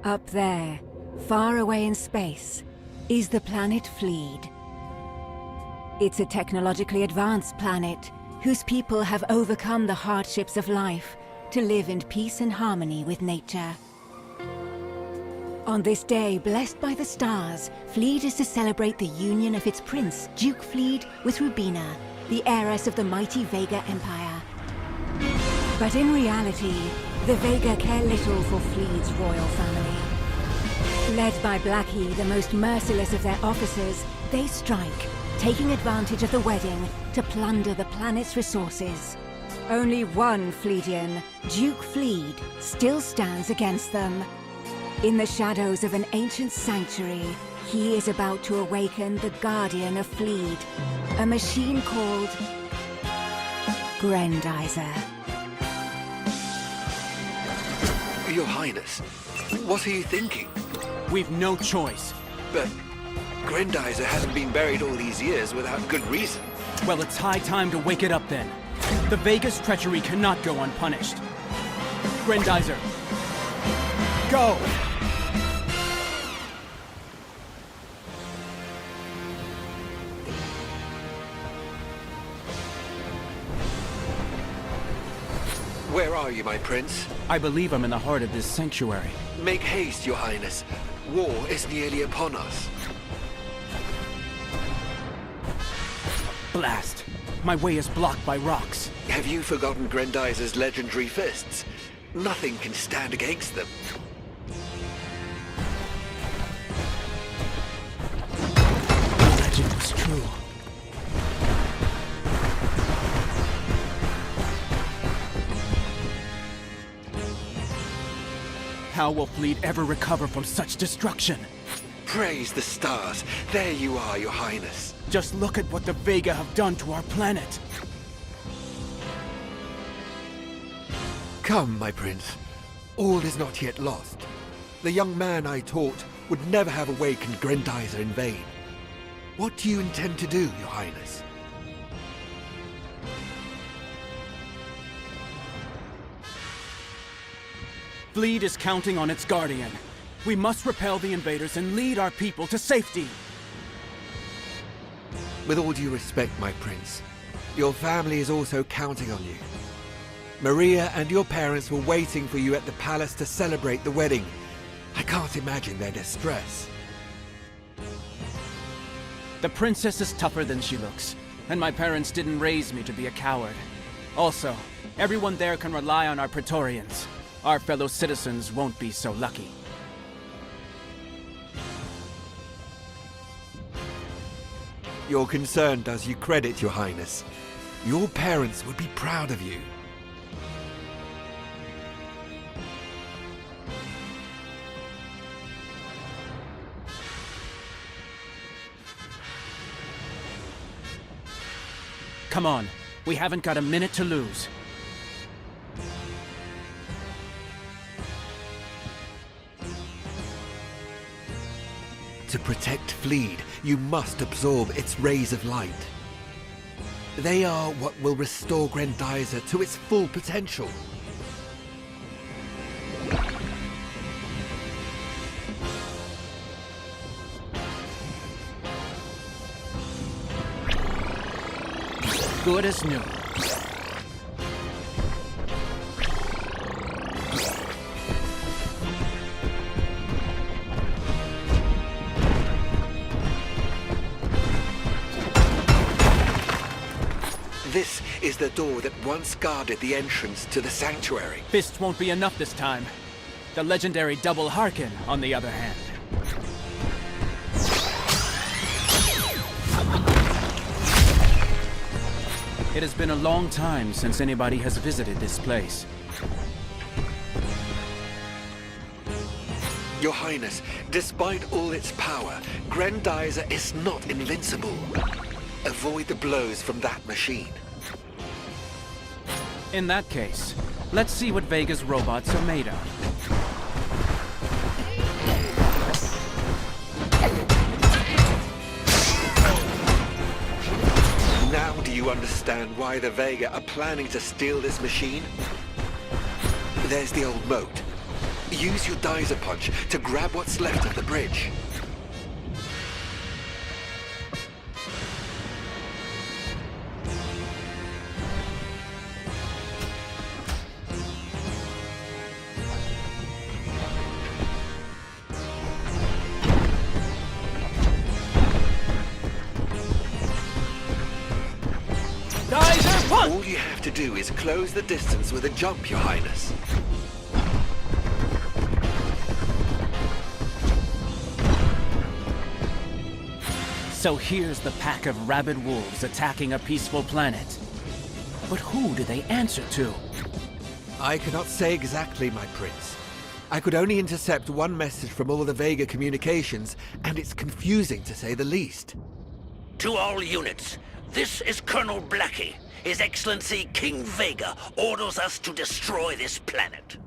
Up there, far away in space, is the planet Fleed. It's a technologically advanced planet whose people have overcome the hardships of life to live in peace and harmony with nature. On this day, blessed by the stars, Fleed is to celebrate the union of its prince, Duke Fleed, with Rubina, the heiress of the mighty Vega Empire. But in reality, the Vega care little for Fleed's royal family. Led by Blackie, the most merciless of their officers, they strike, taking advantage of the wedding to plunder the planet's resources. Only one Fleedian, Duke Fleed, still stands against them. In the shadows of an ancient sanctuary, he is about to awaken the Guardian of Fleed, a machine called Grendizer. Your Highness, what are you thinking? We've no choice. But Grendizer hasn't been buried all these years without good reason. Well, it's high time to wake it up then. The Vega's treachery cannot go unpunished. Grendizer, go! Where are you, my prince? I believe I'm in the heart of this sanctuary. Make haste, your highness. War is nearly upon us. Blast! My way is blocked by rocks. Have you forgotten Grendizer's legendary fists? Nothing can stand against them. The legend was true. How will Fleet ever recover from such destruction? Praise the stars. There you are, your highness. Just look at what the Vega have done to our planet. Come, my prince. All is not yet lost. The young man I taught would never have awakened Grendizer in vain. What do you intend to do, your highness? Fleet is counting on its guardian. We must repel the invaders and lead our people to safety. With all due respect, my prince, your family is also counting on you. Maria and your parents were waiting for you at the palace to celebrate the wedding. I can't imagine their distress. The princess is tougher than she looks, and my parents didn't raise me to be a coward. Also, everyone there can rely on our Praetorians. Our fellow citizens won't be so lucky. Your concern does you credit, your highness. Your parents would be proud of you. Come on, we haven't got a minute to lose. To protect Fleed, you must absorb its rays of light. They are what will restore Grendizer to its full potential. Good as new. This is the door that once guarded the entrance to the sanctuary. Fists won't be enough this time. The legendary Double Harkin, on the other hand. It has been a long time since anybody has visited this place. Your Highness, despite all its power, Grendizer is not invincible. Avoid the blows from that machine. In that case, let's see what Vega's robots are made of. Now do you understand why the Vega are planning to steal this machine? There's the old moat. Use your Geyser punch to grab what's left of the bridge. Geyser punch! All you have to do is close the distance with a jump, Your Highness. So here's the pack of rabid wolves attacking a peaceful planet. But who do they answer to? I cannot say exactly, my prince. I could only intercept one message from all the Vega communications, and it's confusing to say the least. To all units, this is Colonel Blackie. His Excellency King Vega orders us to destroy this planet.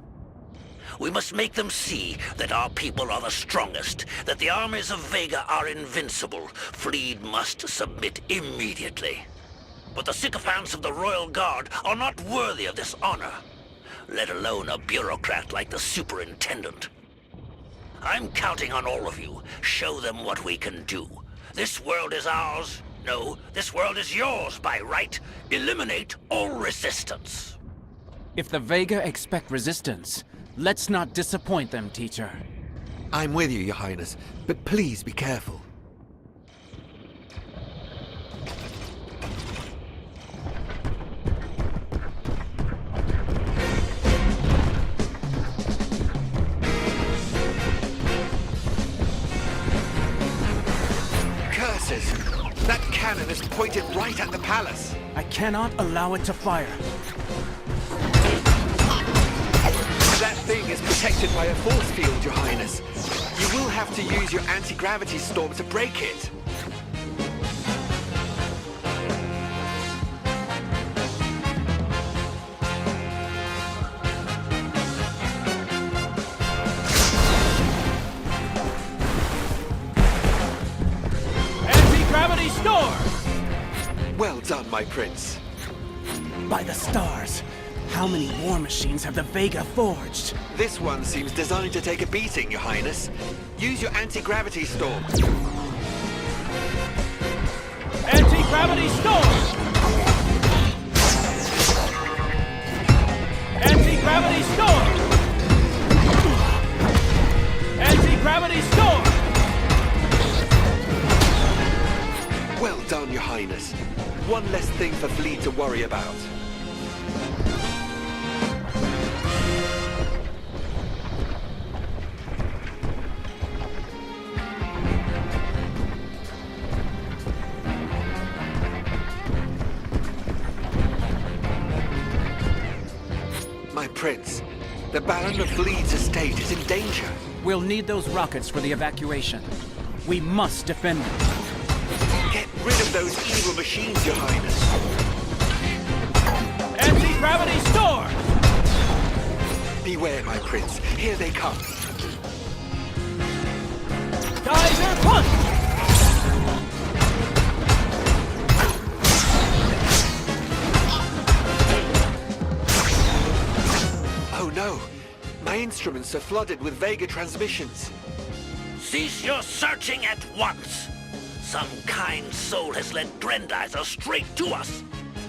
We must make them see that our people are the strongest, that the armies of Vega are invincible. Fleet must submit immediately. But the sycophants of the Royal Guard are not worthy of this honor, let alone a bureaucrat like the Superintendent. I'm counting on all of you. Show them what we can do. This world is ours. No, this world is yours by right. Eliminate all resistance. If the Vega expect resistance, let's not disappoint them, teacher. I'm with you, Your Highness, but please be careful. Curses! That cannon is pointed right at the palace. I cannot allow it to fire. That thing is protected by a force field, Your Highness. You will have to use your anti-gravity storm to break it. Anti-gravity storm! Well done, my prince. By the stars, how many war machines have the Vega forged? This one seems designed to take a beating, Your Highness. Use your anti-gravity storm. Anti-gravity storm! Anti-gravity storm! Anti-gravity storm! Well done, Your Highness. One less thing for Fleet to worry about. My prince, the Baron of Fleet's estate is in danger. We'll need those rockets for the evacuation. We must defend them. Get rid of those evil machines, Your Highness. Anti-gravity storm! Beware, my prince. Here they come. Geyser punch! Oh no! My instruments are flooded with Vega transmissions. Cease your searching at once. Some kind soul has led Grendizer straight to us.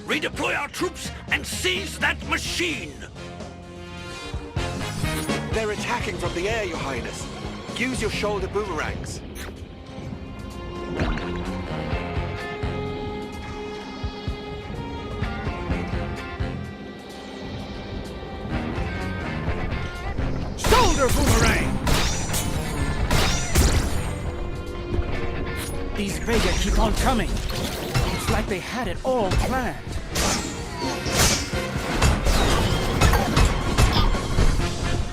Redeploy our troops and seize that machine! They're attacking from the air, Your Highness. Use your shoulder boomerangs. Shoulder boomerang! These Vega keep on coming. It's like they had it all planned.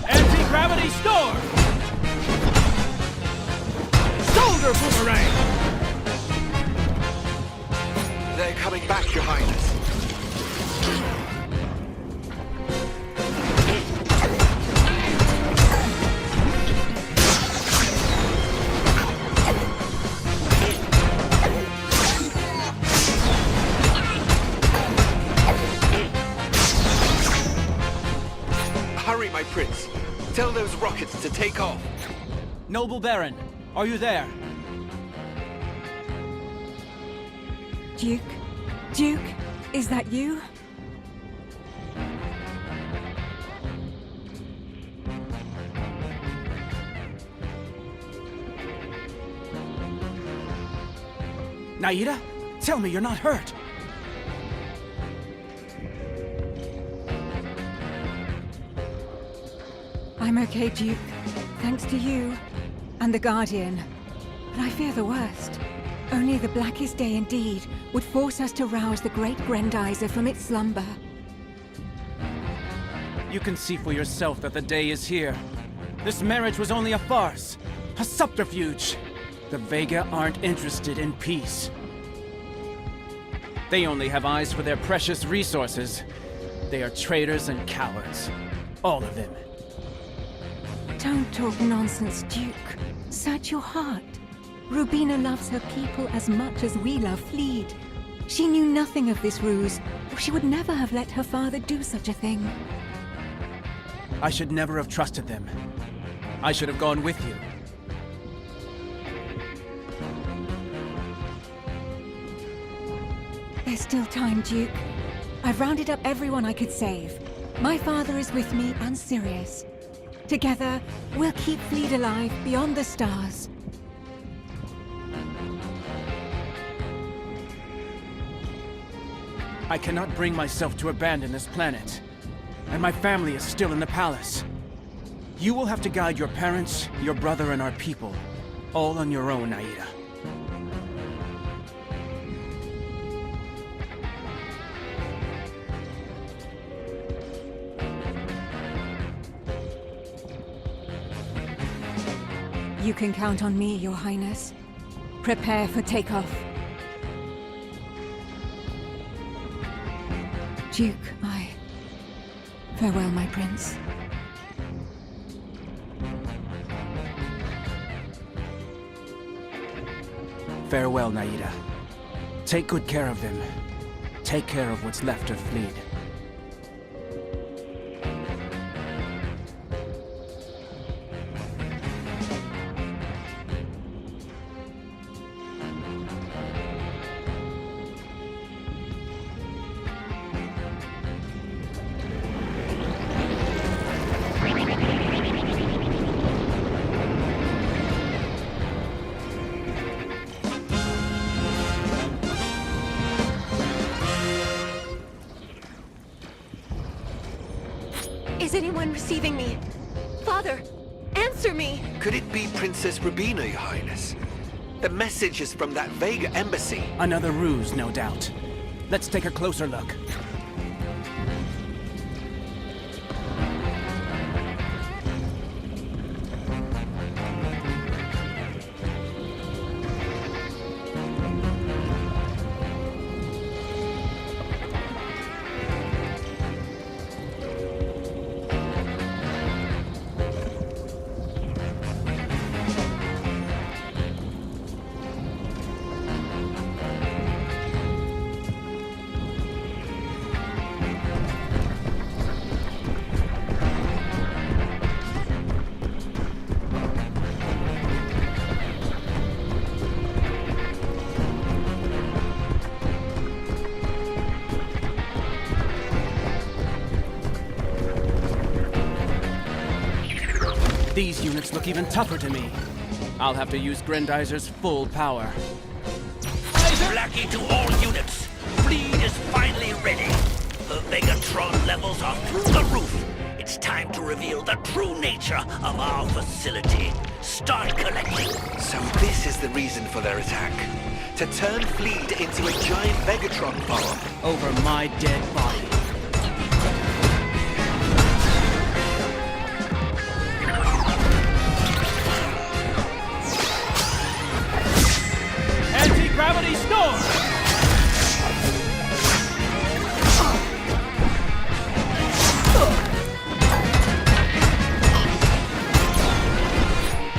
Anti-gravity storm! Shoulder boomerang! They're coming back, Your Highness. Hurry, my prince. Tell those rockets to take off. Noble Baron, are you there? Duke? Duke? Is that you? Naida? Tell me you're not hurt. I'm okay, Duke. Thanks to you. And the Guardian. But I fear the worst. Only the blackest day indeed would force us to rouse the great Grendizer from its slumber. You can see for yourself that the day is here. This marriage was only a farce. A subterfuge. The Vega aren't interested in peace. They only have eyes for their precious resources. They are traitors and cowards. All of them. Don't talk nonsense, Duke. Search your heart. Rubina loves her people as much as we love Fleet. She knew nothing of this ruse, or she would never have let her father do such a thing. I should never have trusted them. I should have gone with you. There's still time, Duke. I've rounded up everyone I could save. My father is with me and Sirius. Together, we'll keep Fleet alive beyond the stars. I cannot bring myself to abandon this planet. And my family is still in the palace. You will have to guide your parents, your brother, and our people. All on your own, Naida. You can count on me, Your Highness. Prepare for takeoff. Duke, farewell, my prince. Farewell, Naida. Take good care of them. Take care of what's left of Fleet. Is anyone receiving me? Father, answer me! Could it be Princess Rubina, Your Highness? The message is from that Vega embassy. Another ruse, no doubt. Let's take a closer look. These units look even tougher to me. I'll have to use Grendizer's full power. Blackie to all units. Fleet is finally ready. The Vegatron levels are through the roof. It's time to reveal the true nature of our facility. Start collecting. So this is the reason for their attack. To turn Fleet into a giant Vegatron farm. Over my dead body. Anti-gravity storm!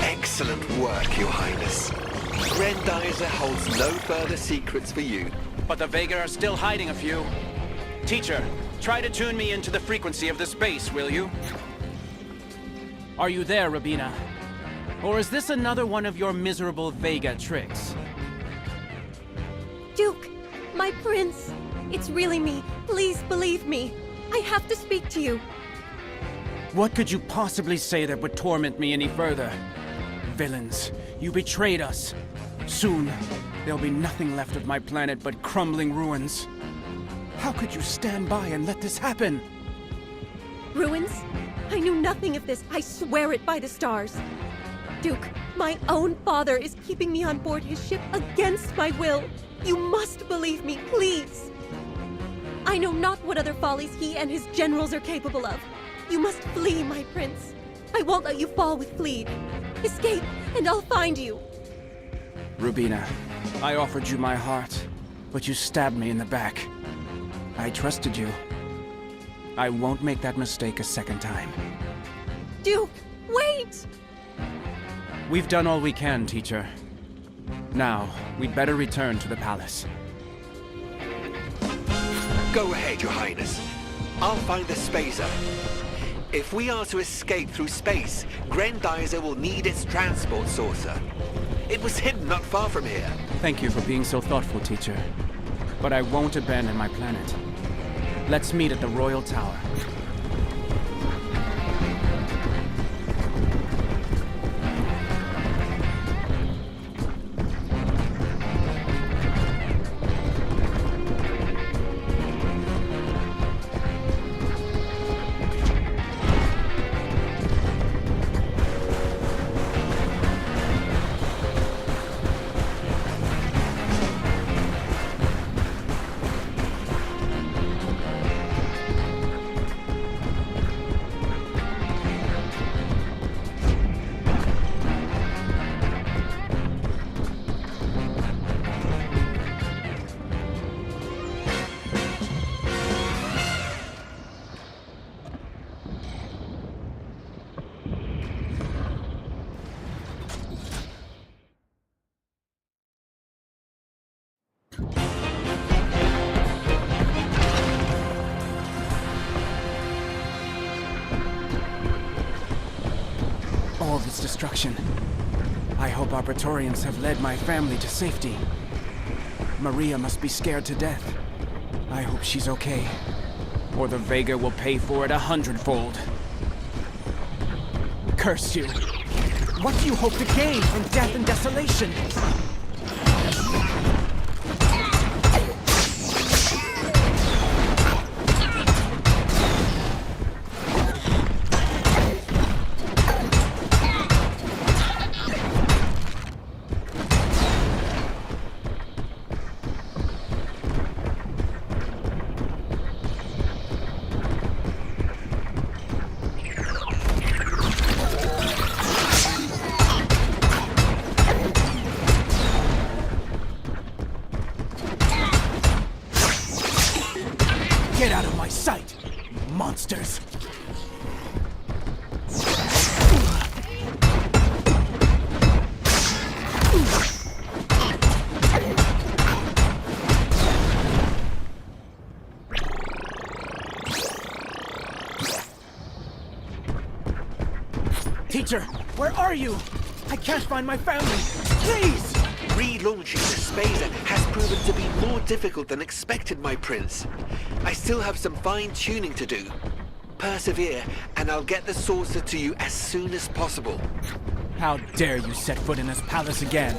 Excellent work, Your Highness. Grendizer holds no further secrets for you. But the Vega are still hiding a few. Teacher, try to tune me into the frequency of this base, will you? Are you there, Rubina? Or is this another one of your miserable Vega tricks? Duke, my prince. It's really me. Please believe me. I have to speak to you. What could you possibly say that would torment me any further? Villains, you betrayed us. Soon, there'll be nothing left of my planet but crumbling ruins. How could you stand by and let this happen? Ruins? I knew nothing of this. I swear it by the stars. Duke, my own father is keeping me on board his ship against my will. You must believe me, please. I know not what other follies he and his generals are capable of. You must flee, my prince. I won't let you fall with Fleet. Escape, and I'll find you. Rubina, I offered you my heart, but you stabbed me in the back. I trusted you. I won't make that mistake a second time. Duke, wait! We've done all we can, teacher. Now, we'd better return to the palace. Go ahead, Your Highness. I'll find the spacer. If we are to escape through space, Grendizer will need its transport saucer. It was hidden not far from here. Thank you for being so thoughtful, teacher. But I won't abandon my planet. Let's meet at the Royal Tower. All this destruction. I hope our Praetorians have led my family to safety. Maria must be scared to death. I hope she's okay. Or the Vega will pay for it 100-fold. Curse you! What do you hope to gain from death and desolation? Get out of my sight, monsters! Teacher, where are you? I can't find my family. Please! Relaunching the spacer has proven to be more difficult than expected, my prince. I still have some fine-tuning to do. Persevere, and I'll get the saucer to you as soon as possible. How dare you set foot in this palace again?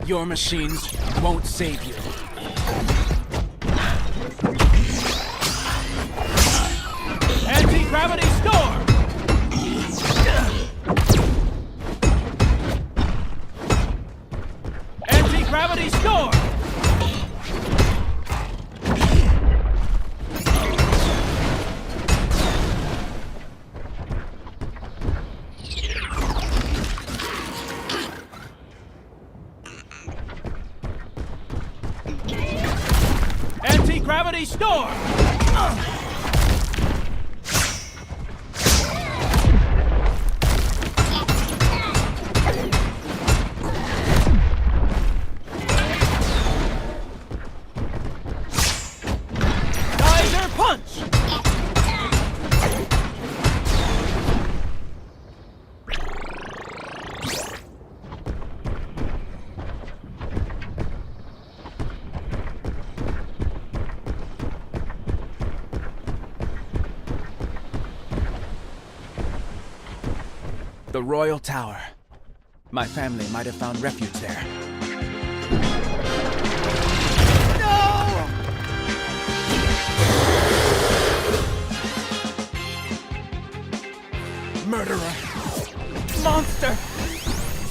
Your machines won't save you. Anti-gravity storm! Anti-gravity storm! Anti-gravity storm! The Royal Tower. My family might have found refuge there. No! Murderer! Monster!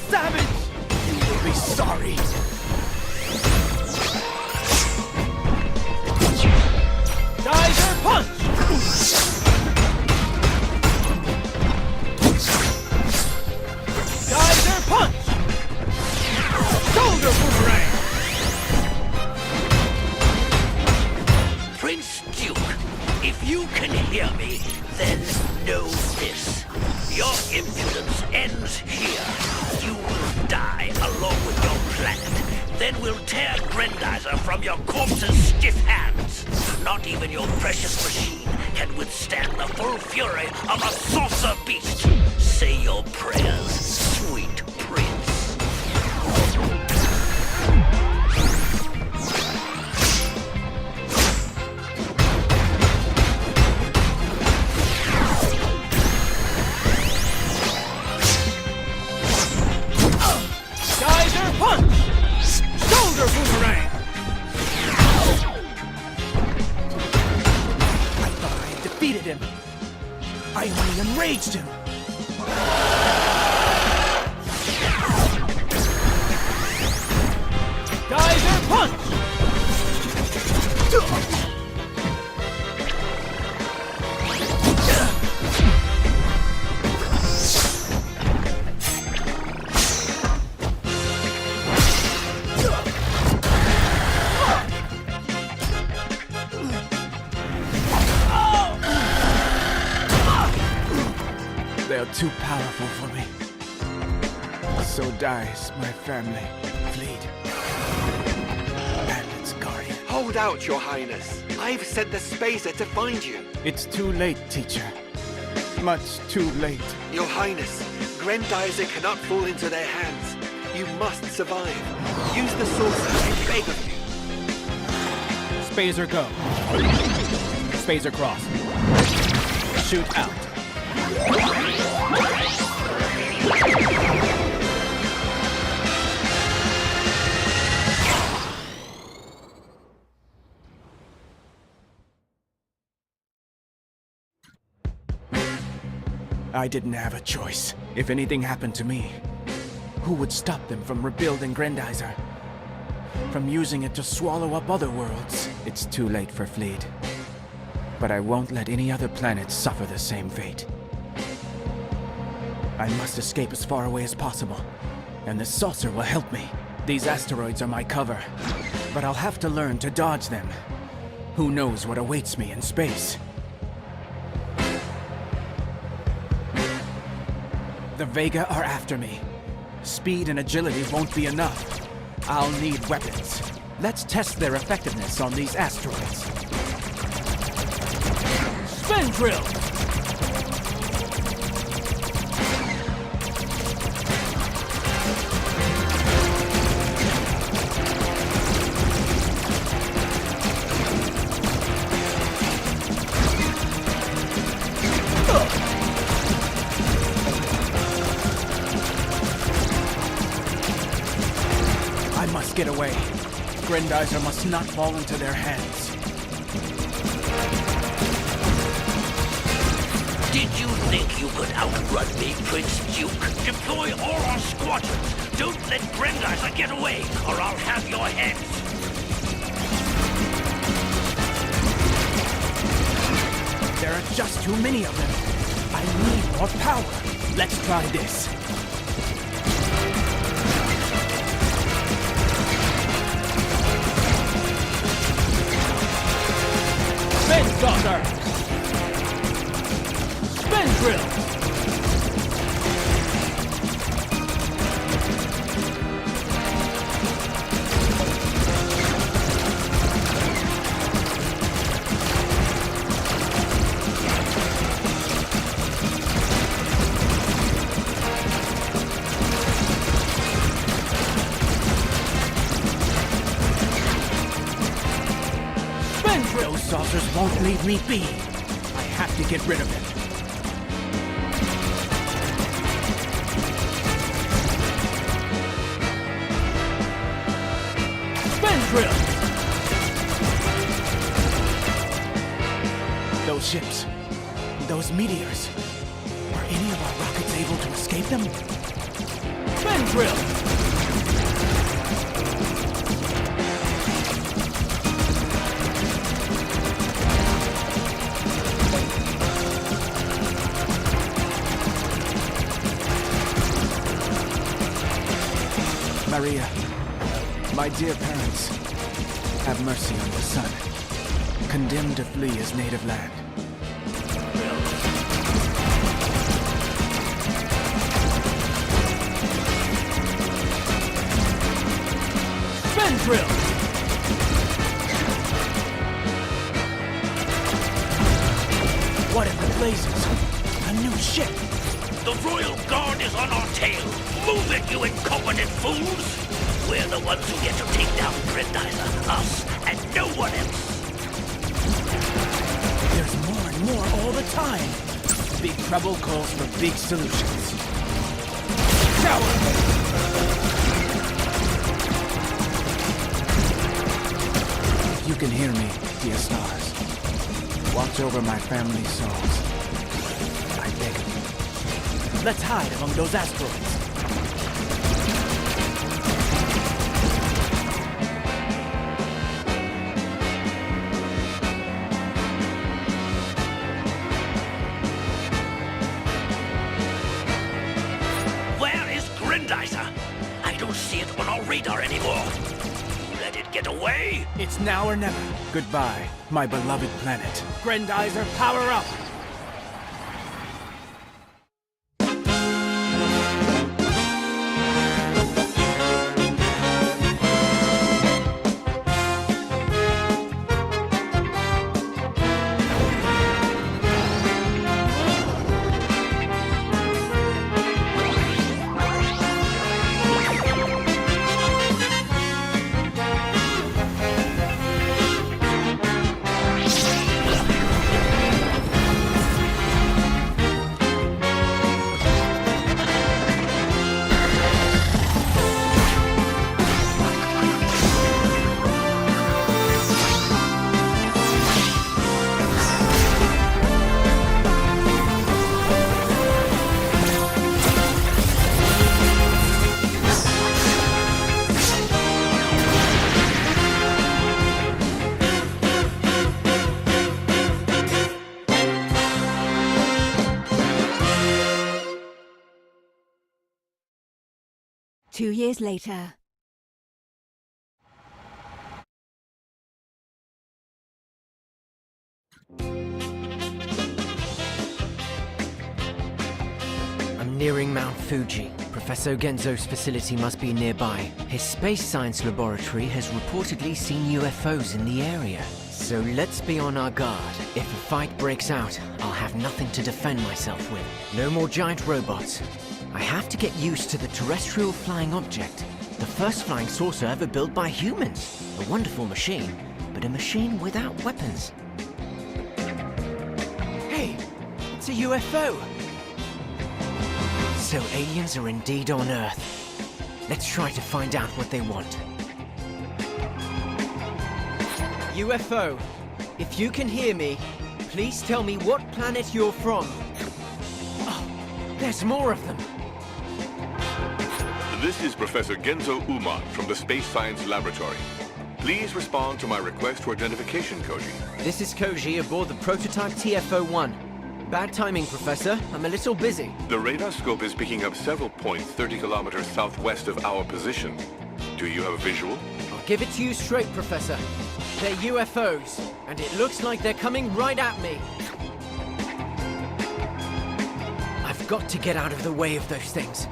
Savage! You will be sorry! Geyser punch! Geyser punch! Shoulder boomerang! Prince Duke, if you can hear me, then know this. Your impudence ends here. You will die along with your planet. Then we'll tear Grendizer from your corpse's stiff hands. Not even your precious machine can withstand the full fury of a saucer beast. Say your prayers, sweet prince. Geyser punch! Shoulder boomerang! I thought I had defeated him. I only enraged him. Geyser punch! They're too powerful for me. So dies my family. Fleet. And its guardian. Hold out, Your Highness. I've sent the spacer to find you. It's too late, teacher. Much too late. Your Highness, Grendizer cannot fall into their hands. You must survive. Use the saucer, I beg of you. Spazer go. Spazer cross. Shoot out. I didn't have a choice. If anything happened to me, who would stop them from rebuilding Grendizer? From using it to swallow up other worlds? It's too late for Fleet. But I won't let any other planet suffer the same fate. I must escape as far away as possible, and the saucer will help me. These asteroids are my cover, but I'll have to learn to dodge them. Who knows what awaits me in space? The Vega are after me. Speed and agility won't be enough. I'll need weapons. Let's test their effectiveness on these asteroids. Spin drill! I must get away. Grendizer must not fall into their hands. Did you think you could outrun me, Prince Duke? Deploy all our squadrons. Don't let Grendizer get away, or I'll have your heads. There are just too many of them. I need more power. Let's try this. Spin saucer! Spin drill! Those saucers won't leave me be. I have to get rid of them. drill! Those ships, those meteors, are any of our rockets able to escape them? Spin drill! Maria, my dear parents, have mercy on your son, condemned to flee his native land. Spin drill! What in the blazes? A new ship! The Royal Guard is on our tail. Move it, you incompetent fools! We're the ones who get to take down Grendizer, us, and no one else. There's more and more all the time. Big trouble calls for big solutions. Shower! If you can hear me, dear stars, watch over my family's souls. I beg of you. Let's hide among those asteroids. Where is Grendizer? I don't see it on our radar anymore. Let it get away? It's now or never. Goodbye, my beloved planet. Grendizer, power up! Two years later. I'm nearing Mount Fuji. Professor Genzo's facility must be nearby. His space science laboratory has reportedly seen UFOs in the area. So let's be on our guard. If a fight breaks out, I'll have nothing to defend myself with. No more giant robots. I have to get used to the terrestrial flying object. The first flying saucer ever built by humans. A wonderful machine, but a machine without weapons. Hey, it's a UFO! So aliens are indeed on Earth. Let's try to find out what they want. UFO, if you can hear me, please tell me what planet you're from. Oh, there's more of them. This is Professor Genzo Uman from the Space Science Laboratory. Please respond to my request for identification, Koji. This is Koji aboard the prototype TFO-1. Bad timing, Professor. I'm a little busy. The radar scope is picking up several points 30 kilometers southwest of our position. Do you have a visual? I'll give it to you straight, Professor. They're UFOs, and it looks like they're coming right at me. I've got to get out of the way of those things.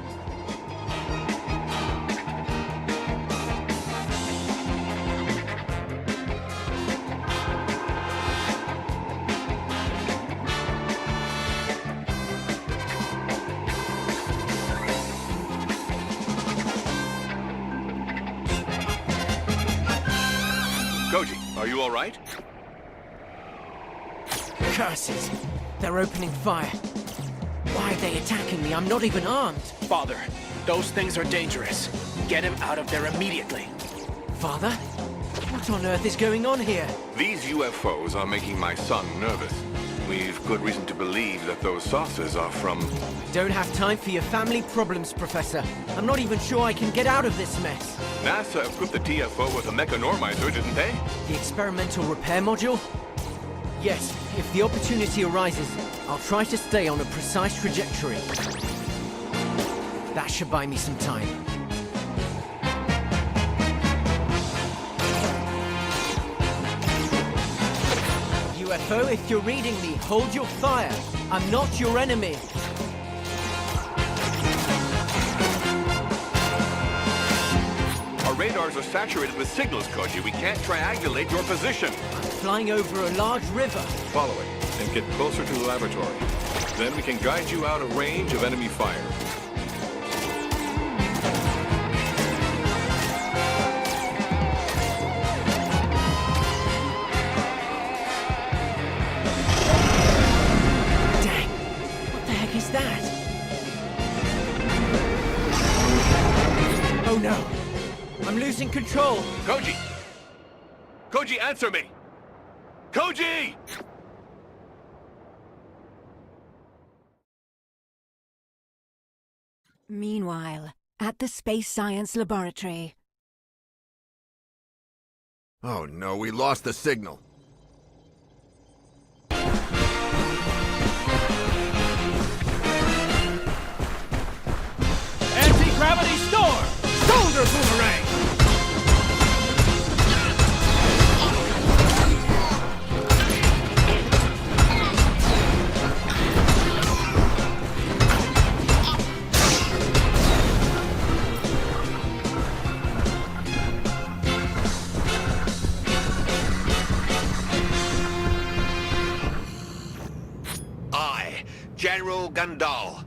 Koji, are you all right? Curses! They're opening fire. Why are they attacking me? I'm not even armed. Father, those things are dangerous. Get him out of there immediately. Father? What on earth is going on here? These UFOs are making my son nervous. We've good reason to believe that those saucers are from... Don't have time for your family problems, Professor. I'm not even sure I can get out of this mess. NASA equipped the TFO with a mechanormizer, didn't they? The experimental repair module? Yes, if the opportunity arises, I'll try to stay on a precise trajectory. That should buy me some time. UFO, if you're reading me, hold your fire. I'm not your enemy. Our radars are saturated with signals, Koji. We can't triangulate your position. Flying over a large river. Follow it and get closer to the laboratory. Then we can guide you out of range of enemy fire. Dang, what the heck is that? Oh no, I'm losing control. Koji! Koji, answer me! Koji! Meanwhile, at the Space Science Laboratory. Oh no, we lost the signal. Anti-gravity storm! Shoulder boomerang! I, General Gundal,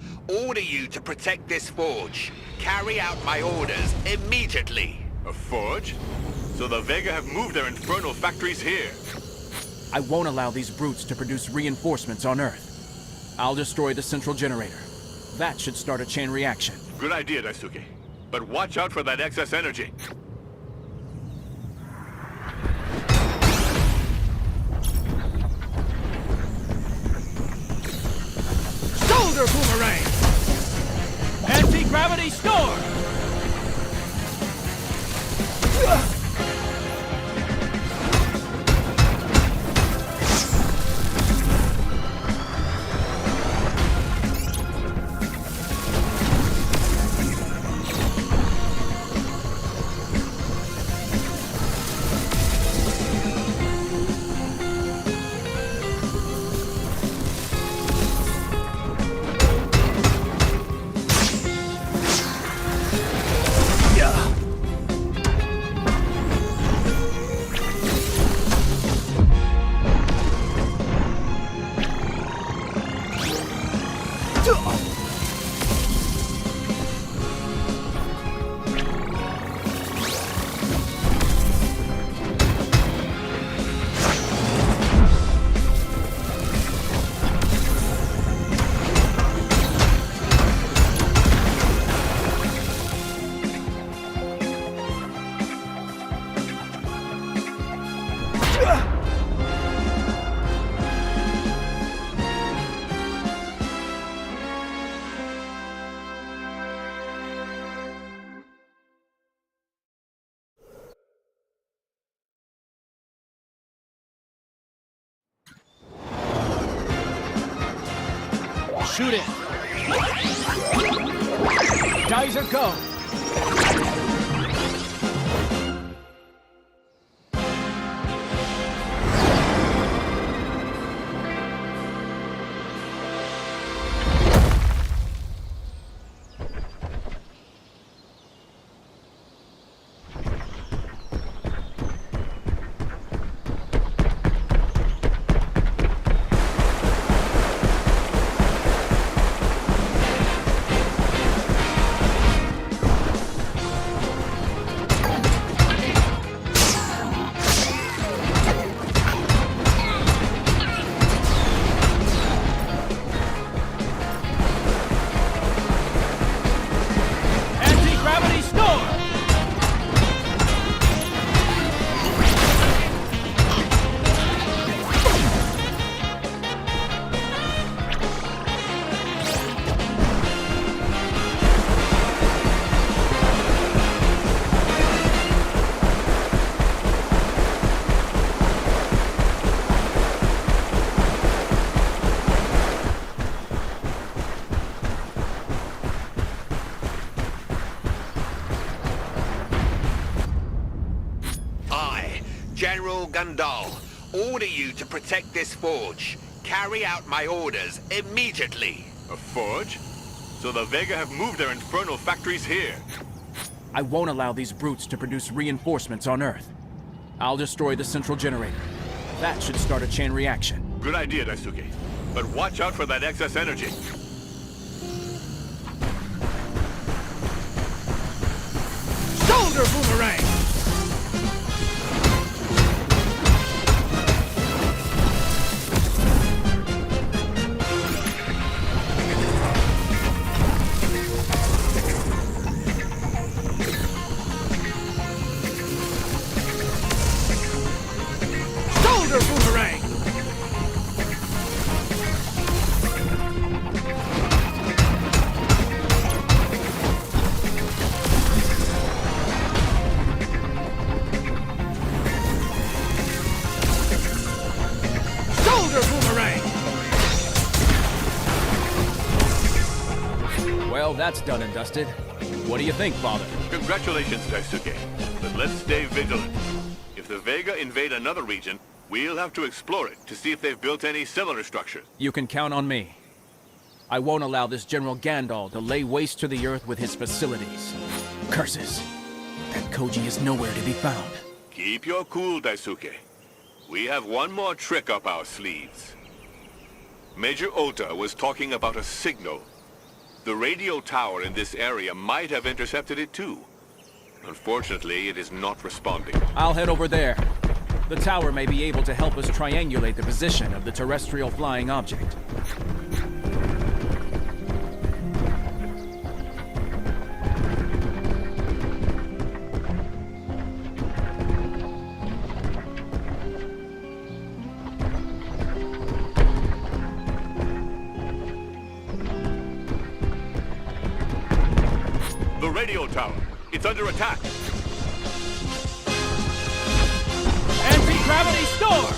order you to protect this forge. Carry out my orders immediately. A forge? So the Vega have moved their infernal factories here. I won't allow these brutes to produce reinforcements on Earth. I'll destroy the central generator. That should start a chain reaction. Good idea, Daisuke. But watch out for that excess energy. Shoulder boomerang! Anti-gravity storm! Shoot it! Geyser, go! General Gandal, order you to protect this forge. Carry out my orders immediately. A forge? So the Vega have moved their infernal factories here. I won't allow these brutes to produce reinforcements on Earth. I'll destroy the central generator. That should start a chain reaction. Good idea, Daisuke. But watch out for that excess energy. Shoulder boomerang! Shoulder boomerang! Shoulder boomerang! Well, that's done and dusted. What do you think, Father? Congratulations, Daisuke. But let's stay vigilant. If the Vega invade another region, we'll have to explore it to see if they've built any similar structures. You can count on me. I won't allow this General Gandal to lay waste to the Earth with his facilities. Curses. That Koji is nowhere to be found. Keep your cool, Daisuke. We have one more trick up our sleeves. Major Ota was talking about a signal. The radio tower in this area might have intercepted it too. Unfortunately, it is not responding. I'll head over there. The tower may be able to help us triangulate the position of the terrestrial flying object. The radio tower. It's under attack. Anti-gravity storm!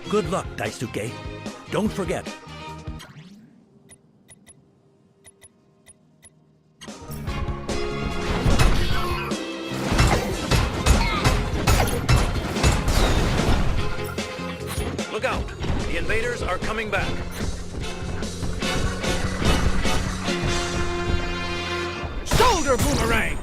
Good luck, Daisuke. Don't forget. Look out! The invaders are coming back. Shoulder boomerang!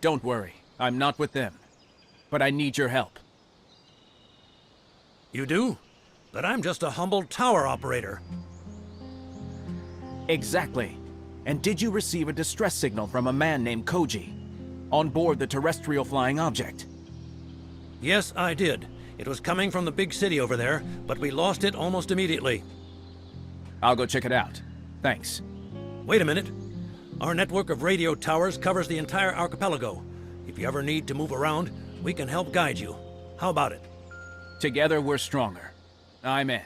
Don't worry, I'm not with them. But I need your help. You do? But I'm just a humble tower operator. Exactly. And did you receive a distress signal from a man named Koji on board the terrestrial flying object? Yes, I did. It was coming from the big city over there, but we lost it almost immediately. I'll go check it out. Thanks. Wait a minute. Our network of radio towers covers the entire archipelago. If you ever need to move around, we can help guide you. How about it? Together we're stronger. I'm in.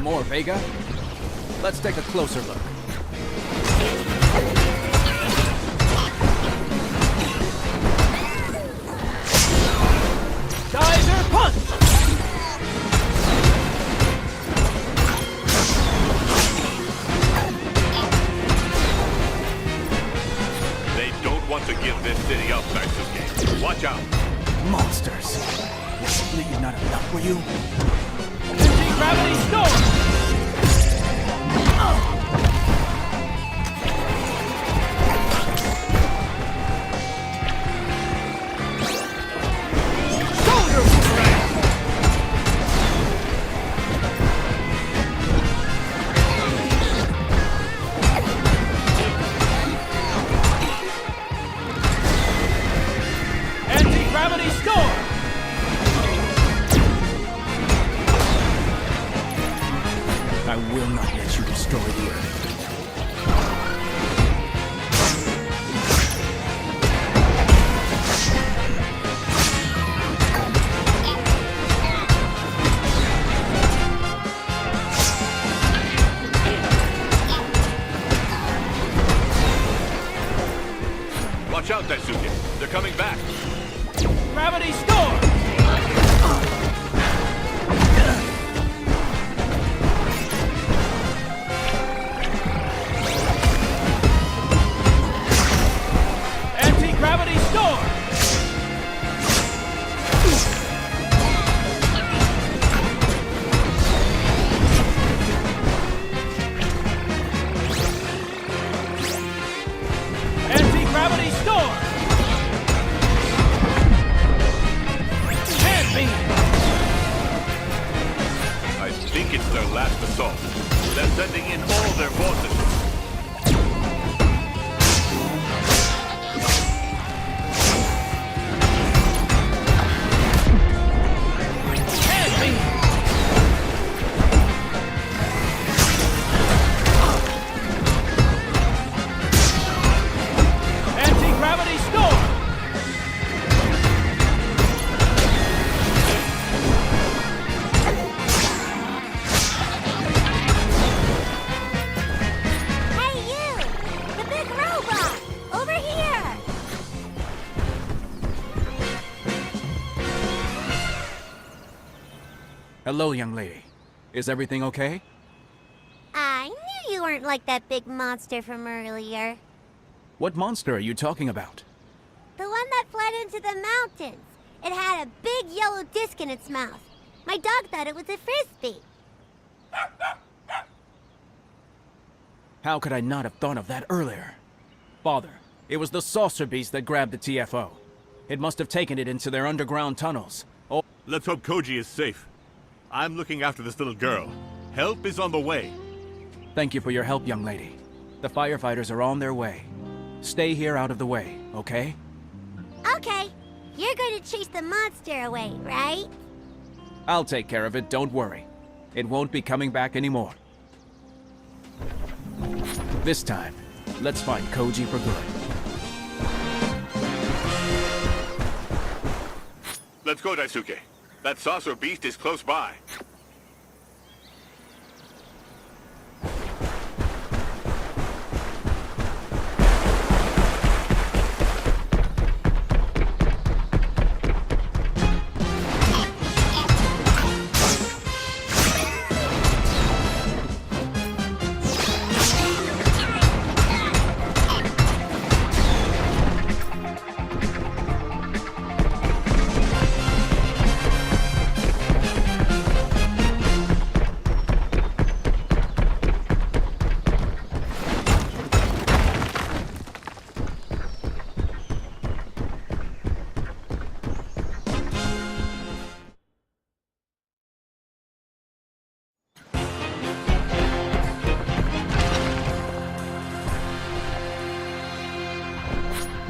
More Vega? Let's take a closer look. Geyser punch! They don't want to give this city up, Daisuke. Watch out. Monsters. Is bleed not enough for you? Anti-gravity storm! out, Daisuke. They're coming back. Gravity storm! Anti-gravity storm! Anti-gravity storm! Can't be! I think it's their last assault. They're sending in all their forces. Can't be! Anti-gravity storm! Hey you! The big robot! Over here! Hello, young lady. Is everything okay? I knew you weren't like that big monster from earlier. What monster are you talking about? The one that fled into the mountains. It had a big yellow disc in its mouth. My dog thought it was a frisbee. How could I not have thought of that earlier? Father, it was the saucer beast that grabbed the TFO. It must have taken it into their underground tunnels. Oh, Let's hope Koji is safe. I'm looking after this little girl. Help is on the way. thank you for your help, young lady. The firefighters are on their way. Stay here out of the way, okay? Okay, you're going to chase the monster away, right? I'll take care of it, don't worry. It won't be coming back anymore. This time, let's find Koji for good. Let's go, Daisuke. That saucer beast is close by.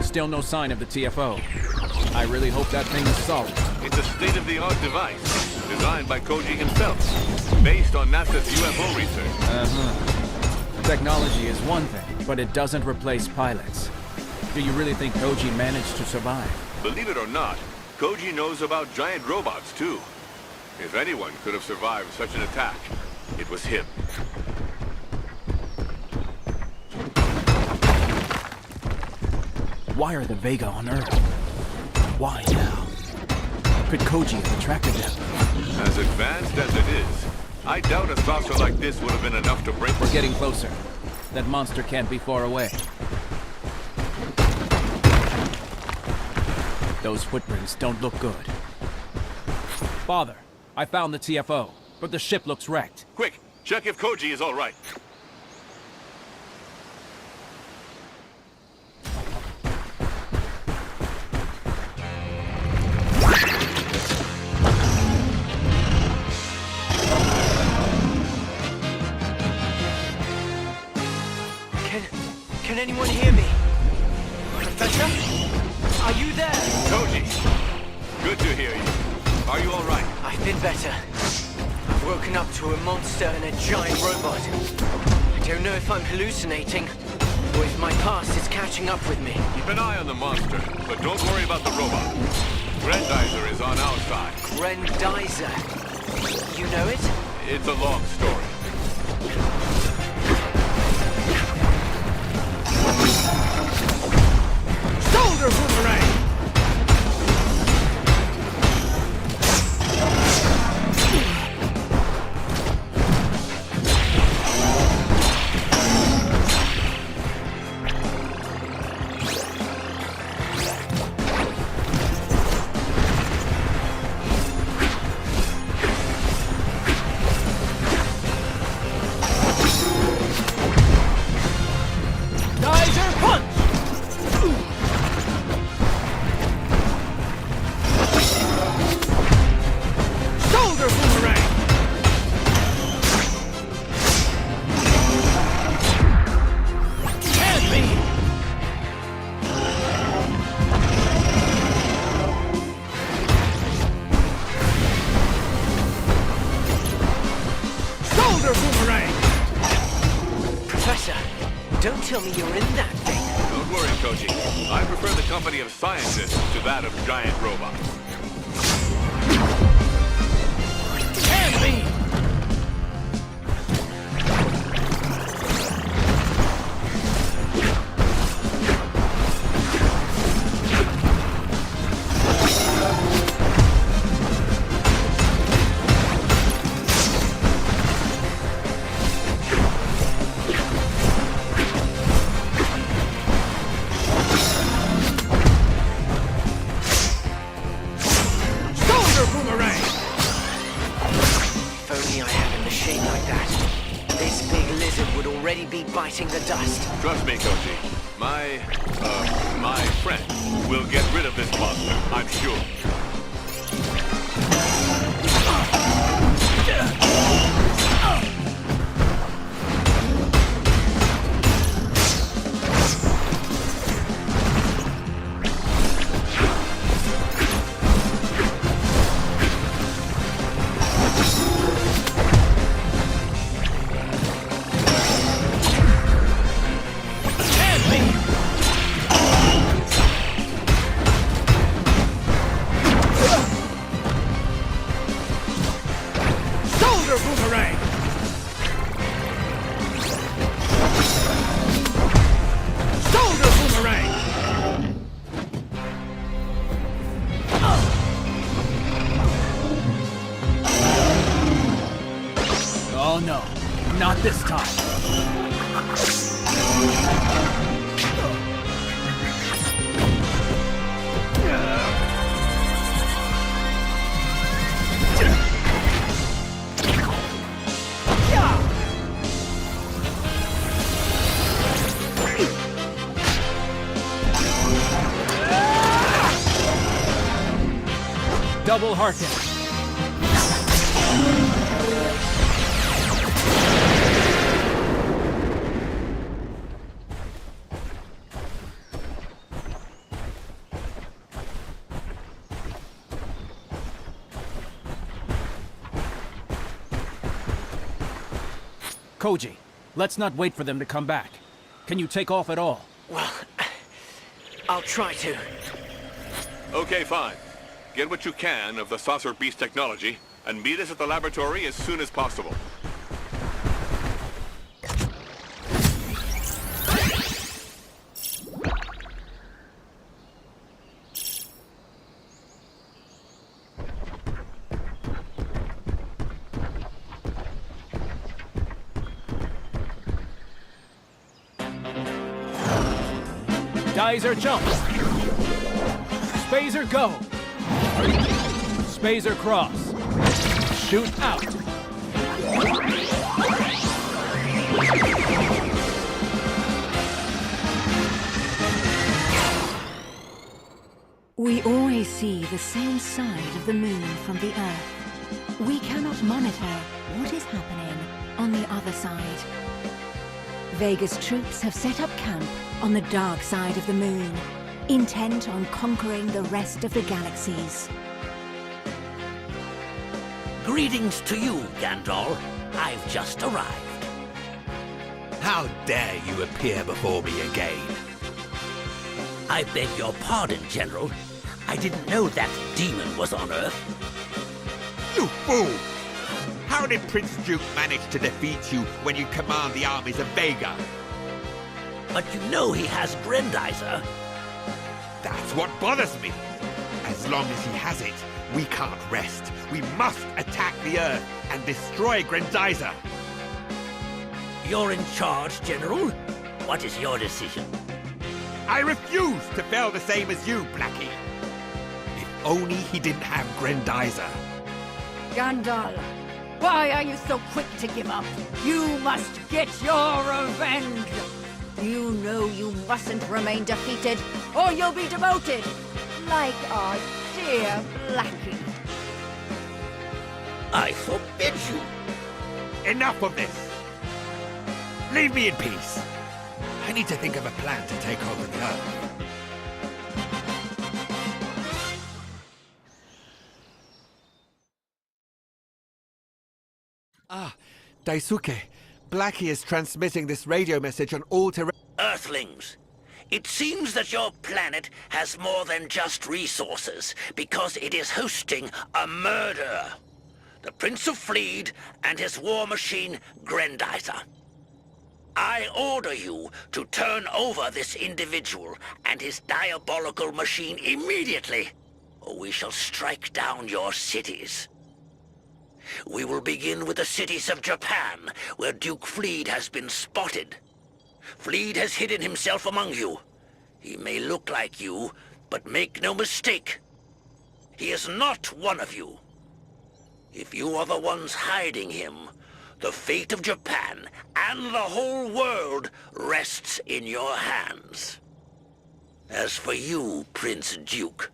Still no sign of the TFO. I really hope that thing is solid. It's a state-of-the-art device, designed by Koji himself, based on NASA's UFO research. Technology is one thing, but it doesn't replace pilots. Do you really think Koji managed to survive? Believe it or not, Koji knows about giant robots, too. If anyone could have survived such an attack, it was him. Why are the Vega on Earth? Why now? Could Koji have attracted them? As advanced as it is, I doubt a saucer like this would have been enough to break... We're getting closer. That monster can't be far away. Those footprints don't look good. Father, I found the TFO, but the ship looks wrecked. Quick, check if Koji is all right. Can anyone hear me? Professor? Are you there? Koji, good to hear you. Are you all right? I've been better. I've woken up to a monster and a giant robot. I don't know if I'm hallucinating, or if my past is catching up with me. Keep an eye on the monster, but don't worry about the robot. Grendizer is on our side. Grendizer. You know it? It's a long story. Shoulder company of scientists to that of giant robots. Hand me! Biting the dust. Trust me, Koji. My friend will get rid of this monster, I'm sure. Oh no, not this time. Double Harken. Koji, let's not wait for them to come back. Can you take off at all? Well, I'll try to. Okay, fine. Get what you can of the saucer beast technology, and meet us at the laboratory as soon as possible. Geyser jump. Spazer go. Spazer cross. Shoot out. We always see the same side of the moon from the Earth. We cannot monitor what is happening on the other side. Vega's troops have set up camp on the dark side of the moon, intent on conquering the rest of the galaxies. Greetings to you, Gandalf. I've just arrived. How dare you appear before me again? I beg your pardon, General. I didn't know that demon was on Earth. You fool! How did Prince Duke manage to defeat you when you command the armies of Vega? But you know he has Grendizer. That's what bothers me. As long as he has it, we can't rest. We must attack the Earth and destroy Grendizer. You're in charge, General. What is your decision? I refuse to fail the same as you, Blackie. If only he didn't have Grendizer. Gandalf, why are you so quick to give up? You must get your revenge! You know you mustn't remain defeated, or you'll be demoted! Like our dear Blackie. I forbid you. Enough of this. Leave me in peace. I need to think of a plan to take over the Earth. Daisuke, Blackie is transmitting this radio message on all terrain. Earthlings, It seems that your planet has more than just resources, because it is hosting a murder. The Prince of Fleet and his war machine, Grendizer. I order you to turn over this individual and his diabolical machine immediately, or we shall strike down your cities. We will begin with the cities of Japan, where Duke Fleet has been spotted. Fleet has hidden himself among you. He may look like you, but make no mistake. He is not one of you. If you are the ones hiding him, the fate of Japan and the whole world rests in your hands. As for you, Prince Duke,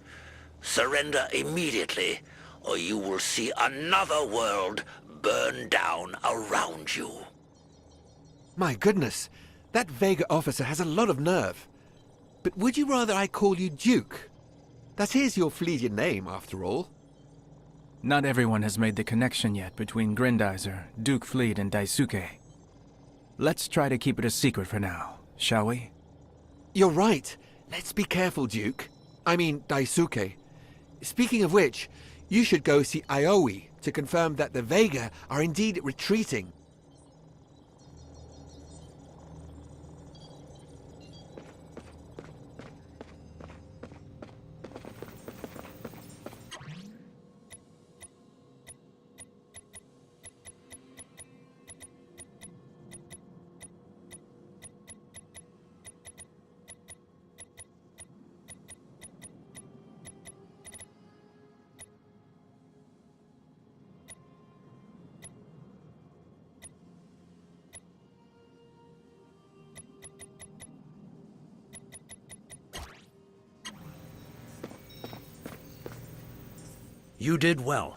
surrender immediately, or you will see another world burn down around you. My goodness, that Vega officer has a lot of nerve. But would you rather I call you Duke? That is your Fleetian name, after all. Not everyone has made the connection yet between Grendizer, Duke Fleet, and Daisuke. Let's try to keep it a secret for now, shall we? You're right. Let's be careful, Duke. I mean, Daisuke. Speaking of which, you should go see Aoi to confirm that the Vega are indeed retreating. You did well.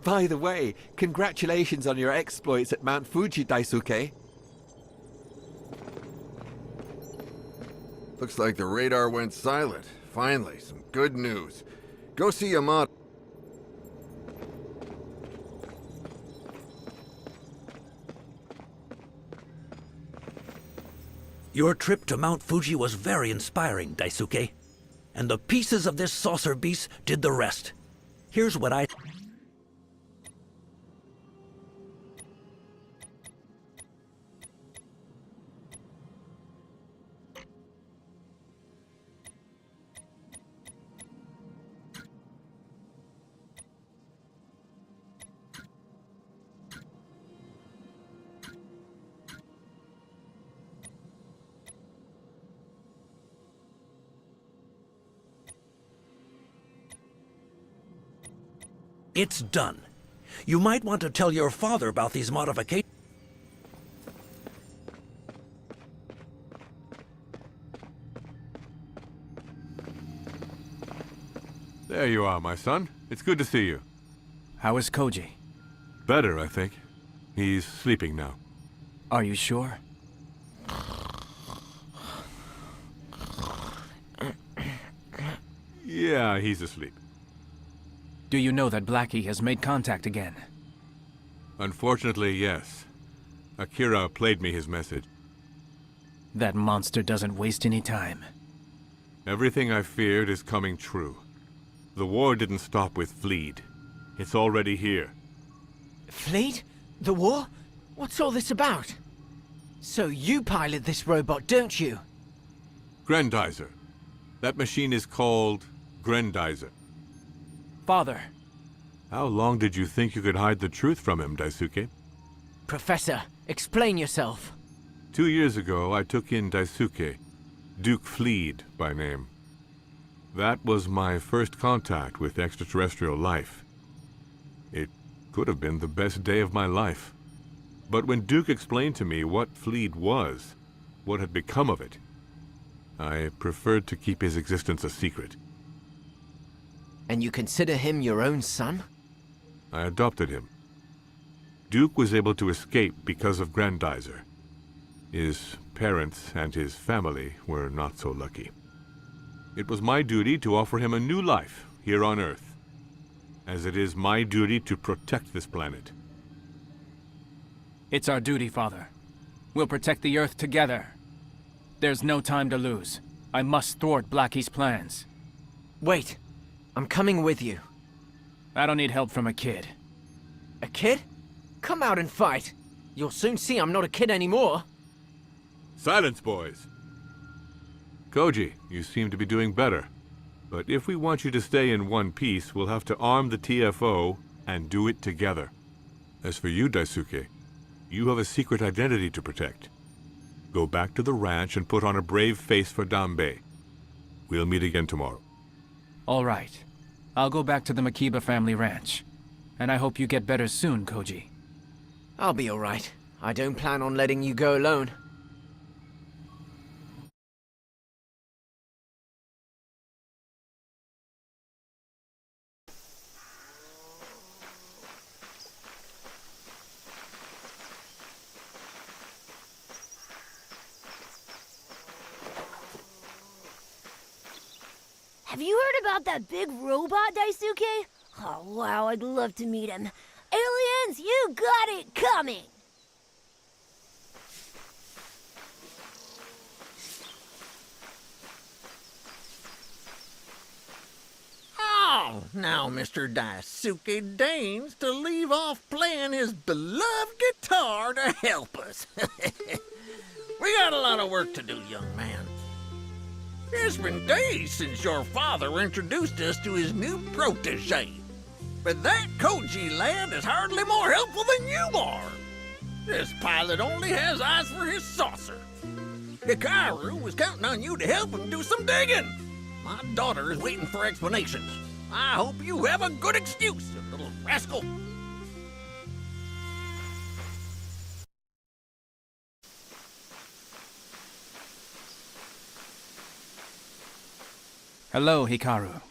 By the way, congratulations on your exploits at Mount Fuji, Daisuke. Looks like the radar went silent. Finally, some good news. Go see Yamato. Your trip to Mount Fuji was very inspiring, Daisuke. And the pieces of this saucer beast did the rest. Here's what I... It's done. You might want to tell your father about these modifications. There you are, my son. It's good to see you. How is Koji? Better, I think. He's sleeping now. Are you sure? Yeah, he's asleep. Do you know that Blackie has made contact again? Unfortunately, yes. Akira played me his message. That monster doesn't waste any time. Everything I feared is coming true. The war didn't stop with Fleet. It's already here. Fleet? The war? What's all this about? So you pilot this robot, don't you? Grendizer. That machine is called Grendizer. Father, How long did you think you could hide the truth from him, Daisuke? Professor, explain yourself. 2 years ago, I took in Daisuke, Duke Fleed by name. That was my first contact with extraterrestrial life. It could have been the best day of my life. But when Duke explained to me what Fleed was, what had become of it, I preferred to keep his existence a secret. And you consider him your own son? I adopted him. Duke was able to escape because of Grendizer. His parents and his family were not so lucky. It was my duty to offer him a new life here on Earth, as it is my duty to protect this planet. it's our duty, Father. We'll protect the Earth together. There's no time to lose. I must thwart Blackie's plans. Wait, I'm coming with you. I don't need help from a kid. A kid? Come out and fight. You'll soon see I'm not a kid anymore. Silence, boys. Koji, you seem to be doing better. But if we want you to stay in one piece, we'll have to arm the TFO and do it together. As for you, Daisuke, you have a secret identity to protect. Go back to the ranch and put on a brave face for Dambe. We'll meet again tomorrow. All right. I'll go back to the Makiba family ranch. And I hope you get better soon, Koji. I'll be all right. I don't plan on letting you go alone. Have you heard about that big robot, Daisuke? Oh, wow, I'd love to meet him. Aliens, you got it coming! Oh, now Mr. Daisuke deigns to leave off playing his beloved guitar to help us. We got a lot of work to do, young man. It's been days since your father introduced us to his new protege. But that Koji lad is hardly more helpful than you are. This pilot only has eyes for his saucer. Hikaru was counting on you to help him do some digging. My daughter is waiting for explanations. I hope you have a good excuse, you little rascal. Hello, Hikaru.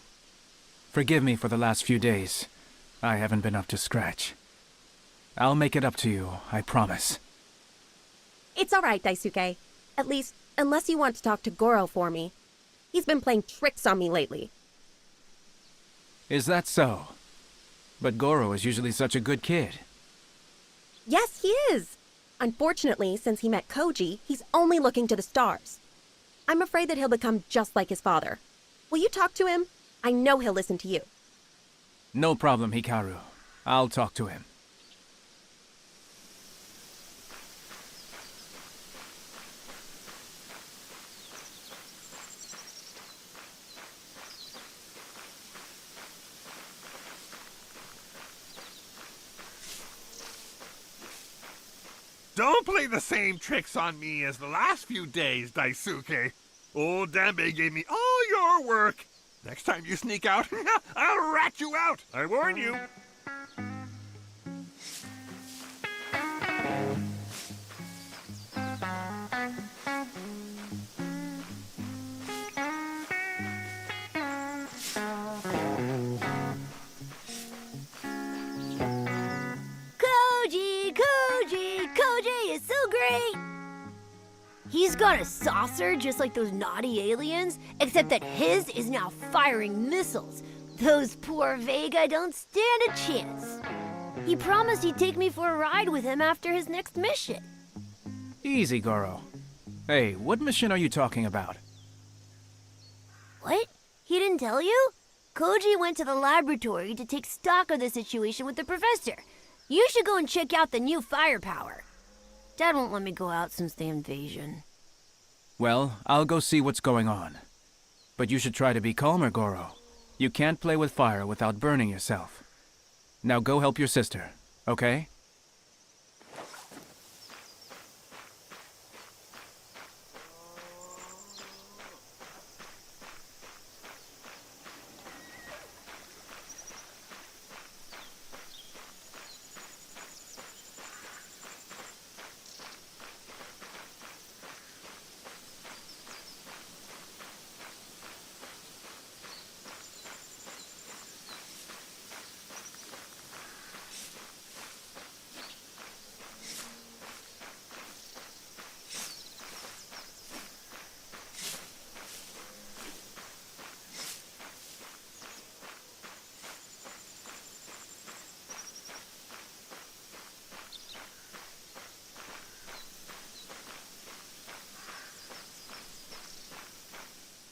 Forgive me for the last few days. I haven't been up to scratch. I'll make it up to you, I promise. It's all right, Daisuke. At least, unless you want to talk to Goro for me. He's been playing tricks on me lately. Is that so? But Goro is usually such a good kid. Yes, he is. Unfortunately, since he met Koji, he's only looking to the stars. I'm afraid that he'll become just like his father. Will you talk to him? I know he'll listen to you. No problem, Hikaru. I'll talk to him. Don't play the same tricks on me as the last few days, Daisuke. Old Dambe gave me all your work. Next time you sneak out, I'll rat you out. I warn you. Koji is so great! He's got a saucer just like those naughty aliens, except that his is now firing missiles. Those poor Vega don't stand a chance. He promised he'd take me for a ride with him after his next mission. Easy, Goro. Hey, what mission are you talking about? What? He didn't tell you? Koji went to the laboratory to take stock of the situation with the professor. You should go and check out the new firepower. Dad won't let me go out since the invasion. Well, I'll go see what's going on. But you should try to be calmer, Goro. You can't play with fire without burning yourself. Now go help your sister, okay?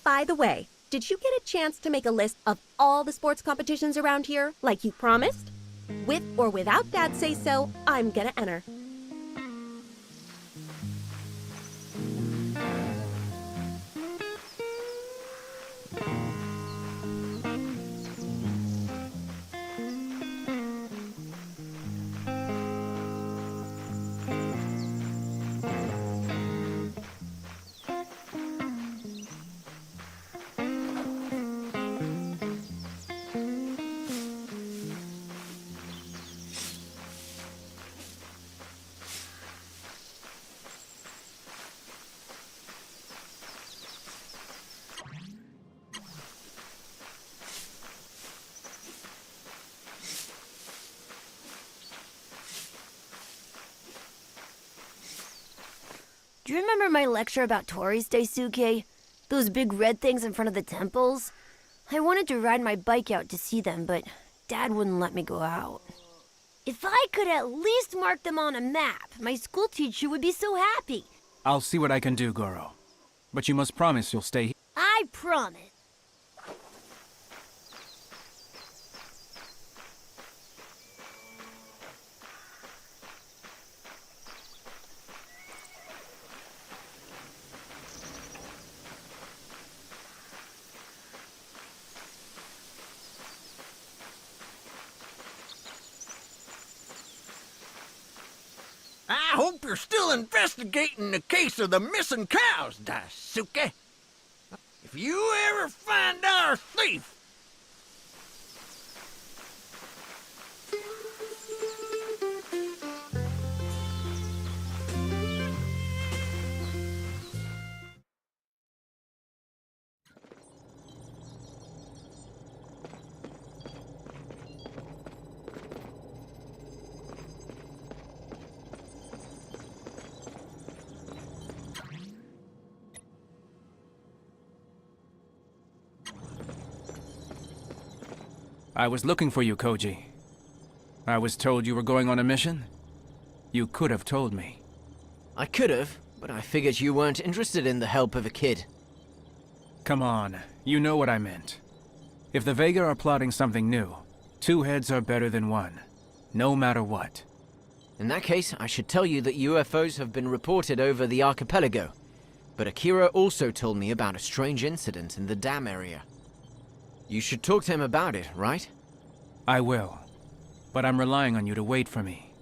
By the way, did you get a chance to make a list of all the sports competitions around here, like you promised? With or without Dad say so, I'm gonna enter. Do you remember my lecture about tories, Daisuke? Those big red things in front of the temples? I wanted to ride my bike out to see them, but Dad wouldn't let me go out. If I could at least mark them on a map, my school teacher would be so happy. I'll see what I can do, Goro. But you must promise you'll stay here. I promise. I hope you're still investigating the case of the missing cows, Daisuke. If you ever find our thief... I was looking for you, Koji. I was told you were going on a mission? You could have told me. I could have, but I figured you weren't interested in the help of a kid. Come on, you know what I meant. If the Vega are plotting something new, two heads are better than one, no matter what. In that case, I should tell you that UFOs have been reported over the archipelago. But Akira also told me about a strange incident in the dam area. You should talk to him about it, right? I will. But I'm relying on you to wait for me.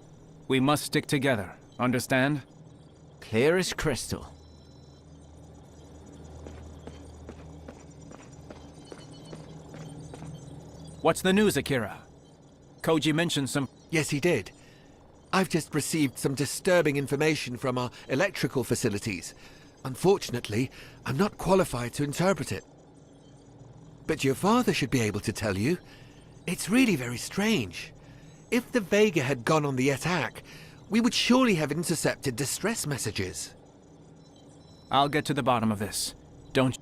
We must stick together, understand? Clear as crystal. What's the news, Akira? Koji mentioned some... Yes, he did. I've just received some disturbing information from our electrical facilities. Unfortunately, I'm not qualified to interpret it. But your father should be able to tell you. It's really very strange. If the Vega had gone on the attack, we would surely have intercepted distress messages. I'll get to the bottom of this. Don't...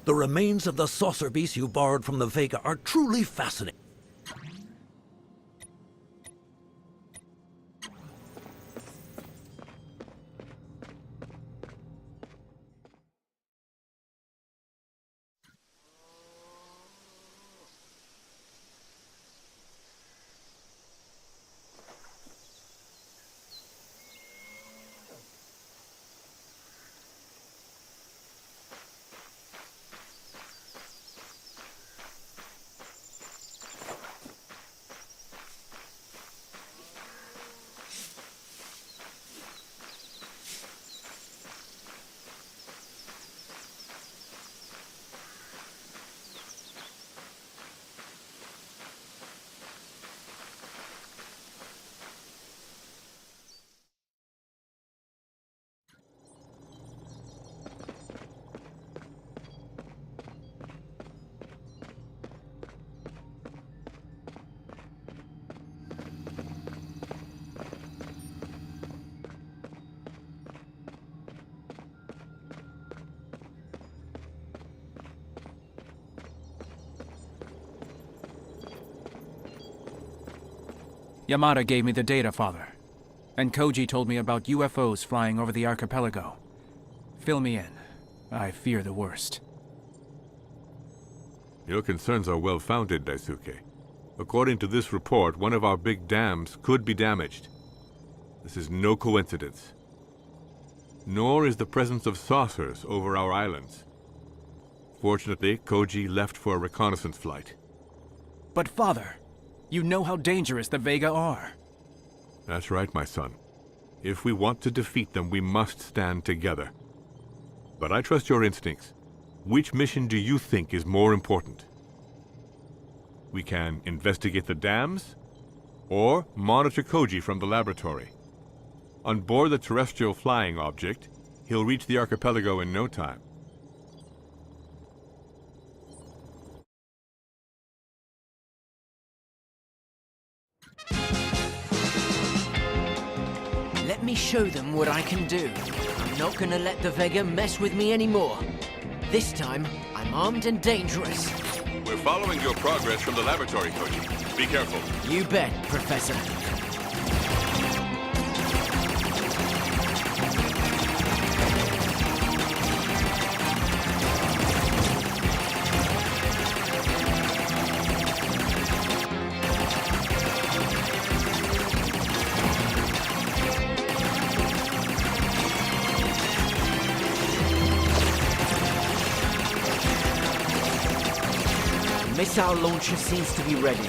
The remains of the saucer beast you borrowed from the Vega are truly fascinating. Yamada gave me the data, Father. And Koji told me about UFOs flying over the archipelago. Fill me in. I fear the worst. Your concerns are well-founded, Daisuke. According to this report, one of our big dams could be damaged. This is no coincidence. Nor is the presence of saucers over our islands. Fortunately, Koji left for a reconnaissance flight. But Father, you know how dangerous the Vega are. That's right, my son. If we want to defeat them, we must stand together. But I trust your instincts. Which mission do you think is more important? We can investigate the dams, or monitor Koji from the laboratory. On board the terrestrial flying object, he'll reach the archipelago in no time. Let me show them what I can do. I'm not gonna let the Vega mess with me anymore. This time, I'm armed and dangerous. We're following your progress from the laboratory, Koji. Be careful. You bet, Professor. The missile launcher seems to be ready.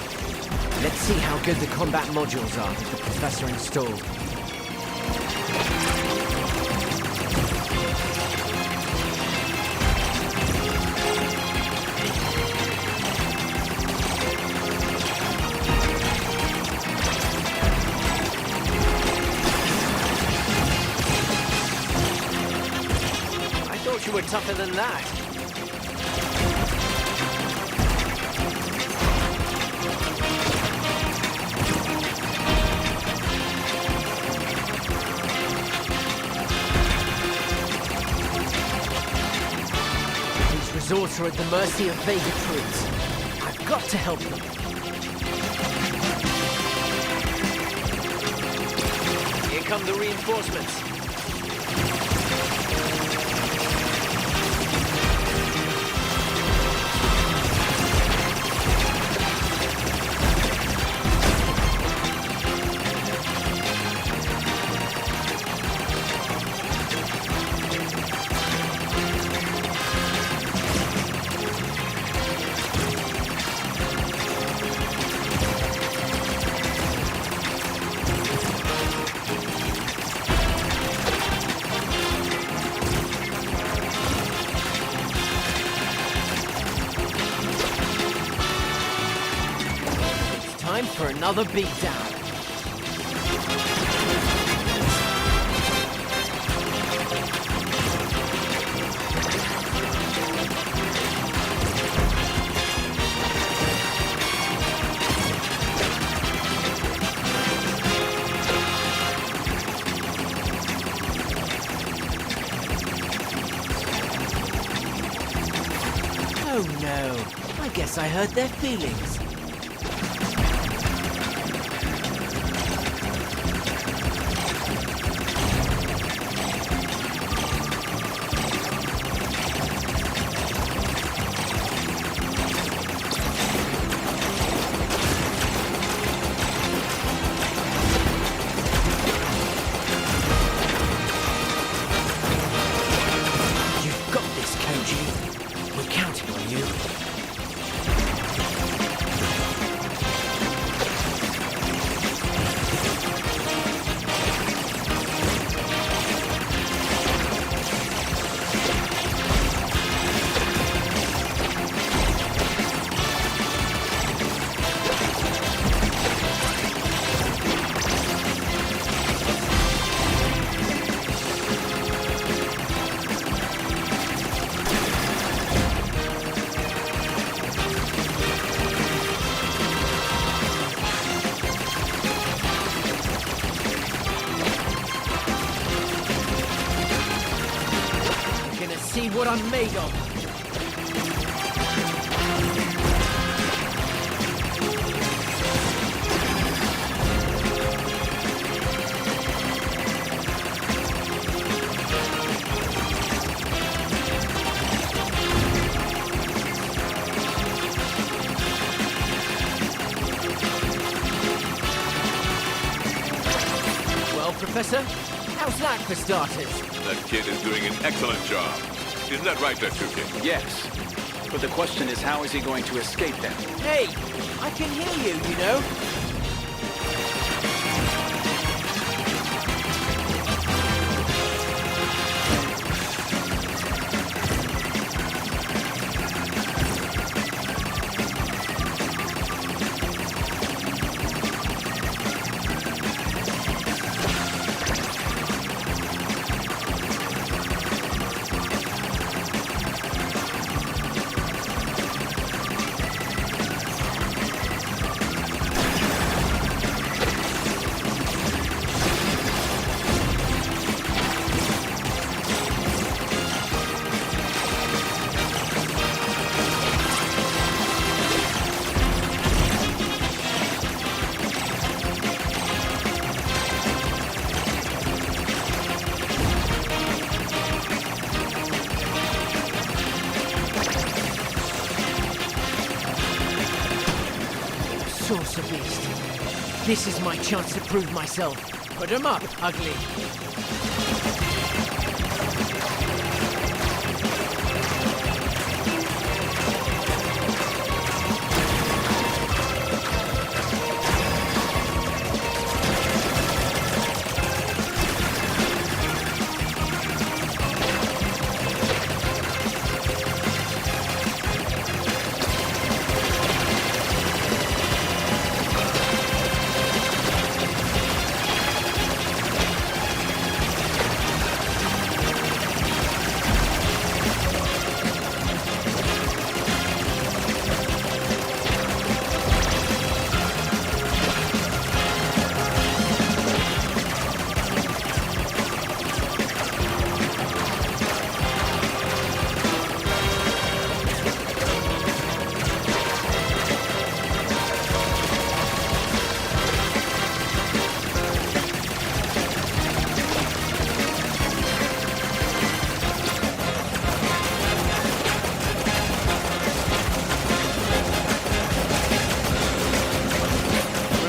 Let's see how good the combat modules are that the Professor installed. I thought you were tougher than that. Resorts are at the mercy of Vega troops. I've got to help them. Here come the reinforcements. Time for another beatdown. Oh no, I guess I hurt their feelings. See what I'm made of. Professor. How's that for starters? That kid is doing an excellent job. Isn't that right, Daisuke? Yes. But the question is, how is he going to escape them? Hey, I can hear you, you know. Saucer Beast. This is my chance to prove myself. Put 'em up, ugly.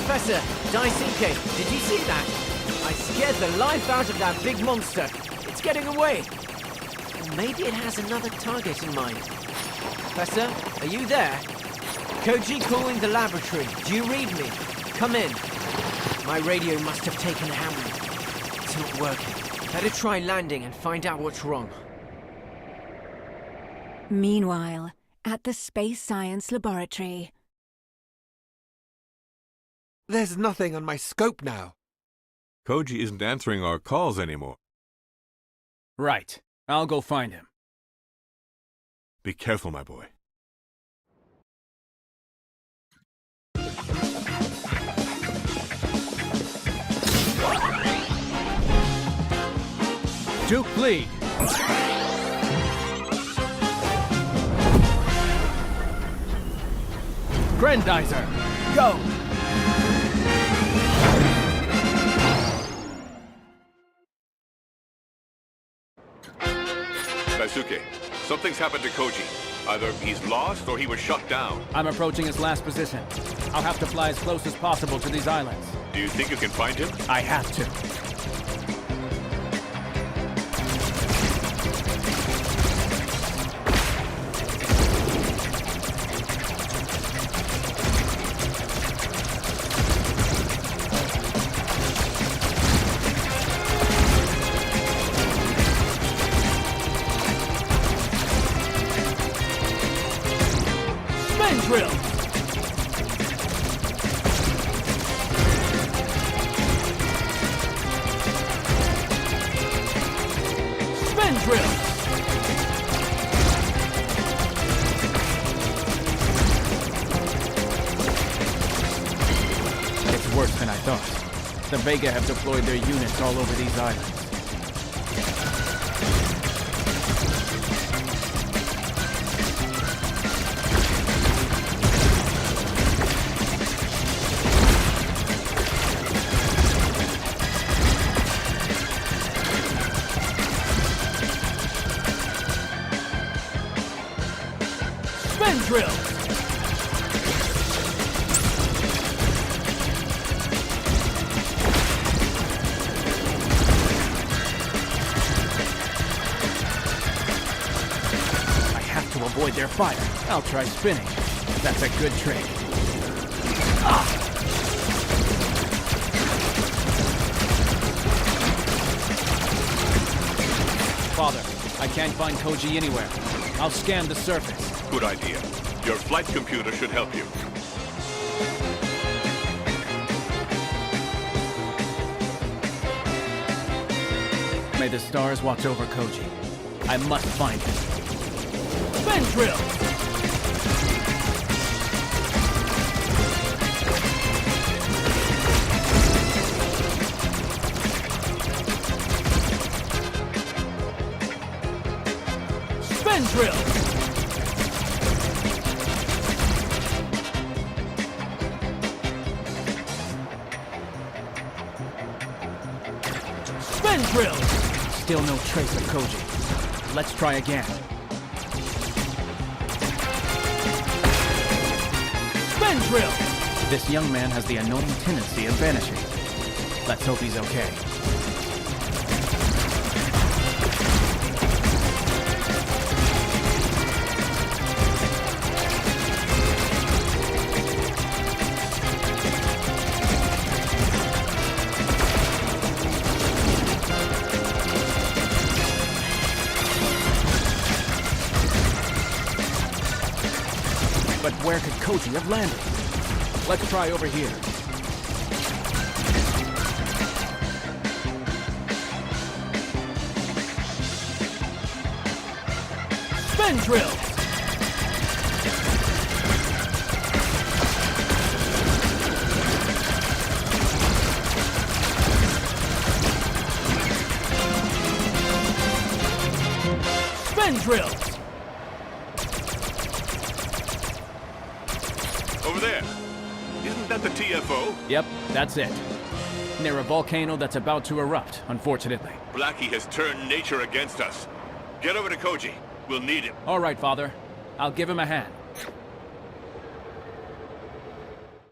Professor, Daisuke, did you see that? I scared the life out of that big monster. It's getting away. Or maybe it has another target in mind. Professor, are you there? Koji calling the laboratory. Do you read me? Come in. My radio must have taken a hammering. It's not working. Better try landing and find out what's wrong. Meanwhile, at the Space Science Laboratory. There's nothing on my scope now. Koji isn't answering our calls anymore. Right. I'll go find him. Be careful, my boy. Duke League. Grendizer. Go! Daisuke, something's happened to Koji. Either he's lost or he was shut down. I'm approaching his last position. I'll have to fly as close as possible to these islands. Do you think you can find him? I have to. Drill! Spin drill! It's worse than I thought. The Vega have deployed their units all over these islands. Spin drill! avoid their fire. I'll try spinning. That's a good trick. Father, I can't find Koji anywhere. I'll scan the surface. Good idea. Your flight computer should help you. May the stars watch over Koji. I must find him. Spin drill! Spin drill! Spin drill! Still no trace of Koji. Let's try again. Spin drill! This young man has the annoying tendency of vanishing. Let's hope he's okay. But where could Koji have landed? Let's try over here. Spin drill! Spin drill! Over there. Isn't that the TFO? Yep, that's it. Near a volcano that's about to erupt, unfortunately. Blackie has turned nature against us. Get over to Koji. We'll need him. All right, Father. I'll give him a hand.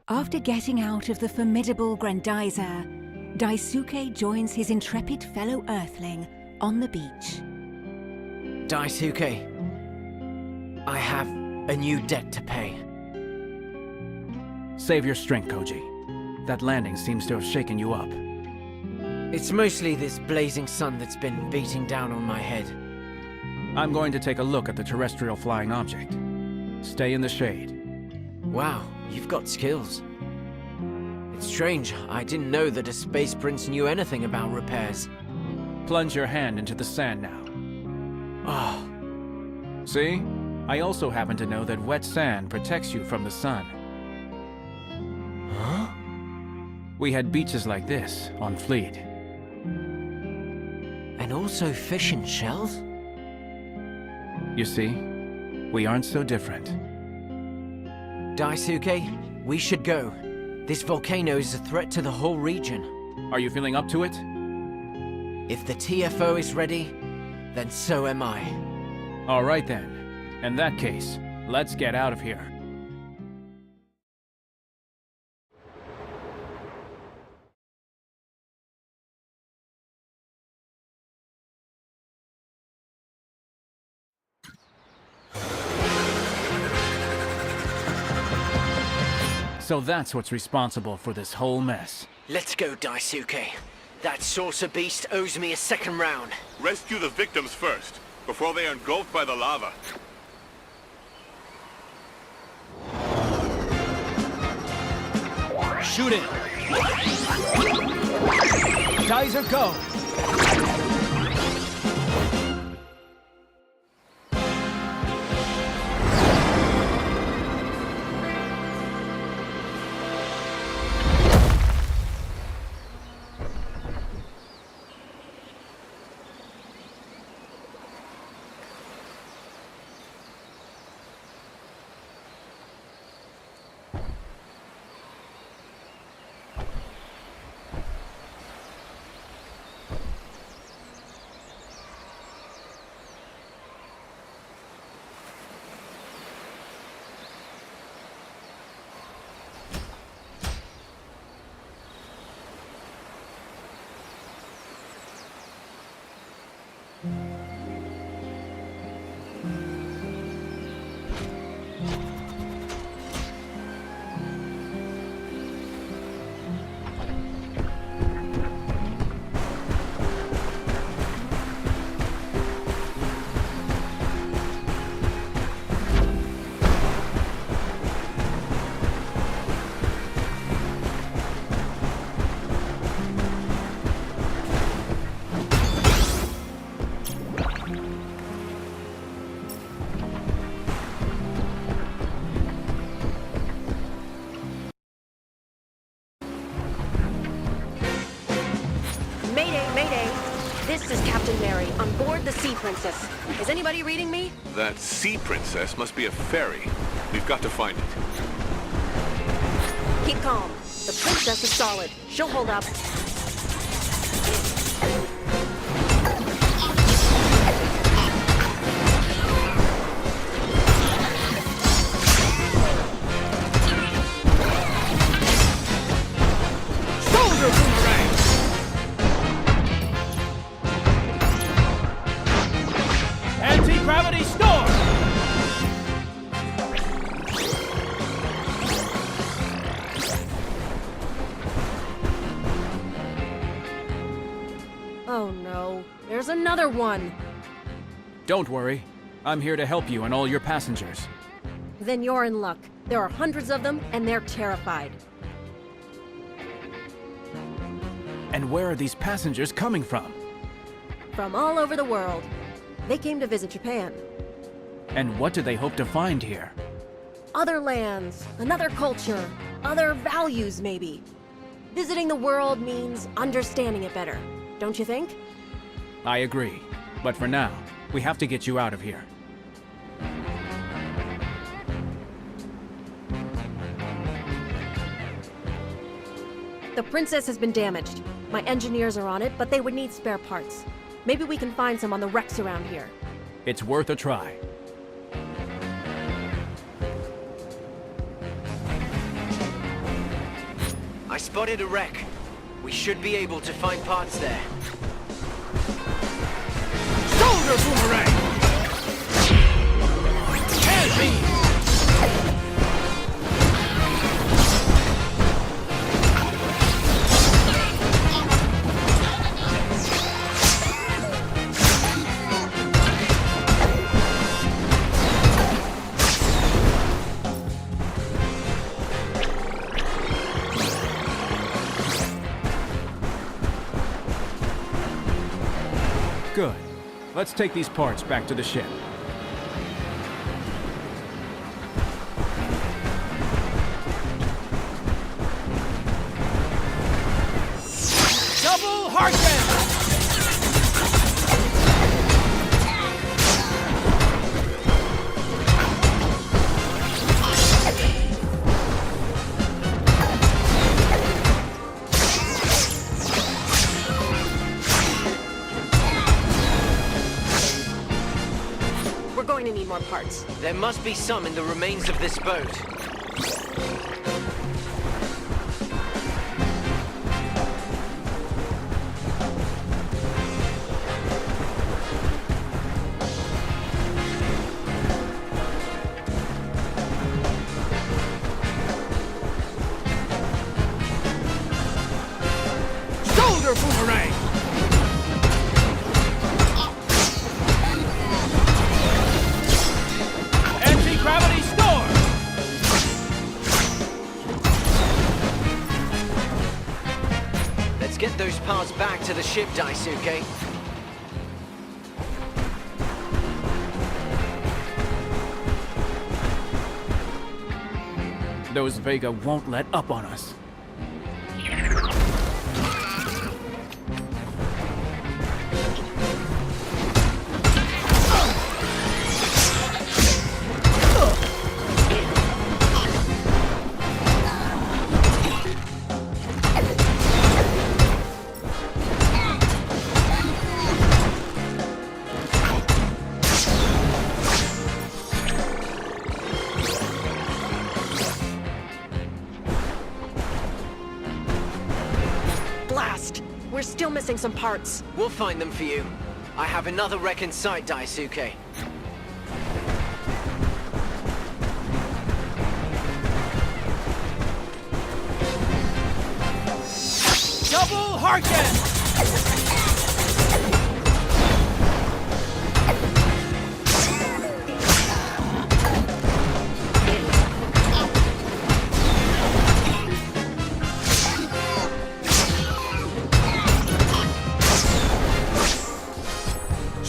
After getting out of the formidable Grendizer, Daisuke joins his intrepid fellow Earthling on the beach. Daisuke, I have a new debt to pay. Save your strength, Koji. That landing seems to have shaken you up. It's mostly this blazing sun that's been beating down on my head. I'm going to take a look at the terrestrial flying object. Stay in the shade. Wow, you've got skills. It's strange, I didn't know that a space prince knew anything about repairs. Plunge your hand into the sand now. Ah. See? I also happen to know that wet sand protects you from the sun. Huh? We had beaches like this on Fleet. And also fish and shells? You see? We aren't so different. Daisuke, we should go. This volcano is a threat to the whole region. Are you feeling up to it? If the TFO is ready, then so am I. All right then. In that case, let's get out of here. So that's what's responsible for this whole mess. Let's go, Daisuke. That saucer beast owes me a second round. Rescue the victims first, before they are engulfed by the lava. Shoot it! Geyser, go! Mayday, mayday. This is Captain Mary on board the Sea Princess. Is anybody reading me? That sea princess must be a fairy. We've got to find it. Keep calm. The princess is solid. She'll hold up. Anti-gravity storm! Oh no, there's another one. Don't worry. I'm here to help you and all your passengers. Then you're in luck. There are hundreds of them, and they're terrified. And where are these passengers coming from? From all over the world. They came to visit Japan. And what do they hope to find here? Other lands, another culture, other values maybe. Visiting the world means understanding it better, don't you think? I agree. But for now, we have to get you out of here. The princess has been damaged. My engineers are on it, but they would need spare parts. Maybe we can find some on the wrecks around here. It's worth a try. I spotted a wreck. We should be able to find parts there. Shoulder boomerang! Hand beam! Good. Let's take these parts back to the ship. Double Harken! We're going to need more parts. There must be some in the remains of this boat. Shoulder boomerang! Anti-gravity storm! Let's get those parts back to the ship, Daisuke. Those Vega won't let up on us. Blast! We're still missing some parts. We'll find them for you. I have another wreck in sight, Daisuke. Double Harken!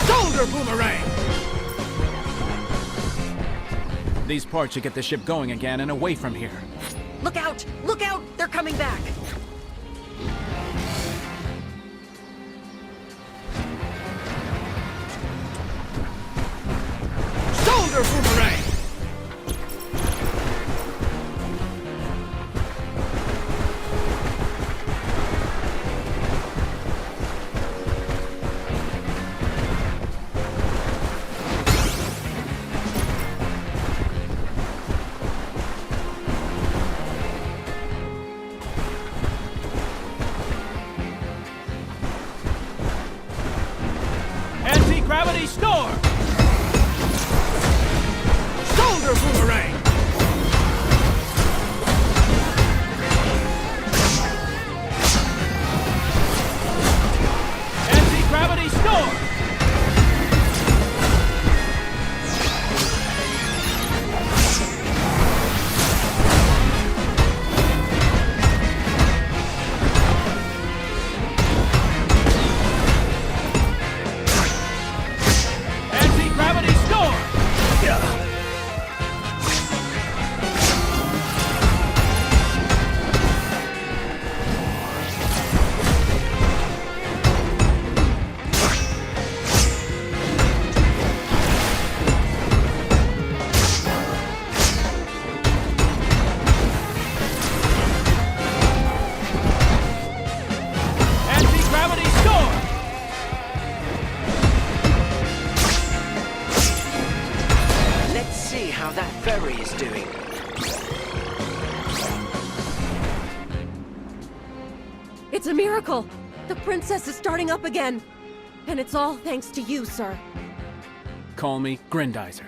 Shoulder boomerang! These parts should get the ship going again and away from here. Look out! Look out! They're coming back! Anti-gravity storm! Soldier boomerang! Anti-gravity storm! Anti-gravity storm! Anti-gravity storm! Let's see how that ferry is doing. It's a miracle! The princess is starting up again! And it's all thanks to you, sir. Call me Grendizer.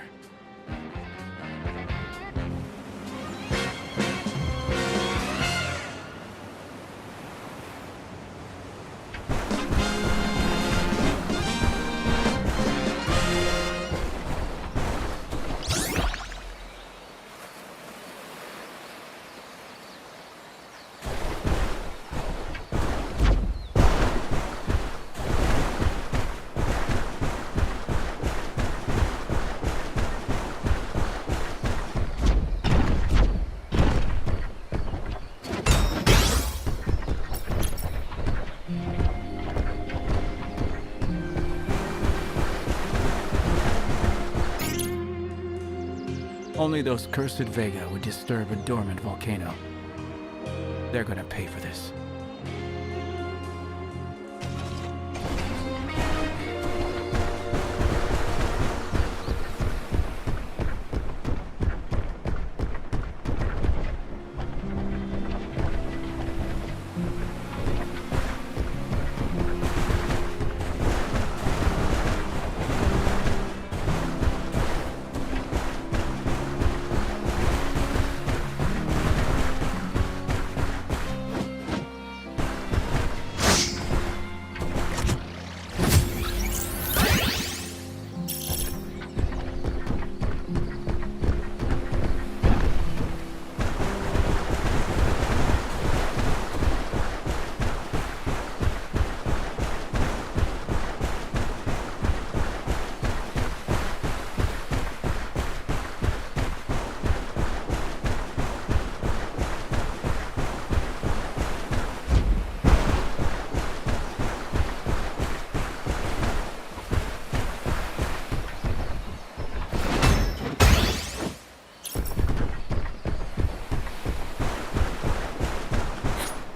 Only those cursed Vega would disturb a dormant volcano. They're gonna pay for this.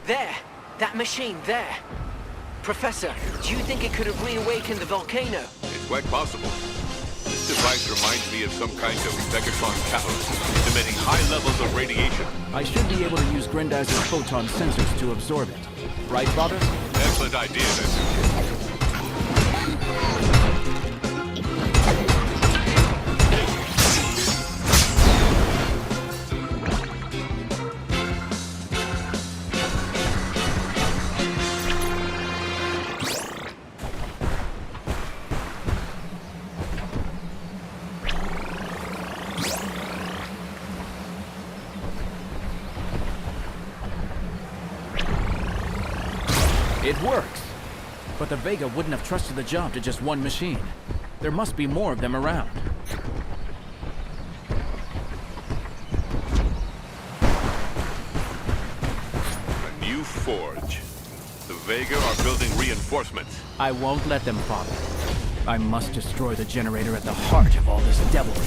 There! That machine there! Professor, do you think it could have reawakened the volcano? It's quite possible. This device reminds me of some kind of Megatron catalyst, emitting high levels of radiation. I should be able to use Grendizer's photon sensors to absorb it. Right, Father? Excellent idea, Daisuke. It works. But the Vega wouldn't have trusted the job to just one machine. There must be more of them around. A new forge. The Vega are building reinforcements. I won't let them, Father. I must destroy the generator at the heart of all this devilry.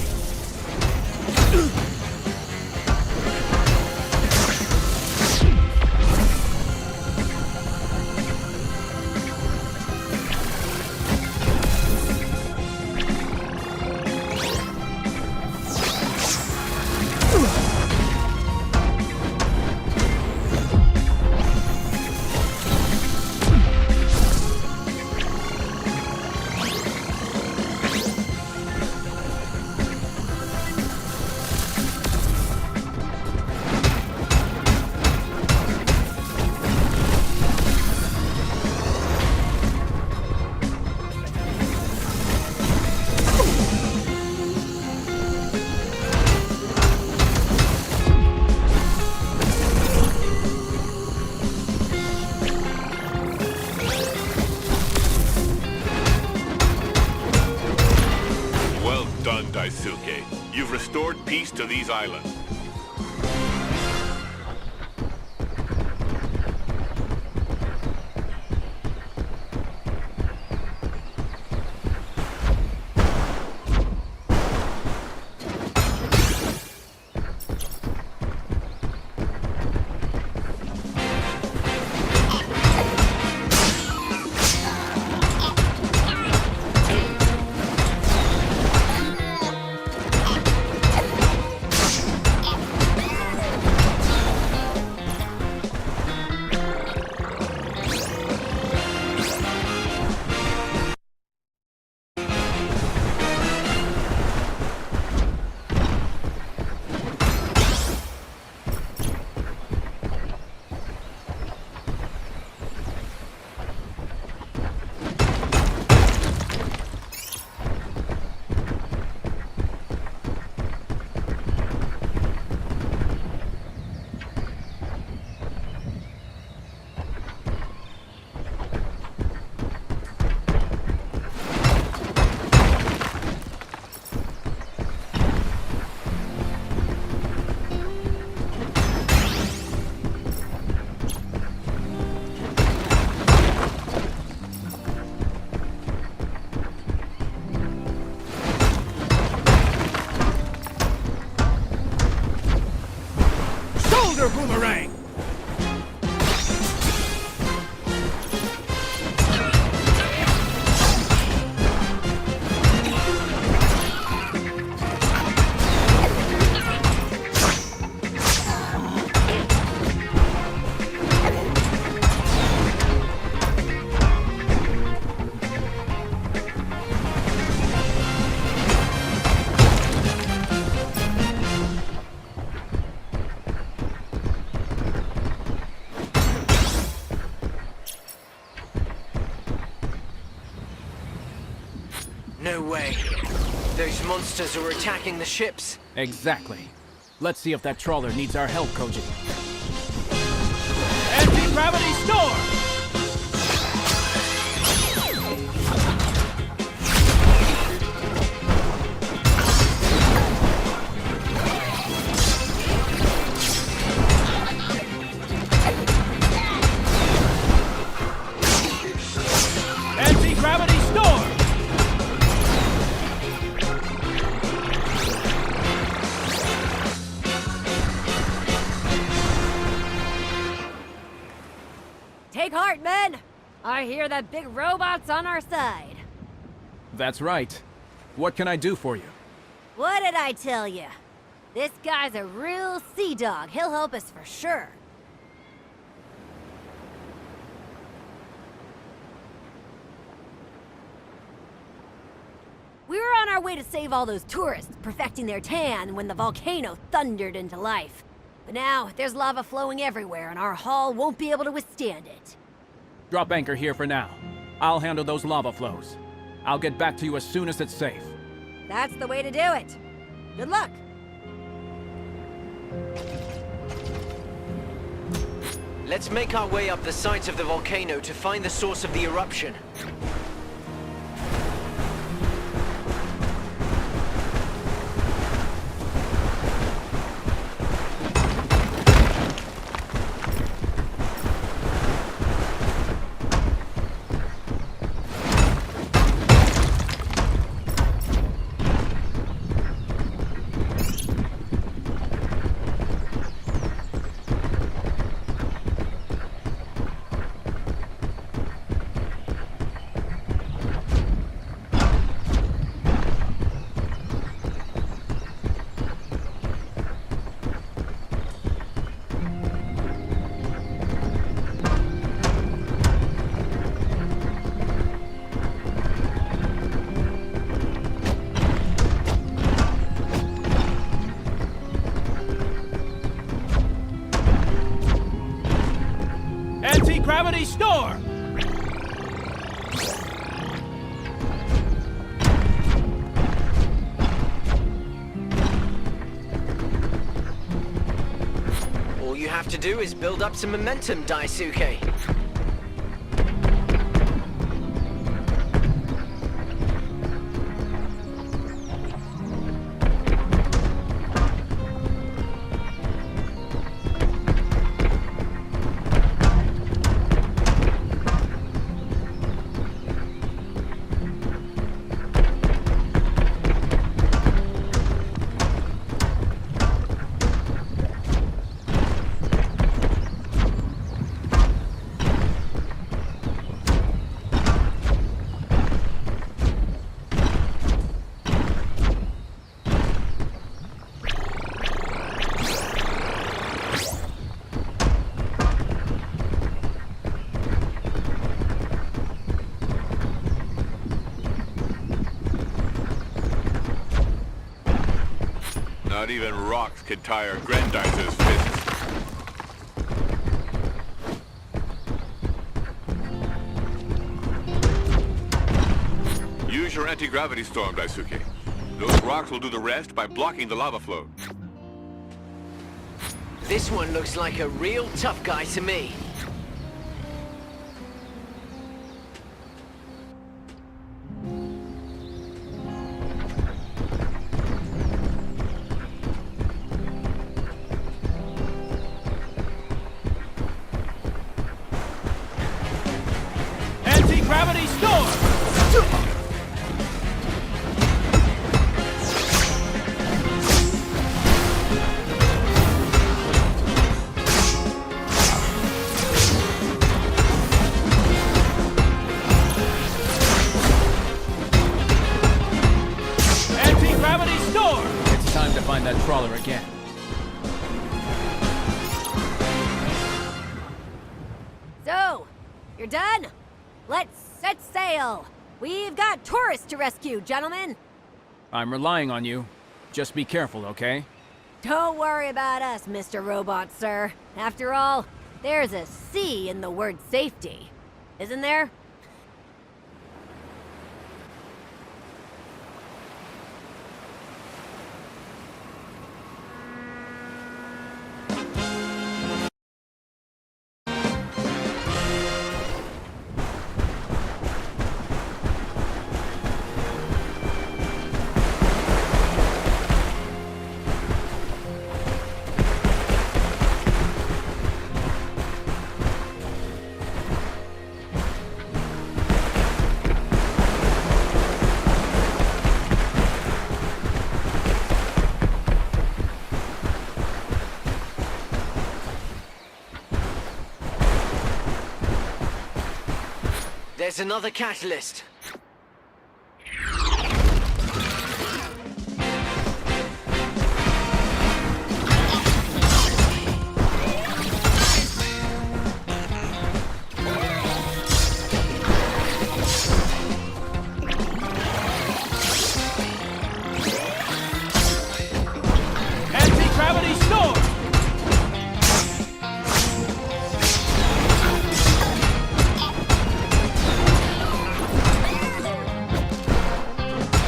restored peace to these islands. Boomerang! No way. Those monsters are attacking the ships. Exactly. Let's see if that trawler needs our help, Koji. Anti-gravity storm! Anti-gravity storm! Take heart, men! I hear that big robot's on our side. That's right. What can I do for you? What did I tell you? This guy's a real sea dog. He'll help us for sure. We were on our way to save all those tourists, perfecting their tan when the volcano thundered into life. But now, there's lava flowing everywhere, and our hull won't be able to withstand it. Drop anchor here for now. I'll handle those lava flows. I'll get back to you as soon as it's safe. That's the way to do it. Good luck. Let's make our way up the sides of the volcano to find the source of the eruption. Anti-gravity storm! All you have to do is build up some momentum, Daisuke. Not even rocks can tire Grendizer's fists. Use your anti-gravity storm, Daisuke. Those rocks will do the rest by blocking the lava flow. This one looks like a real tough guy to me. Anti-gravity storm! Anti-gravity storm! It's time to find that trawler again. So, you're done? Let's set sail! We've got tourists to rescue, gentlemen! I'm relying on you. Just be careful, okay? Don't worry about us, Mr. Robot, sir. After all, there's a C in the word safety. Isn't there? There's another catalyst. Anti-gravity storm!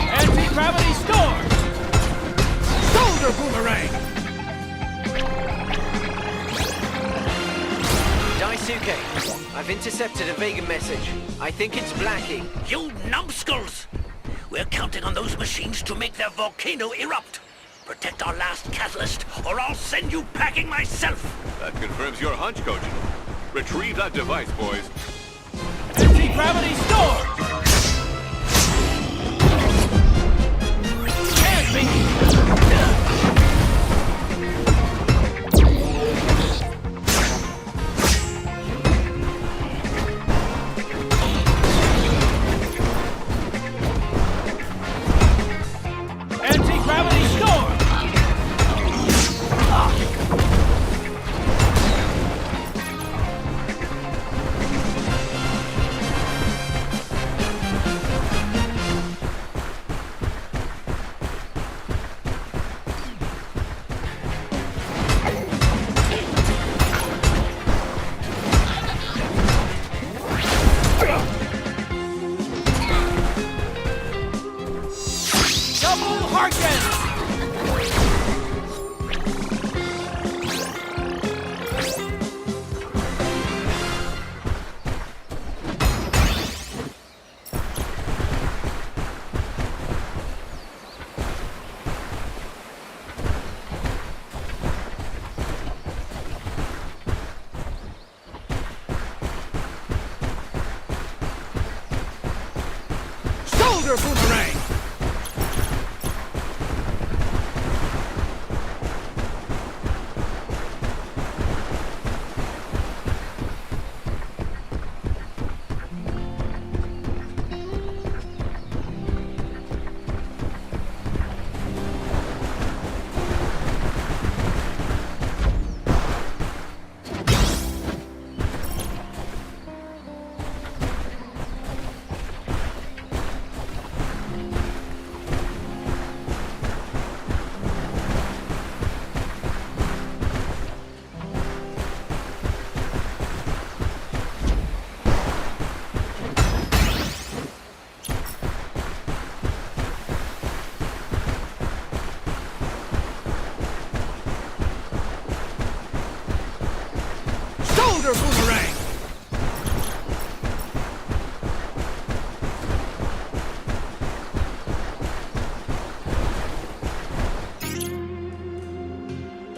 Anti-gravity storm! Shoulder boomerang! Daisuke, I've intercepted a Vega message. I think it's Blackie. You numbskulls! We're counting on those machines to make their volcano erupt. Protect our last catalyst, or I'll send you packing myself! That confirms your hunch, Coach. Retrieve that device, boys. Anti-gravity storm! Can't be! Anti-gravity storm!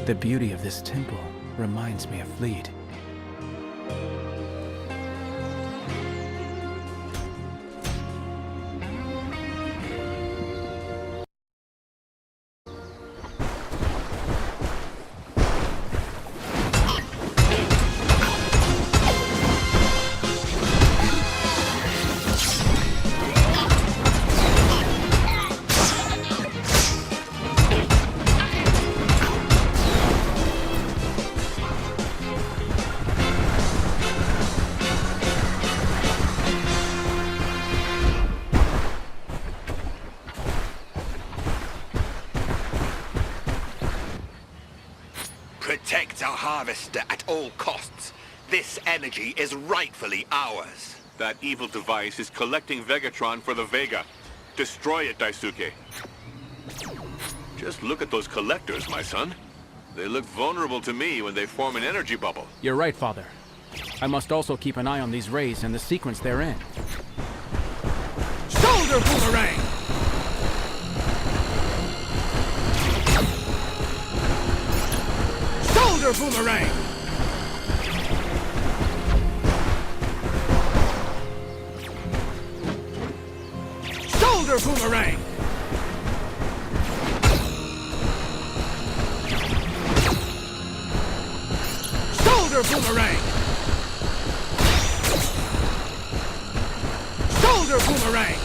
The beauty of this temple reminds me of Fleet. Protect our harvester at all costs. This energy is rightfully ours. That evil device is collecting Vegatron for the Vega. Destroy it, Daisuke. Just look at those collectors, my son. They look vulnerable to me when they form an energy bubble. You're right, Father. I must also keep an eye on these rays and the sequence they're in. Shoulder boomerang! Shoulder boomerang! Shoulder boomerang! Shoulder boomerang! Shoulder boomerang!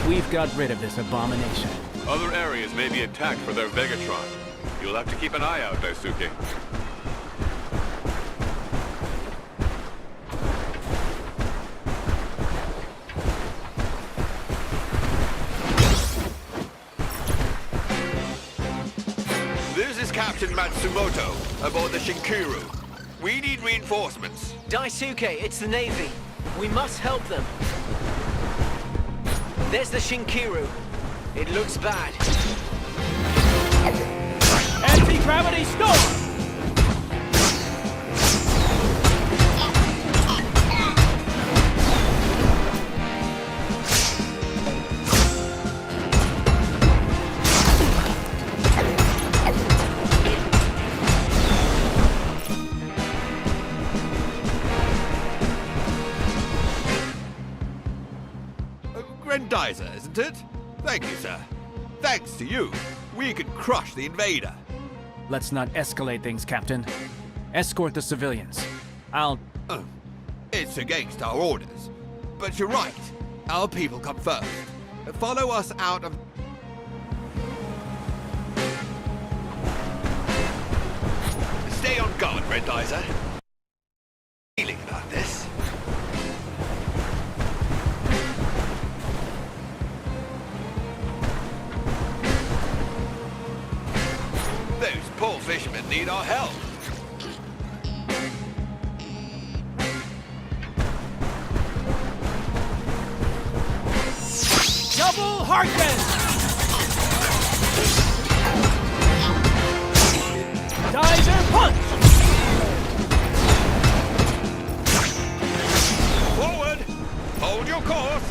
We've got rid of this abomination. Other areas may be attacked for their Vegatron. You'll have to keep an eye out, Daisuke. This is Captain Matsumoto aboard the Shinkiru. We need reinforcements. Daisuke, it's the Navy. We must help them. There's the Shinkiru. It looks bad. Anti-gravity storm! Grendizer, isn't it? Thank you, sir. Thanks to you, we could crush the invader. Let's not escalate things, Captain. Escort the civilians. It's against our orders. But you're right. Our people come first. Follow us out of... Stay on guard, Grendizer. Feeling about this. Those poor fishermen need our help. Double Harkness! Diver punch! Forward! Hold your course!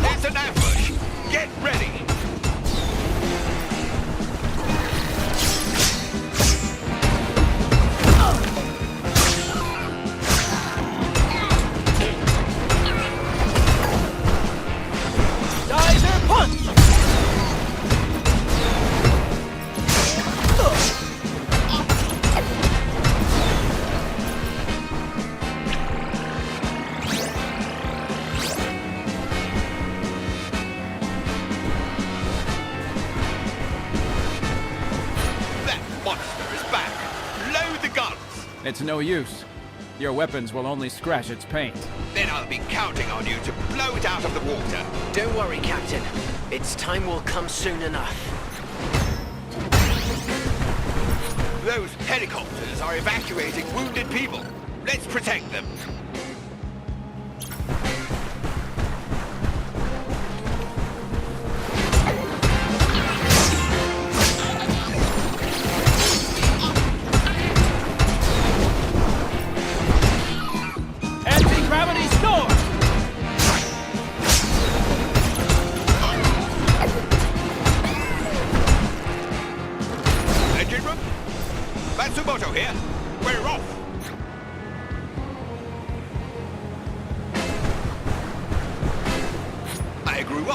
It's an ambush! Get ready! Diver punch! That monster is back! Load the guns! It's no use. Your weapons will only scratch its paint. Then I'll be counting on you to blow it out of the water. Don't worry, Captain. Its time will come soon enough. Those helicopters are evacuating wounded people. Let's protect them.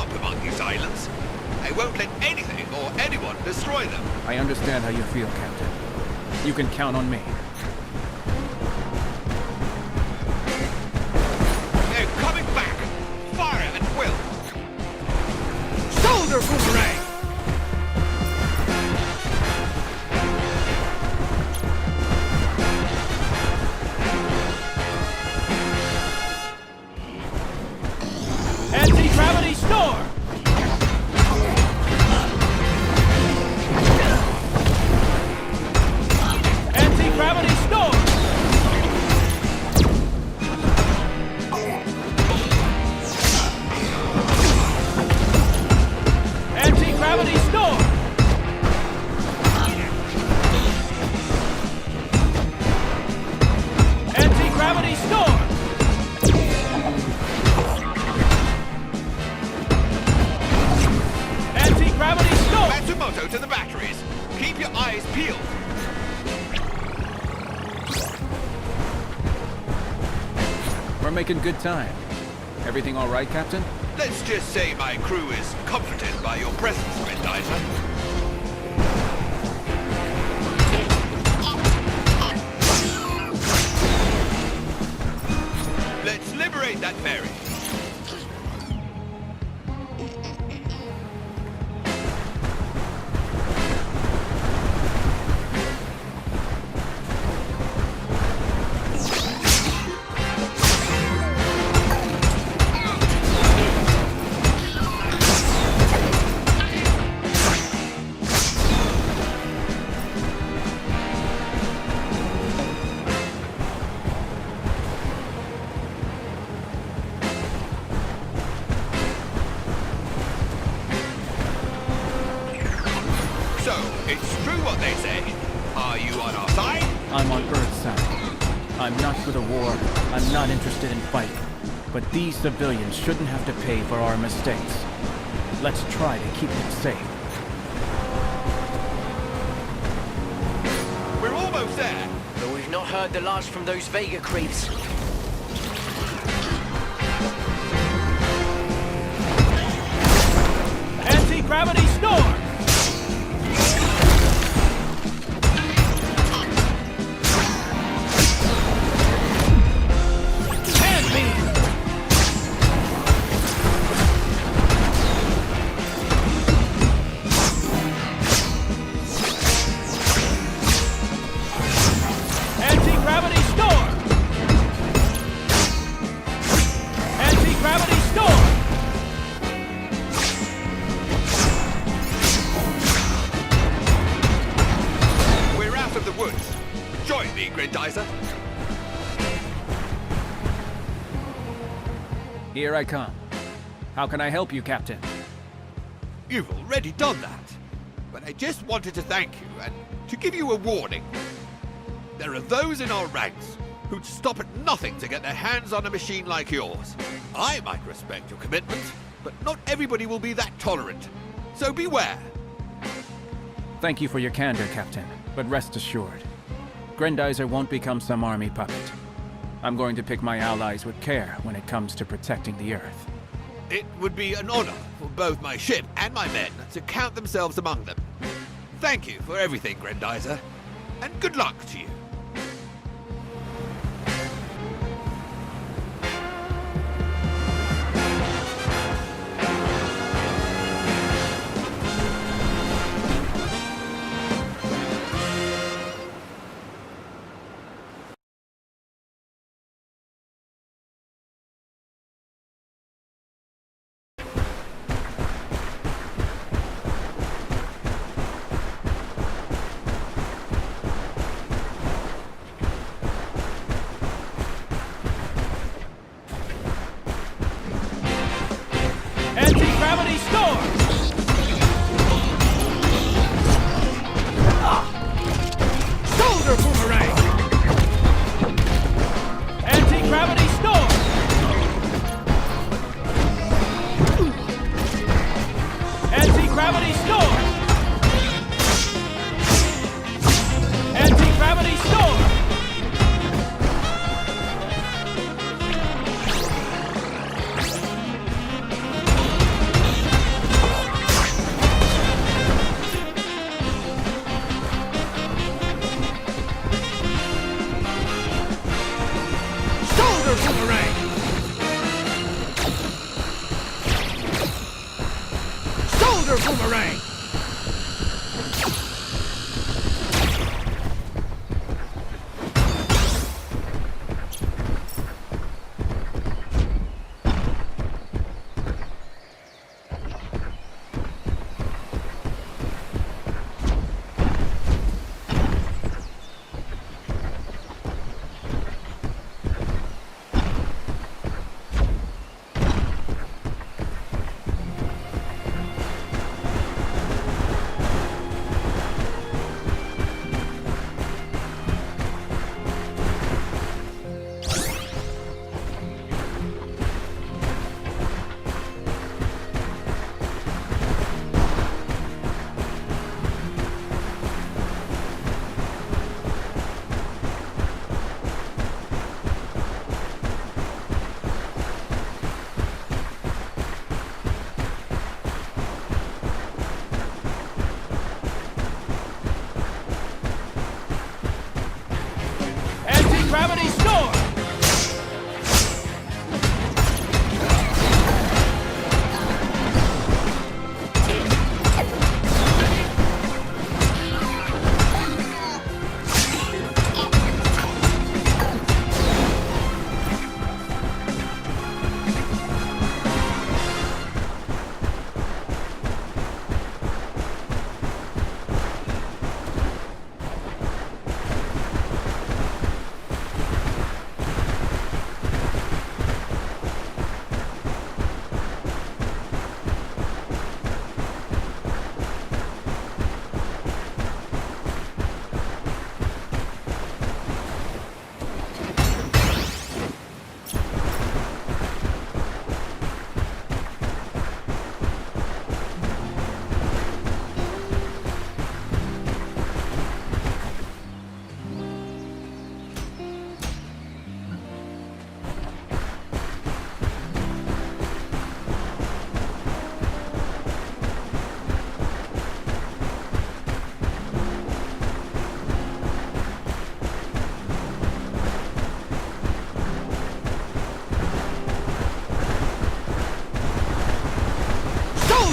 stop among these islands. I won't let anything or anyone destroy them. I understand how you feel, Captain. You can count on me. They're coming back! Fire at will! Shoulder boomerang! Anti-gravity storm! Anti-gravity storm! Anti-gravity storm! Anti-gravity storm! Anti-gravity storm! Matsumoto to the batteries. Keep your eyes peeled. We're making good time. Everything all right, Captain? Let's just say my crew is comforted by your presence, Grendizer. Let's liberate that ferry. So, it's true what they say. Are you on our side? I'm on Earth's side. I'm not for the war. I'm not interested in fighting. But these civilians shouldn't have to pay for our mistakes. Let's try to keep them safe. We're almost there. But we've not heard the last from those Vega creeps. Anti-gravity storm! Anti-gravity storm! Anti-gravity storm! We're out of the woods. Join me, Grendizer. Here I come. How can I help you, Captain? You've already done that. But I just wanted to thank you and to give you a warning. There are those in our ranks who'd stop at nothing to get their hands on a machine like yours. I might respect your commitment, but not everybody will be that tolerant. So beware. Thank you for your candor, Captain, but rest assured, Grendizer won't become some army puppet. I'm going to pick my allies with care when it comes to protecting the Earth. It would be an honor for both my ship and my men to count themselves among them. Thank you for everything, Grendizer, and good luck to you.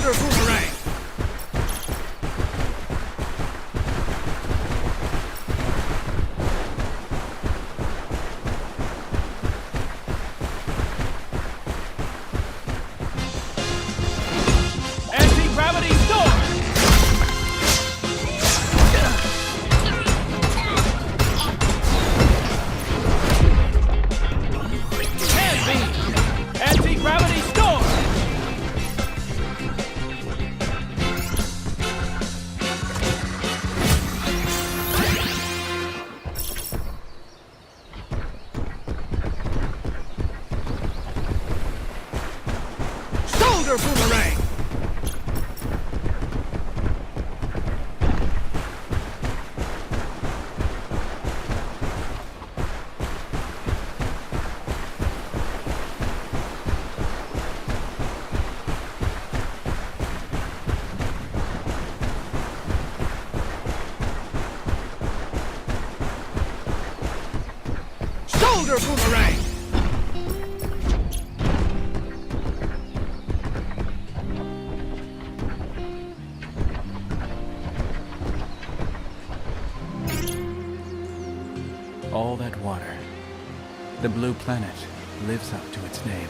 Shoulder boomerang! Anti-gravity storm! Hand beam! Anti-gravity storm! Shoulder boomerang! Shoulder boomerang! All that water. The blue planet lives up to its name.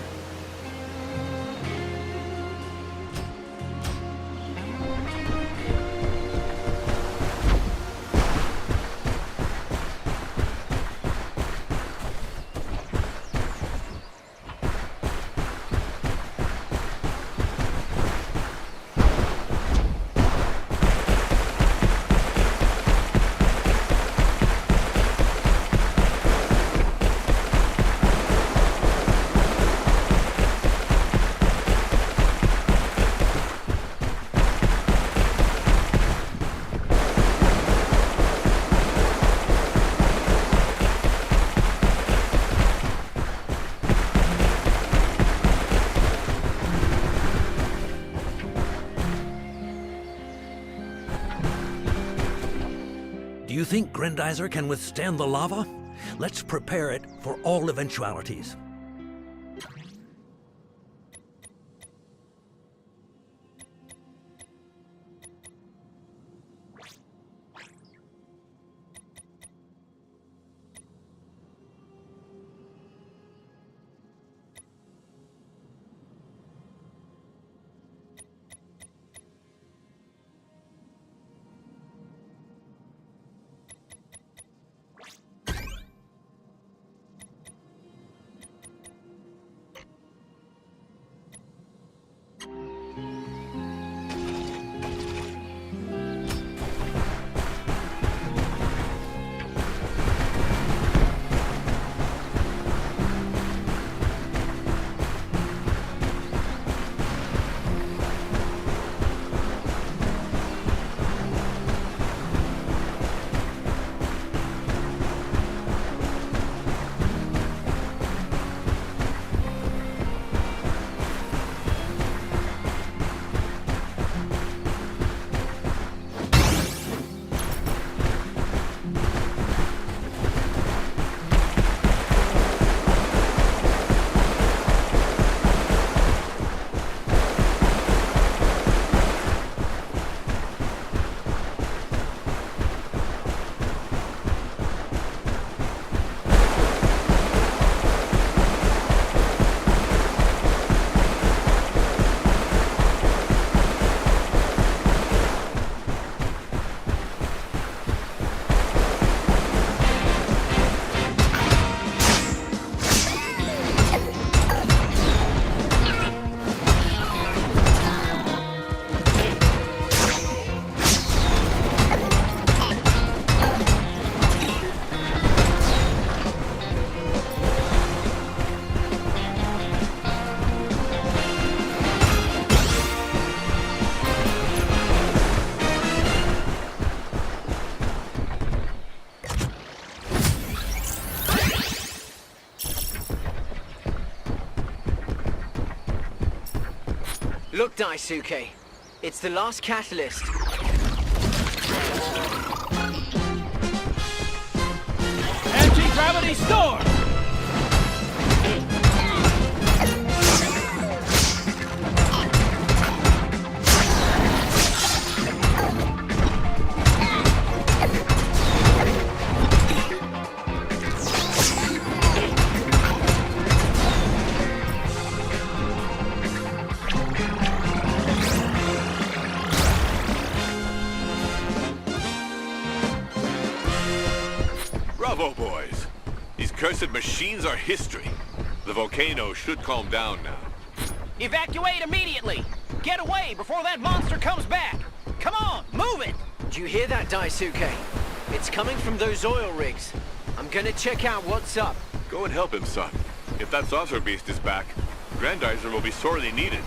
Do you think Grendizer can withstand the lava? Let's prepare it for all eventualities. Look, Daisuke. It's the last catalyst. Anti-gravity storm! acid machines are history. The volcano should calm down now. Evacuate immediately! Get away before that monster comes back! Come on, move it! Do you hear that, Daisuke? It's coming from those oil rigs. I'm gonna check out what's up. Go and help him, son. If that saucer beast is back, Grendizer will be sorely needed.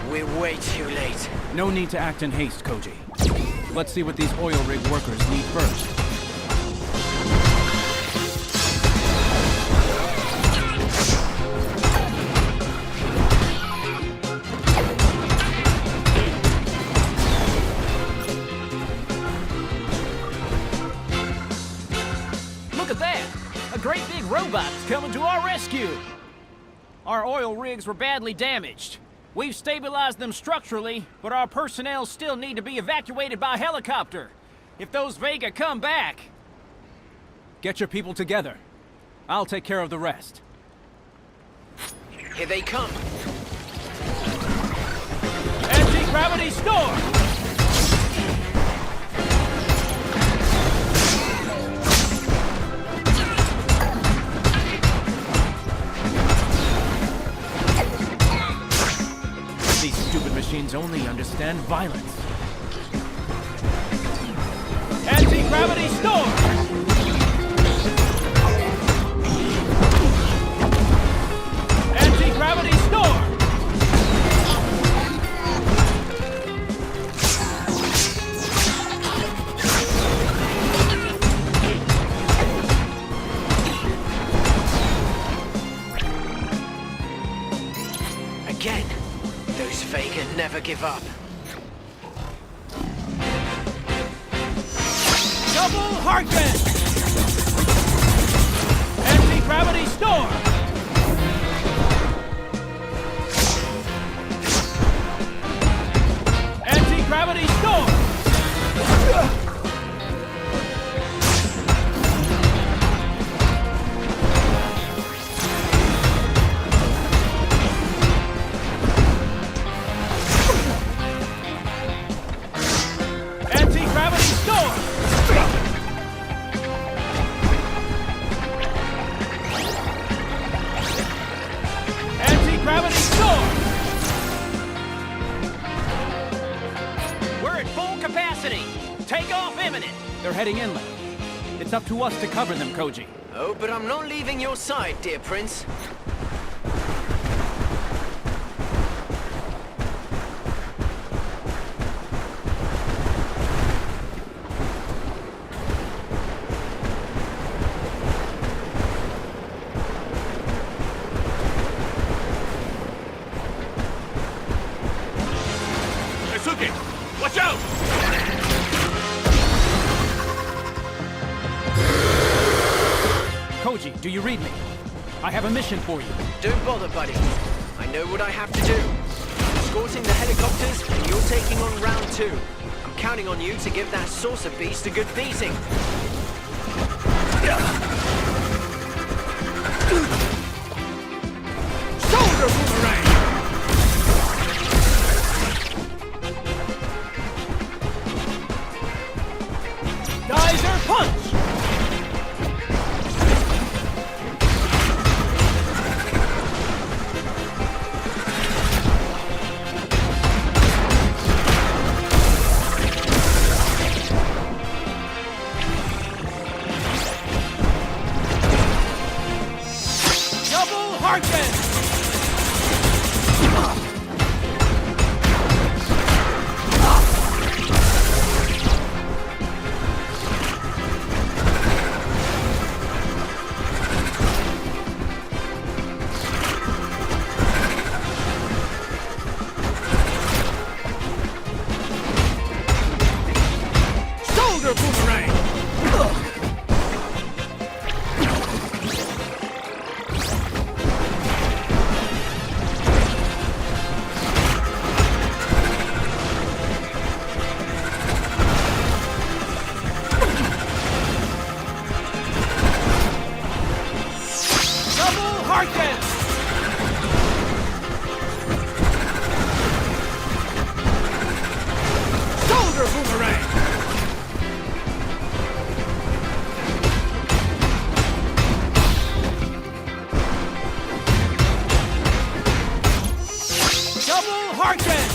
We're way too late. No need to act in haste, Koji. Let's see what these oil rig workers need first. Look at that! A great big robot is coming to our rescue! Our oil rigs were badly damaged. We've stabilized them structurally, but our personnel still need to be evacuated by helicopter. If those Vega come back... Get your people together. I'll take care of the rest. Here they come. Anti-gravity storm! These stupid machines only understand violence. Anti-gravity storm! Anti-gravity storm! Again. Those Vega never give up. Double Harken! Anti-gravity storm! Anti-gravity storm! Anti-gravity storm! Anti-gravity storm! We're at full capacity. Take off imminent. They're heading inland. It's up to us to cover them, Koji. Oh, but I'm not leaving your side, dear Prince. Daisuke, watch out! Koji, do you read me? I have a mission for you. Don't bother, buddy. I know what I have to do. Escorting the helicopters, and you're taking on round 2. I'm counting on you to give that saucer beast a good beating. Shoulder boomerang! Geyser punch! Double Harken! Harkins! Soldier Boomerang! Double Harkins!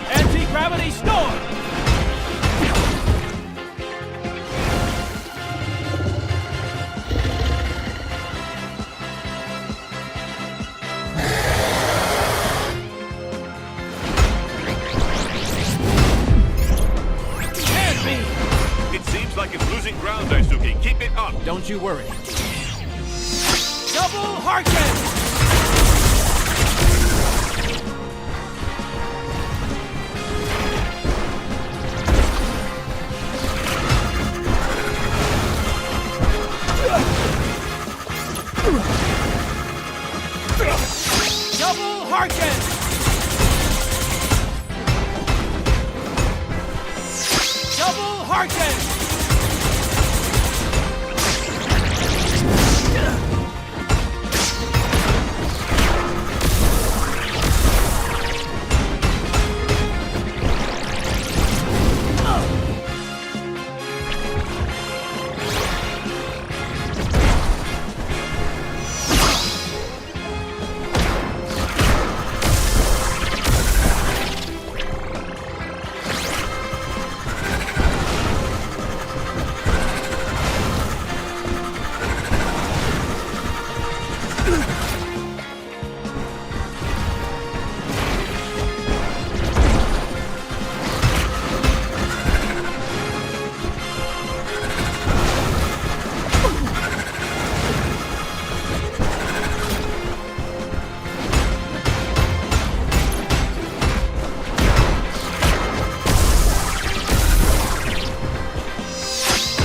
Anti-gravity storm! It seems like it's losing ground, Daisuke. Keep it up. Don't you worry. Double Harkins! Double Harkins! Double Harkins!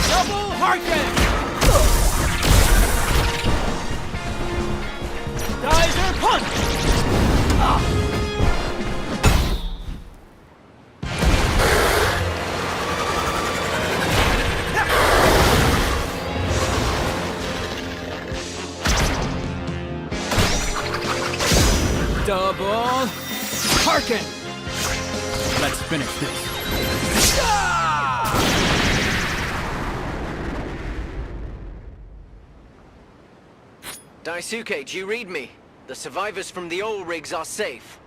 Double Harkins! Geyser Punch! Double Harkin! Let's finish this. Daisuke, do you read me? The survivors from the oil rigs are safe.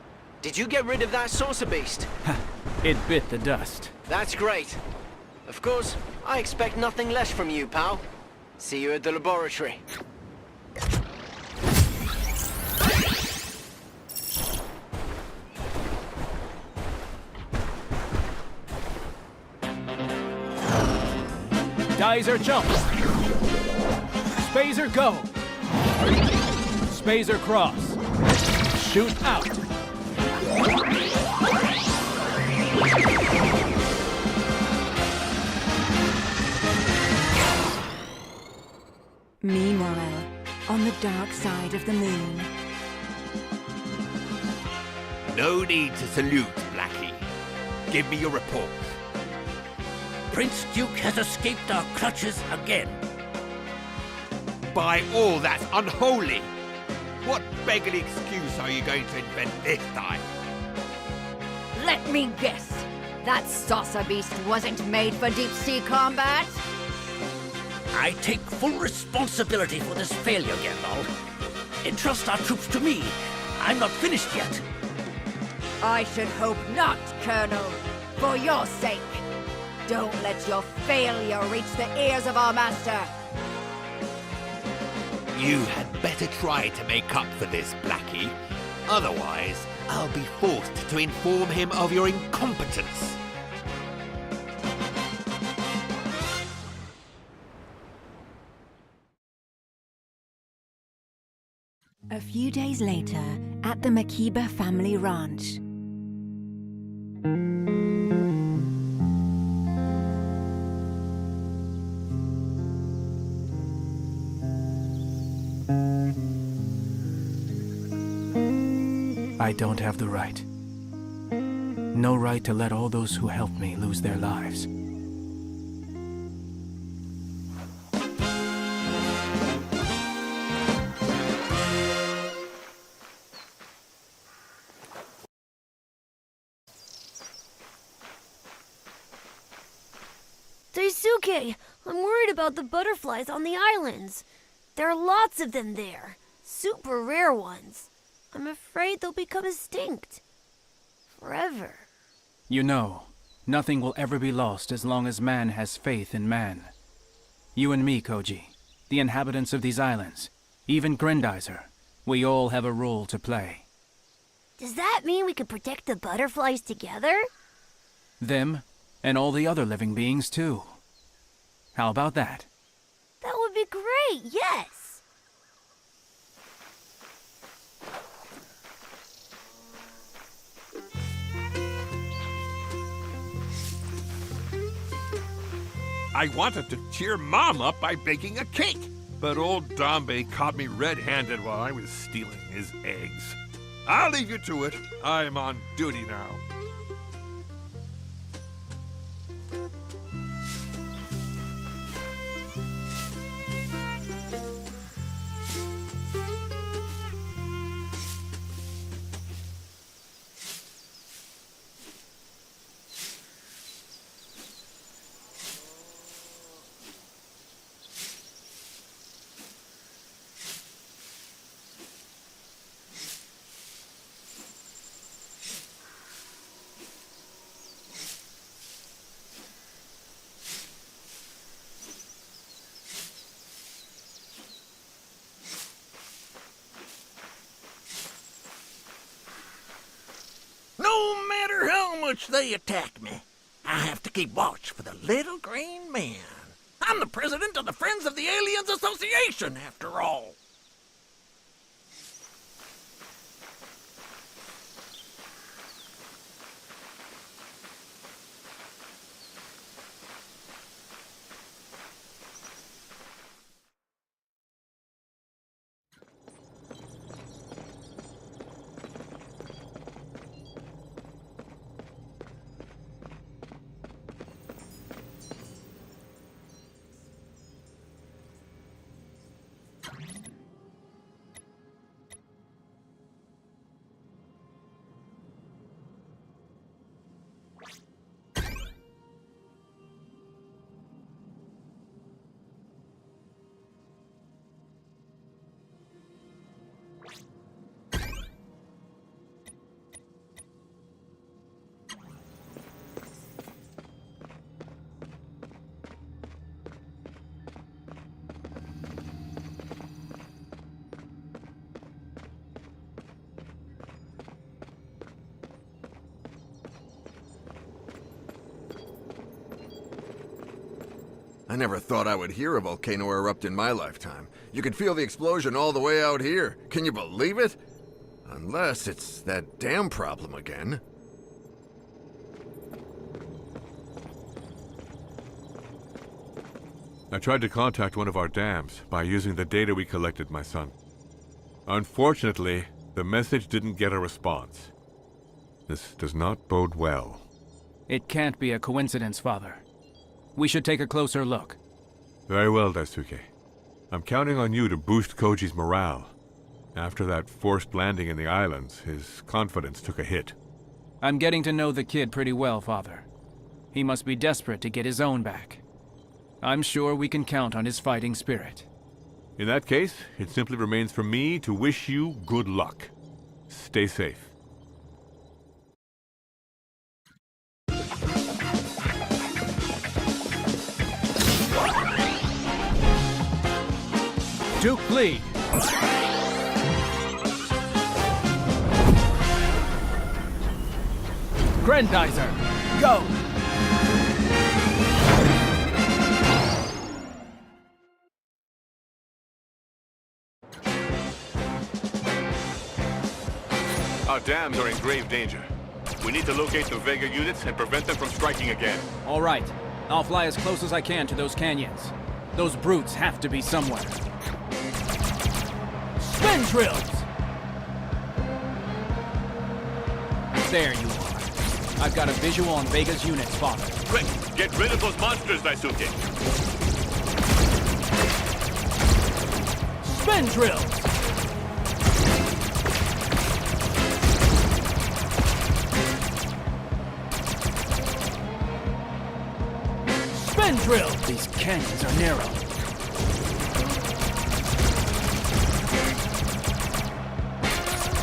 Did you get rid of that saucer beast? It bit the dust. That's great. Of course, I expect nothing less from you, pal. See you at the laboratory. Geyser jump! Spazer go! Spazer cross! Shoot out! Meanwhile, on the dark side of the moon. No need to salute, Blackie. Give me your report. Prince Duke has escaped our clutches again. By all that's unholy! What beggarly excuse are you going to invent this time? Let me guess. That saucer beast wasn't made for deep-sea combat? I take full responsibility for this failure, Gandalf. Entrust our troops to me. I'm not finished yet. I should hope not, Colonel. For your sake. Don't let your failure reach the ears of our master. You had better try to make up for this, Blackie. Otherwise, I'll be forced to inform him of your incompetence. A few days later, at the Makiba family ranch. I don't have the right. No right to let all those who helped me lose their lives. Daisuke, I'm worried about the butterflies on the islands. There are lots of them there. Super rare ones. I'm afraid they'll become extinct. Forever. You know, nothing will ever be lost as long as man has faith in man. You and me, Koji, the inhabitants of these islands, even Grendizer, we all have a role to play. Does that mean we could protect the butterflies together? Them, and all the other living beings too. How about that? That would be great, yes! I wanted to cheer Mom up by baking a cake, but old Dambe caught me red-handed while I was stealing his eggs. I'll leave you to it. I'm on duty now. No matter how much they attack me, I have to keep watch for the little green man. I'm the president of the Friends of the Aliens Association, after all. I never thought I would hear a volcano erupt in my lifetime. You can feel the explosion all the way out here. Can you believe it? Unless it's that dam problem again. I tried to contact one of our dams by using the data we collected, my son. Unfortunately, the message didn't get a response. This does not bode well. It can't be a coincidence, Father. We should take a closer look. Very well, Daisuke. I'm counting on you to boost Koji's morale. After that forced landing in the islands, his confidence took a hit. I'm getting to know the kid pretty well, Father. He must be desperate to get his own back. I'm sure we can count on his fighting spirit. In that case, it simply remains for me to wish you good luck. Stay safe. Duke, lead! Grendizer, go! Our dams are in grave danger. We need to locate the Vega units and prevent them from striking again. All right. I'll fly as close as I can to those canyons. Those brutes have to be somewhere. Spin drills! There you are. I've got a visual on Vega's units, Father. Quick, get rid of those monsters, Daisuke. Spin drill! Spin drill! These canyons are narrow.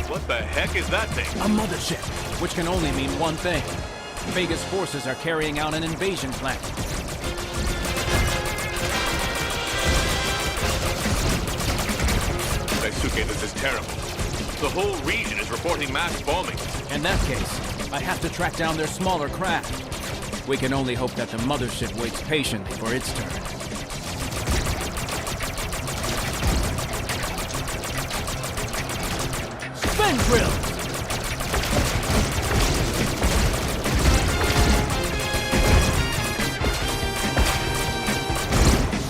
What the heck is that thing? A mothership, which can only mean one thing. Vega's forces are carrying out an invasion plan. Daisuke, this is terrible. The whole region is reporting mass bombing. In that case, I have to track down their smaller craft. We can only hope that the mothership waits patiently for its turn. Spin drill!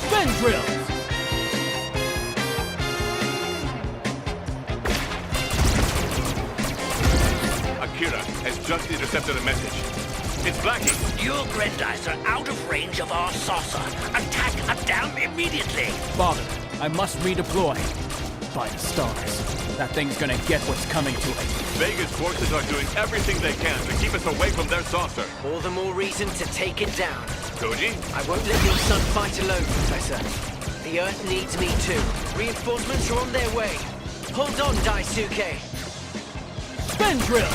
Spin drill! Akira has just intercepted a message. It's Blackie. Your Grendizer out of range of our saucer. Attack a dam immediately. Father, I must redeploy. By the stars. That thing's gonna get what's coming to it. Vega's forces are doing everything they can to keep us away from their saucer. All the more reason to take it down. Koji? I won't let your son fight alone, Professor. The Earth needs me too. Reinforcements are on their way. Hold on, Daisuke. Spin drill!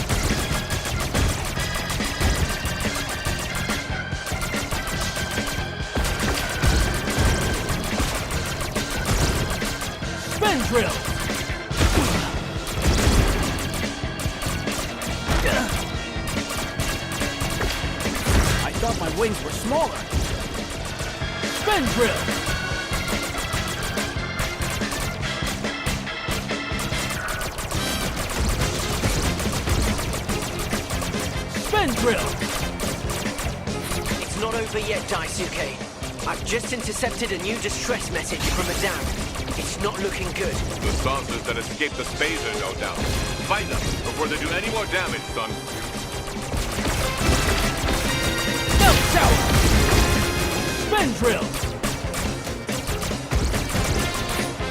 Spin drill! I thought my wings were smaller. Spin drill! Spin drill! It's not over yet, Daisuke. I've just intercepted a new distress message from a dam. It's not looking good. The saucers that escaped the spacer, no doubt. Fight them before they do any more damage, son. Belt tower! Spin drill!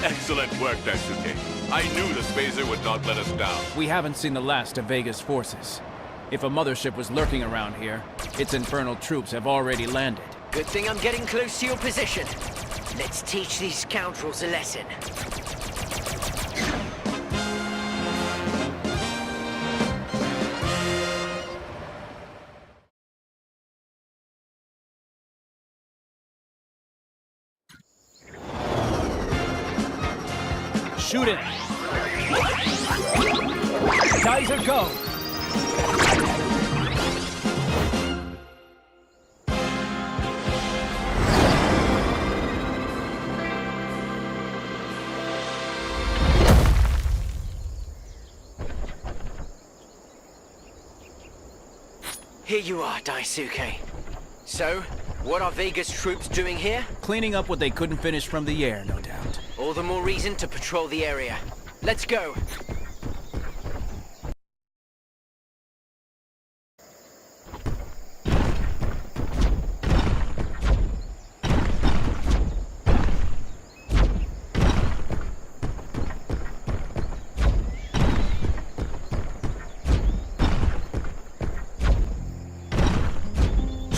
Excellent work, Daisuke. I knew the spacer would not let us down. We haven't seen the last of Vega's forces. If a mothership was lurking around here, its infernal troops have already landed. Good thing I'm getting close to your position. Let's teach these scoundrels a lesson. Shoot it! Geyser, go! Here you are, Daisuke. So, what are Vega's troops doing here? Cleaning up what they couldn't finish from the air, no doubt. All the more reason to patrol the area. Let's go!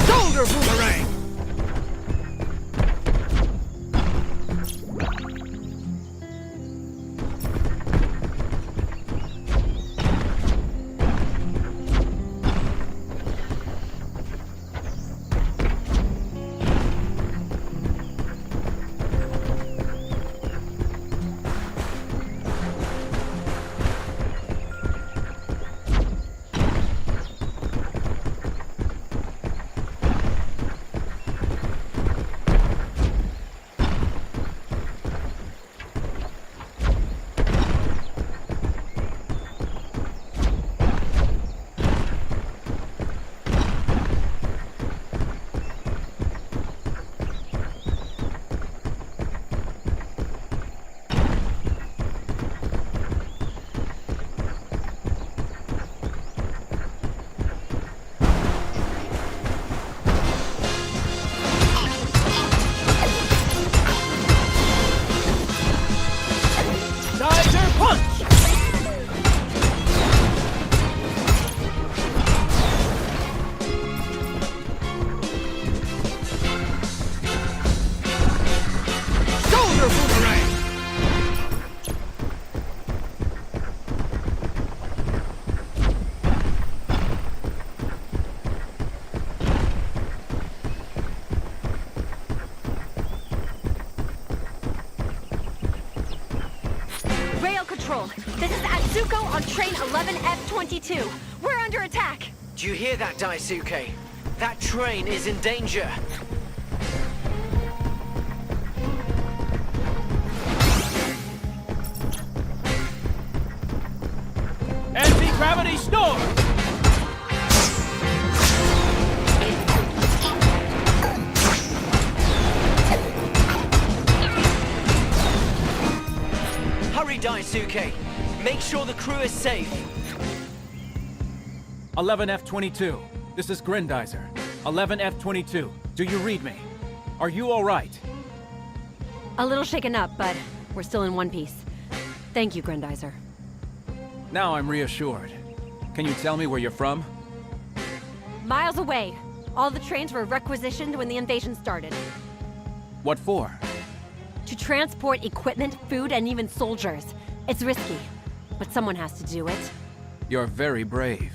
Shoulder boomerang! This is Atsuko on train 11F22. We're under attack. Do you hear that, Daisuke? That train is in danger. Anti-gravity storm! Hurry, Daisuke. Make sure the crew is safe. 11F22. This is Grendizer. 11F22. Do you read me? Are you all right? A little shaken up, but we're still in one piece. Thank you, Grendizer. Now I'm reassured. Can you tell me where you're from? Miles away. All the trains were requisitioned when the invasion started. What for? To transport equipment, food, and even soldiers. It's risky, but someone has to do it. You're very brave.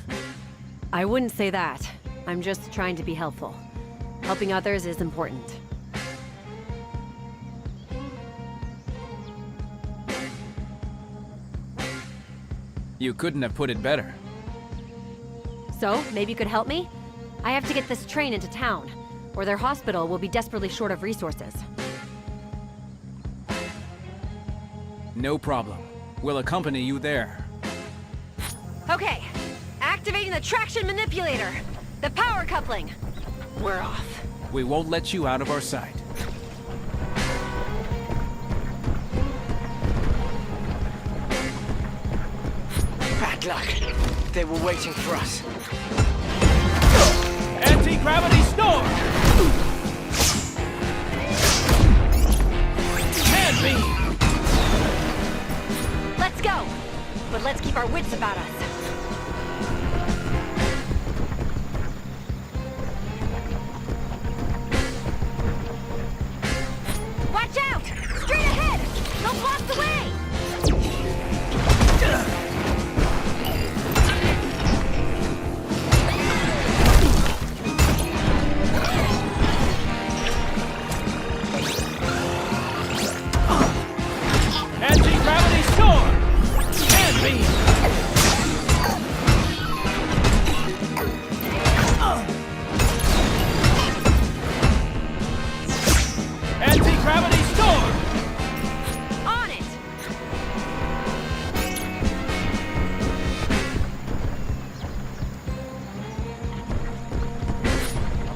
I wouldn't say that. I'm just trying to be helpful. Helping others is important. You couldn't have put it better. So, maybe you could help me? I have to get this train into town, or their hospital will be desperately short of resources. No problem. We'll accompany you there. Okay, activating the traction manipulator. The power coupling. We're off. We won't let you out of our sight. Bad luck. They were waiting for us. Anti-gravity storm! Hand me! Let's go! But let's keep our wits about us. Watch out! Straight ahead! They'll block the way! Anti-gravity storm! Hand me! Anti-gravity storm! On it!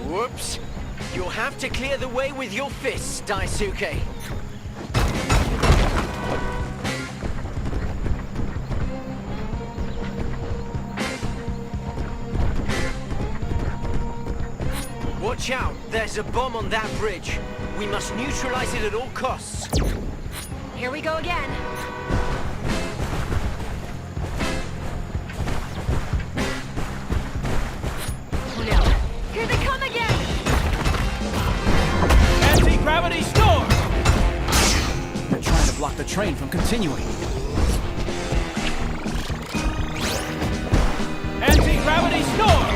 Whoops. You'll have to clear the way with your fists, Daisuke. Watch out! There's a bomb on that bridge. We must neutralize it at all costs. Here we go again. Oh no. Here they come again! Anti-gravity storm! They're trying to block the train from continuing. Anti-gravity storm!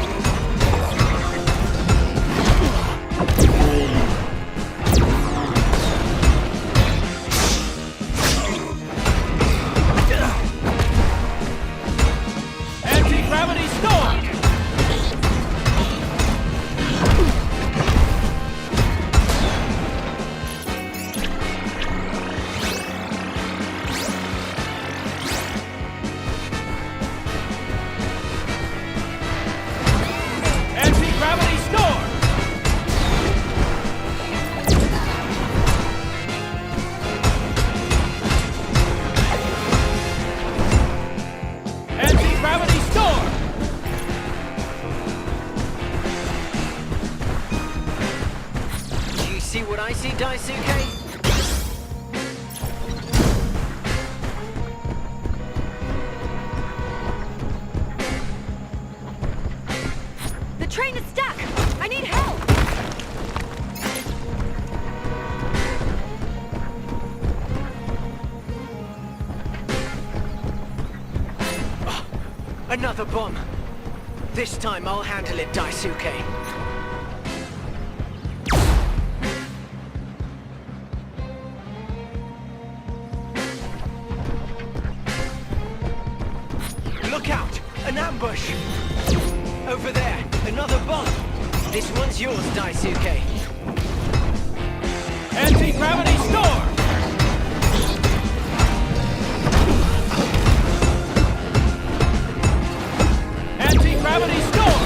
Anti-gravity storm! Anti-gravity storm! Anti-gravity storm! Do you see what I see, Daisuke? The train is stuck! I need help! Another bomb. This time I'll handle it, Daisuke. An ambush! Over there, another bomb! This one's yours, Daisuke. Anti-gravity storm! Anti-gravity storm!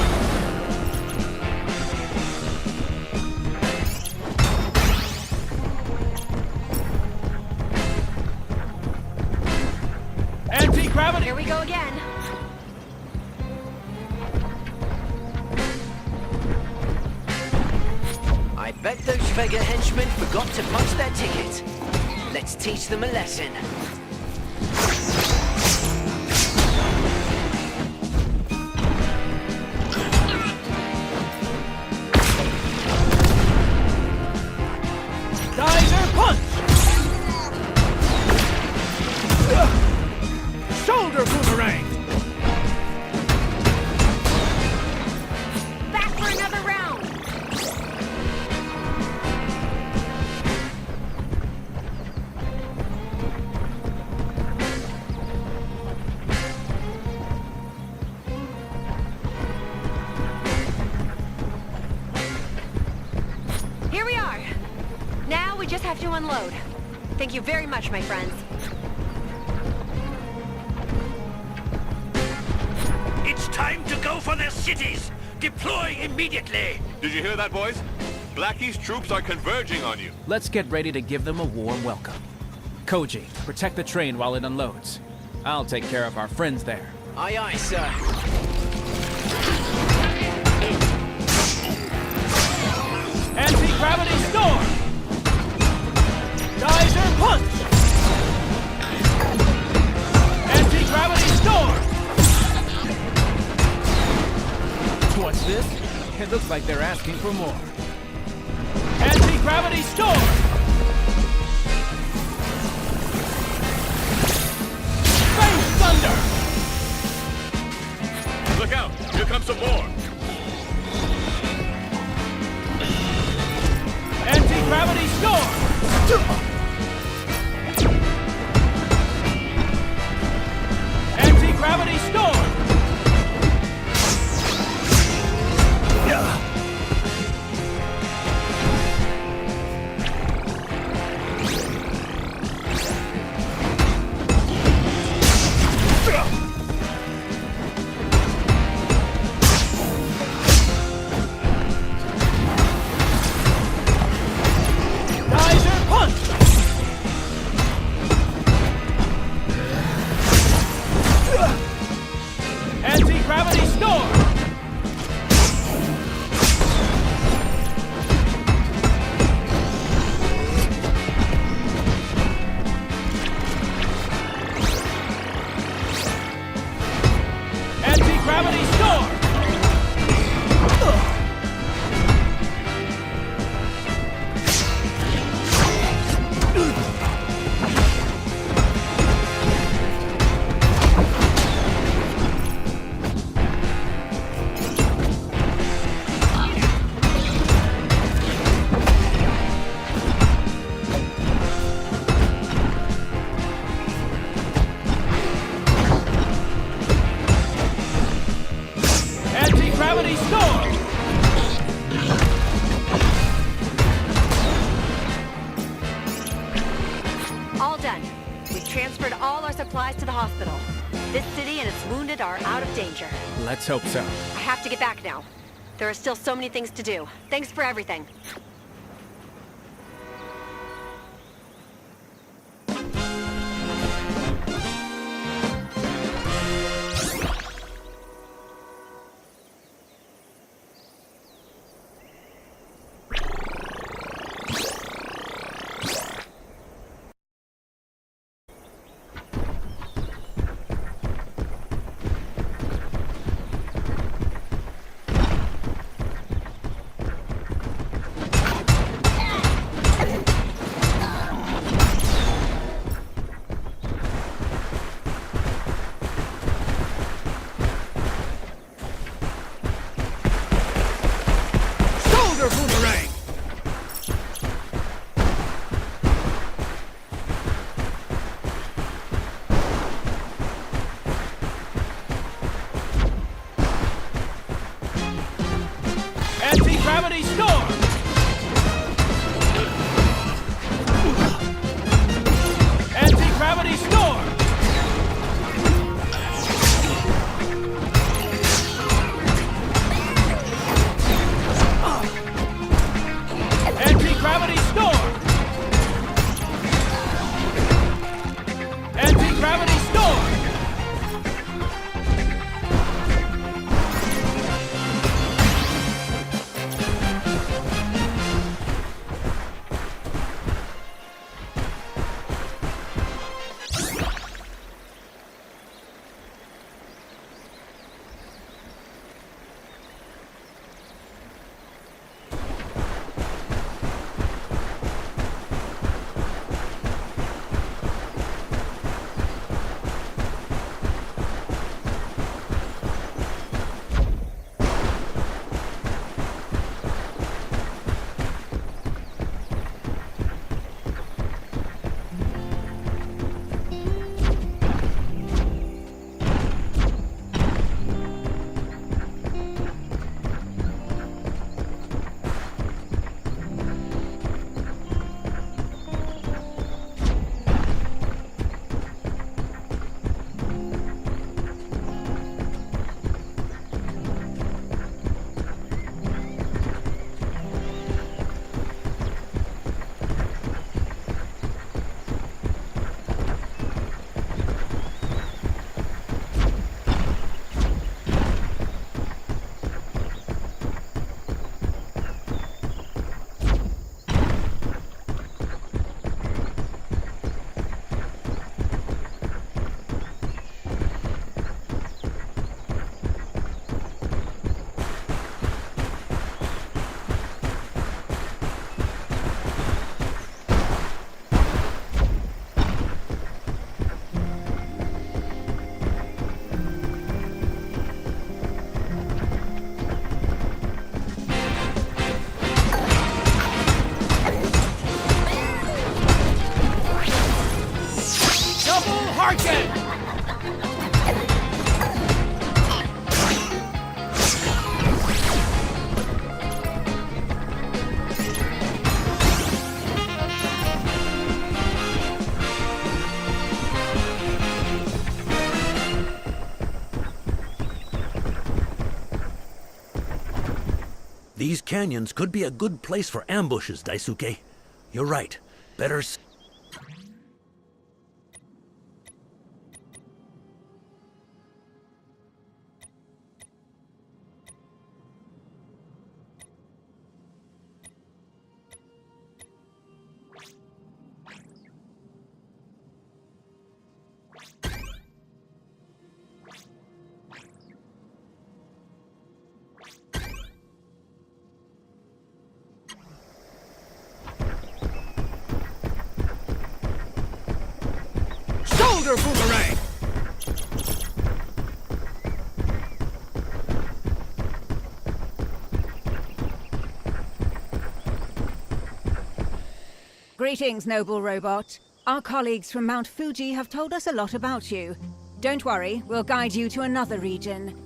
Anti-gravity... Here we go again. I bet those Vega henchmen forgot to punch their ticket. Let's teach them a lesson. Geyser punch! Shoulder boomerang! Back for another round. Here we are. Now we just have to unload. Thank you very much, my friends. It's time to go for their cities! Deploy immediately! Did you hear that, boys? Blackie's troops are converging on you. Let's get ready to give them a warm welcome. Koji, protect the train while it unloads. I'll take care of our friends there. Aye, aye, sir. Anti-gravity storm! Geyser punch! Anti-gravity storm! What's this? It looks like they're asking for more. Anti-gravity storm! Space thunder! Look out! Here comes some more! Anti-gravity storm! Anti-gravity storm! Geyser punch! Anti-gravity storm! Anti-gravity storm! Anti-gravity storm! All done. We've transferred all our supplies to the hospital. This city and its wounded are out of danger. Let's hope so. I have to get back now. There are still so many things to do. Thanks for everything. Harken! These canyons could be a good place for ambushes, Daisuke. You're right. Better Shoulder boomerang! Greetings, noble robot. Our colleagues from Mount Fuji have told us a lot about you. Don't worry, we'll guide you to another region.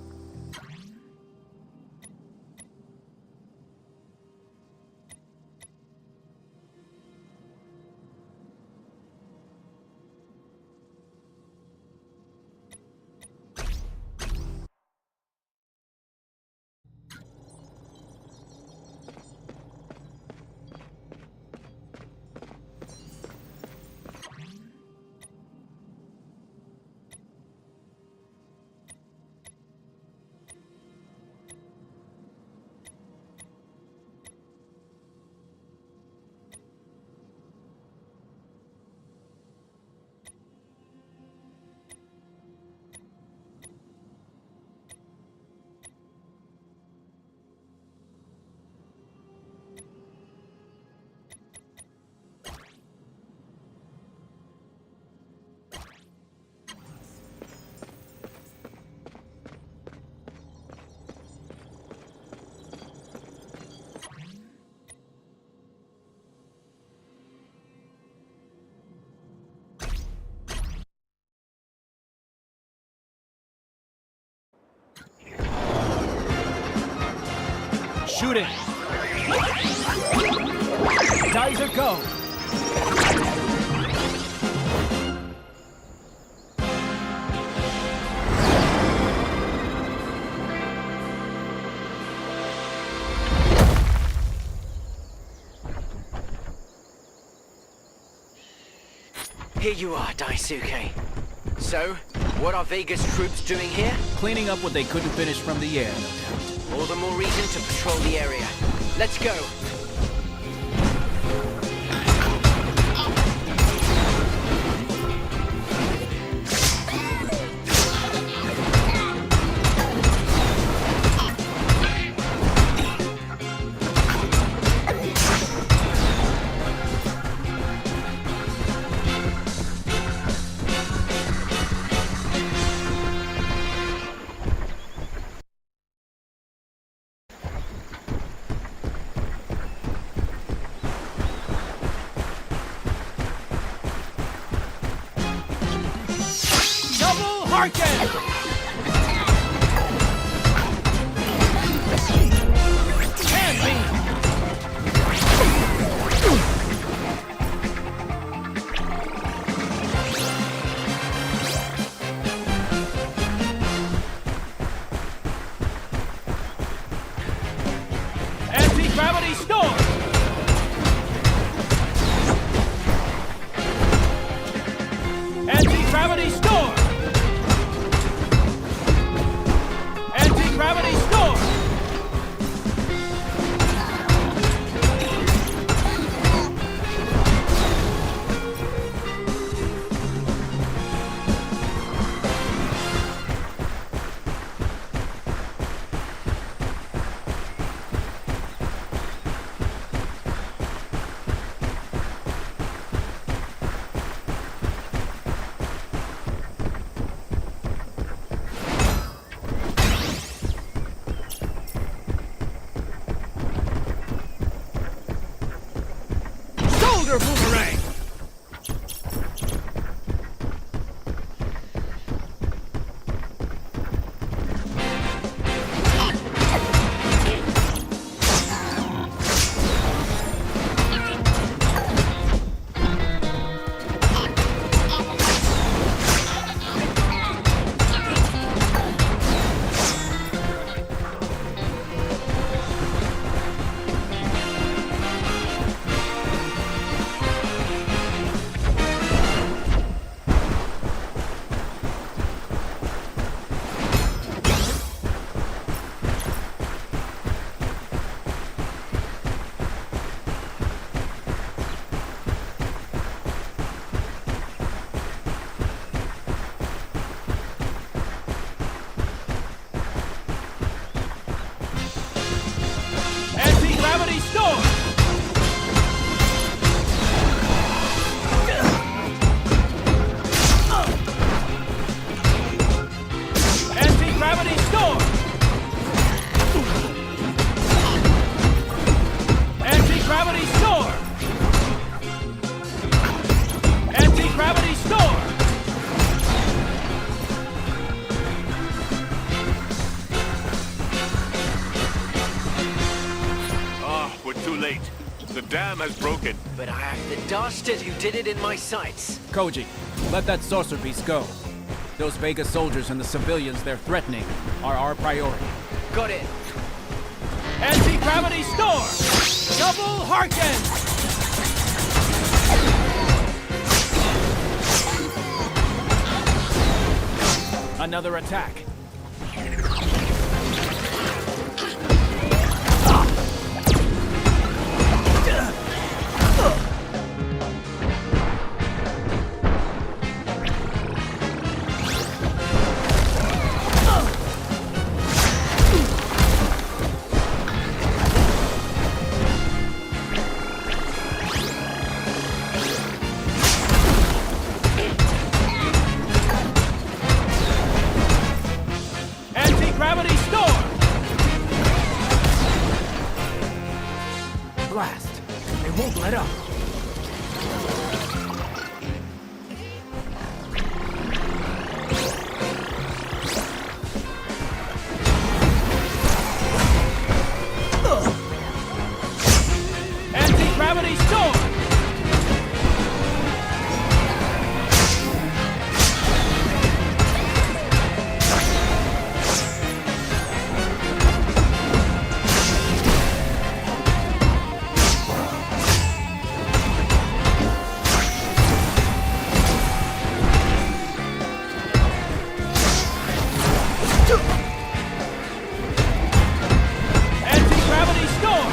Shoot it! Geyser, go! Here you are, Daisuke. So, what are Vega's troops doing here? Cleaning up what they couldn't finish from the air, no doubt. All the more reason to patrol the area. Let's go! Anti-gravity storm! Anti-gravity storm! system has broken. But I have the dastard who did it in my sights. Koji, let that saucer beast go. Those Vega soldiers and the civilians they're threatening are our priority. Got it. Anti-gravity storm! Double Harken! Another attack. Anti-gravity storm! Blast. They won't let up. Anti-gravity storm! Anti-gravity storm!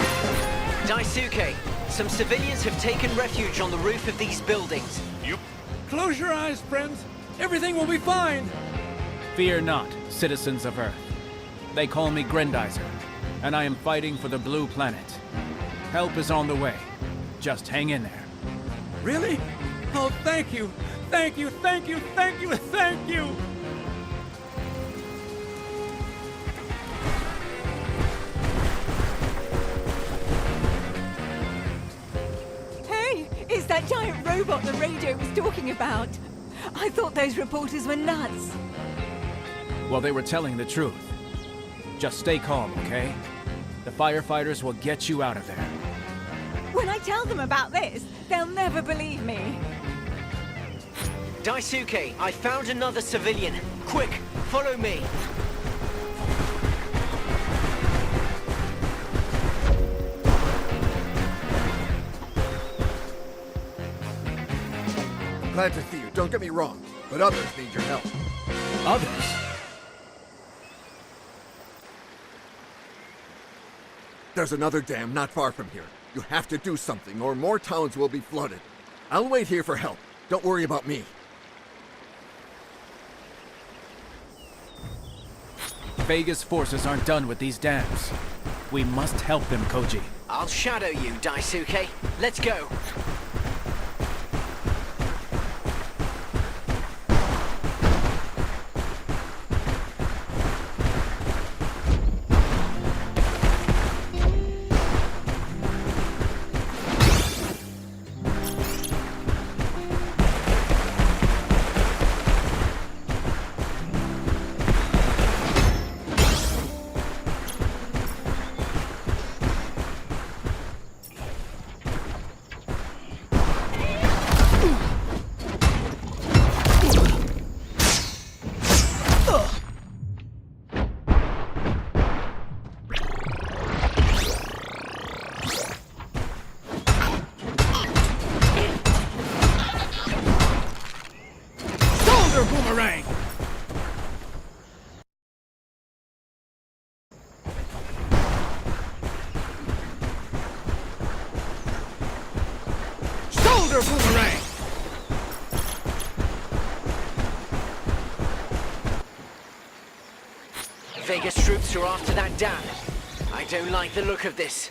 Daisuke, some civilians have taken refuge on the roof of these buildings. You... Close your eyes, friends. Everything will be fine. Fear not, citizens of Earth. They call me Grendizer, and I am fighting for the Blue Planet. Help is on the way. Just hang in there. Really? Oh, thank you. Thank you, thank you, thank you, thank you. Hey, it's that giant robot the radio was talking about. I thought those reporters were nuts. Well, they were telling the truth. Just stay calm, okay? The firefighters will get you out of there. When I tell them about this, they'll never believe me. Daisuke, I found another civilian. Quick, follow me. Glad to see you, don't get me wrong, but others need your help. Others? There's another dam not far from here. You have to do something, or more towns will be flooded. I'll wait here for help. Don't worry about me. Vega's forces aren't done with these dams. We must help them, Koji. I'll shadow you, Daisuke. Let's go. Boomerang! Shoulder boomerang! Vega's troops are after that dam. I don't like the look of this.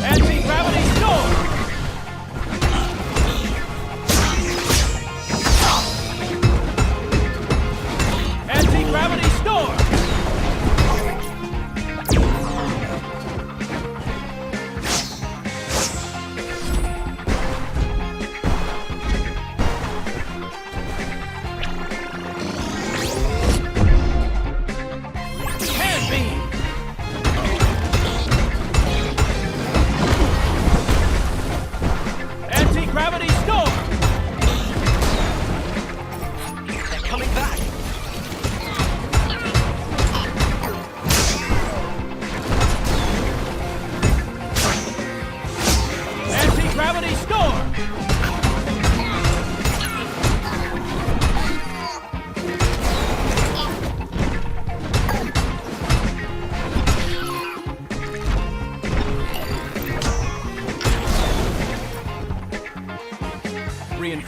Anti-gravity storm! Anti-gravity storm!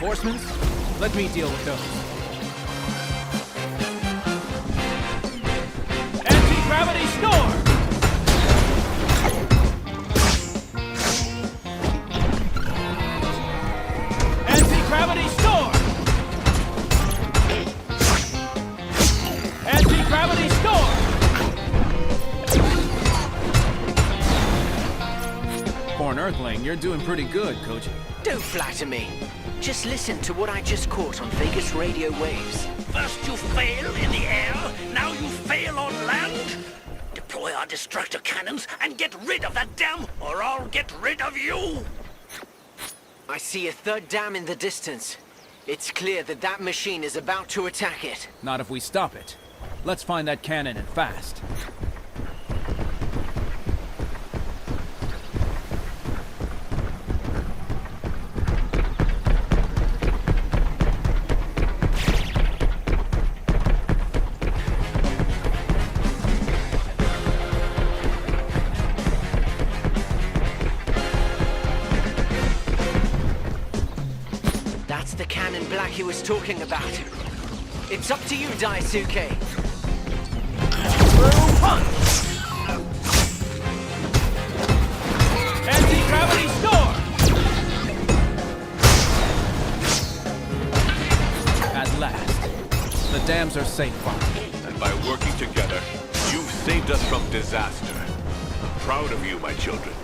Reinforcements? Let me deal with those. Anti-gravity storm! Anti-gravity storm! Anti-gravity storm! For an Earthling, you're doing pretty good, Koji. Don't flatter me. Just listen to what I just caught on Vegas radio waves. First you fail in the air, now you fail on land? Deploy our distractor cannons and get rid of that dam, or I'll get rid of you! I see a third dam in the distance. It's clear that that machine is about to attack it. Not if we stop it. Let's find that cannon and fast. That's the cannon Blackie was talking about. It's up to you, Daisuke. Punch! Anti-gravity storm! At last. The dams are safe, Father. And by working together, you've saved us from disaster. I'm proud of you, my children.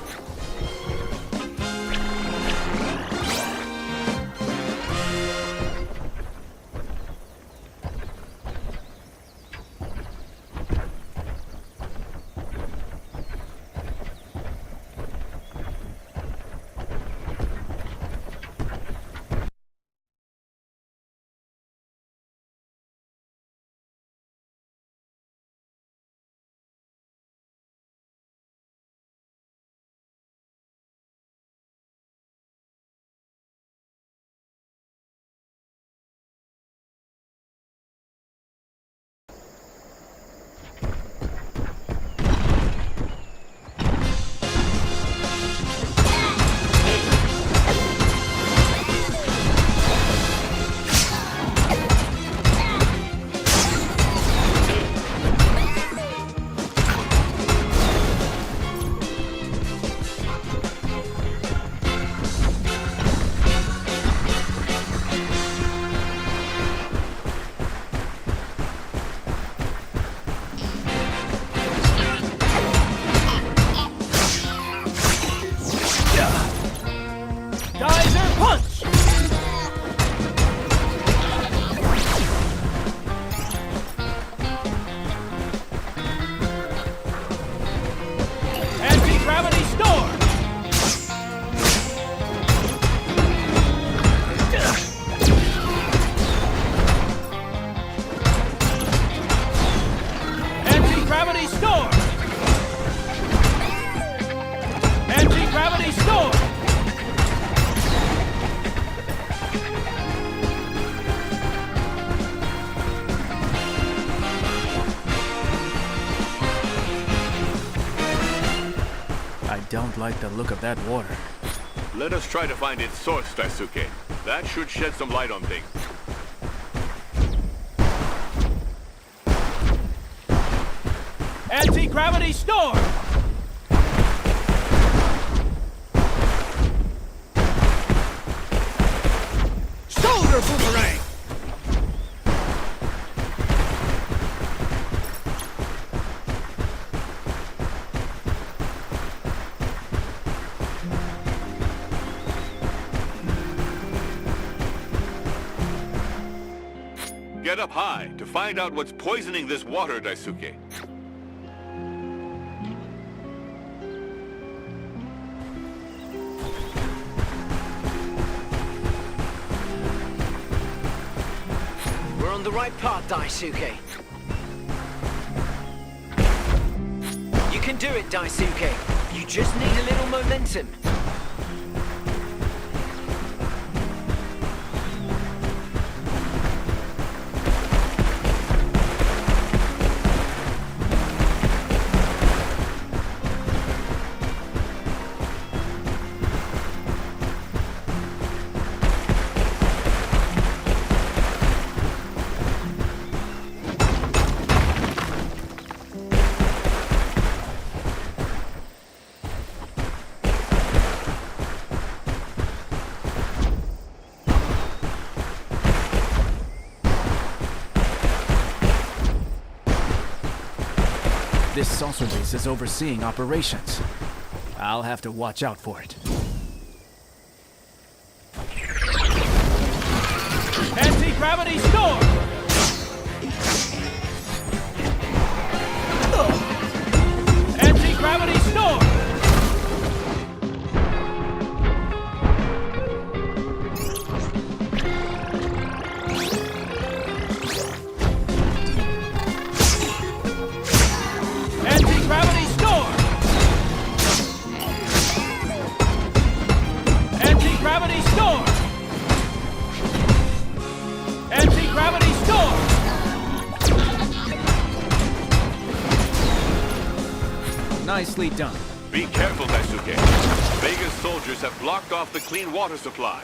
Don't like the look of that water. Let us try to find its source, Daisuke. That should shed some light on things. Anti-gravity storm! Shoulder boomerang! Get up high to find out what's poisoning this water, Daisuke. We're on the right path, Daisuke. You can do it, Daisuke. You just need a little momentum. This saucer base is overseeing operations. I'll have to watch out for it. Anti-gravity storm! Anti-gravity storm! Anti-gravity storm! Anti-gravity storm! Anti-gravity storm! Nicely done. Be careful, Daisuke. Vega's soldiers have blocked off the clean water supply.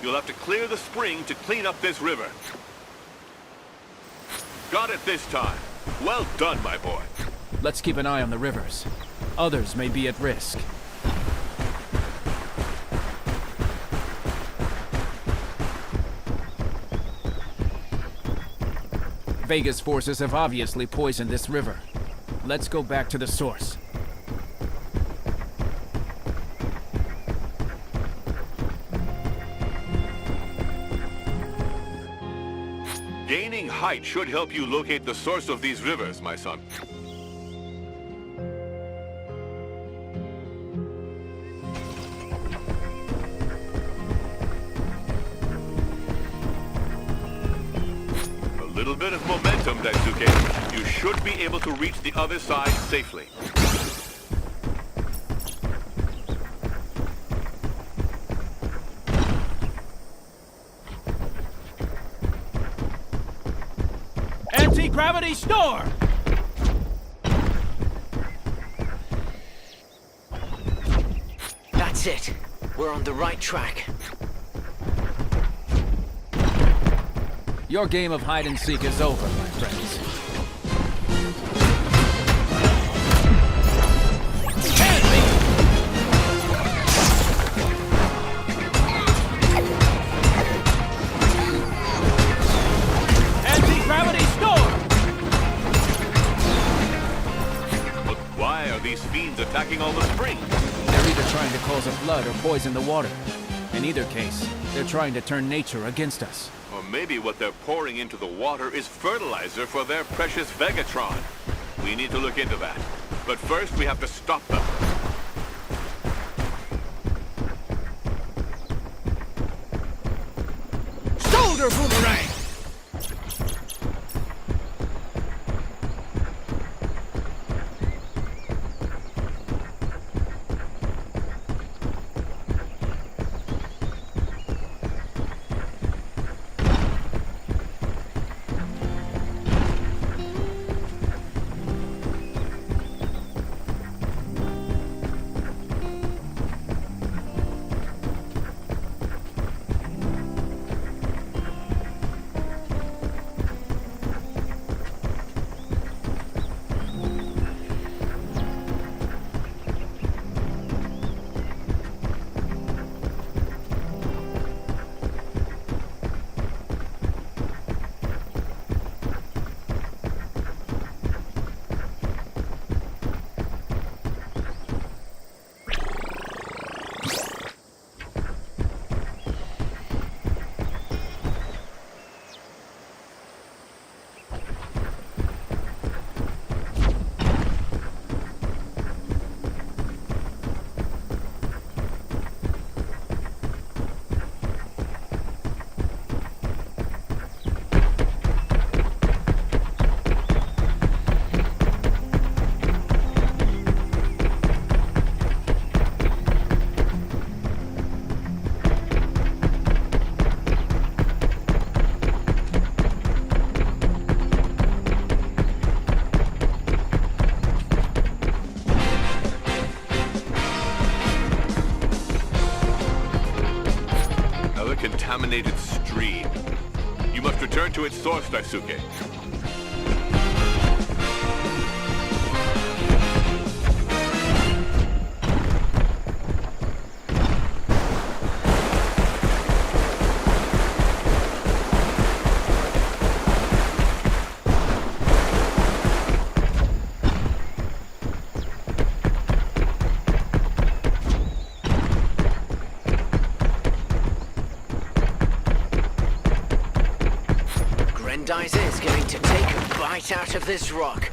You'll have to clear the spring to clean up this river. Got it this time. Well done, my boy. Let's keep an eye on the rivers. Others may be at risk. Vega's forces have obviously poisoned this river. Let's go back to the source. Gaining height should help you locate the source of these rivers, my son. A little bit of momentum, Daisuke. You should be able to reach the other side safely. Anti-gravity storm! That's it. We're on the right track. Your game of hide and seek is over, my friends. Anti-gravity storm! But why are these fiends attacking all the springs? They're either trying to cause a flood or poison the water. In either case, they're trying to turn nature against us. Or maybe what they're pouring into the water is fertilizer for their precious Vegatron. We need to look into that. But first, we have to stop them. Shoulder boomerang! Contaminated stream. You must return to its source, Daisuke. out of this rock.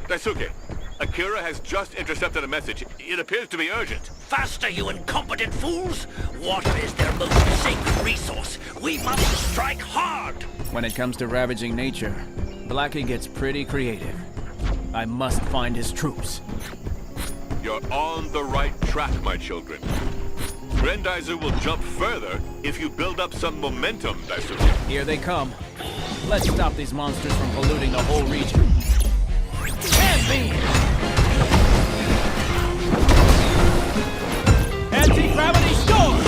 Daisuke, Akira has just intercepted a message. It appears to be urgent. Faster, you incompetent fools! Water is their most sacred resource. We must strike hard! When it comes to ravaging nature, Blackie gets pretty creative. I must find his troops. You're on the right track, my children. Grendizer will jump further if you build up some momentum, Daisuke. Here they come. Let's stop these monsters from polluting the whole region. Hand beam! Anti-gravity storm!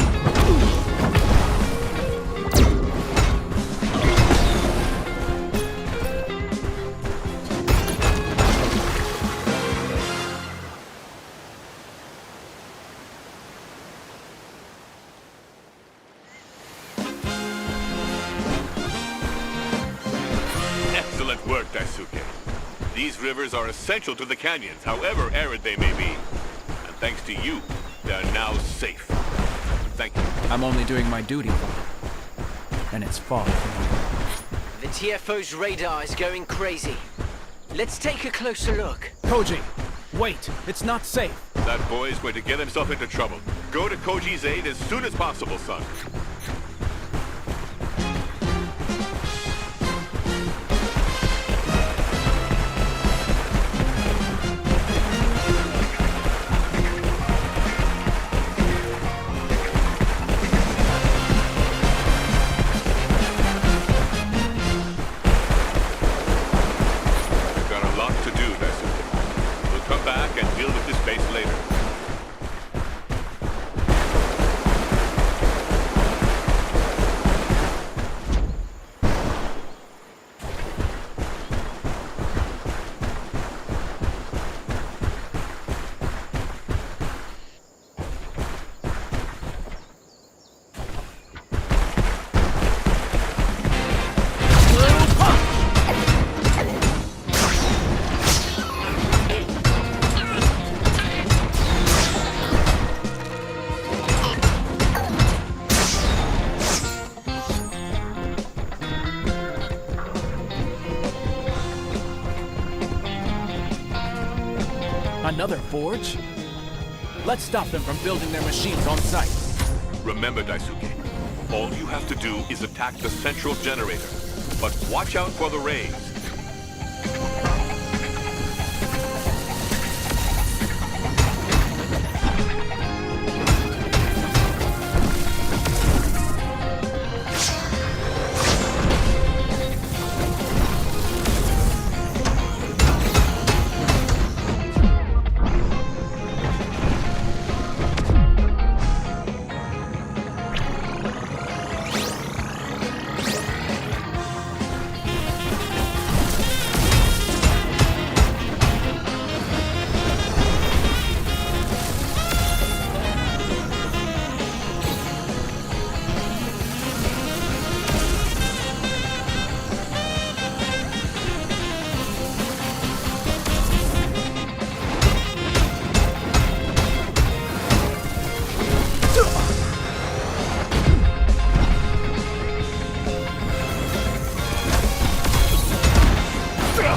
Excellent work, Daisuke. These rivers are essential to the canyons, however arid they may be. And thanks to you, they are now safe. Thank you. I'm only doing my duty, and it's far from over. The TFO's radar is going crazy. Let's take a closer look. Koji, wait, it's not safe. That boy is going to get himself into trouble. Go to Koji's aid as soon as possible, son. Another forge? Let's stop them from building their machines on site. Remember, Daisuke, all you have to do is attack the central generator. But watch out for the rays.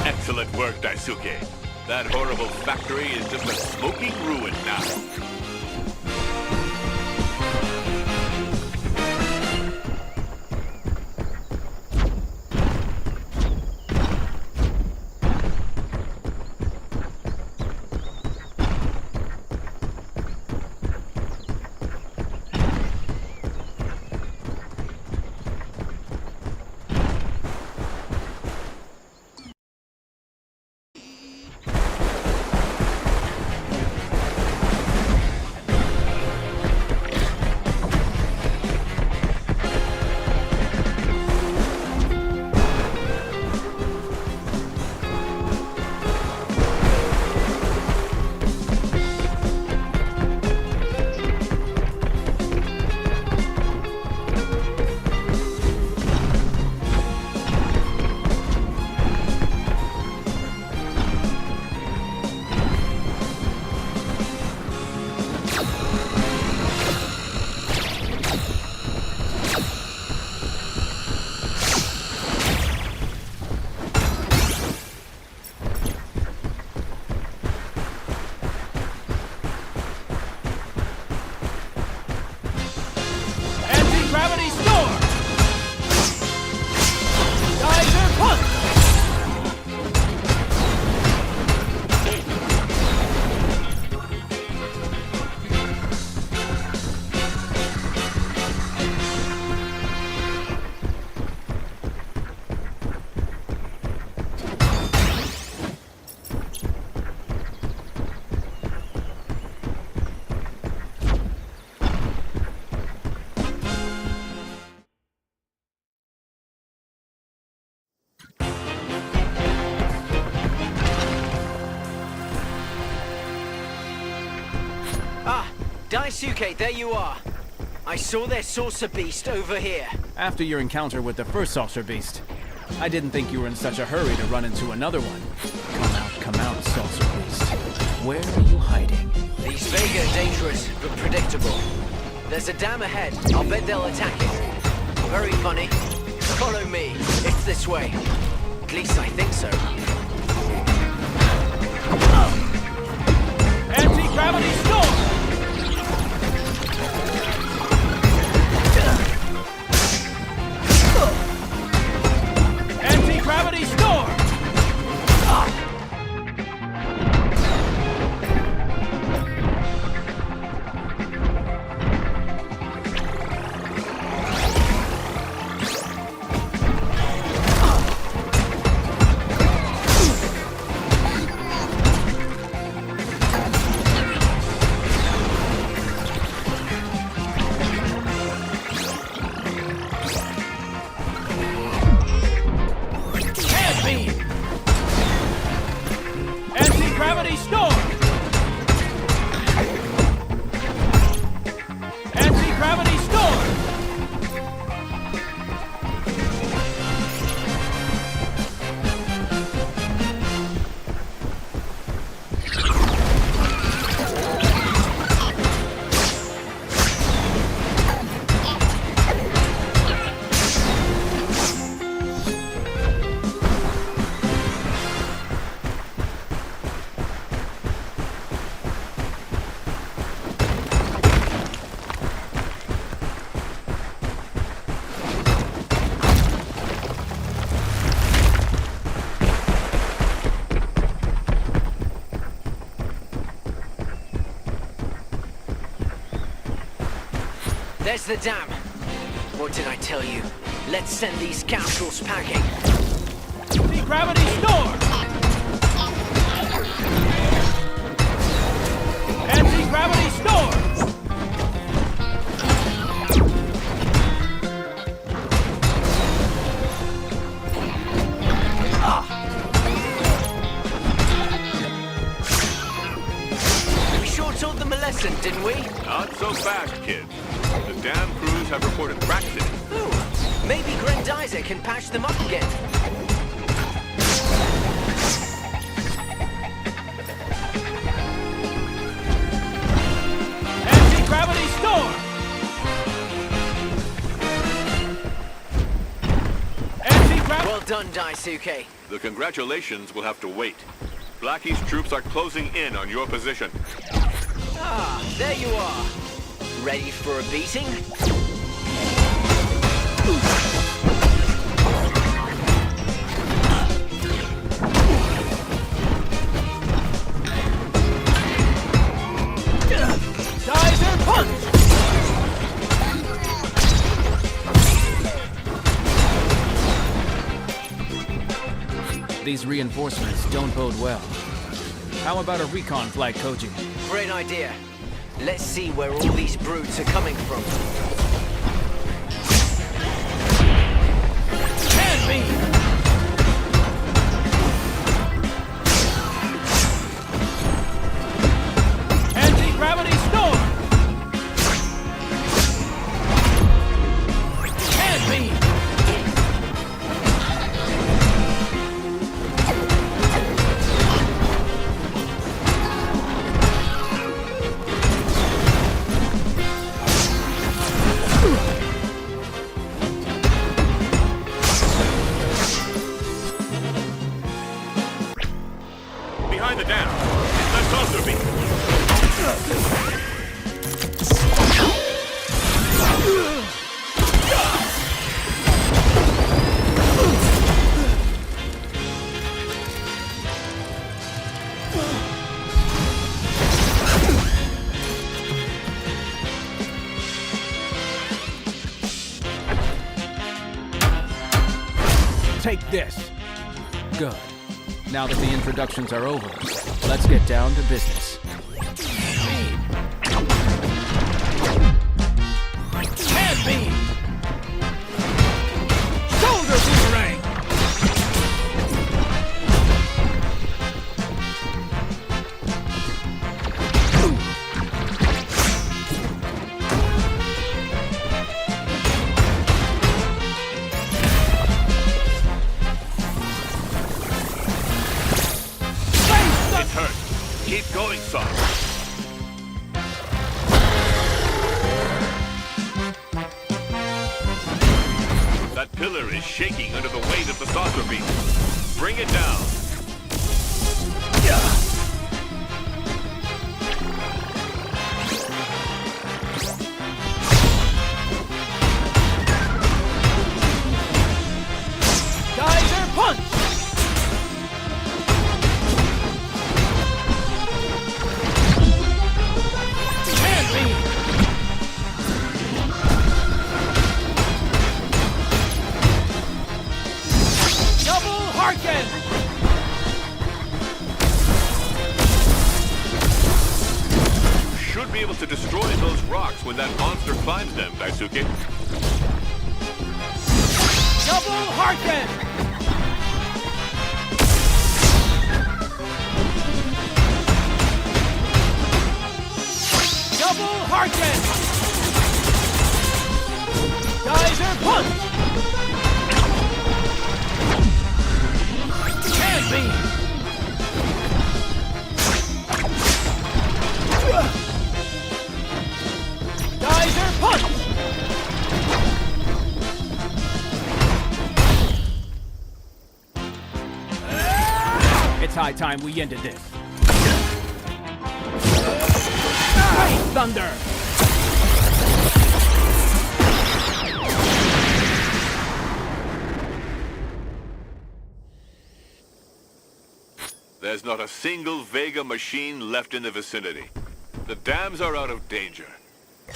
Excellent work, Daisuke. That horrible factory is just a smoking ruin now. Ah, Daisuke, there you are. I saw their saucer beast over here. After your encounter with the first saucer beast, I didn't think you were in such a hurry to run into another one. Come out, saucer beast. Where are you hiding? These Vega are dangerous, but predictable. There's a dam ahead. I'll bet they'll attack it. Very funny. Follow me. It's this way. At least I think so. Anti-gravity storm! Anti-gravity storm! Anti-gravity storm! Anti-gravity storm! There's the dam. What did I tell you? Let's send these capsules packing. Anti-gravity storm! Anti-gravity storm! We sure taught them a lesson, didn't we? Not so fast, kids. The dam crews have reported cracks in it. Ooh, maybe Grendizer can patch them up again. Anti-gravity storm! Anti-gravity... Well done, Daisuke. The congratulations will have to wait. Blackie's troops are closing in on your position. Ah, there you are. Ready for a beating? Geyser punch! These reinforcements don't bode well. How about a recon flight, Koji? Great idea. Let's see where all these brutes are coming from. Hand me! Anti-gravity storm! Hand me! Behind the dam. Let's also be. Take this. Good. Now that the introductions are over, let's get down to business. Hand beam! Shoulder boomerang! going, son. That pillar is shaking under the weight of the saucer beast. Bring it down. Geyser punch! Hand beam! Double Harken! You should be able to destroy those rocks when that monster climbs them, Daisuke. Double Harken! Double Harken! Geyser punch! Hand beam! Geyser punch! It's high time we ended this. Great thunder! There's not a single Vega machine left in the vicinity. The dams are out of danger.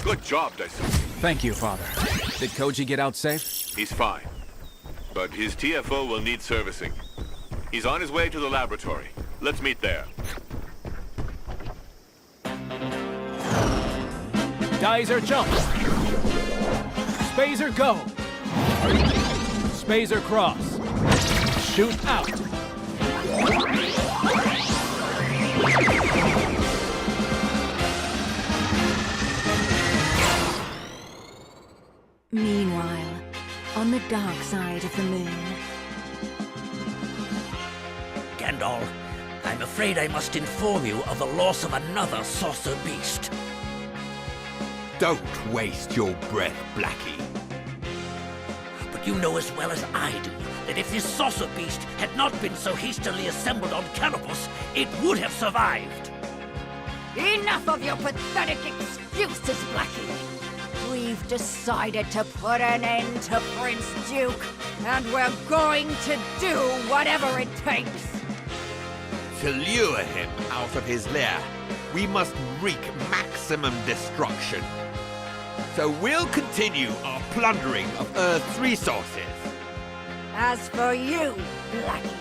Good job, Daisuke. Thank you, Father. Did Koji get out safe? He's fine. But his TFO will need servicing. He's on his way to the laboratory. Let's meet there. Geyser jump! Spazer go! Spazer cross! Shoot out! Meanwhile, on the dark side of the moon. Gandalf, I'm afraid I must inform you of the loss of another saucer beast. Don't waste your breath, Blackie. But you know as well as I do that if this saucer beast had not been so hastily assembled on Canopus, it would have survived. Enough of your pathetic excuses, Blackie. We've decided to put an end to Prince Duke, and we're going to do whatever it takes. To lure him out of his lair, we must wreak maximum destruction. So we'll continue our plundering of Earth's resources. As for you, Blackie,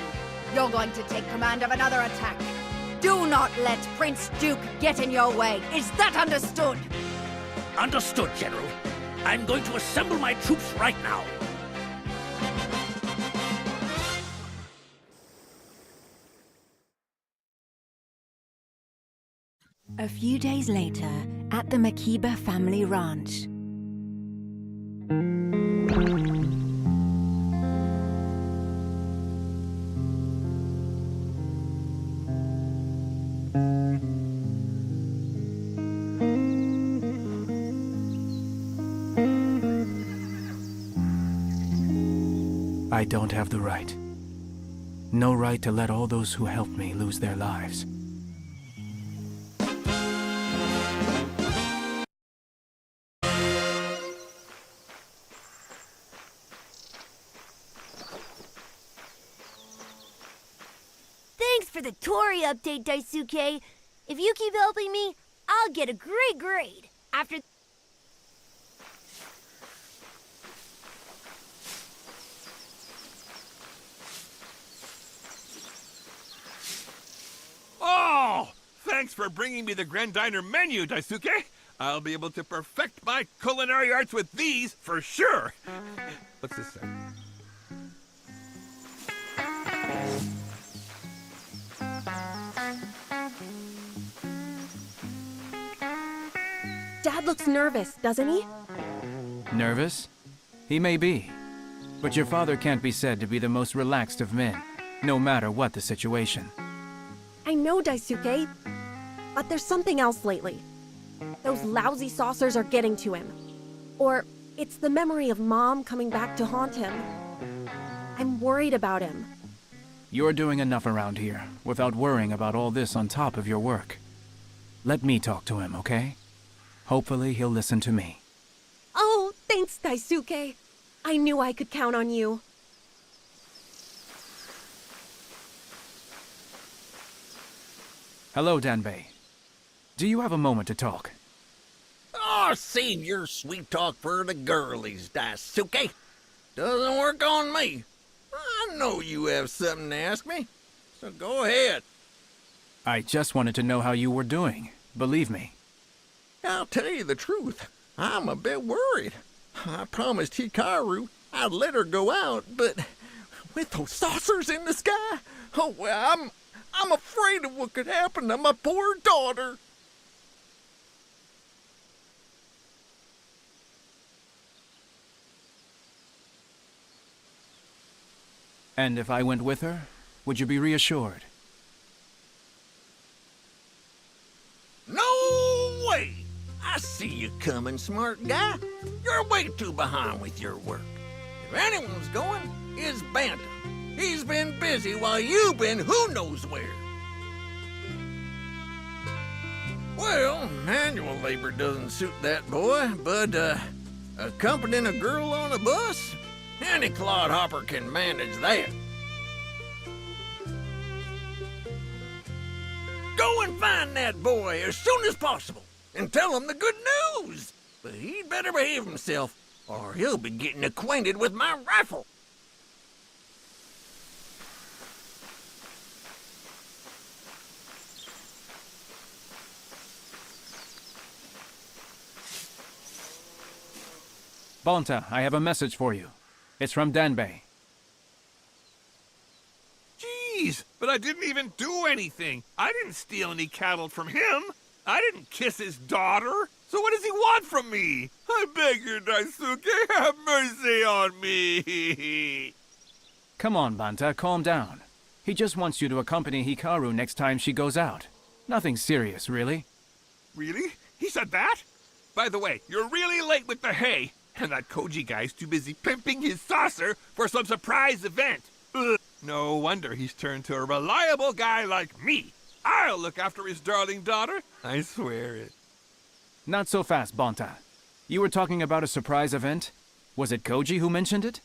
you're going to take command of another attack. Do not let Prince Duke get in your way. Is that understood? Understood, General. I'm going to assemble my troops right now. A few days later, at the Makiba family ranch. I don't have the right. No right to let all those who helped me lose their lives. Thanks for the Tori update, Daisuke. If you keep helping me, I'll get a great grade. After... Oh! Thanks for bringing me the Grendizer menu, Daisuke. I'll be able to perfect my culinary arts with these for sure. What's this say? Dad looks nervous, doesn't he? Nervous? He may be. But your father can't be said to be the most relaxed of men, no matter what the situation. I know, Daisuke. But there's something else lately. Those lousy saucers are getting to him. Or it's the memory of Mom coming back to haunt him. I'm worried about him. You're doing enough around here, without worrying about all this on top of your work. Let me talk to him, okay? Hopefully he'll listen to me. Oh, thanks, Daisuke. I knew I could count on you. Hello, Danbei. Do you have a moment to talk? Oh, save your sweet talk for the girlies, Daisuke. Doesn't work on me. I know you have something to ask me, so go ahead. I just wanted to know how you were doing. Believe me. I'll tell you the truth. I'm a bit worried. I promised Hikaru I'd let her go out, but with those saucers in the sky, oh, well, I'm afraid of what could happen to my poor daughter. And if I went with her, would you be reassured? No way! I see you coming, smart guy. You're way too behind with your work. If anyone's going, it's Banta. He's been busy while you've been who knows where. Well, manual labor doesn't suit that boy, but accompanying a girl on a bus? Any clodhopper can manage that. Go and find that boy as soon as possible and tell him the good news. But he'd better behave himself, or he'll be getting acquainted with my rifle. Bonta, I have a message for you. It's from Danbei. Jeez, but I didn't even do anything. I didn't steal any cattle from him. I didn't kiss his daughter. So what does he want from me? I beg you, Daisuke, have mercy on me. Come on, Banta, calm down. He just wants you to accompany Hikaru next time she goes out. Nothing serious, really. Really? He said that? By the way, you're really late with the hay. And that Koji guy's too busy pimping his saucer for some surprise event. Ugh. No wonder he's turned to a reliable guy like me. I'll look after his darling daughter. I swear it. Not so fast, Bonta. You were talking about a surprise event? Was it Koji who mentioned it?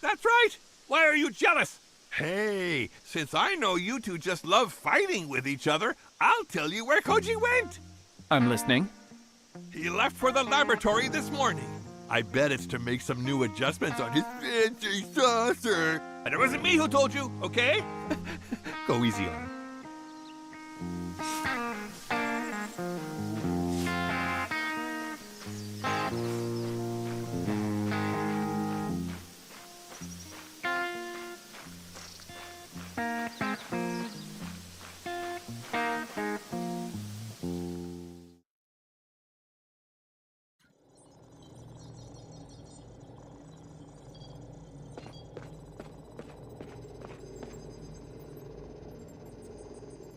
That's right. Why are you jealous? Hey, since I know you two just love fighting with each other, I'll tell you where Koji went. I'm listening. He left for the laboratory this morning. I bet it's to make some new adjustments on his fancy saucer. And it wasn't me who told you, okay? Go easy on him.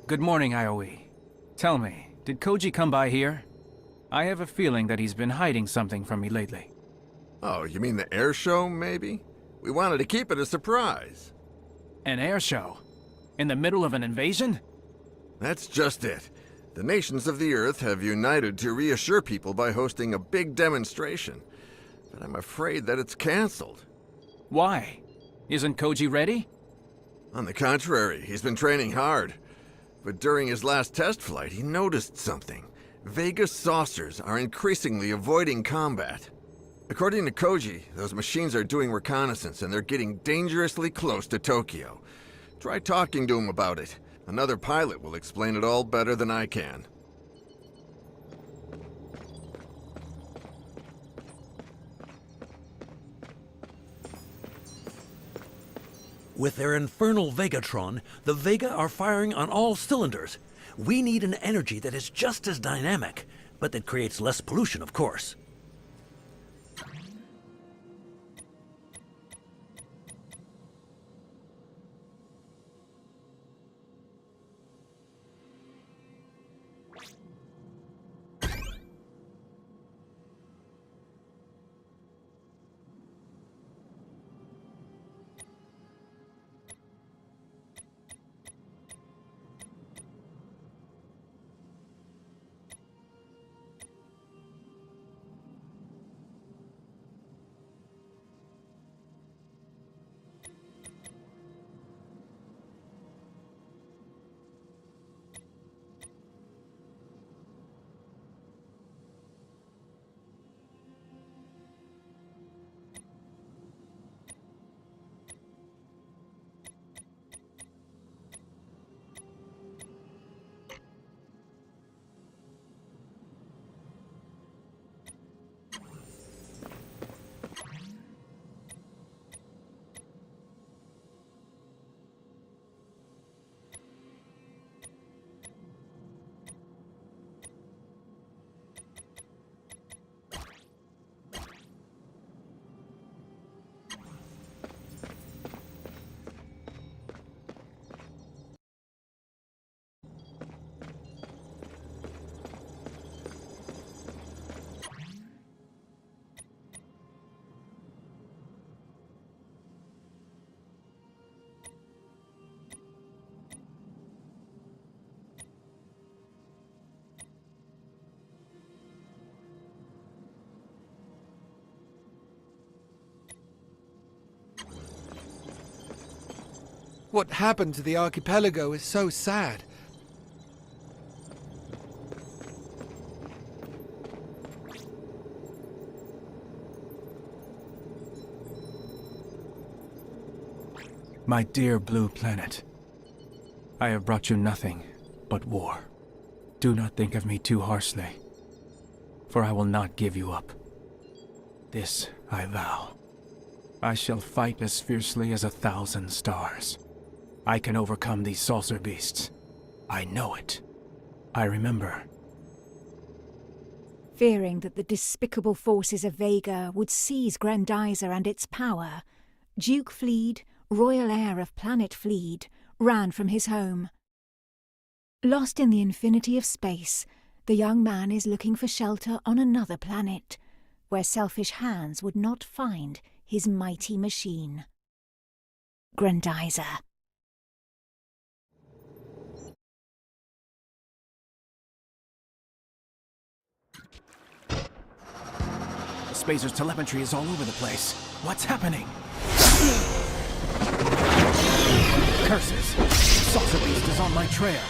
Good morning, Aoi. Tell me, did Koji come by here? I have a feeling that he's been hiding something from me lately. Oh, you mean the air show, maybe? We wanted to keep it a surprise. An air show? In the middle of an invasion? That's just it. The nations of the Earth have united to reassure people by hosting a big demonstration. But I'm afraid that it's canceled. Why? Isn't Koji ready? On the contrary, he's been training hard. But during his last test flight, he noticed something. Vega saucers are increasingly avoiding combat. According to Koji, those machines are doing reconnaissance and they're getting dangerously close to Tokyo. Try talking to him about it. Another pilot will explain it all better than I can. With their infernal Vegatron, the Vega are firing on all cylinders. We need an energy that is just as dynamic, but that creates less pollution, of course. What happened to the archipelago is so sad. My dear blue planet, I have brought you nothing but war. Do not think of me too harshly, for I will not give you up. This I vow. I shall fight as fiercely as 1,000 stars. I can overcome these saucer beasts. I know it. I remember. Fearing that the despicable forces of Vega would seize Grendizer and its power, Duke Fleed, royal heir of planet Fleed, ran from his home. Lost in the infinity of space, the young man is looking for shelter on another planet, where selfish hands would not find his mighty machine. Grendizer. The Spacer's telemetry is all over the place. What's happening? Curses! Saucer Beast is on my trail.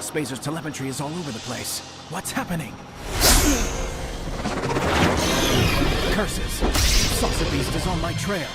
Spacer's telemetry is all over the place. What's happening? Curses! Saucer Beast is on my trail.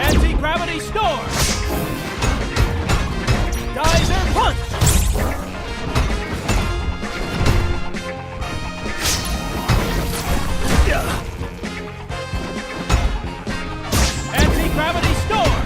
Anti-gravity storm! Geyser punch! Anti-gravity storm!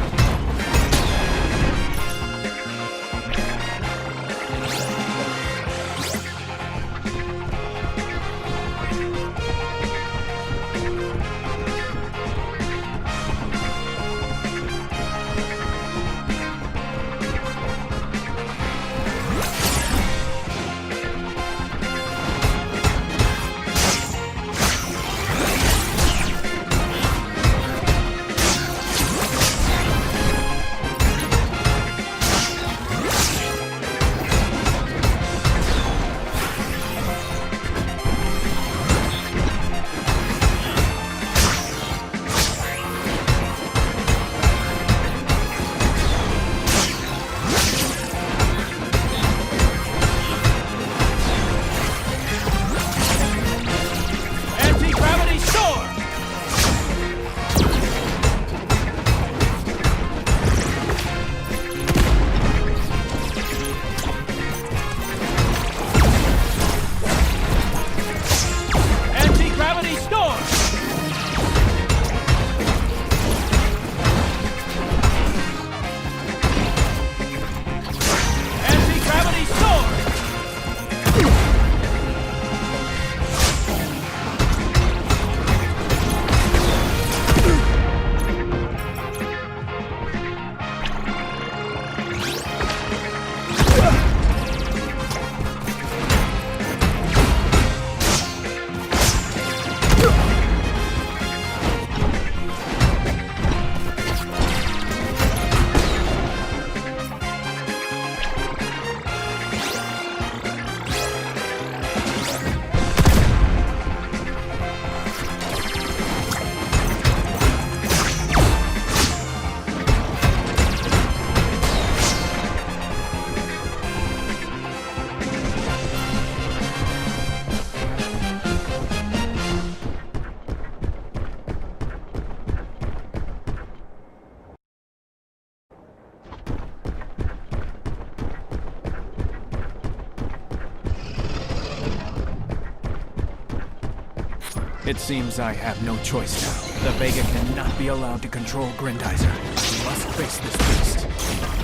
It seems I have no choice now. The Vega cannot be allowed to control Grendizer. We must face this beast.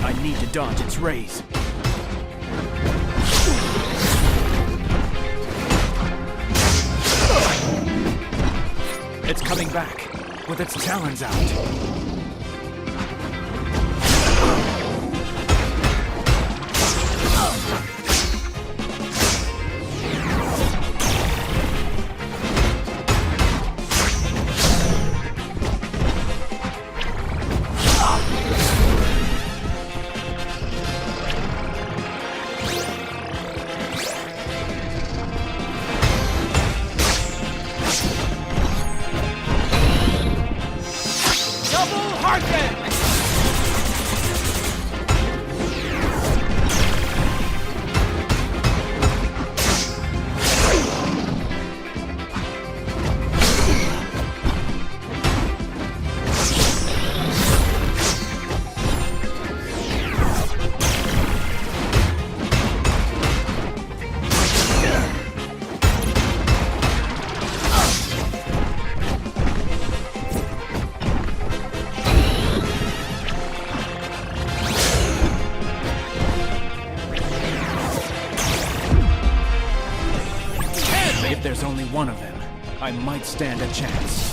I need to dodge its rays. It's coming back, with its talons out. If there's only one of them, I might stand a chance.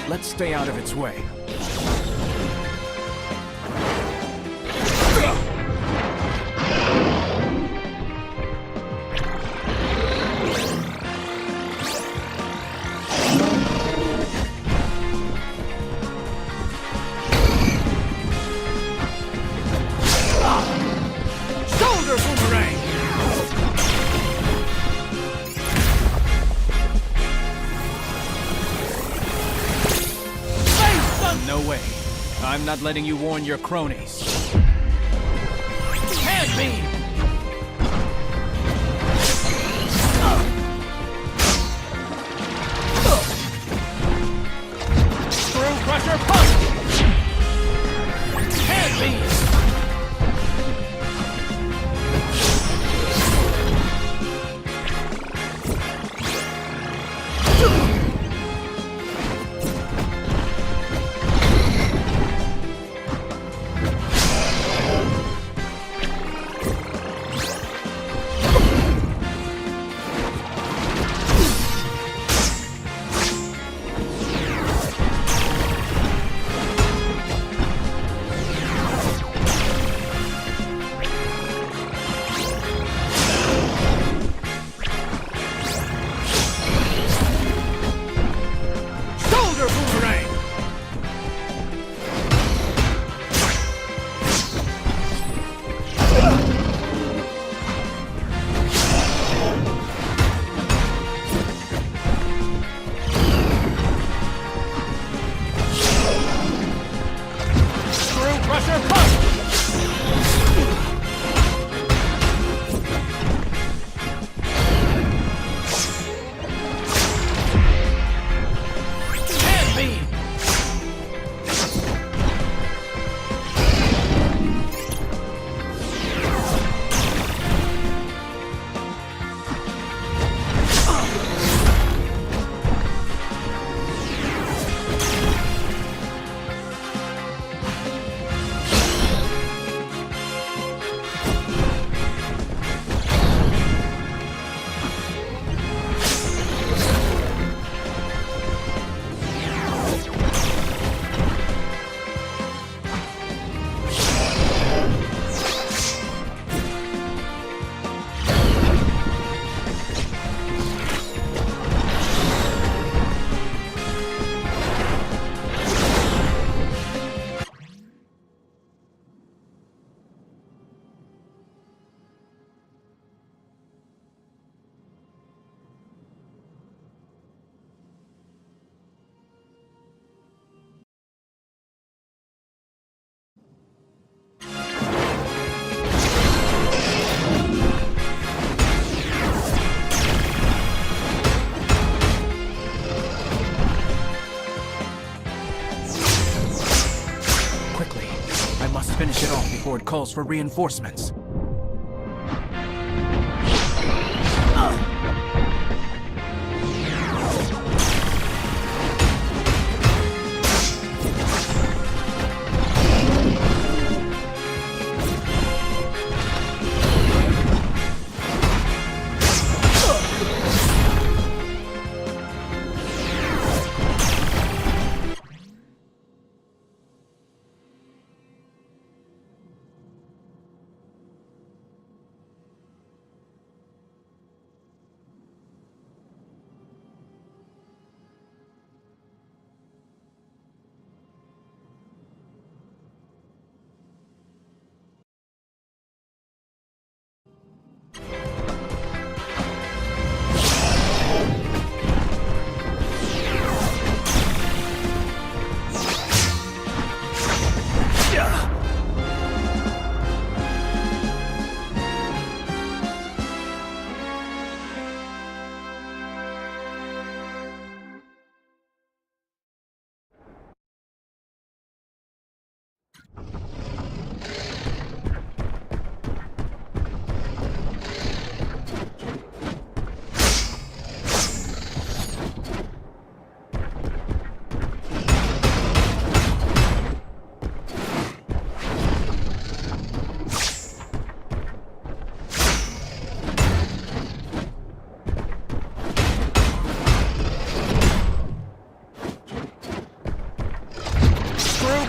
Let's stay out of its way. Shoulder boomerang! No way. I'm not letting you warn your cronies. Hand beam! Screw crusher punch! Hand beam! finish it off before it calls for reinforcements.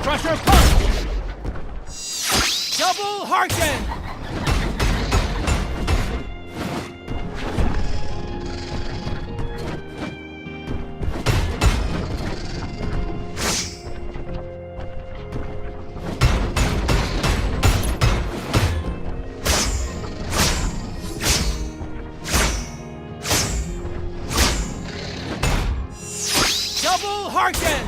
Crusher punch! Double Harken! Double Harken!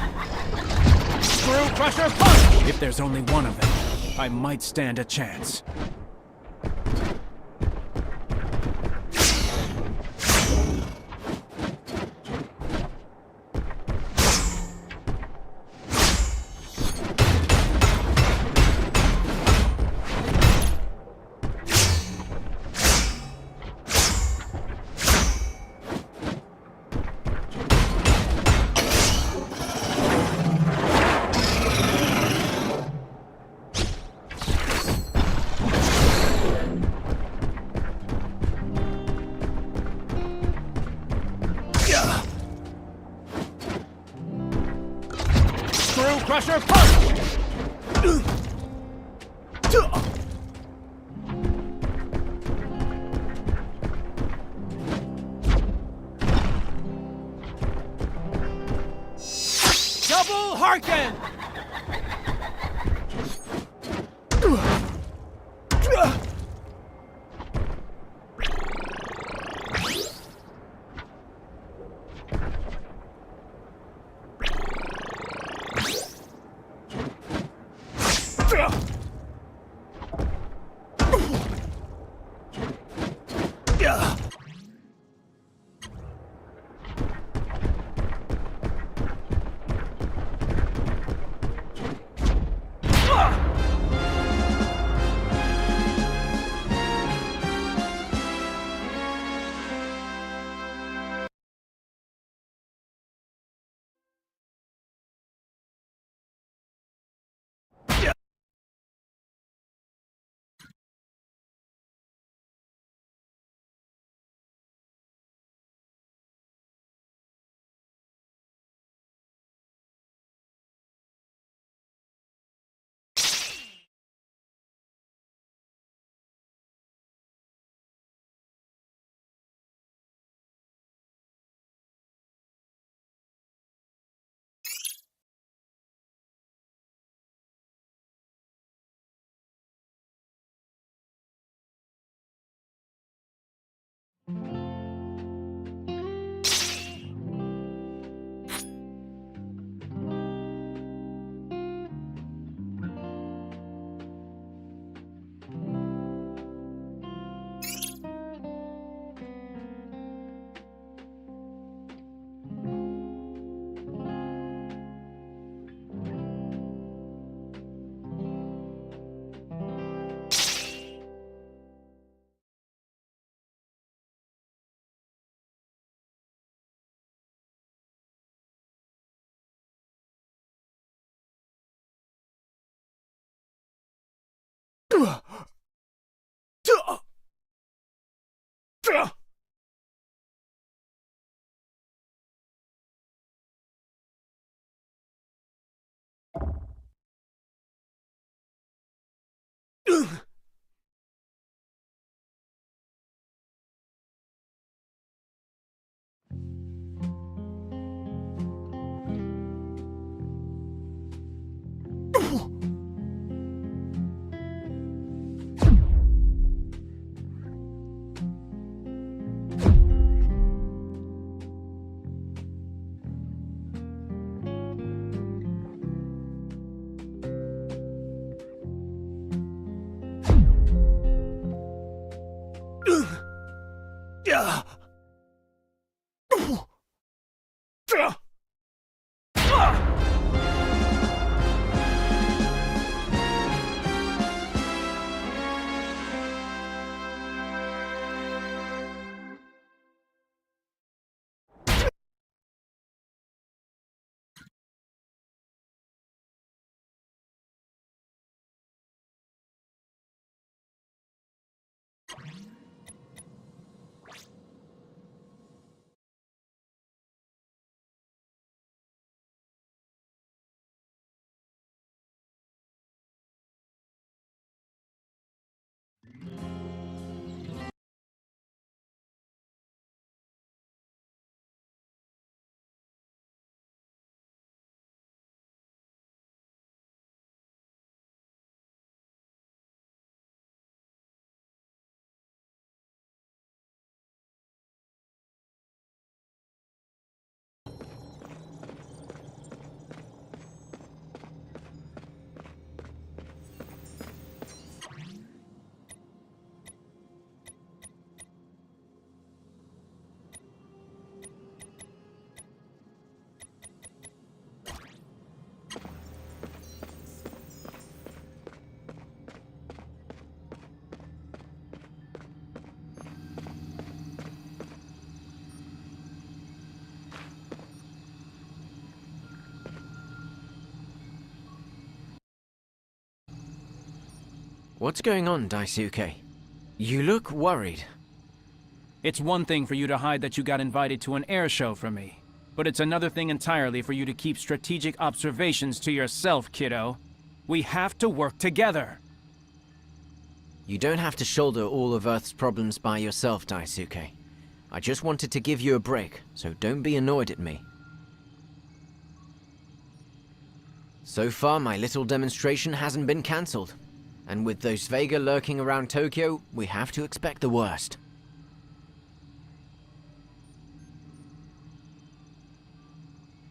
Screw Crusher punch! If there's only one of them, I might stand a chance. Crusher punch! Double Harken! What's going on, Daisuke? You look worried. It's one thing for you to hide that you got invited to an air show from me, but it's another thing entirely for you to keep strategic observations to yourself, kiddo. We have to work together. You don't have to shoulder all of Earth's problems by yourself, Daisuke. I just wanted to give you a break, so don't be annoyed at me. So far, my little demonstration hasn't been cancelled. And with those Vega lurking around Tokyo, we have to expect the worst.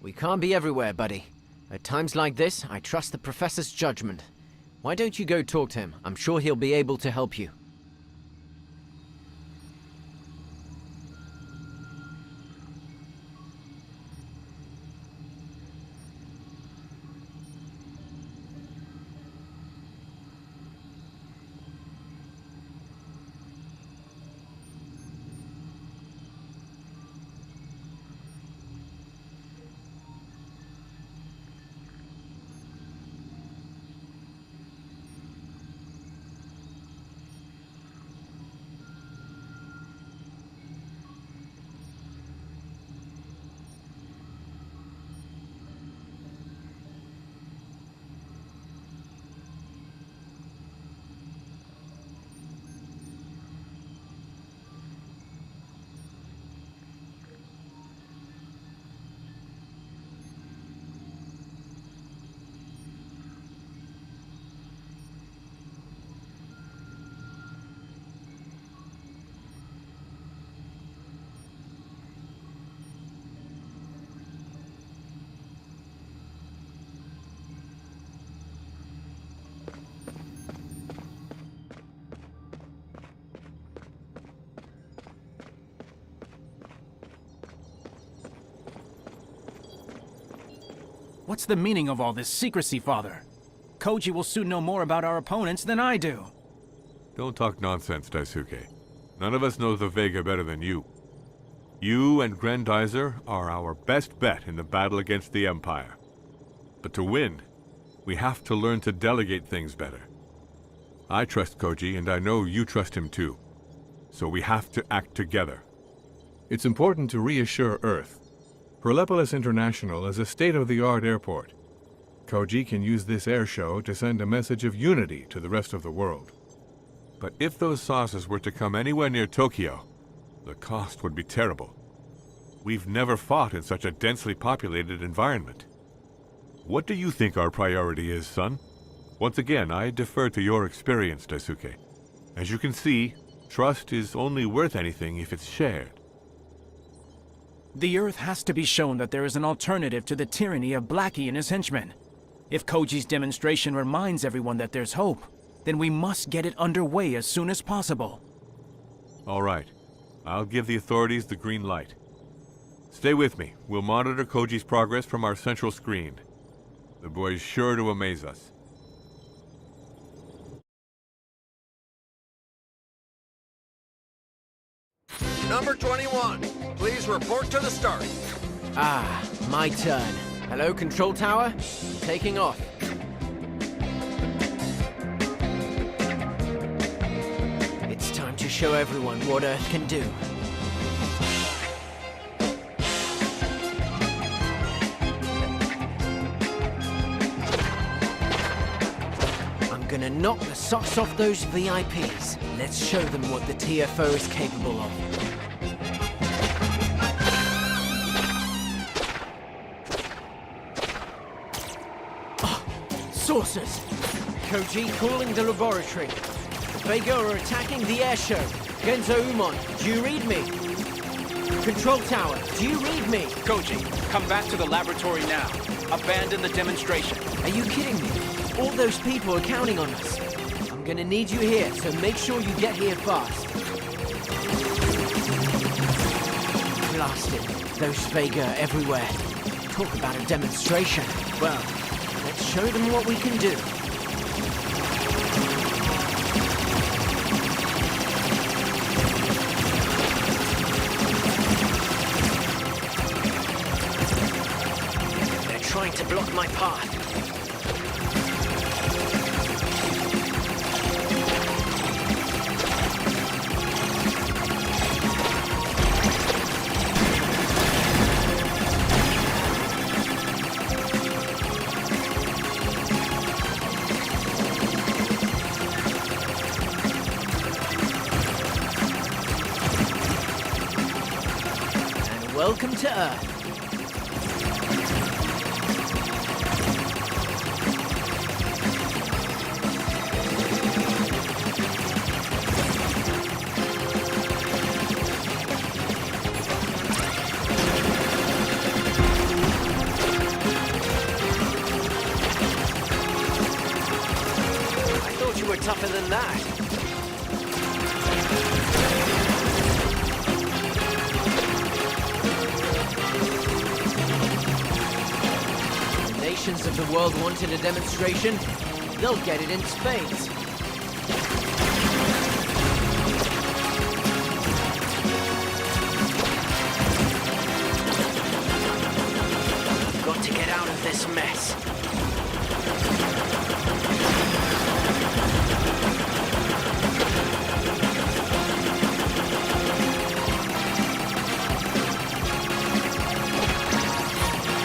We can't be everywhere, buddy. At times like this, I trust the Professor's judgment. Why don't you go talk to him? I'm sure he'll be able to help you. What's the meaning of all this secrecy, Father? Koji will soon know more about our opponents than I do. Don't talk nonsense, Daisuke. None of us know the Vega better than you. You and Grendizer are our best bet in the battle against the Empire. But to win, we have to learn to delegate things better. I trust Koji, and I know you trust him too. So we have to act together. It's important to reassure Earth. Persepolis International is a state-of-the-art airport. Koji can use this air show to send a message of unity to the rest of the world. But if those saucers were to come anywhere near Tokyo, the cost would be terrible. We've never fought in such a densely populated environment. What do you think our priority is, son? Once again, I defer to your experience, Daisuke. As you can see, trust is only worth anything if it's shared. The Earth has to be shown that there is an alternative to the tyranny of Blackie and his henchmen. If Koji's demonstration reminds everyone that there's hope, then we must get it underway as soon as possible. All right. I'll give the authorities the green light. Stay with me. We'll monitor Koji's progress from our central screen. The boy's sure to amaze us. Number 21, please report to the start. Ah, my turn. Hello, Control Tower. Taking off. It's time to show everyone what Earth can do. I'm gonna knock the socks off those VIPs. Let's show them what the TFO is capable of. Saucers! Koji calling the laboratory. Vega are attacking the air show. Genzo Umon, do you read me? Control Tower, do you read me? Koji, come back to the laboratory now. Abandon the demonstration. Are you kidding me? All those people are counting on us. I'm gonna need you here, so make sure you get here fast. Blasted. Those Vega everywhere. Talk about a demonstration. Well, let's show them what we can do. They're trying to block my path. welcome to Earth. I thought you were tougher than that. Nations of the world wanted a demonstration, they'll get it in spades. Got to get out of this mess.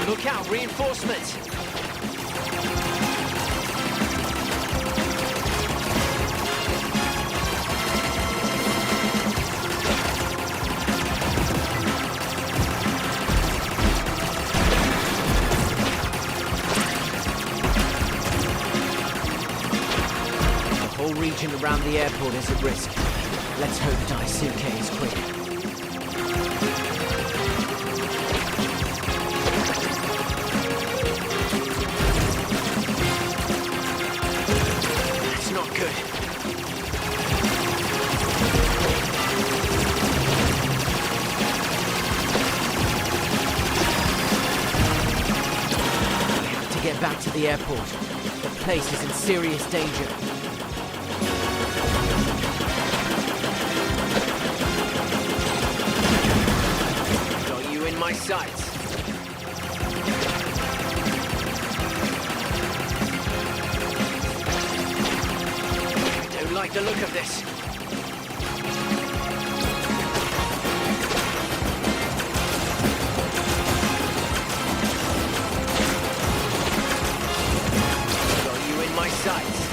Look out, reinforcements! The whole region around the airport is at risk. Let's hope Daisuke is quick. That's not good. We have to get back to the airport. The place is in serious danger. Got you in my sights. I don't like the look of this. Got you in my sights.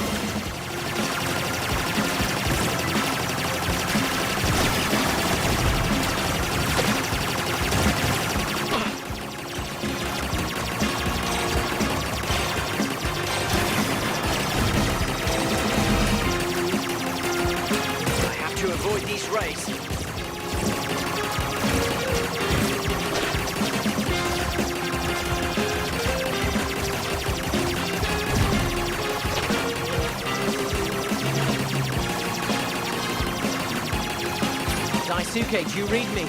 I have to avoid these rays. Daisuke, do you read me?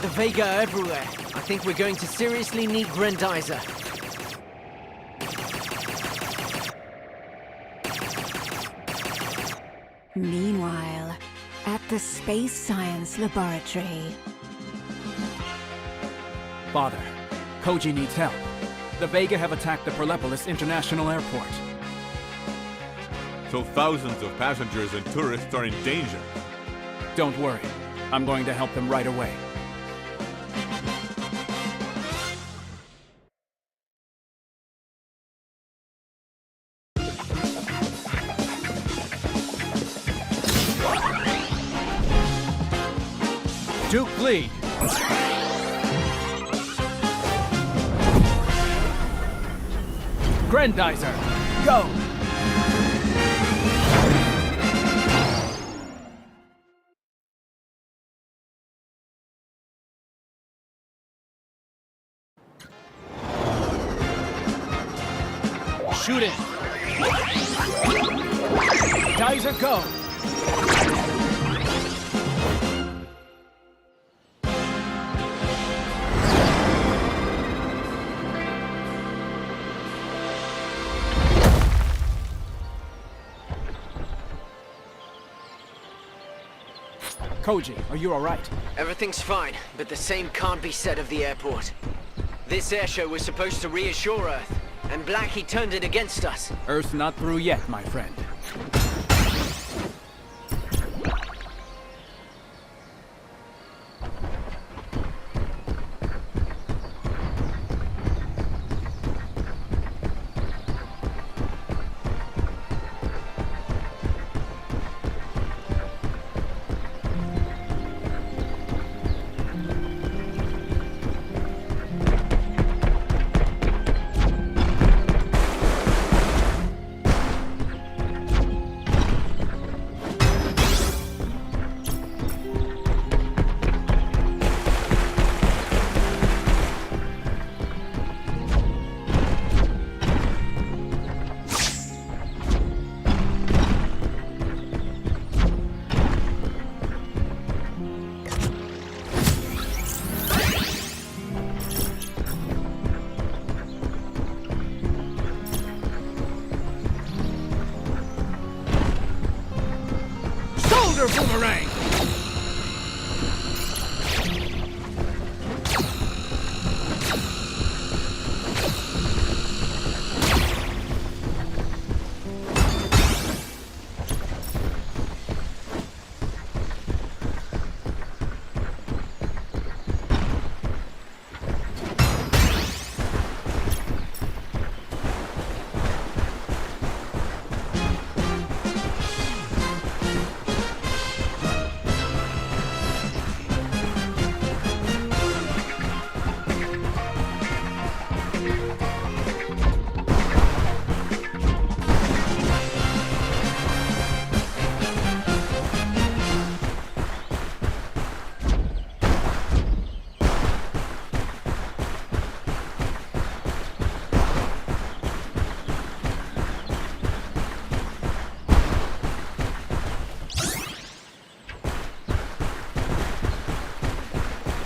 The Vega are everywhere. I think we're going to seriously need Grendizer. Meanwhile, at the Space Science Laboratory. Father, Koji needs help. The Vega have attacked the Perlepolis International Airport. So thousands of passengers and tourists are in danger. Don't worry. I'm going to help them right away. Duke lead. Grendizer, go! Shoot it! Geyser, go! Koji, are you alright? Everything's fine, but the same can't be said of the airport. This airshow was supposed to reassure Earth, and Blackie turned it against us. Earth's not through yet, my friend. Shoulder boomerang!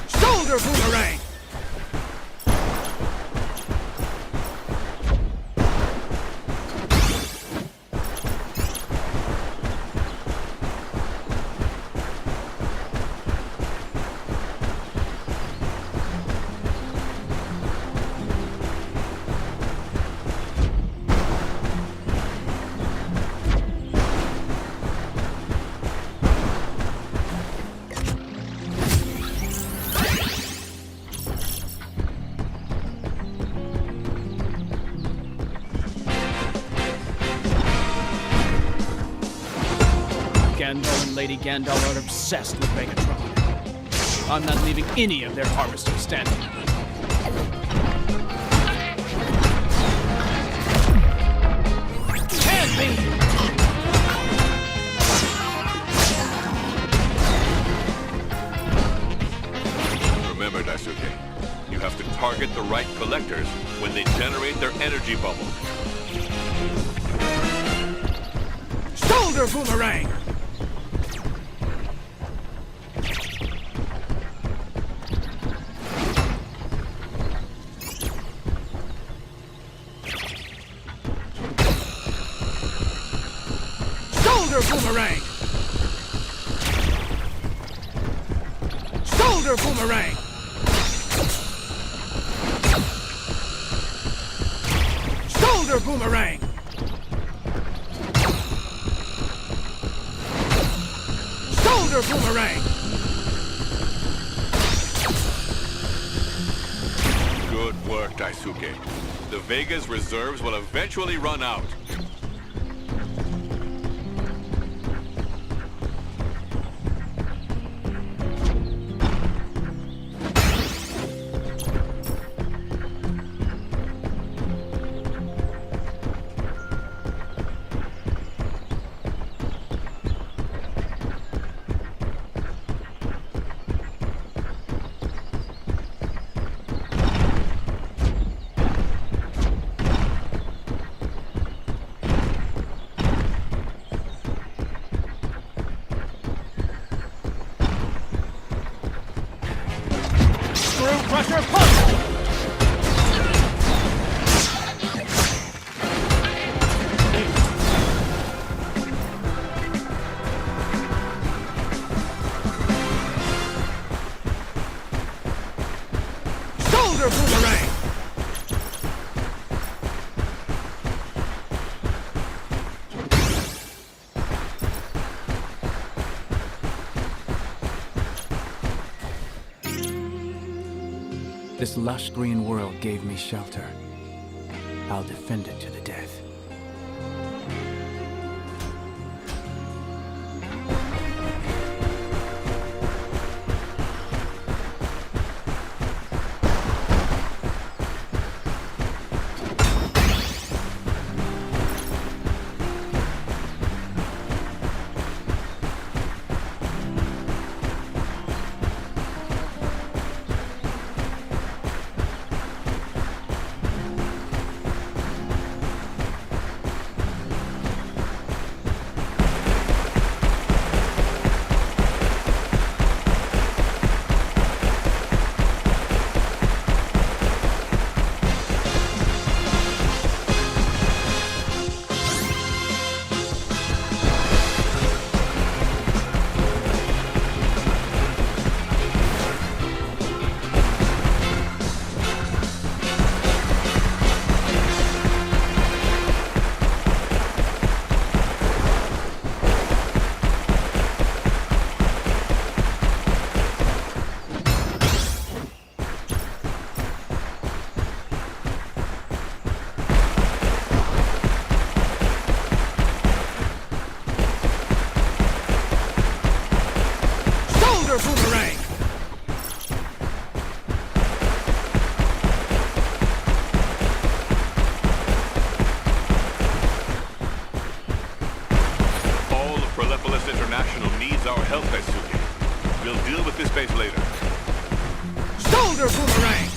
Shoulder boomerang! Gandalf and Lady Gandalf are obsessed with Megatron. I'm not leaving any of their harvesters standing. Hand me! Remember, Daisuke, you have to target the right collectors when they generate their energy bubble. Shoulder boomerang! Shoulder boomerang! Shoulder boomerang! Shoulder boomerang! Shoulder boomerang! Good work, Daisuke. The Vega's reserves will eventually run out. Crusher punch! Shoulder boomerang! This lush green world gave me shelter. I'll defend it to the death. We'll deal with this base later. Shoulder boomerang!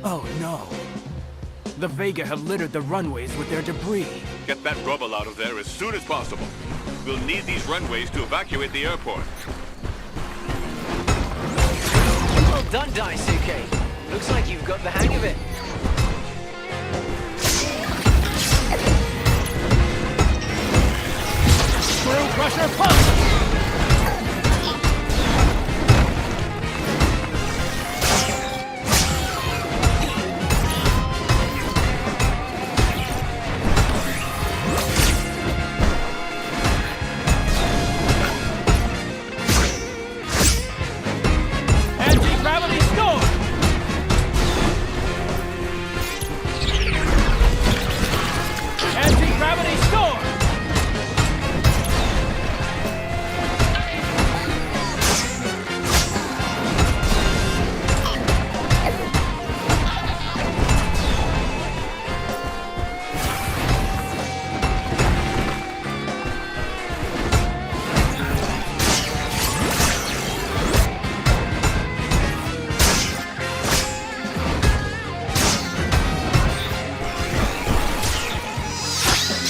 Oh no. The Vega have littered the runways with their debris. Get that rubble out of there as soon as possible. We'll need these runways to evacuate the airport. Well done, Daisuke. Looks like you've got the hang of it. Screw crusher punch! Anti-gravity storm! Anti-gravity storm!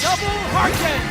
Double Harkin!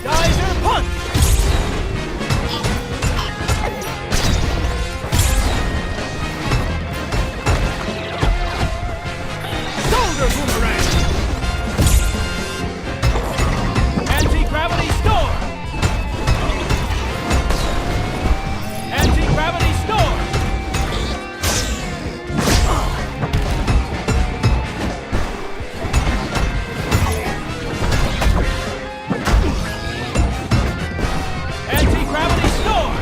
Geyser punch! Shoulder boomerang! Anti-gravity storm! Anti-gravity storm! Anti-gravity storm!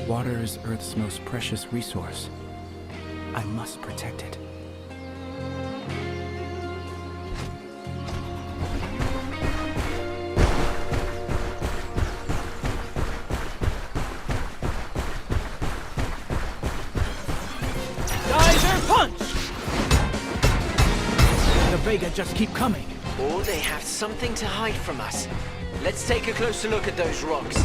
Water is Earth's most precious resource. I must protect it. Geyser punch! The Vega just keep coming. Or they have something to hide from us. Let's take a closer look at those rocks.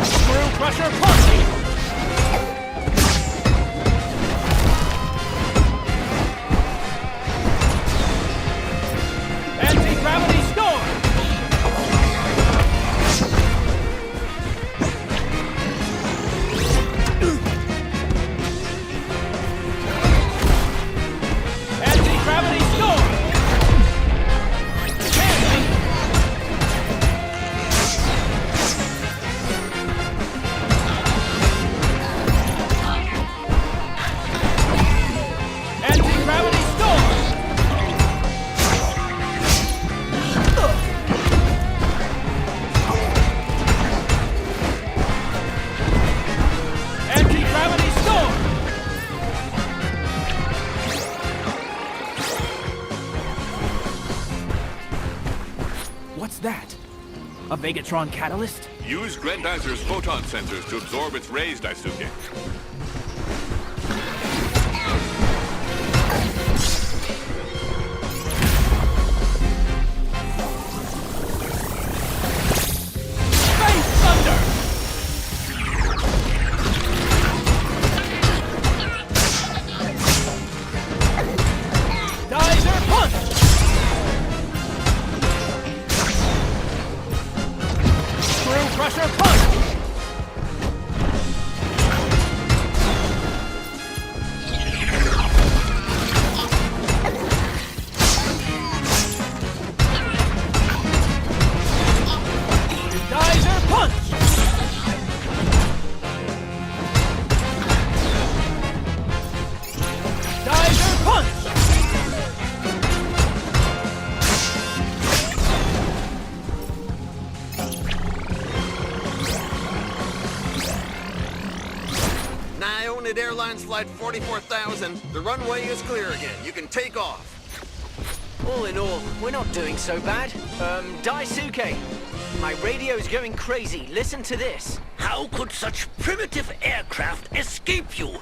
Screw crusher punch! Anti-gravity storm! Anti-gravity storm! Candy! A Vegatron catalyst? Use Grendizer's photon sensors to absorb its rays, Daisuke. Airlines Flight 44,000. The runway is clear again. You can take off. All in all, we're not doing so bad. Daisuke, my radio's going crazy. Listen to this. How could such primitive aircraft escape you?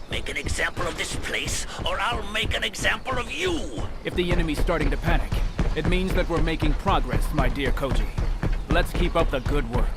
Make an example of this place, or I'll make an example of you. If the enemy's starting to panic, it means that we're making progress, my dear Koji. Let's keep up the good work.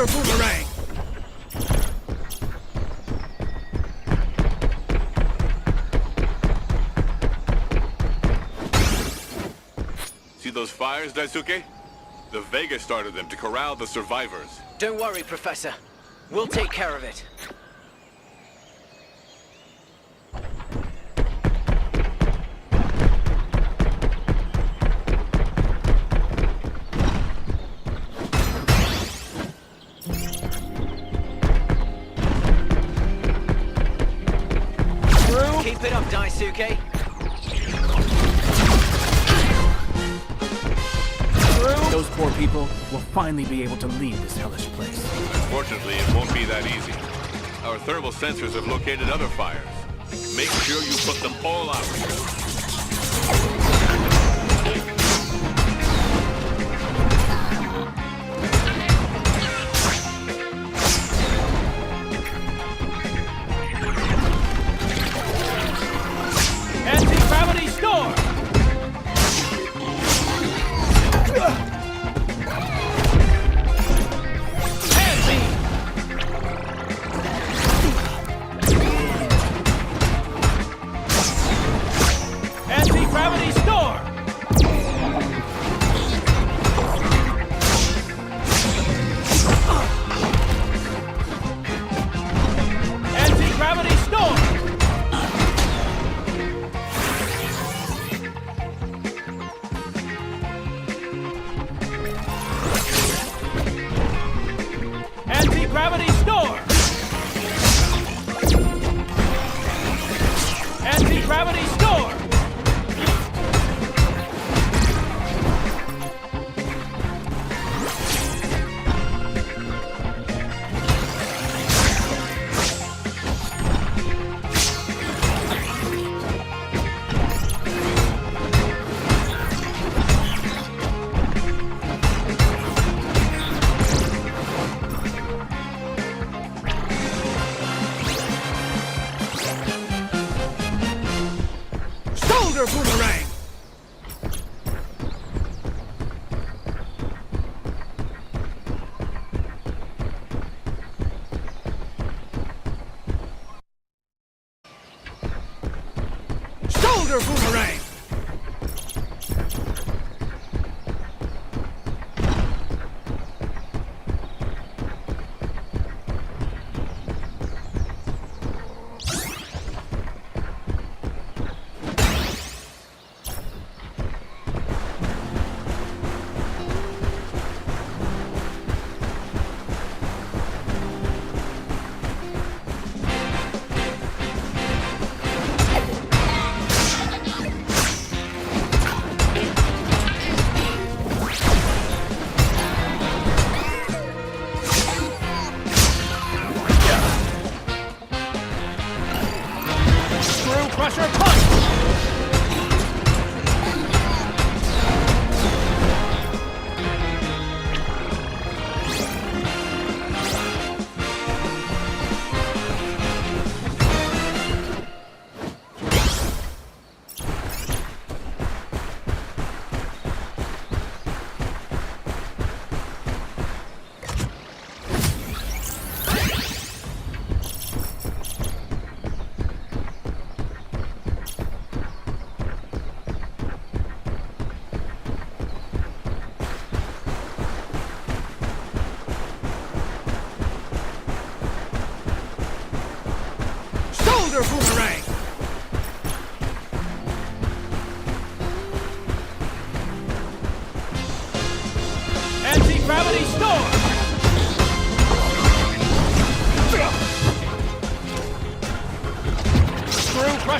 Boomerang! See those fires, Daisuke? The Vega started them to corral the survivors. Don't worry, Professor. We'll take care of it. Keep it up, Daisuke. Those poor people will finally be able to leave this hellish place. Unfortunately, it won't be that easy. Our thermal sensors have located other fires. Make sure you put them all out. Boomerang! Shoulder boomerang!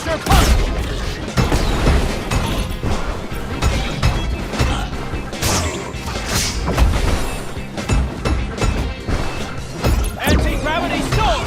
Crusher punch! Anti-gravity storm!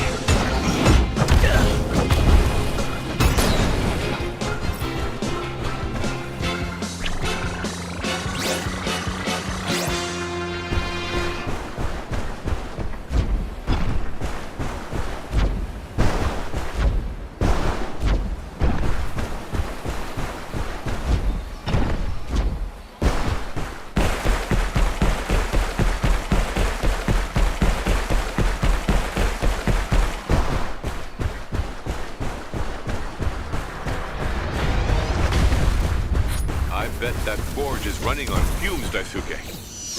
I bet that forge is running on fumes, Daisuke.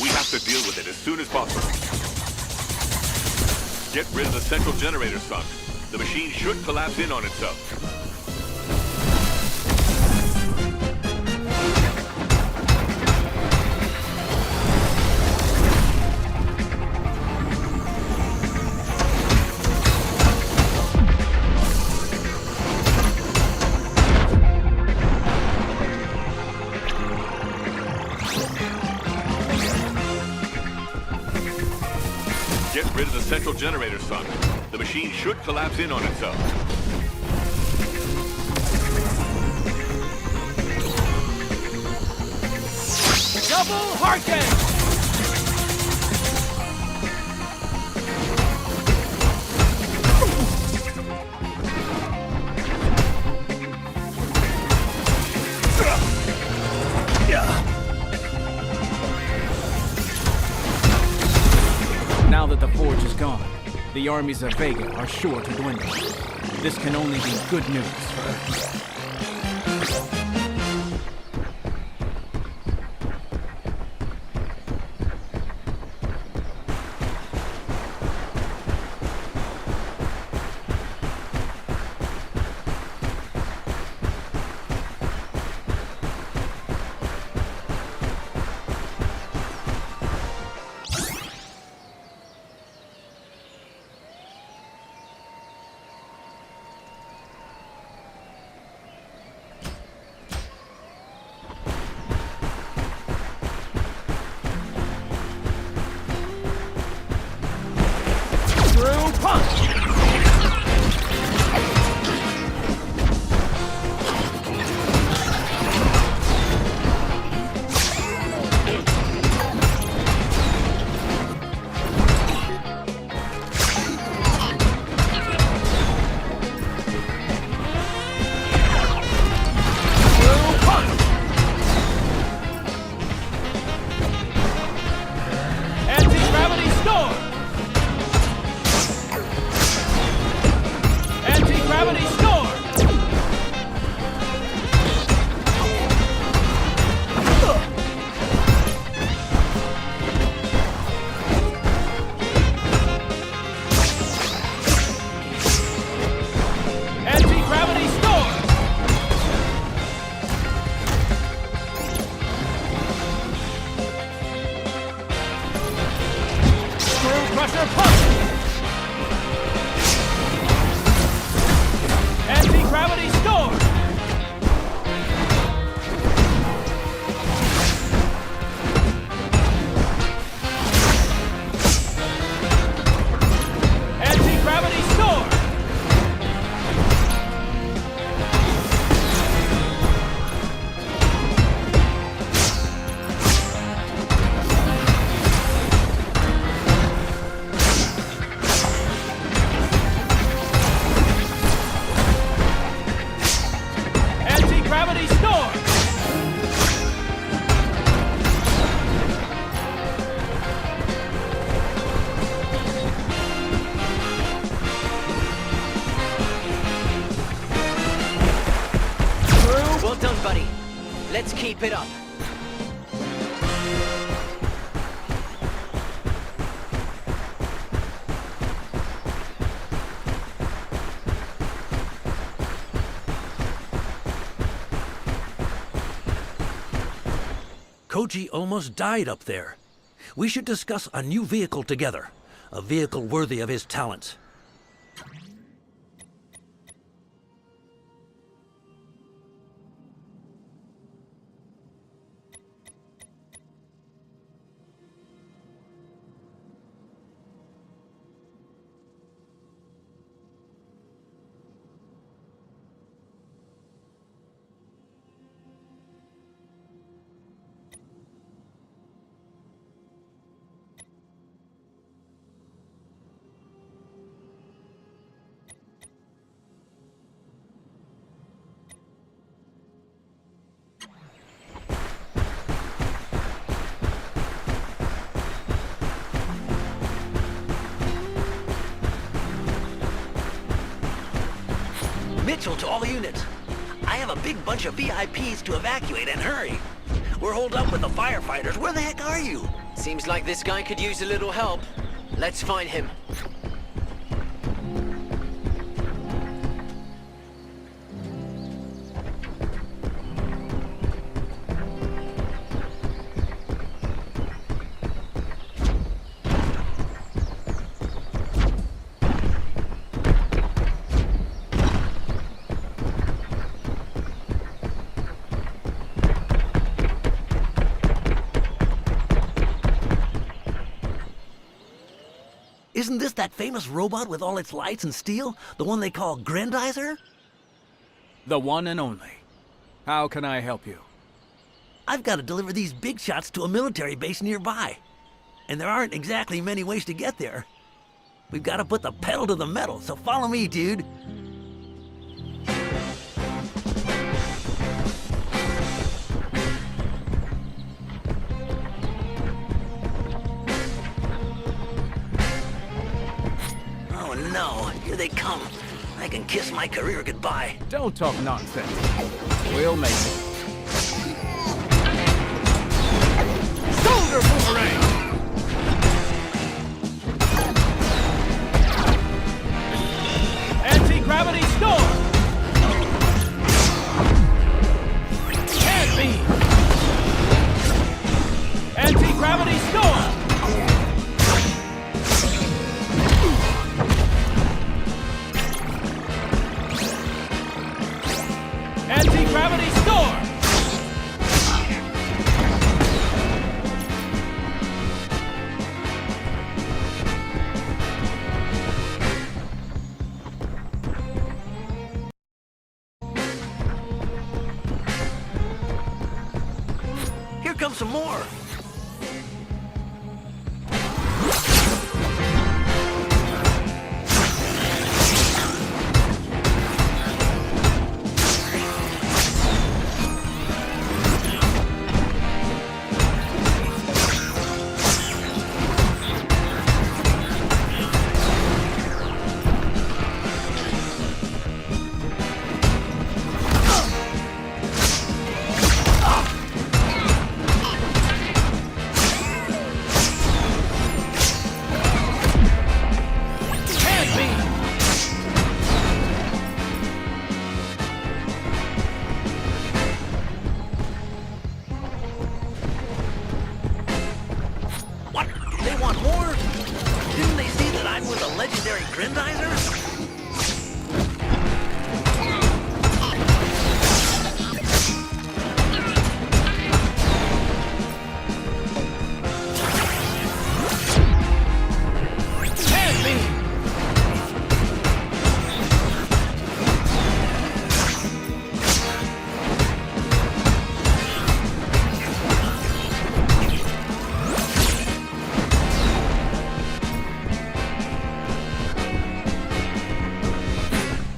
We have to deal with it as soon as possible. Get rid of the central generator, son. The machine should collapse in on itself. Get rid of the central generator, son. The machine should collapse in on itself. Double Harken! Now that the forge is gone, the armies of Vega are sure to dwindle. This can only be good news for Earth. Crusher punch! Anti-gravity storm! Anti-gravity storm! Anti-gravity storm! Well done, buddy. Let's keep it up. Koji almost died up there. We should discuss a new vehicle together. A vehicle worthy of his talents. Mitchell to all units. I have a big bunch of VIPs to evacuate and hurry. We're holed up with the firefighters. Where the heck are you? Seems like this guy could use a little help. Let's find him. Isn't this that famous robot with all its lights and steel? The one they call Grendizer? The one and only. How can I help you? I've got to deliver these big shots to a military base nearby. And there aren't exactly many ways to get there. We've got to put the pedal to the metal, so follow me, dude. Oh no, here they come. I can kiss my career goodbye. Don't talk nonsense. We'll make it. Shoulder boomerang! Anti-gravity storm! Hand beam! Anti-gravity storm! Anti-gravity storm! Here comes some more. What? They want more? Didn't they see that I'm with the legendary Grendizer?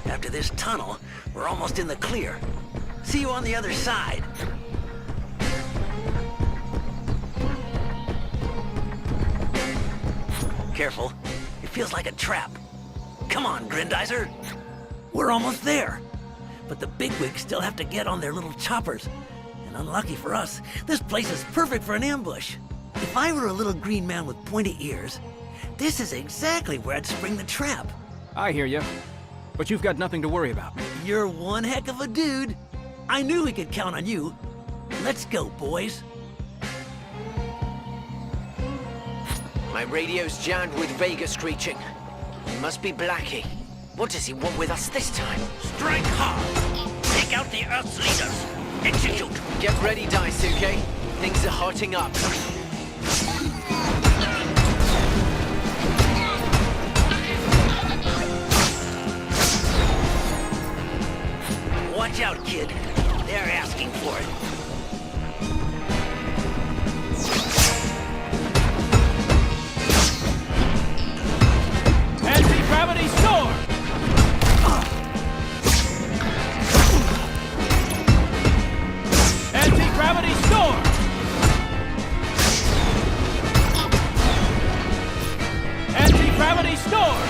After this tunnel, we're almost in the clear. See you on the other side. Careful. It feels like a trap. Come on, Grendizer. We're almost there. But the bigwigs still have to get on their little choppers. And unlucky for us, this place is perfect for an ambush. If I were a little green man with pointy ears, this is exactly where I'd spring the trap. I hear you. But you've got nothing to worry about. You're one heck of a dude. I knew we could count on you. Let's go, boys. My radio's jammed with Vega screeching. It must be Blackie. What does he want with us this time? Strike hard. Take out the Earth's leaders. Execute. Get ready, Daisuke. Things are hotting up. Watch out, kid. They're asking for it. Anti-gravity storm! Anti-gravity storm! Anti-gravity storm!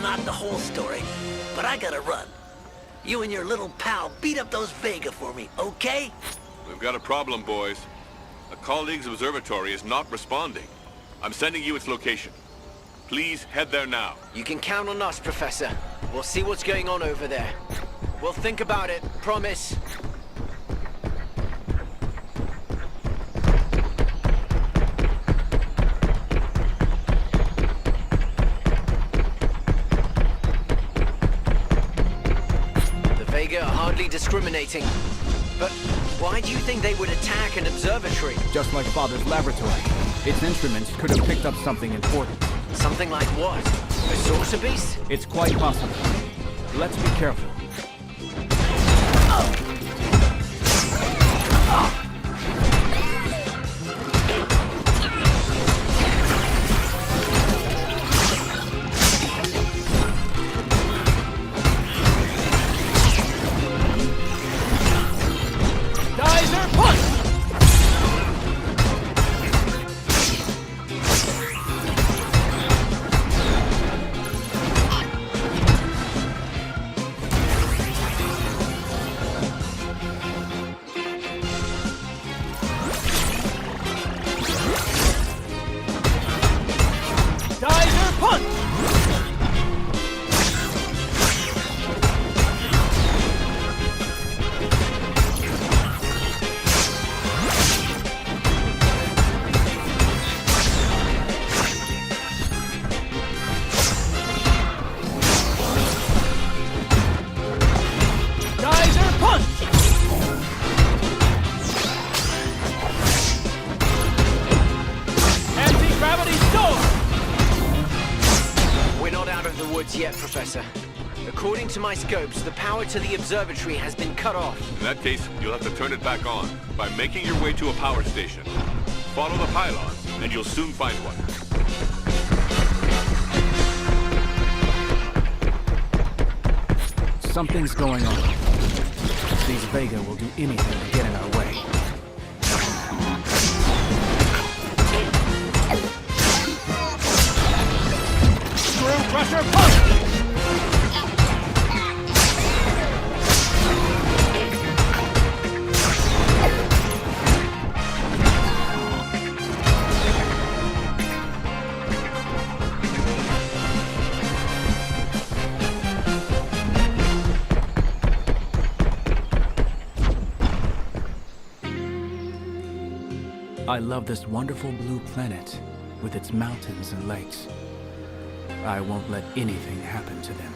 not the whole story, but I gotta run. You and your little pal beat up those Vega for me, okay? We've got a problem, boys. A colleague's observatory is not responding. I'm sending you its location. Please head there now. You can count on us, Professor. We'll see what's going on over there. We'll think about it, promise. The Vega are hardly discriminating. But why do you think they would attack an observatory? Just like Father's laboratory. Its instruments could have picked up something important. Something like what? A saucer beast? It's quite possible. Let's be careful. Yet, Professor. According to my scopes, the power to the observatory has been cut off. In that case, you'll have to turn it back on by making your way to a power station. Follow the pylon, and you'll soon find one. Something's going on. These Vega will do anything to get in our way. Crusher punch! I love this wonderful blue planet with its mountains and lakes. I won't let anything happen to them.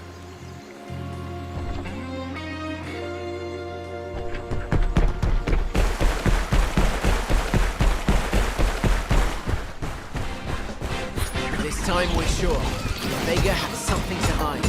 This time we're sure. Vega has something to hide.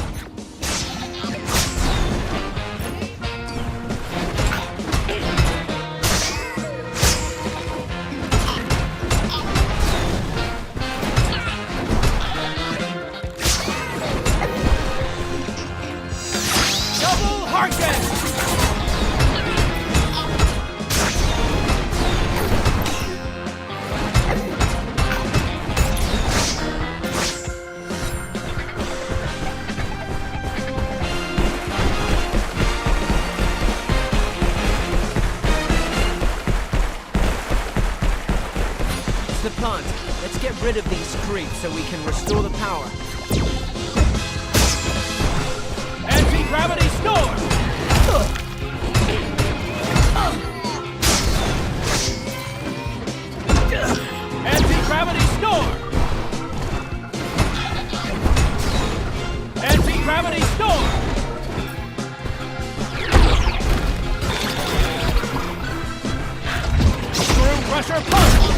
The plant. Let's get rid of these creeps so we can restore the power. Anti-gravity storm! Anti-gravity storm! Anti-gravity storm! Screw crusher punch!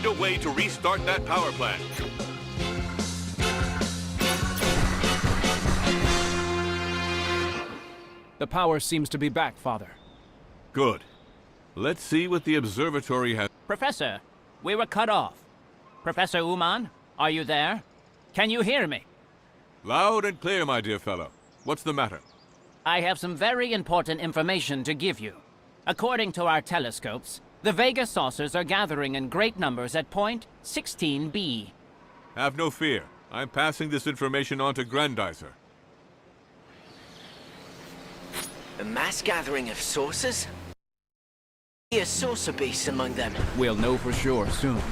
find a way to restart that power plant. The power seems to be back, Father. Good. Let's see what the observatory has. Professor, we were cut off. Professor Uman, are you there? Can you hear me? Loud and clear, my dear fellow. What's the matter? I have some very important information to give you. According to our telescopes, the Vega saucers are gathering in great numbers at point 16B. Have no fear. I'm passing this information on to Grendizer. A mass gathering of saucers? A saucer beast among them. We'll know for sure soon.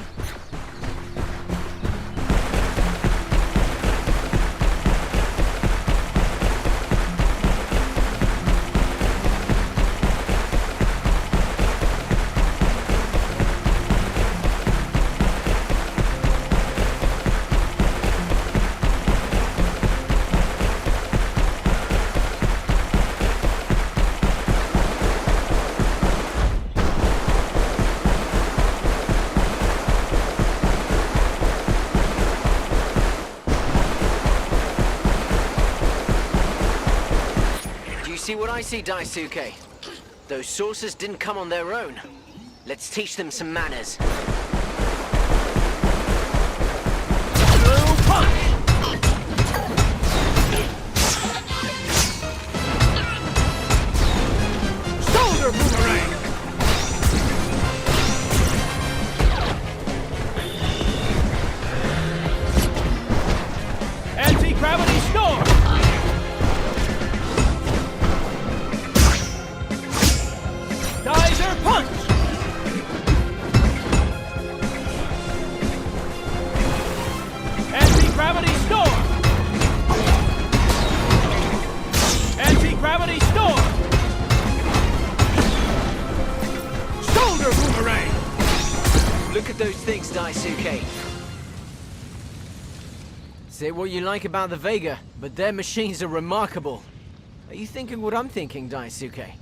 See what I see, Daisuke? Those saucers didn't come on their own. Let's teach them some manners. Shoulder boomerang! Anti-gravity storm! Geyser punch! Anti-gravity storm! Anti-gravity storm! Shoulder boomerang! Look at those things, Daisuke. Say what you like about the Vega, but their machines are remarkable. Are you thinking what I'm thinking, Daisuke?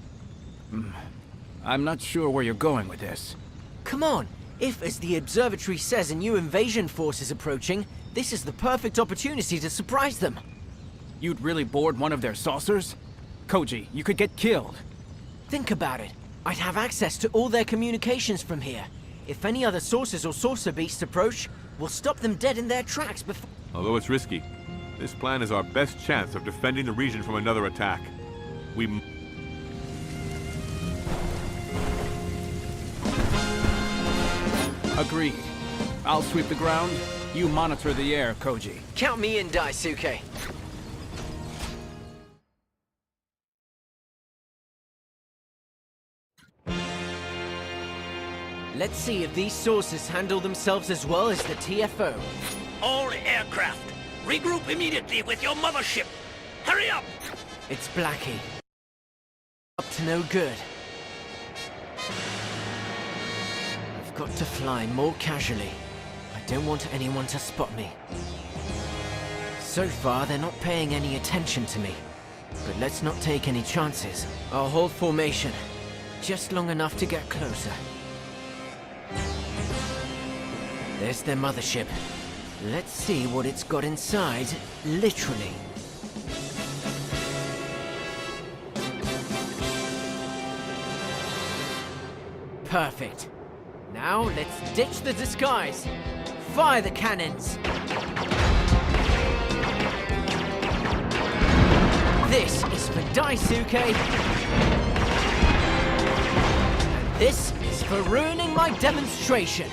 I'm not sure where you're going with this. Come on! If, as the observatory says, a new invasion force is approaching, this is the perfect opportunity to surprise them. You'd really board one of their saucers? Koji, you could get killed. Think about it. I'd have access to all their communications from here. If any other saucers or saucer beasts approach, we'll stop them dead in their tracks before... Although it's risky, this plan is our best chance of defending the region from another attack. Agreed. I'll sweep the ground, you monitor the air, Koji. Count me in, Daisuke. Let's see if these saucers handle themselves as well as the TFO. All aircraft, regroup immediately with your mothership. Hurry up! It's Blackie. Up to no good. I've got to fly more casually. I don't want anyone to spot me. So far, they're not paying any attention to me. But let's not take any chances. I'll hold formation. Just long enough to get closer. There's their mothership. Let's see what it's got inside, literally. Perfect. Now let's ditch the disguise. Fire the cannons. This is for Daisuke. And this is for ruining my demonstration.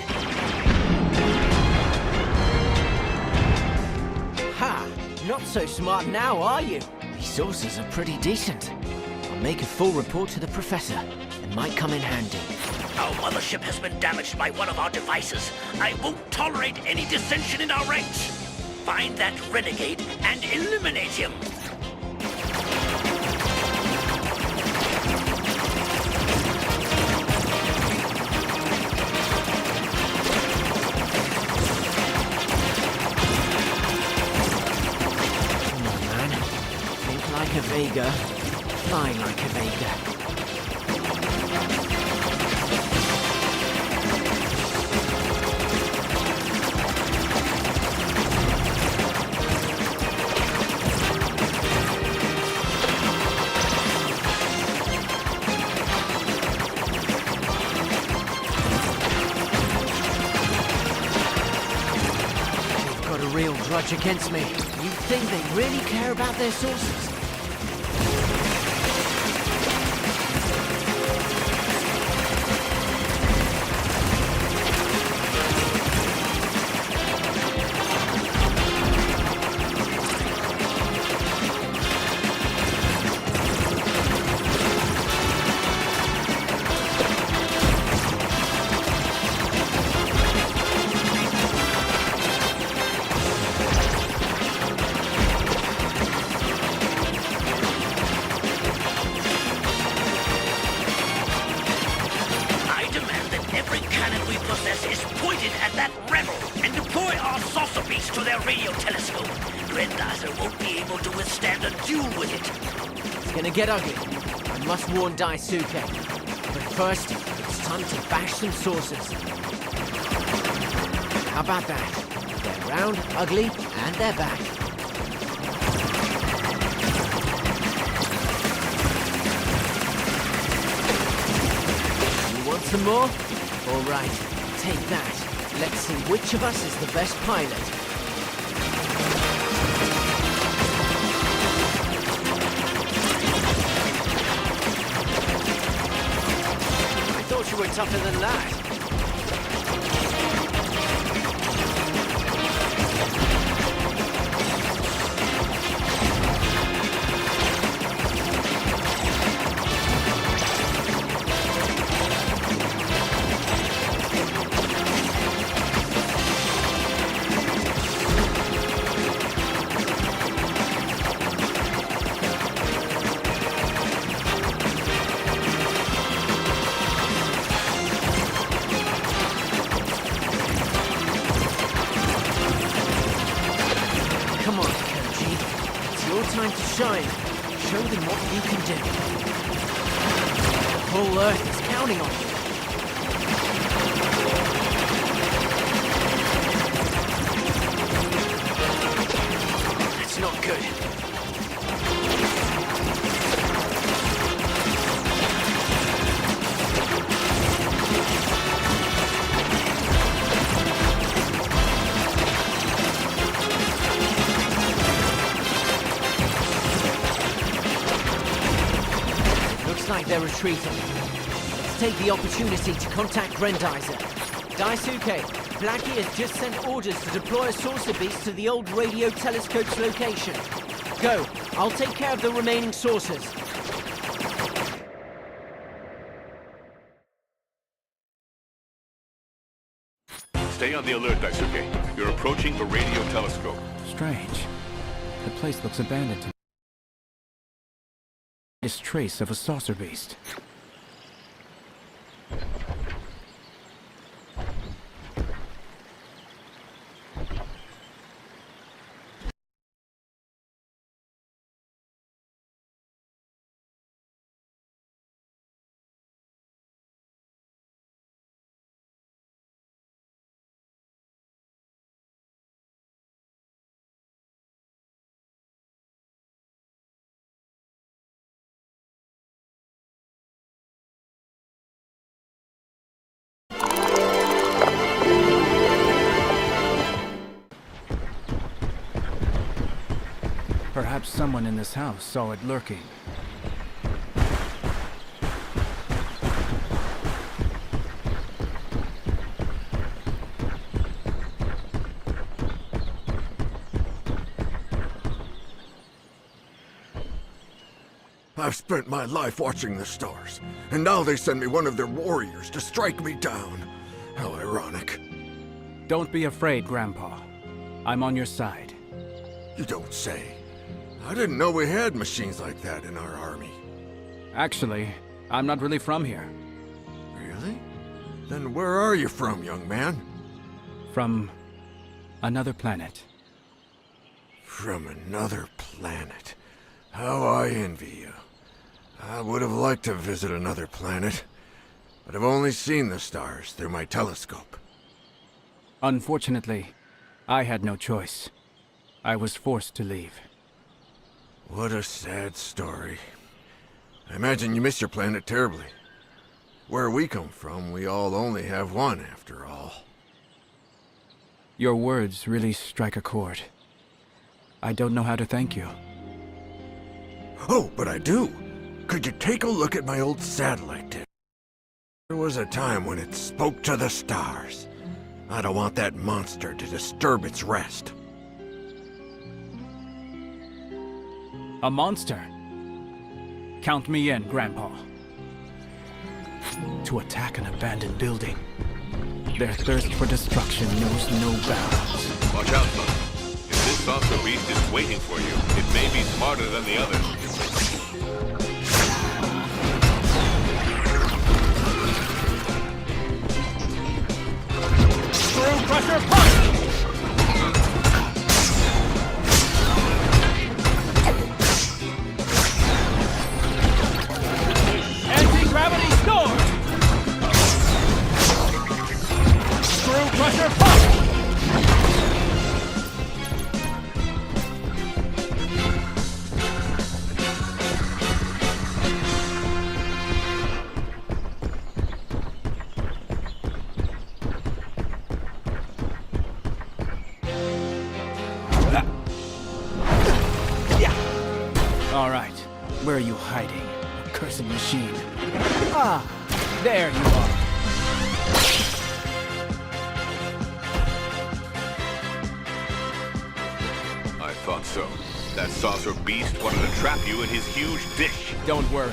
Ha! Not so smart now, are you? These saucers are pretty decent. I'll make a full report to the professor. It might come in handy. Our mothership has been damaged by one of our devices. I won't tolerate any dissension in our ranks. Find that renegade and eliminate him. Come on, man. Think like a Vega. Fly like a Vega. grudge against me. You think they really care about their sources? I demand that every cannon we possess is pointed at that rebel and deploy our saucer beast to their radio telescope. Grendizer won't be able to withstand a duel with it. It's gonna get ugly. I must warn Daisuke. But first, it's time to bash some saucers. How about that? They're round, ugly, and they're back. You want some more? All right, take that. Let's see which of us is the best pilot. I thought you were tougher than that. Come on, Koji. It's your time to shine. Show them what you can do. The whole Earth is counting on you. That's not good. Looks like they're retreating. Let's take the opportunity to contact Grendizer. Daisuke, Blackie has just sent orders to deploy a saucer beast to the old radio telescope's location. Go. I'll take care of the remaining saucers. Stay on the alert, Daisuke. You're approaching the radio telescope. Strange. The place looks abandoned to me. This trace of a saucer beast. Perhaps someone in this house saw it lurking. I've spent my life watching the stars, and now they send me one of their warriors to strike me down. How ironic. Don't be afraid, Grandpa. I'm on your side. You don't say. I didn't know we had machines like that in our army. Actually, I'm not really from here. Really? Then where are you from, young man? From another planet. From another planet. How I envy you. I would have liked to visit another planet, but I've only seen the stars through my telescope. Unfortunately, I had no choice. I was forced to leave. What a sad story. I imagine you miss your planet terribly. Where we come from, we all only have one, after all. Your words really strike a chord. I don't know how to thank you. Oh, but I do. Could you take a look at my old satellite dish? There was a time when it spoke to the stars. I don't want that monster to disturb its rest. A monster? Count me in, Grandpa. To attack an abandoned building. Their thirst for destruction knows no bounds. Watch out, son. If this saucer beast is waiting for you, it may be smarter than the others. Screw Crusher Punch! Anti-gravity storm! Screw Crusher Punch! All right, where are you hiding, accursed machine? Ah, there you are. I thought so. That saucer beast wanted to trap you in his huge dish. Don't worry,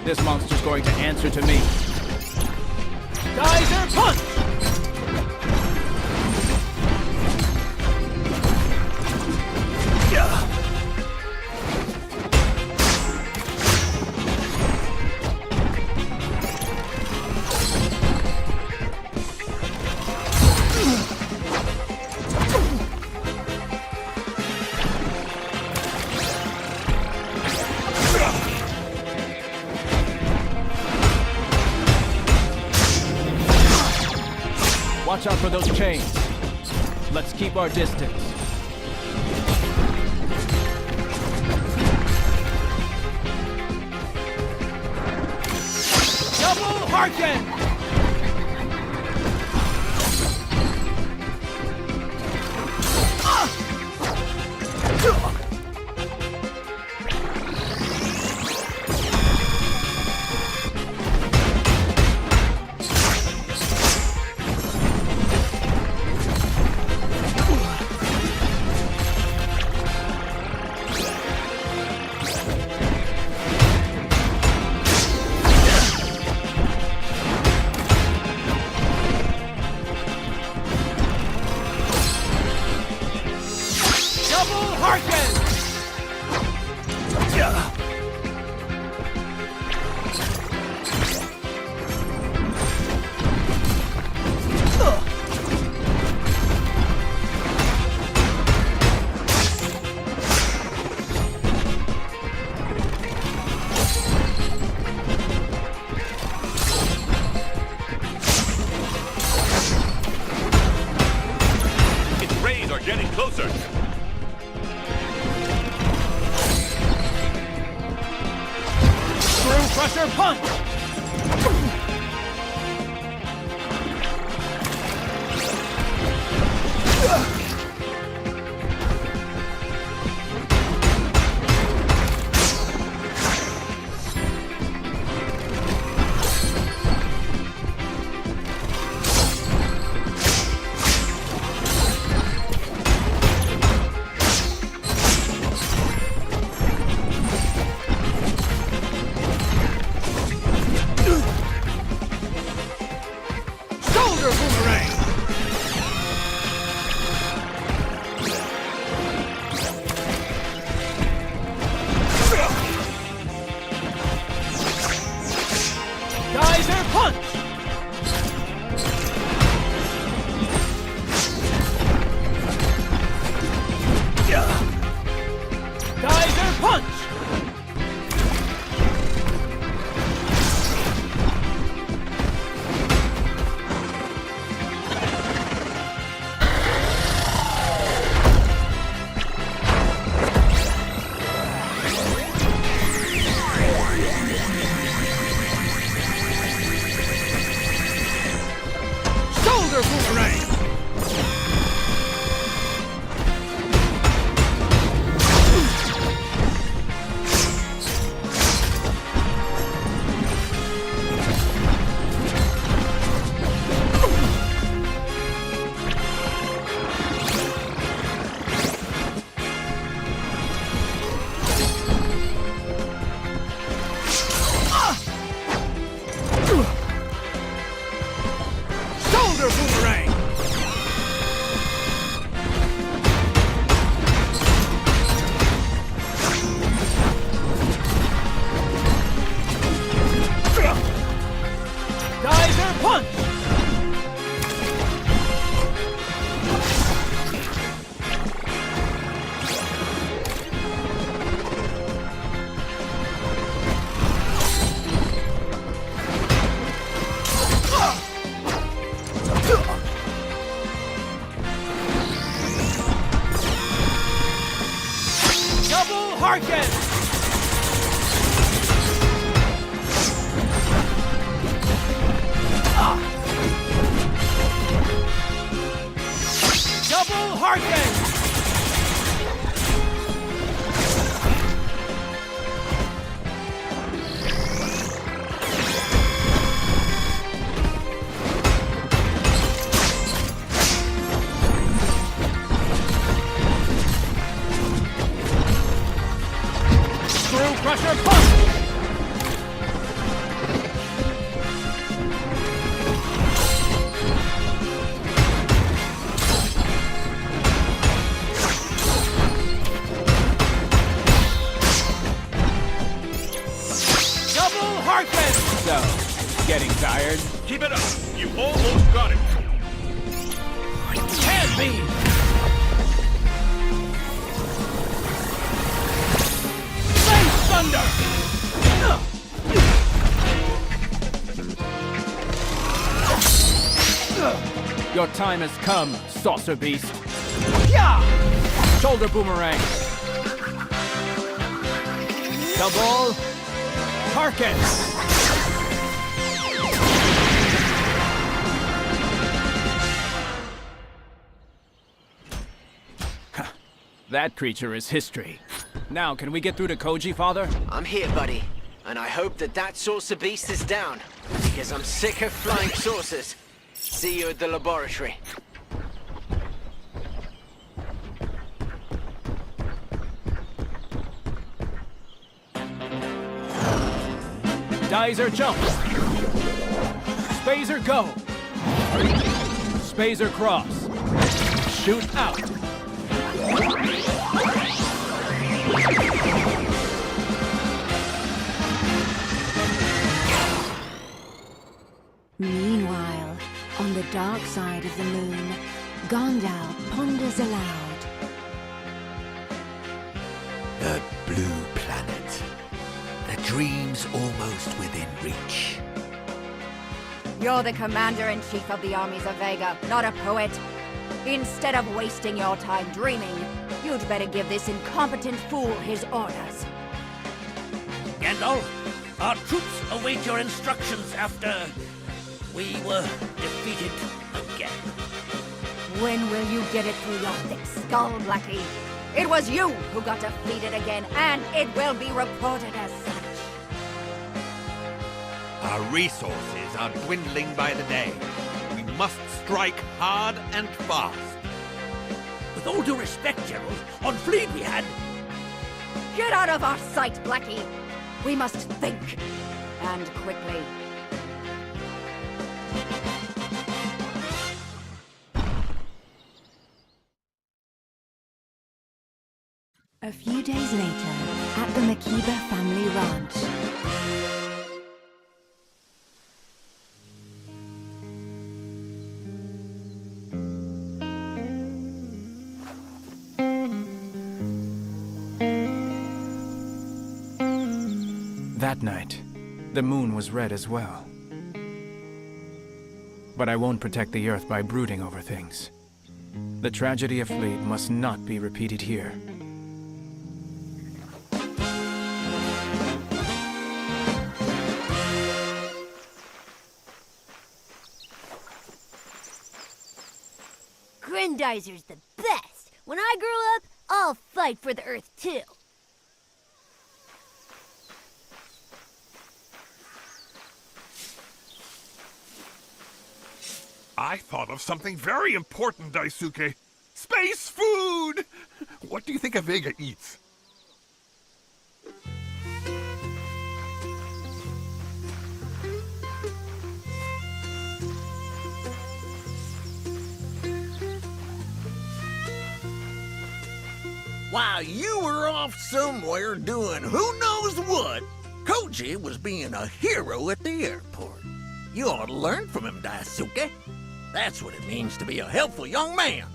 this monster's going to answer to me. Geyser Punch! Watch out for those chains. Let's keep our distance. Double Harken! Double Harken! Its rays are getting closer. Screw Crusher Punch! Shoulder Boomerang! Geyser Punch! Geyser Punch! So, getting tired? Keep it up. You almost got it. Hand beam! Space thunder! Your time has come, saucer beast. Yeah! Shoulder boomerang. Double. Harken. That creature is history. Now, can we get through to Koji, Father? I'm here, buddy. And I hope that saucer beast is down. Because I'm sick of flying saucers. See you at the laboratory. Geyser jump. Spazer go. Spazer cross. Shoot out. Meanwhile, on the dark side of the moon, Gondal ponders aloud. The blue planet. The dream's almost within reach. You're the commander-in-chief of the armies of Vega, not a poet. Instead of wasting your time dreaming, you'd better give this incompetent fool his orders. Gandalf, our troops await your instructions after we were defeated again. When will you get it through your thick skull, Blackie? It was you who got defeated again, and it will be reported as such. Our resources are dwindling by the day. We must strike hard and fast. With all due respect, Gerald, on Fleet we had... Get out of our sight, Blackie! We must think, and quickly. A few days later, at the Makiba family ranch. That night, the moon was red as well. But I won't protect the Earth by brooding over things. The tragedy of Fleet must not be repeated here. Grendizer's the best. When I grow up, I'll fight for the Earth too. I thought of something very important, Daisuke. Space food! What do you think a Vega eats? While you were off somewhere doing who knows what, Koji was being a hero at the airport. You ought to learn from him, Daisuke. That's what it means to be a helpful young man.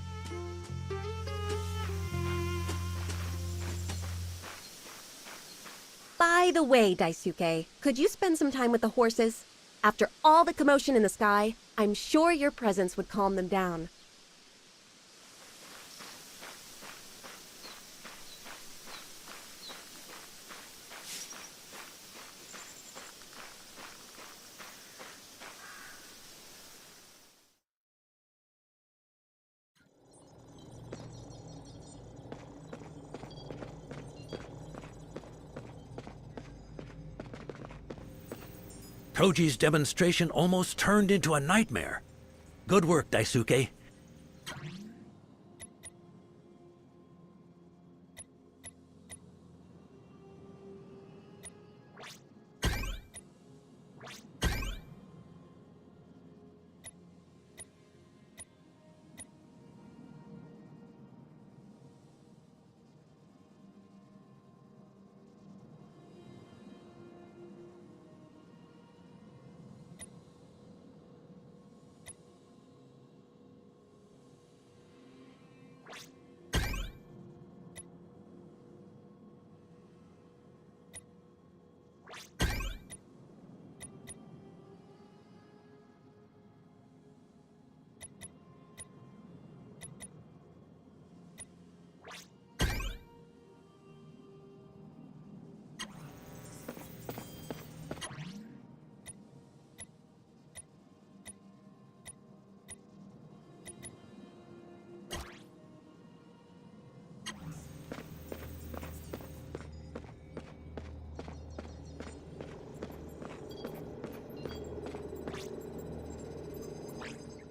By the way, Daisuke, could you spend some time with the horses? After all the commotion in the sky, I'm sure your presence would calm them down. Koji's demonstration almost turned into a nightmare. Good work, Daisuke.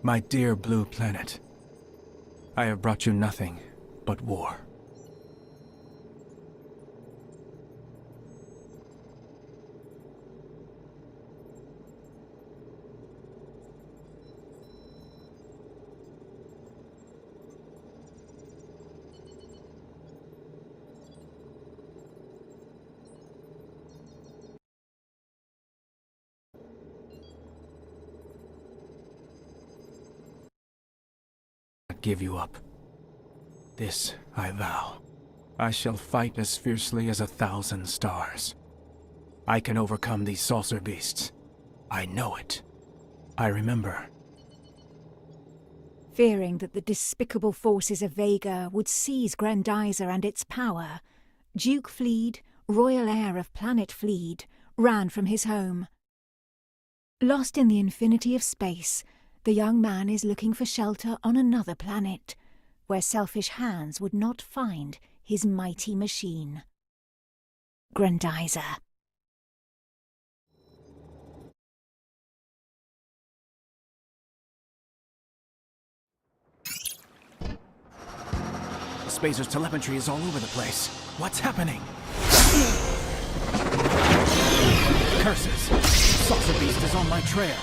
My dear blue planet, I have brought you nothing but war. Give you up. This I vow. I shall fight as fiercely as 1,000 stars. I can overcome these saucer beasts. I know it. I remember. Fearing that the despicable forces of Vega would seize Grendizer and its power, Duke Fleed, royal heir of planet Fleed, ran from his home. Lost in the infinity of space, the young man is looking for shelter on another planet, where selfish hands would not find his mighty machine. Grendizer. Spacer's telemetry is all over the place. What's happening? Curses! Saucer Beast is on my trail.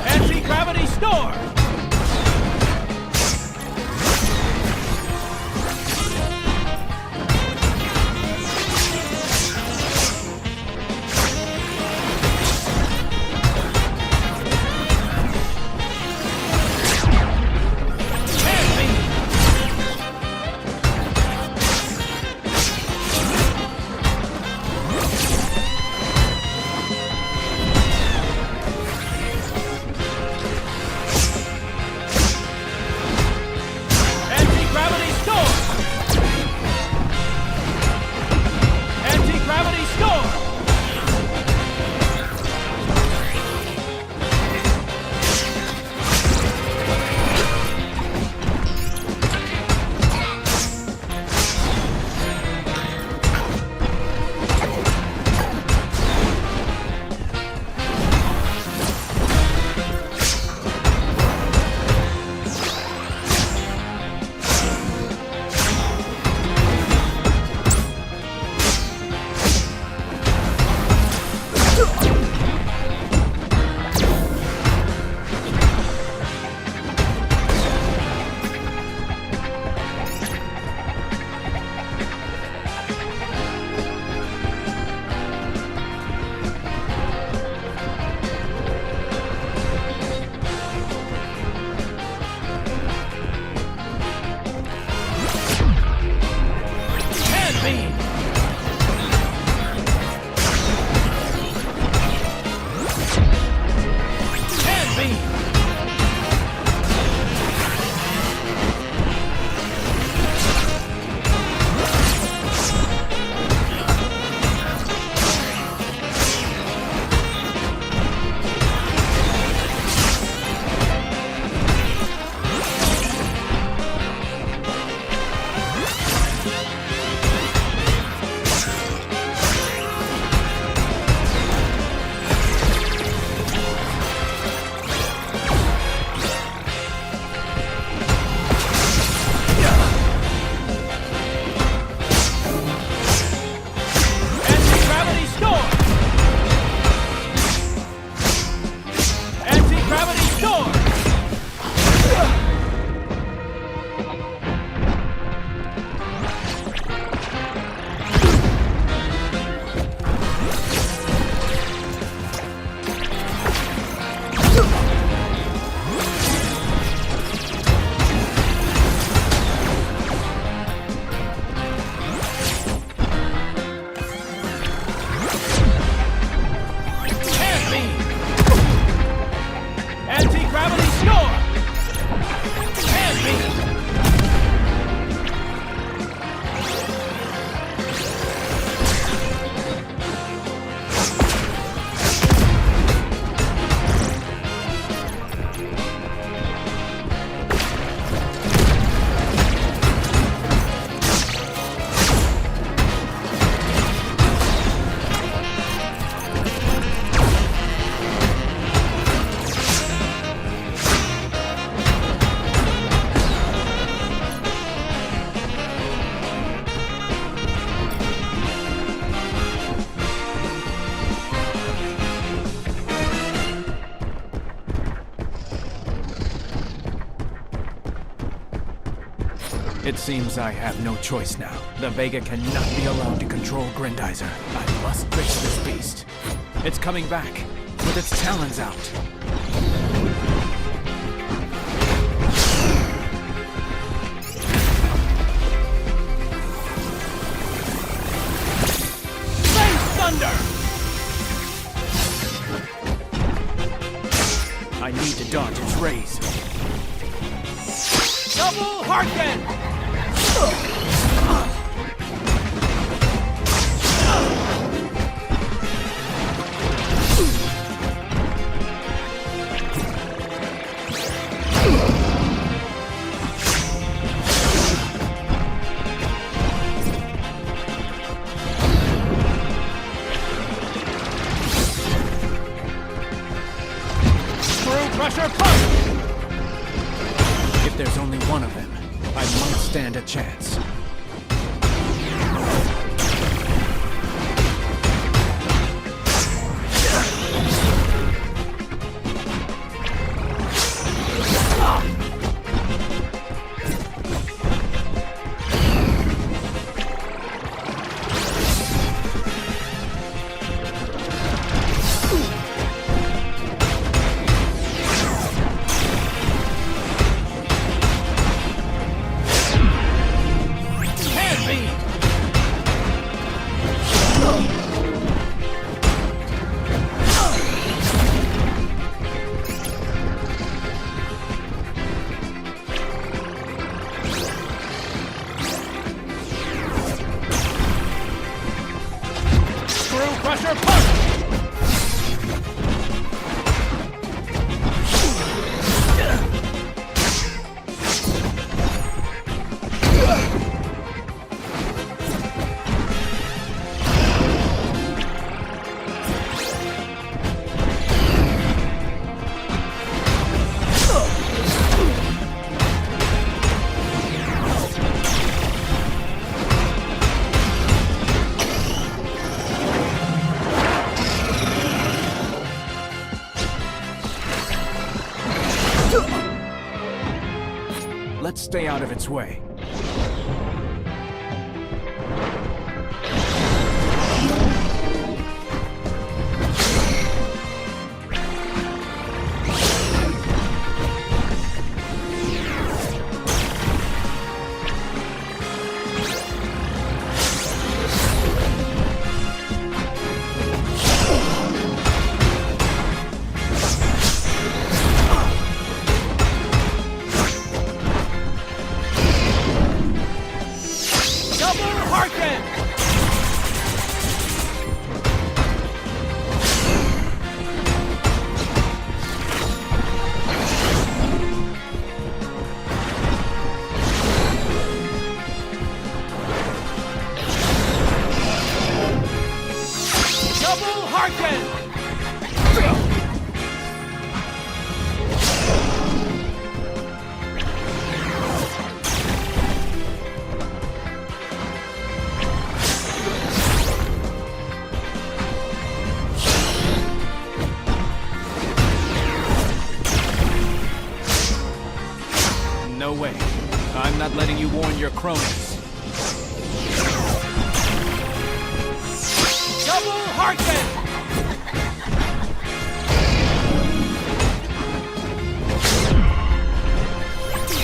Anti-gravity storm! It seems I have no choice now. The Vega cannot be allowed to control Grendizer. I must fix this beast. It's coming back, with its talons out. Thunder! I need to dodge its rays. Double Harken! Crusher punch! If there's only one of them, I might stand a chance. Crusher punch! Let's stay out of its way. No way. I'm not letting you warn your cronies. Double Harken!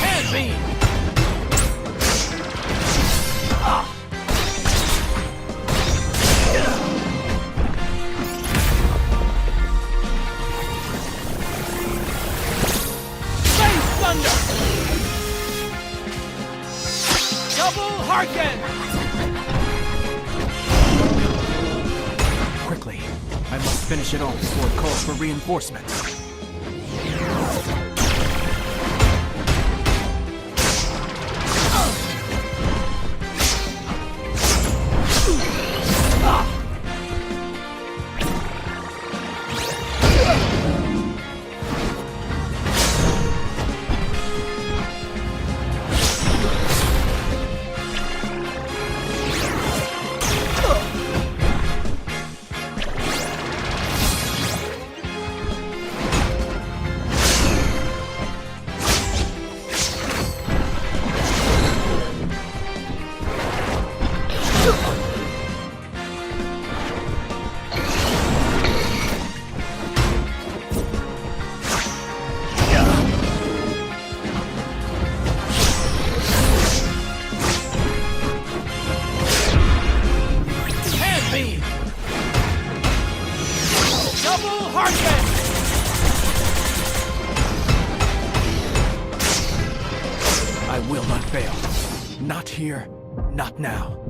Hand beam! Space Thunder! Double Harken! Quickly, I must finish it off before it calls for reinforcements. will not fail. Not here, not now.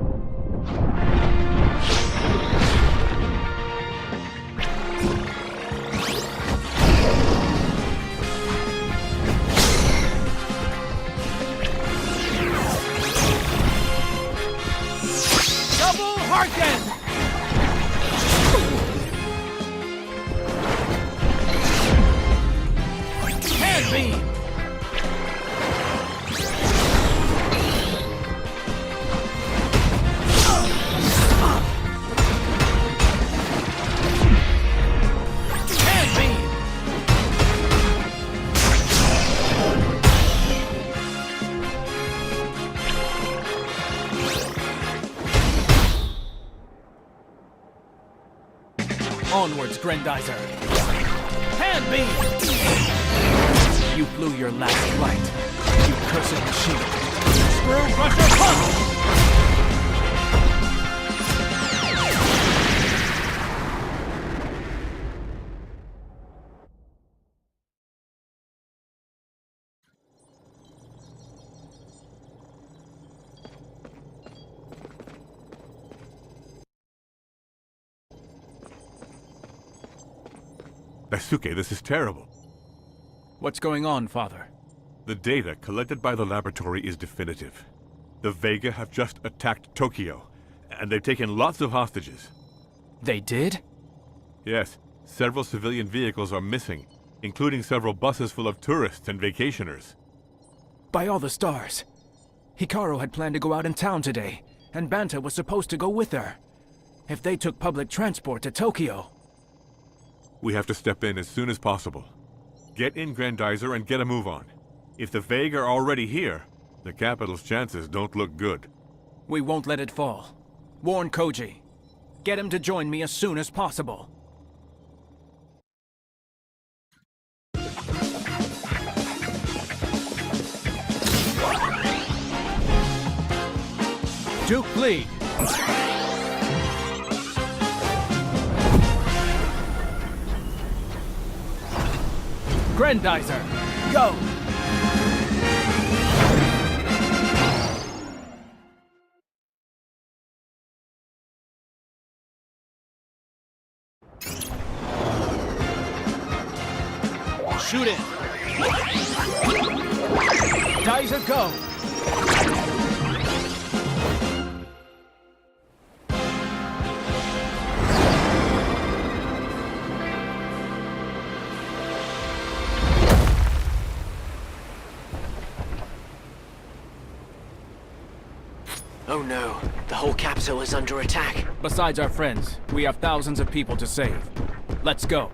Double Harken! Hand beam! Hand beam! Onwards, Grendizer. Hand beam! You flew your last flight. You cursed machine. Screw crusher punch! Daisuke, this is terrible. What's going on, Father? The data collected by the laboratory is definitive. The Vega have just attacked Tokyo, and they've taken lots of hostages. They did? Yes, several civilian vehicles are missing, including several buses full of tourists and vacationers. By all the stars. Hikaru had planned to go out in town today, and Banta was supposed to go with her. If they took public transport to Tokyo... We have to step in as soon as possible. Get in Grendizer and get a move on. If the Vega are already here, the capital's chances don't look good. We won't let it fall. Warn Koji. Get him to join me as soon as possible. Duke lead. Grendizer, go! Shoot it. Geyser, go! Oh no, the whole capital is under attack. Besides our friends, we have thousands of people to save. Let's go.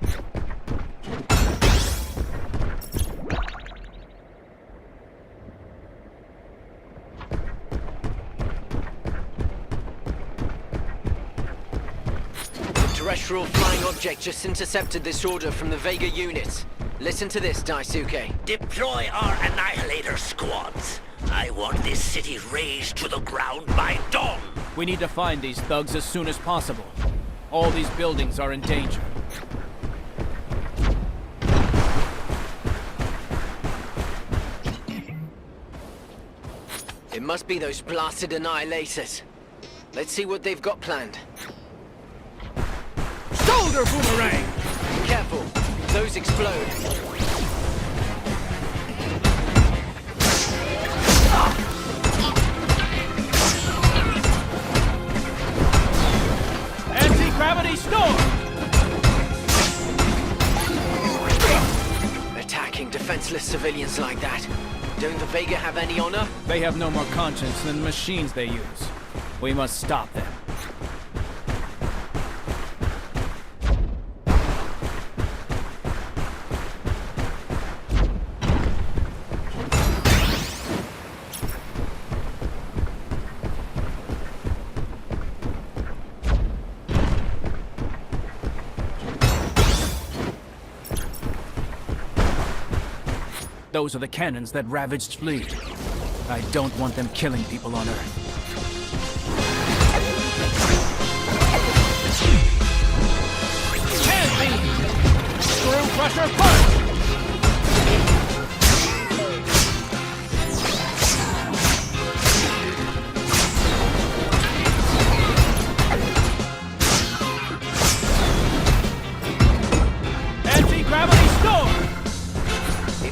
The terrestrial flying object just intercepted this order from the Vega units. Listen to this, Daisuke. Deploy our Annihilator squads. I want this city razed to the ground by dawn. We need to find these thugs as soon as possible. All these buildings are in danger. It must be those blasted Annihilators. Let's see what they've got planned. Shoulder boomerang! Careful, those explode. Anti-gravity storm! Attacking defenseless civilians like that. Don't the Vega have any honor? They have no more conscience than the machines they use. We must stop them. Those are the cannons that ravaged Fleet. I don't want them killing people on Earth. Hand beam! Screw crusher punch!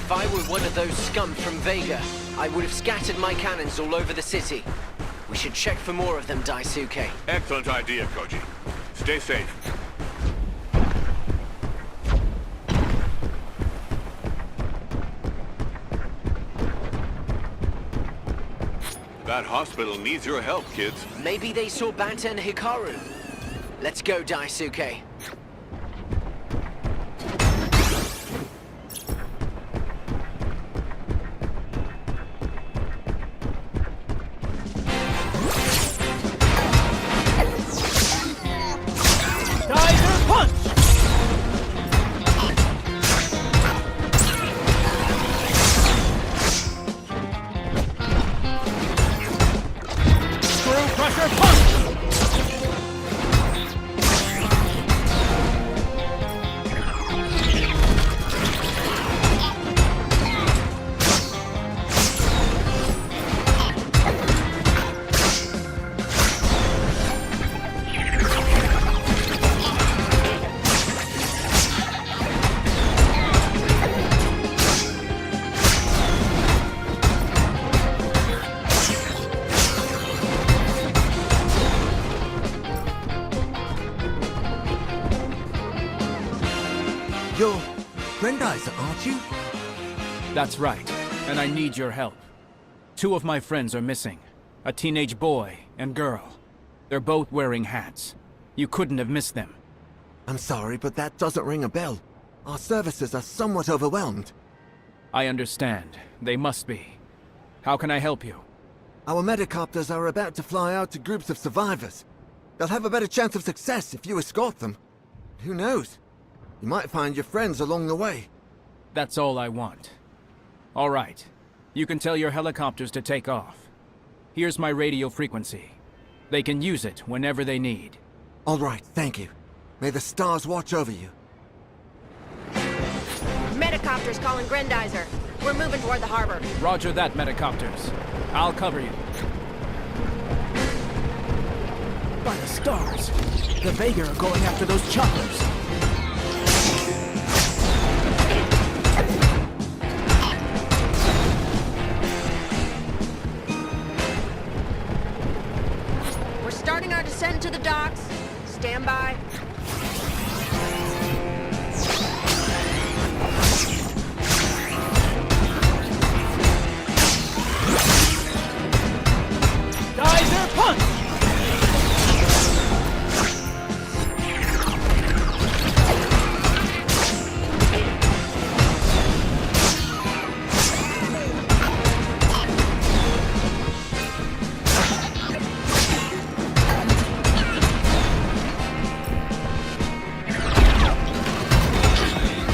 If I were one of those scum from Vega, I would have scattered my cannons all over the city. We should check for more of them, Daisuke. Excellent idea, Koji. Stay safe. That hospital needs your help, kids. Maybe they saw Banta and Hikaru. Let's go, Daisuke. Geyser punch! Screw crusher punch! You're Grendizer, aren't you? That's right, and I need your help. 2 of my friends are missing. A teenage boy and girl. They're both wearing hats. You couldn't have missed them. I'm sorry, but that doesn't ring a bell. Our services are somewhat overwhelmed. I understand. They must be. How can I help you? Our medicopters are about to fly out to groups of survivors. They'll have a better chance of success if you escort them. Who knows? You might find your friends along the way. That's all I want. All right. You can tell your helicopters to take off. Here's my radio frequency. They can use it whenever they need. All right, thank you. May the stars watch over you. Medicopters calling Grendizer. We're moving toward the harbor. Roger that, medicopters. I'll cover you. By the stars! The Vega are going after those choppers! We're starting our descent to the docks. Stand by. Geyser punch!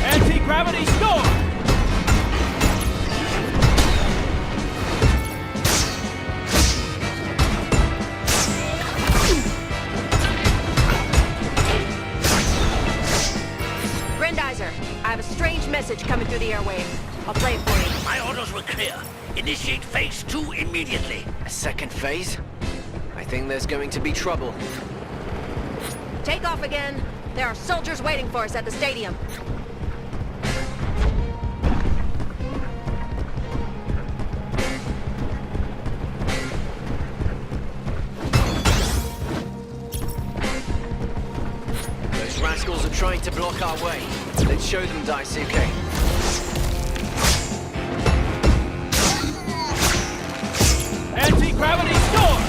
Anti-gravity storm! Grendizer, I have a strange message coming through the airwaves. I'll play it for you. My orders were clear. Initiate phase 2 immediately. A second phase? I think there's going to be trouble. Take off again. There are soldiers waiting for us at the stadium. Those rascals are trying to block our way. Let's show them, Daisuke. Anti-gravity storm!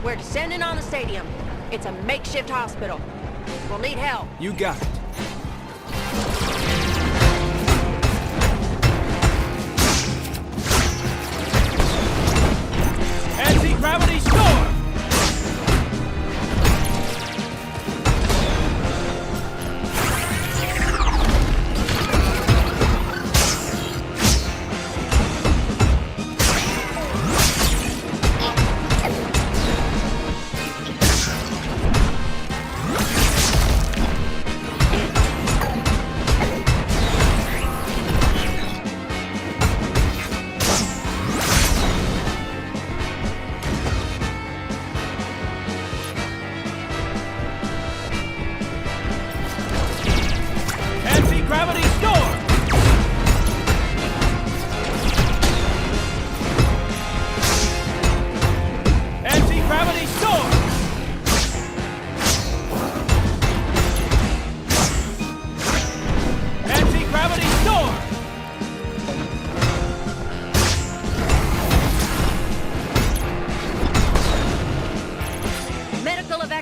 We're descending on the stadium. It's a makeshift hospital. We'll need help. You got it. Anti-gravity storm!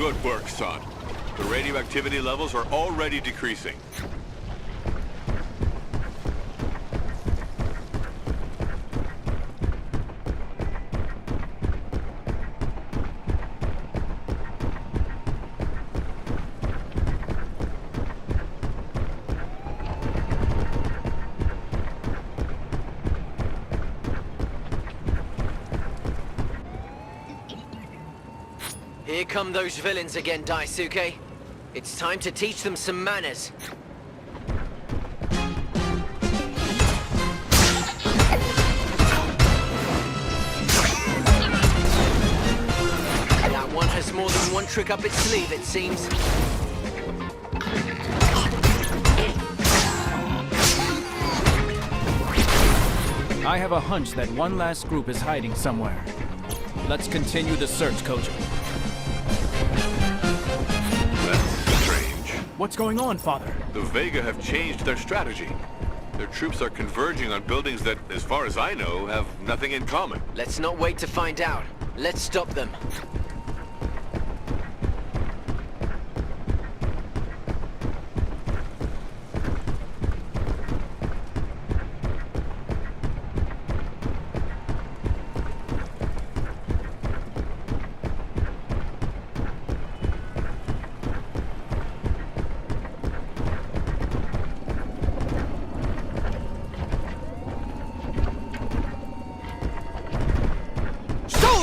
Good work, son. The radioactivity levels are already decreasing. Here come those villains again, Daisuke. It's time to teach them some manners. That one has more than one trick up its sleeve, it seems. I have a hunch that one last group is hiding somewhere. Let's continue the search, Kojo. That's strange. What's going on, Father? The Vega have changed their strategy. Their troops are converging on buildings that, as far as I know, have nothing in common. Let's not wait to find out. Let's stop them.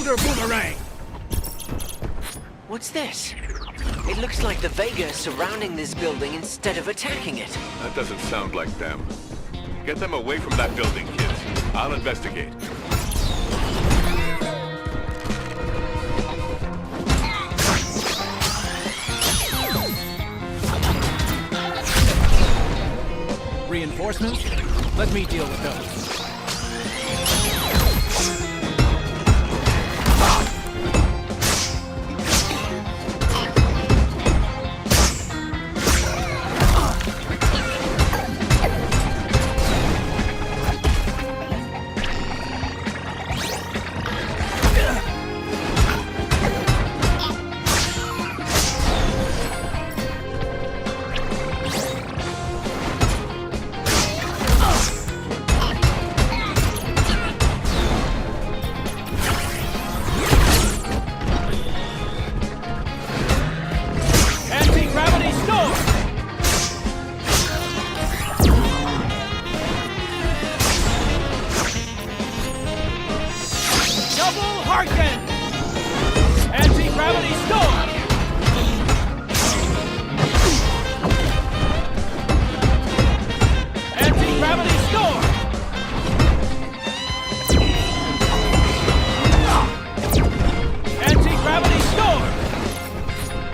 Boomerang! What's this? It looks like the Vega is surrounding this building instead of attacking it. That doesn't sound like them. Get them away from that building, kids. I'll investigate. Reinforcements? Let me deal with those.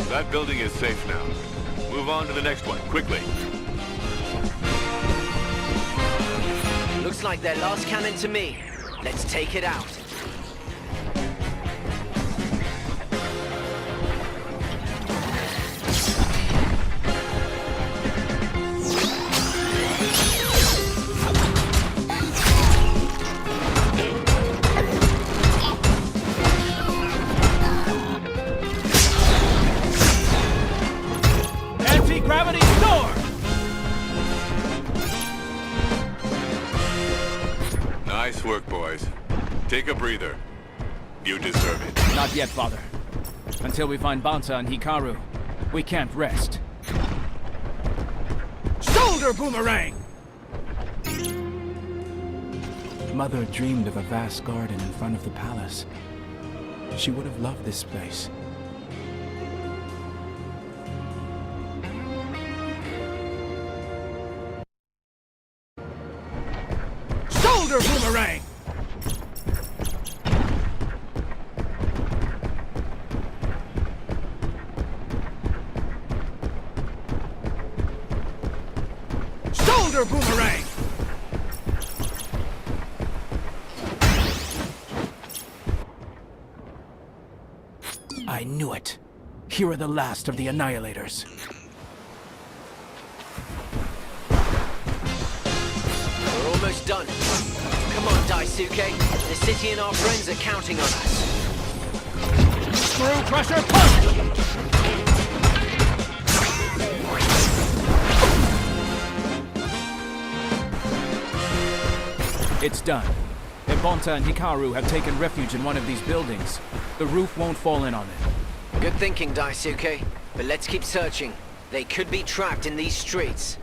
That building is safe now. Move on to the next one, quickly. Looks like their last cannon to me. Let's take it out. Gravity storm! Nice work, boys. Take a breather. You deserve it. Not yet, Father. Until we find Bansa and Hikaru, we can't rest. Shoulder boomerang! Mother dreamed of a vast garden in front of the palace. She would have loved this place. Shoulder boomerang! Shoulder boomerang! I knew it. Here are the last of the Annihilators. We're almost done. Come on, Daisuke. The city and our friends are counting on us. Screw Crusher Punch! It's done. Ebonta and Hikaru have taken refuge in one of these buildings. The roof won't fall in on it. Good thinking, Daisuke. But let's keep searching. They could be trapped in these streets.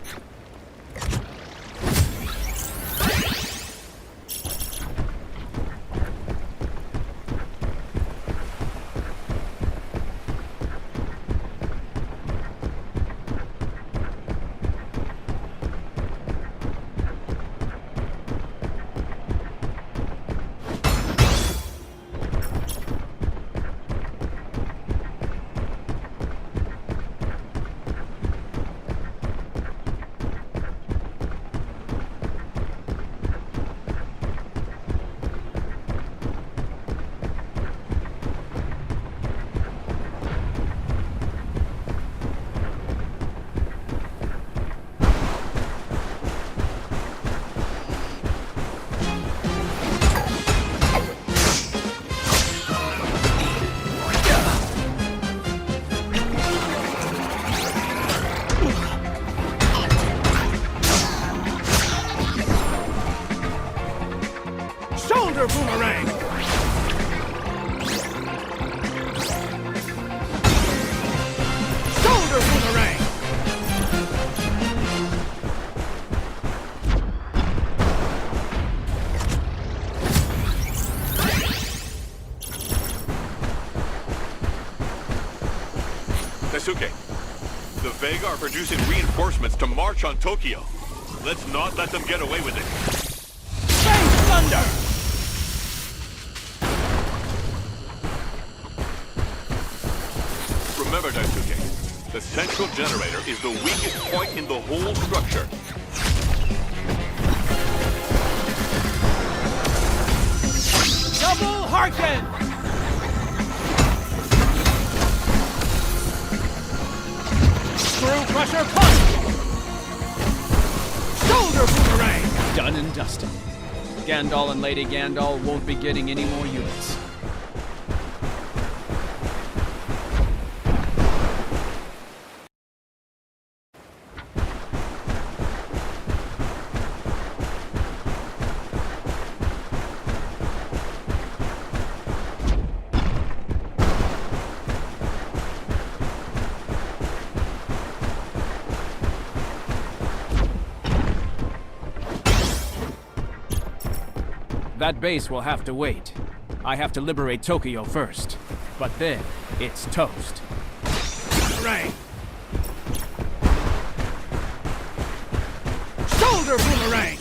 Shoulder Boomerang! Shoulder Boomerang! Daisuke, the Vega are producing reinforcements to march on Tokyo. Let's not let them get away with it. Space Thunder! Remember, Daisuke, the central generator is the weakest point in the whole structure. Double Harken! Screw Crusher Punch! Shoulder Boomerang! Done and dusted. Gandalf and Lady Gandalf won't be getting any more units. That base will have to wait. I have to liberate Tokyo first. But then, it's toast. Boomerang! Shoulder Boomerang!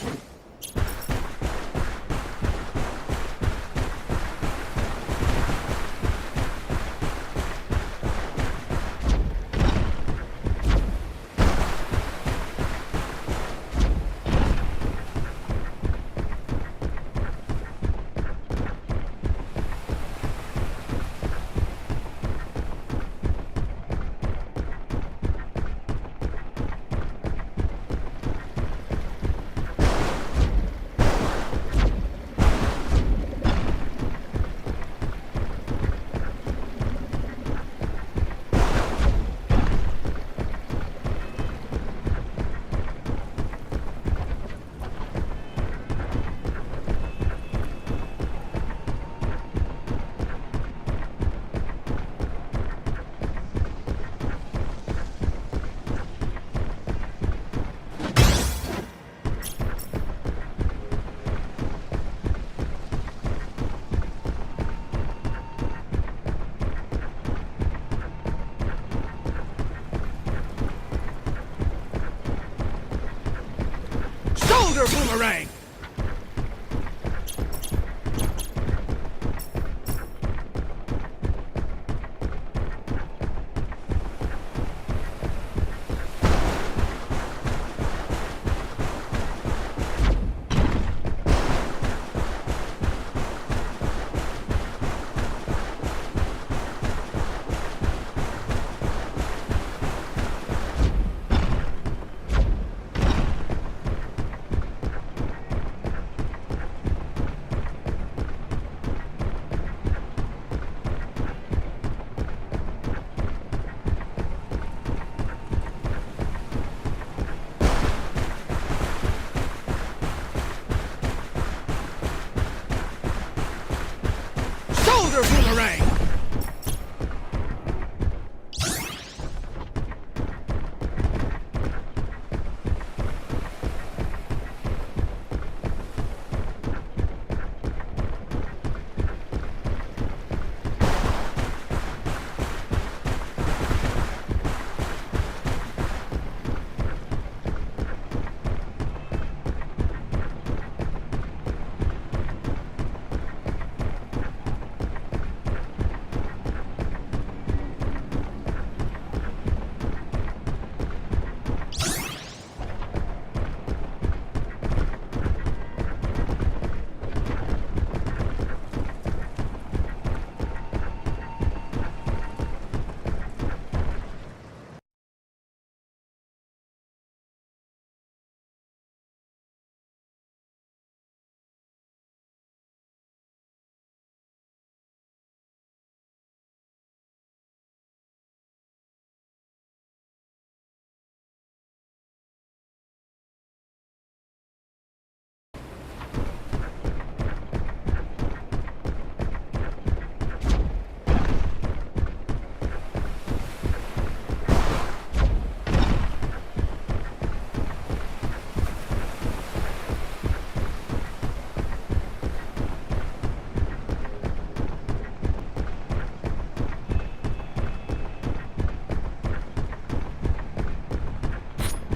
Shoulder Boomerang!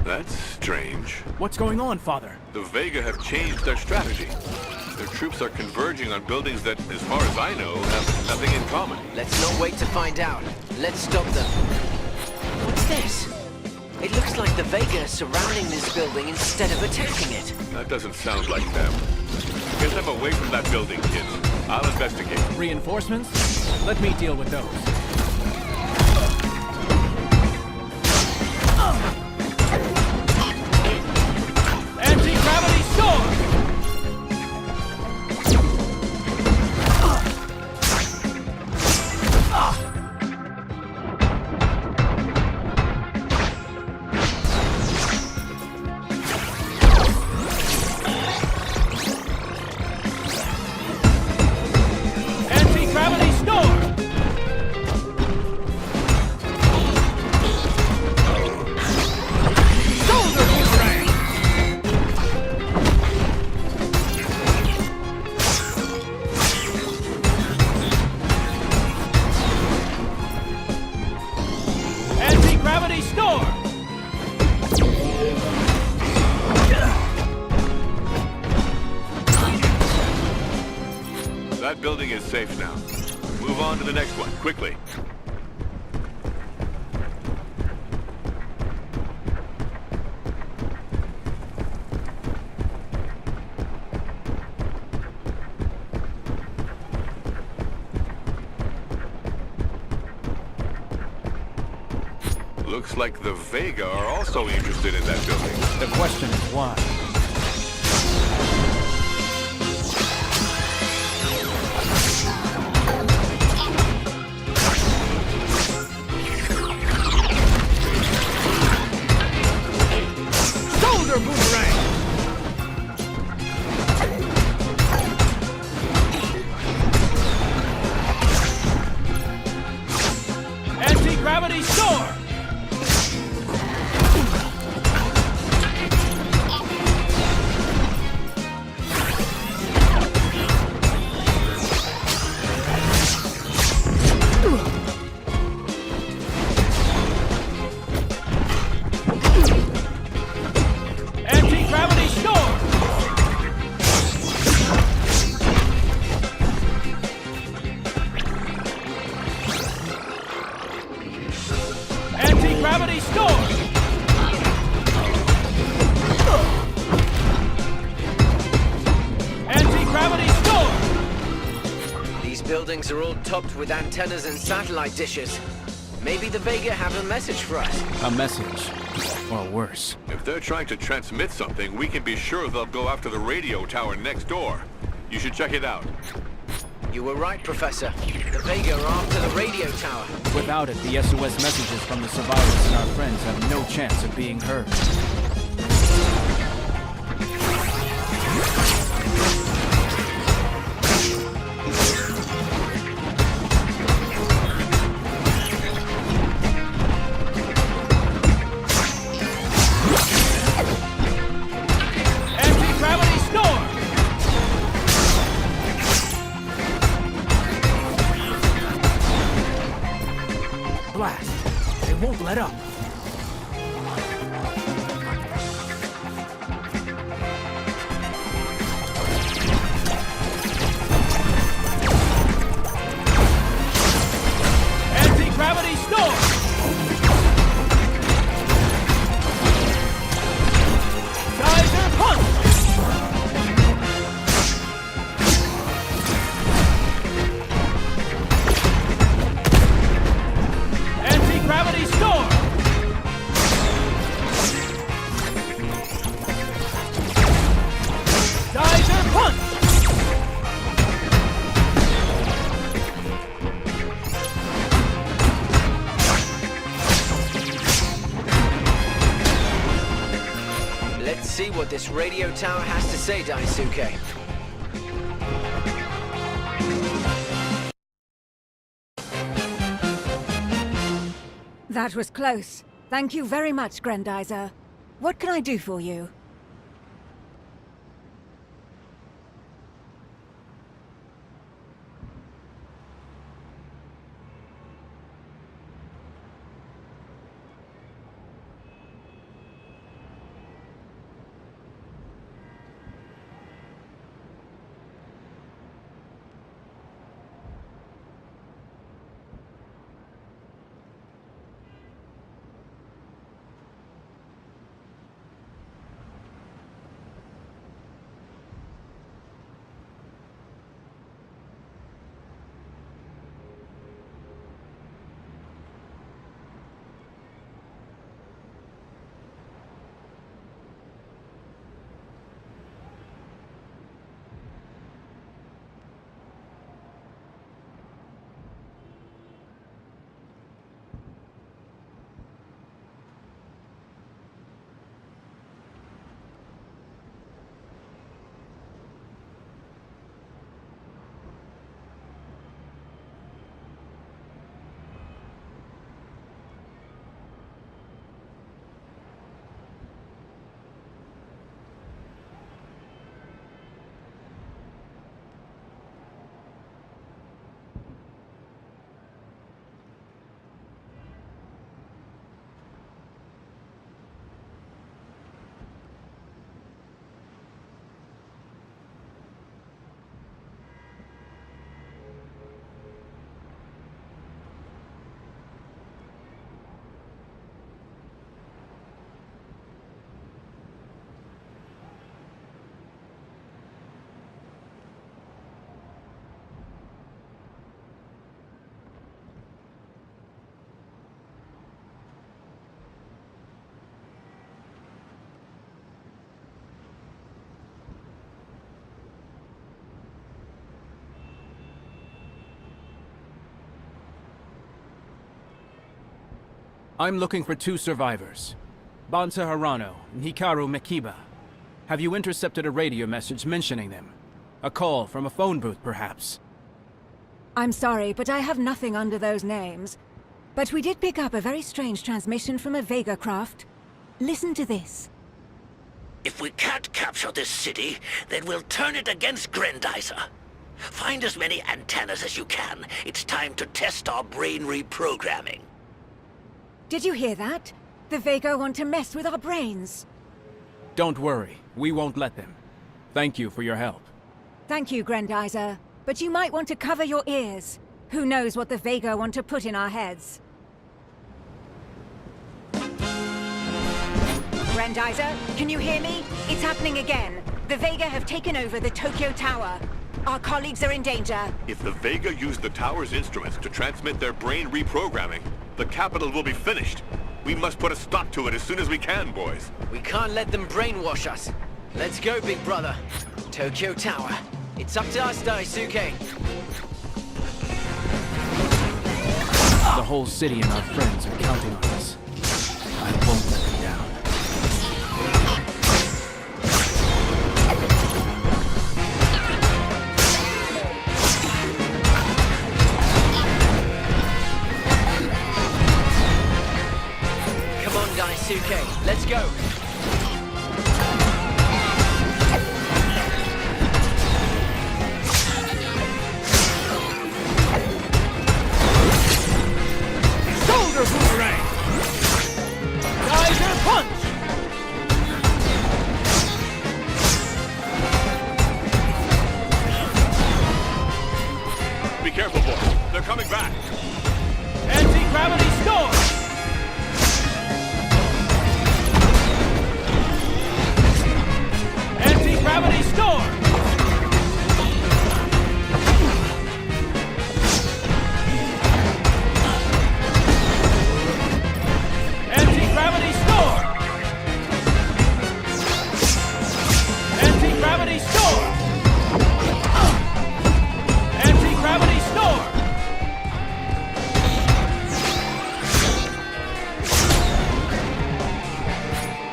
That's strange. What's going on, Father? The Vega have changed their strategy. Their troops are converging on buildings that, as far as I know, have nothing in common. Let's not wait to find out. Let's stop them. What's this? It looks like the Vega are surrounding this building instead of attacking it. That doesn't sound like them. Get them away from that building, kids. I'll investigate. Reinforcements? Let me deal with those. Anti-gravity storm! Anti-gravity storm! Shoulder boomerang! Anti-gravity storm! That building is safe now. Move on to the next one, quickly. Looks like the Vega are also interested in that building. The question is why? Shoulder boomerang! Anti-gravity storm! Anti-gravity storm! Anti-gravity storm! Anti-gravity storm! These buildings are all topped with antennas and satellite dishes. Maybe the Vega have a message for us. A message. Or worse. If they're trying to transmit something, we can be sure they'll go after the radio tower next door. You should check it out. You were right, Professor. The Vega are after the radio tower. Without it, the SOS messages from the survivors and our friends have no chance of being heard. Anti-gravity storm! Blast! They won't let up. Anti-gravity storm! Geyser punch! Anti-gravity storm! Geyser punch! Let's see what this radio tower has to say, Daisuke. That was close. Thank you very much, Grendizer. What can I do for you? I'm looking for 2 survivors. Bansa Harano and Hikaru Mikiba. Have you intercepted a radio message mentioning them? A call from a phone booth, perhaps? I'm sorry, but I have nothing under those names. But we did pick up a very strange transmission from a Vega craft. Listen to this. If we can't capture this city, then we'll turn it against Grendizer. Find as many antennas as you can. It's time to test our brain reprogramming. Did you hear that? The Vega want to mess with our brains. Don't worry, we won't let them. Thank you for your help. Thank you, Grendizer. But you might want to cover your ears. Who knows what the Vega want to put in our heads? Grendizer, can you hear me? It's happening again. The Vega have taken over the Tokyo Tower. Our colleagues are in danger. If the Vega use the tower's instruments to transmit their brain reprogramming, the capital will be finished. We must put a stop to it as soon as we can, boys. We can't let them brainwash us. Let's go, big brother. Tokyo Tower. It's up to us, Daisuke. The whole city and our friends are counting on us. I won't let them down. Come on, Daisuke. Let's go. Boomerang! Geyser punch! Be careful, boys. They're coming back. Anti-gravity storm! Anti-gravity storm! Anti-gravity storm! Anti-gravity storm! Anti-gravity storm!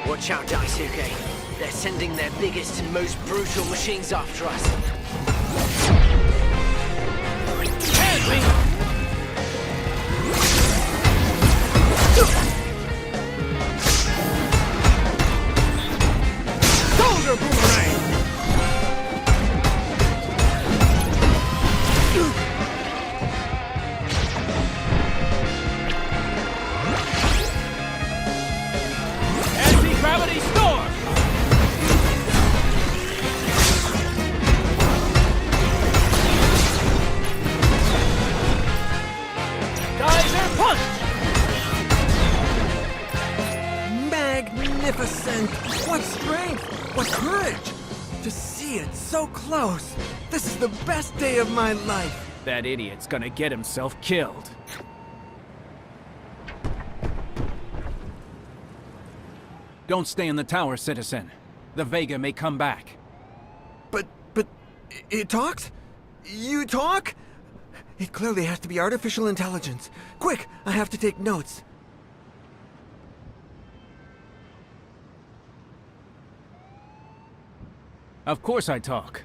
Watch out, Daisuke. They're sending their biggest and most brutal machines after us. Soldier Boomerang! Anti-gravity storm! Geyser punch! Magnificent! What strength! What courage! To see it so close! This is the best day of my life! That idiot's gonna get himself killed. Don't stay in the tower, citizen. The Vega may come back. But it talks? You talk? It clearly has to be artificial intelligence. Quick, I have to take notes. Of course I talk.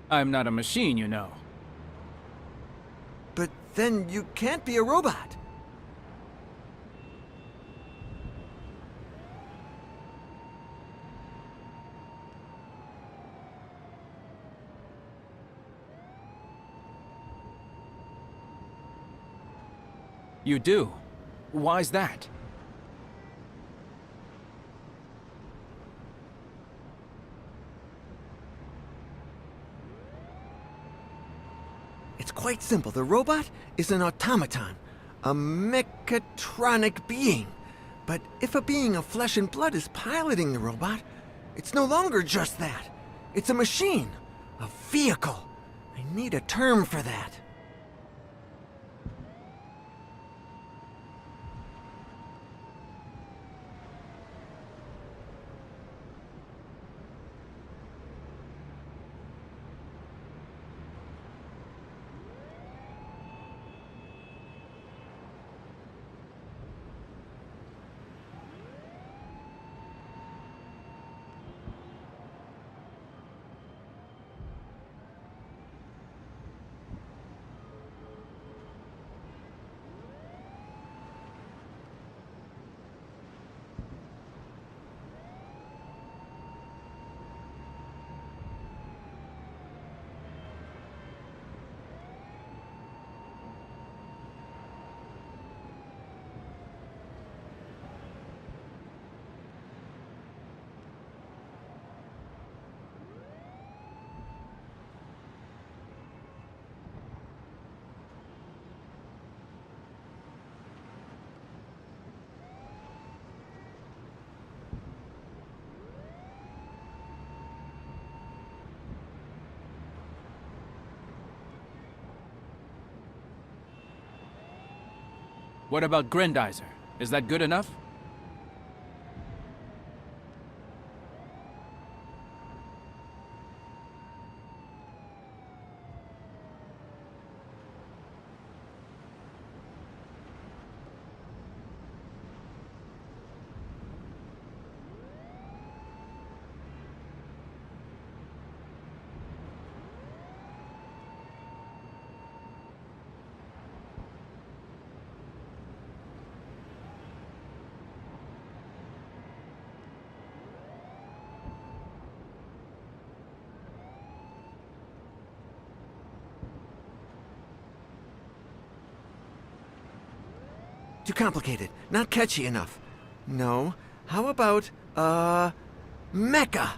I'm not a machine, you know. But then you can't be a robot. You do? Why's that? It's quite simple. The robot is an automaton, a mechatronic being. But if a being of flesh and blood is piloting the robot, it's no longer just that. It's a machine, a vehicle. I need a term for that. What about Grendizer? Is that good enough? Too complicated. Not catchy enough. No. How about, Mecha?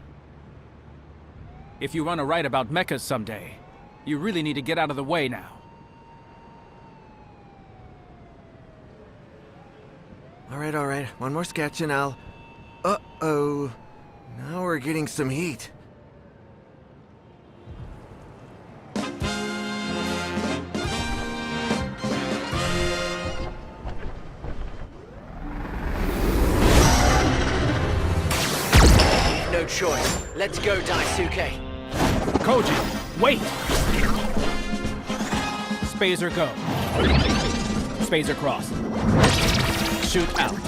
If you want to write about mechas someday, you really need to get out of the way now. Alright, alright. One more sketch and I'll... Uh-oh. Now we're getting some heat. No choice. Let's go, Daisuke. Koji, wait! Spazer go. Spazer cross. Shoot out.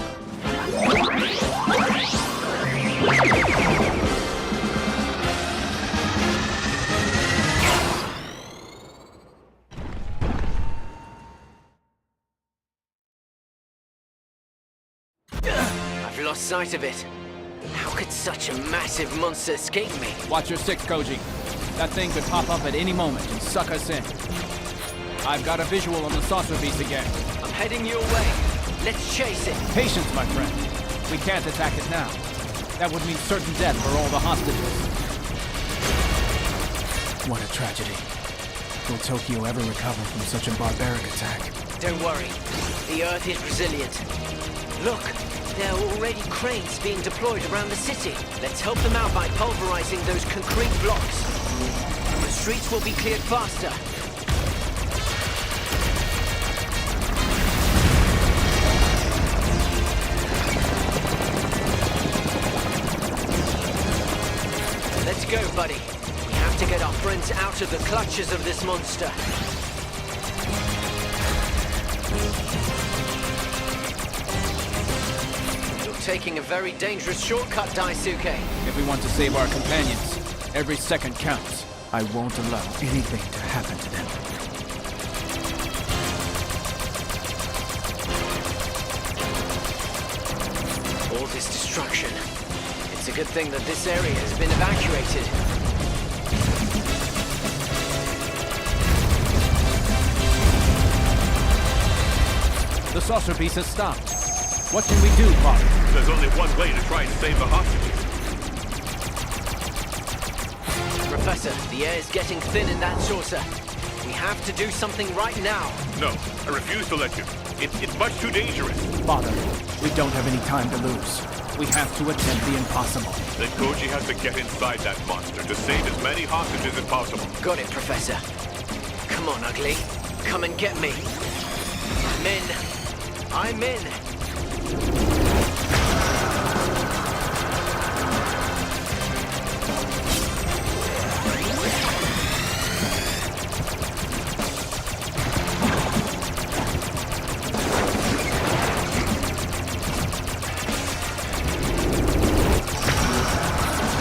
I've lost sight of it. How could such a massive monster escape me? Watch your six, Koji. That thing could pop up at any moment and suck us in. I've got a visual on the saucer beast again. I'm heading your way. Let's chase it. Patience, my friend. We can't attack it now. That would mean certain death for all the hostages. What a tragedy. Will Tokyo ever recover from such a barbaric attack? Don't worry. The Earth is resilient. Look, there are already cranes being deployed around the city. Let's help them out by pulverizing those concrete blocks. The streets will be cleared faster. Let's go, buddy. We have to get our friends out of the clutches of this monster. Taking a very dangerous shortcut, Daisuke. If we want to save our companions, every second counts. I won't allow anything to happen to them. All this destruction. It's a good thing that this area has been evacuated. The saucer beast has stopped. What can we do, Father? There's only one way to try and save the hostages. Professor, the air is getting thin in that saucer. We have to do something right now. No, I refuse to let you. It's much too dangerous. Father, we don't have any time to lose. We have to attempt the impossible. Then Koji has to get inside that monster to save as many hostages as possible. Got it, Professor. Come on, Ugly. Come and get me. I'm in. I'm in.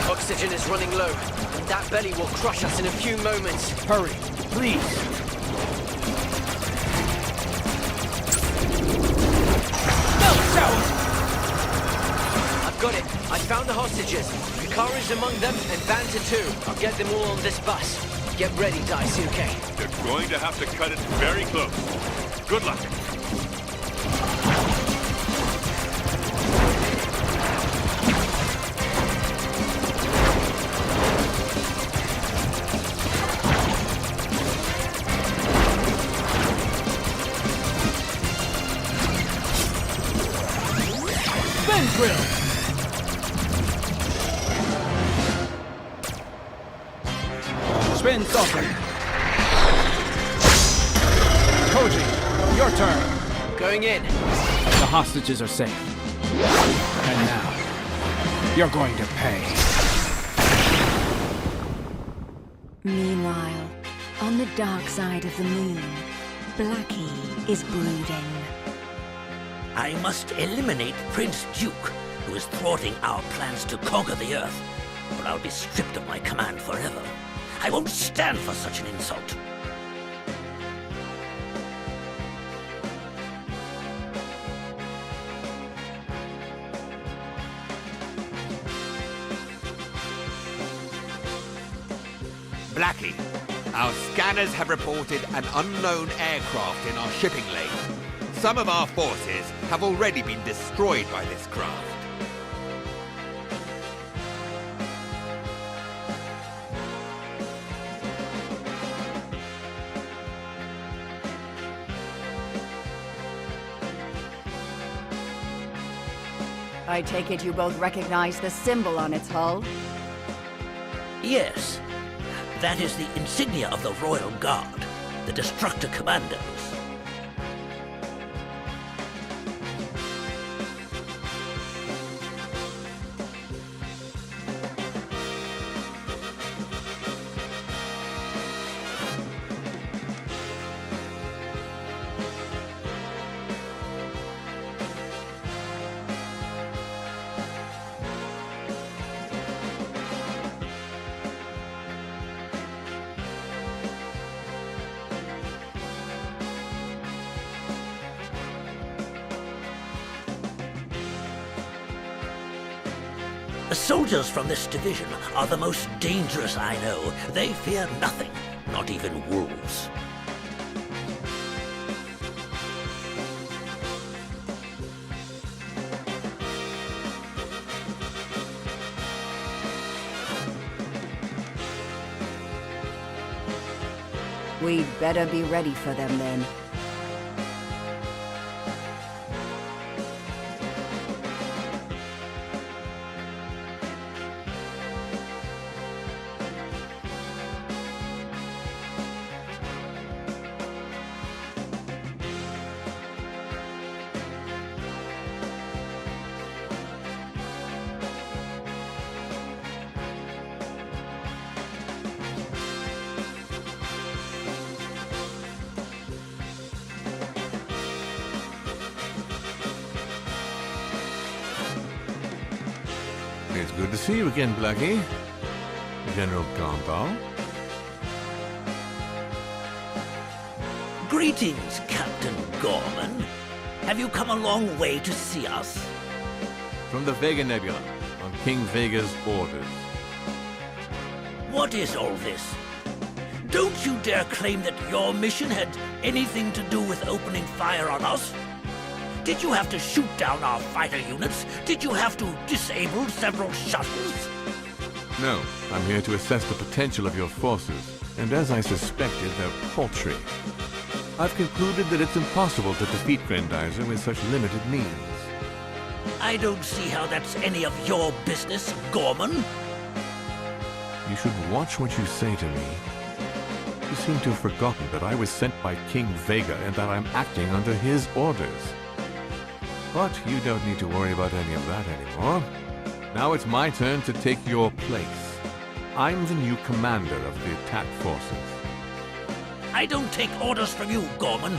Oxygen is running low, and that belly will crush us in a few moments. Hurry, please. I've got it. I found the hostages. Hikaru's among them, and Vanta too. I'll get them all on this bus. Get ready, Daisuke. They're going to have to cut it very close. Good luck. Spin saucer. Koji, your turn. Going in. The hostages are safe. And now, you're going to pay. Meanwhile, on the dark side of the moon, Blackie is brooding. I must eliminate Prince Duke, who is thwarting our plans to conquer the Earth, or I'll be stripped of my command forever. I won't stand for such an insult. Blackie, our scanners have reported an unknown aircraft in our shipping lane. Some of our forces have already been destroyed by this craft. I take it you both recognize the symbol on its hull? Yes. That is the insignia of the Royal Guard, the Destructor Commandos. The soldiers from this division are the most dangerous I know. They fear nothing, not even wolves. We'd better be ready for them then. It's good to see you again, Blackie. General Gondal. Greetings, Captain Gorman. Have you come a long way to see us? From the Vega Nebula, on King Vega's orders. What is all this? Don't you dare claim that your mission had anything to do with opening fire on us? Did you have to shoot down our fighter units? Did you have to disable several shuttles? No, I'm here to assess the potential of your forces, and as I suspected, they're paltry. I've concluded that it's impossible to defeat Grendizer with such limited means. I don't see how that's any of your business, Gorman. You should watch what you say to me. You seem to have forgotten that I was sent by King Vega and that I'm acting under his orders. But you don't need to worry about any of that anymore. Now it's my turn to take your place. I'm the new commander of the attack forces. I don't take orders from you, Gorman.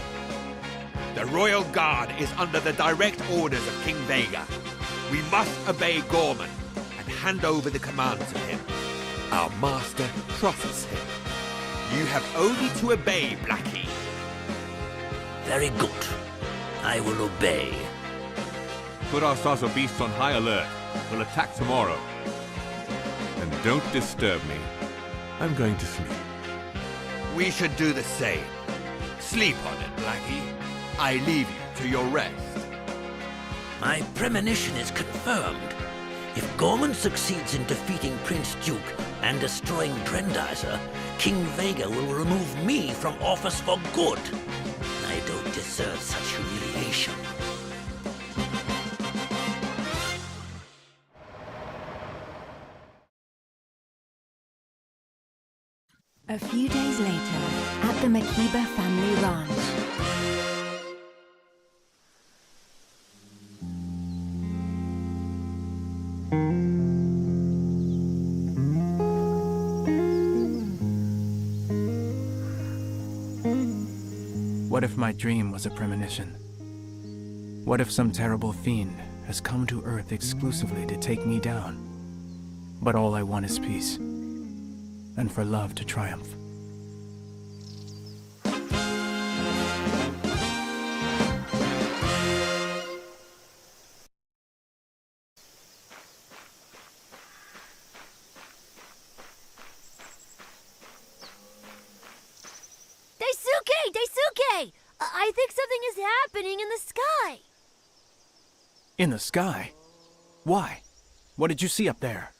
The Royal Guard is under the direct orders of King Vega. We must obey Gorman and hand over the command to him. Our master trusts him. You have only to obey, Blackie. Very good. I will obey. Put our saucer beasts on high alert. We'll attack tomorrow. And don't disturb me. I'm going to sleep. We should do the same. Sleep on it, Blackie. I leave you to your rest. My premonition is confirmed. If Gorman succeeds in defeating Prince Duke and destroying Grendizer, King Vega will remove me from office for good. I don't deserve such humiliation. A few days later, at the Makiba family ranch. What if my dream was a premonition? What if some terrible fiend has come to Earth exclusively to take me down? But all I want is peace, and for love to triumph. Daisuke! Daisuke! I think something is happening in the sky. In the sky? Why? What did you see up there?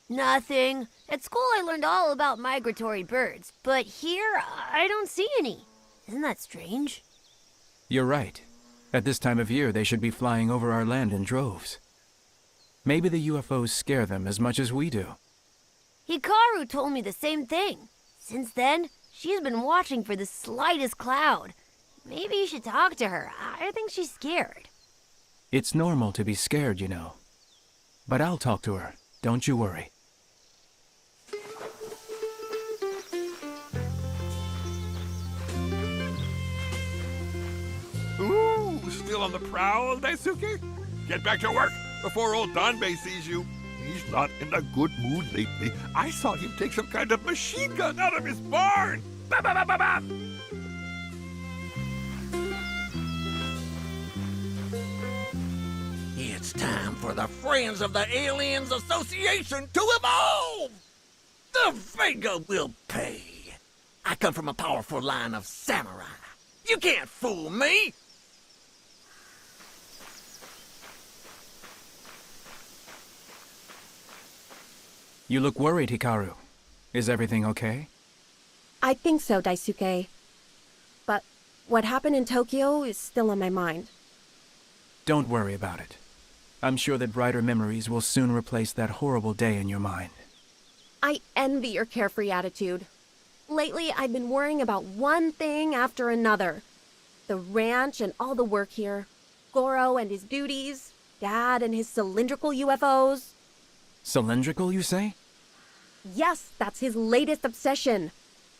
Nothing. At school I learned all about migratory birds, but here I don't see any. Isn't that strange? You're right. At this time of year, they should be flying over our land in droves. Maybe the UFOs scare them as much as we do. Hikaru told me the same thing. Since then, she's been watching for the slightest cloud. Maybe you should talk to her. I think she's scared. It's normal to be scared, you know. But I'll talk to her. Don't you worry. Ooh, still on the prowl, Daisuke? Get back to work before old Danbei sees you. He's not in a good mood lately. I saw him take some kind of machine gun out of his barn. Ba ba ba ba ba! It's time for the Friends of the Aliens Association to evolve! The Vega will pay. I come from a powerful line of samurai. You can't fool me! You look worried, Hikaru. Is everything okay? I think so, Daisuke. But what happened in Tokyo is still on my mind. Don't worry about it. I'm sure that brighter memories will soon replace that horrible day in your mind. I envy your carefree attitude. Lately, I've been worrying about one thing after another. The ranch and all the work here. Goro and his duties. Dad and his cylindrical UFOs. Cylindrical, you say? Yes, that's his latest obsession.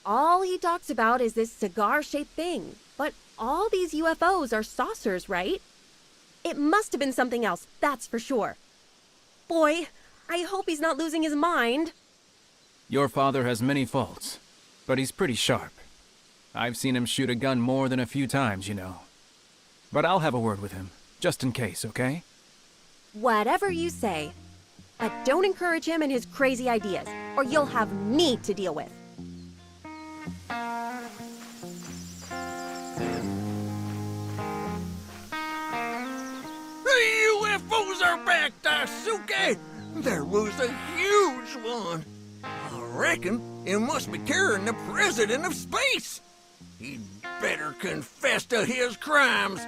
All he talks about is this cigar-shaped thing. But all these UFOs are saucers, right? It must have been something else, that's for sure. Boy, I hope he's not losing his mind. Your father has many faults, but he's pretty sharp. I've seen him shoot a gun more than a few times, you know. But I'll have a word with him, just in case, okay? Whatever you say. But don't encourage him and his crazy ideas, or you'll have me to deal with. The UFOs are back, Daisuke! There was a huge one. I reckon it must be carrying the President of Space. He'd better confess to his crimes.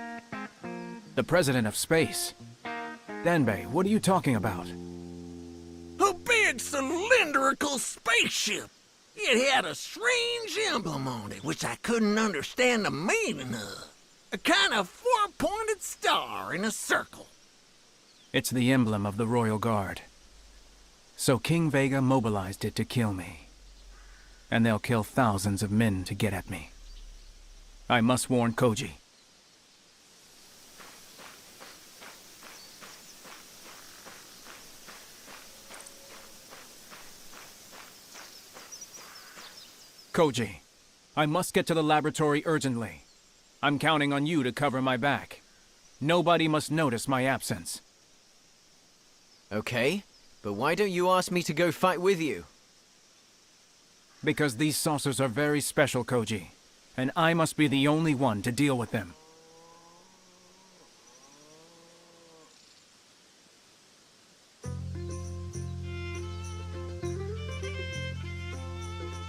The President of Space? Danbei, what are you talking about? A big cylindrical spaceship. It had a strange emblem on it, which I couldn't understand the meaning of. A kind of four-pointed star in a circle. It's the emblem of the Royal Guard. So King Vega mobilized it to kill me. And they'll kill thousands of men to get at me. I must warn Koji. Koji, I must get to the laboratory urgently. I'm counting on you to cover my back. Nobody must notice my absence. Okay, but why don't you ask me to go fight with you? Because these saucers are very special, Koji, and I must be the only one to deal with them.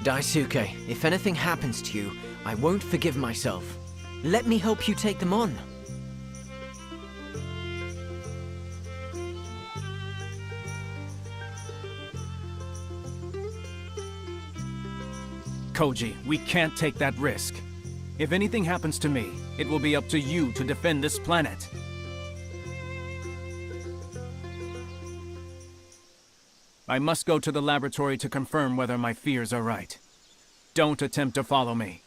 Daisuke, if anything happens to you, I won't forgive myself. Let me help you take them on. Koji, we can't take that risk. If anything happens to me, it will be up to you to defend this planet. I must go to the laboratory to confirm whether my fears are right. Don't attempt to follow me.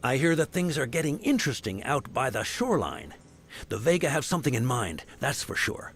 I hear that things are getting interesting out by the shoreline. The Vega have something in mind, that's for sure.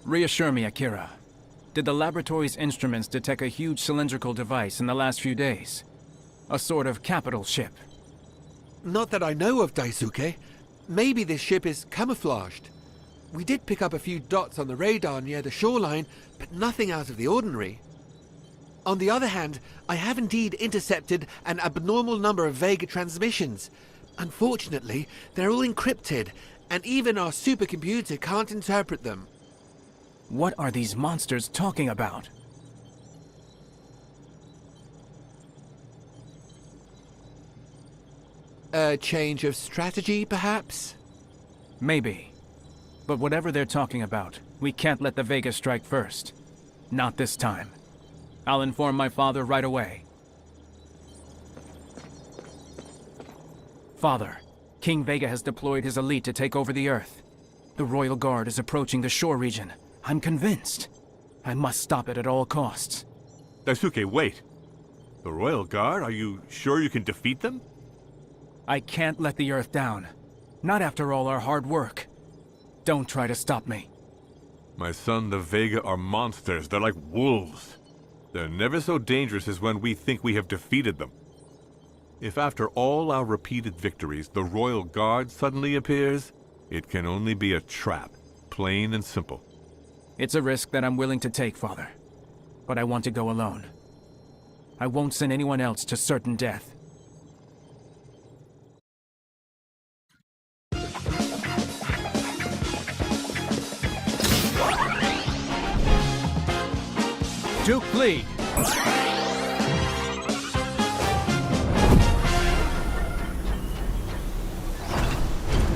Reassure me, Akira. Did the laboratory's instruments detect a huge cylindrical device in the last few days? A sort of capital ship? Not that I know of, Daisuke. Maybe this ship is camouflaged. We did pick up a few dots on the radar near the shoreline, but nothing out of the ordinary. On the other hand, I have indeed intercepted an abnormal number of Vega transmissions. Unfortunately, they're all encrypted, and even our supercomputer can't interpret them. What are these monsters talking about? A change of strategy, perhaps? Maybe. But whatever they're talking about, we can't let the Vega strike first. Not this time. I'll inform my father right away. Father, King Vega has deployed his elite to take over the Earth. The Royal Guard is approaching the shore region. I'm convinced. I must stop it at all costs. Daisuke, wait. The Royal Guard? Are you sure you can defeat them? I can't let the Earth down. Not after all our hard work. Don't try to stop me. My son, the Vega are monsters. They're like wolves. They're never so dangerous as when we think we have defeated them. If after all our repeated victories, the Royal Guard suddenly appears, it can only be a trap. Plain and simple. It's a risk that I'm willing to take, Father. But I want to go alone. I won't send anyone else to certain death. Duke Fleet!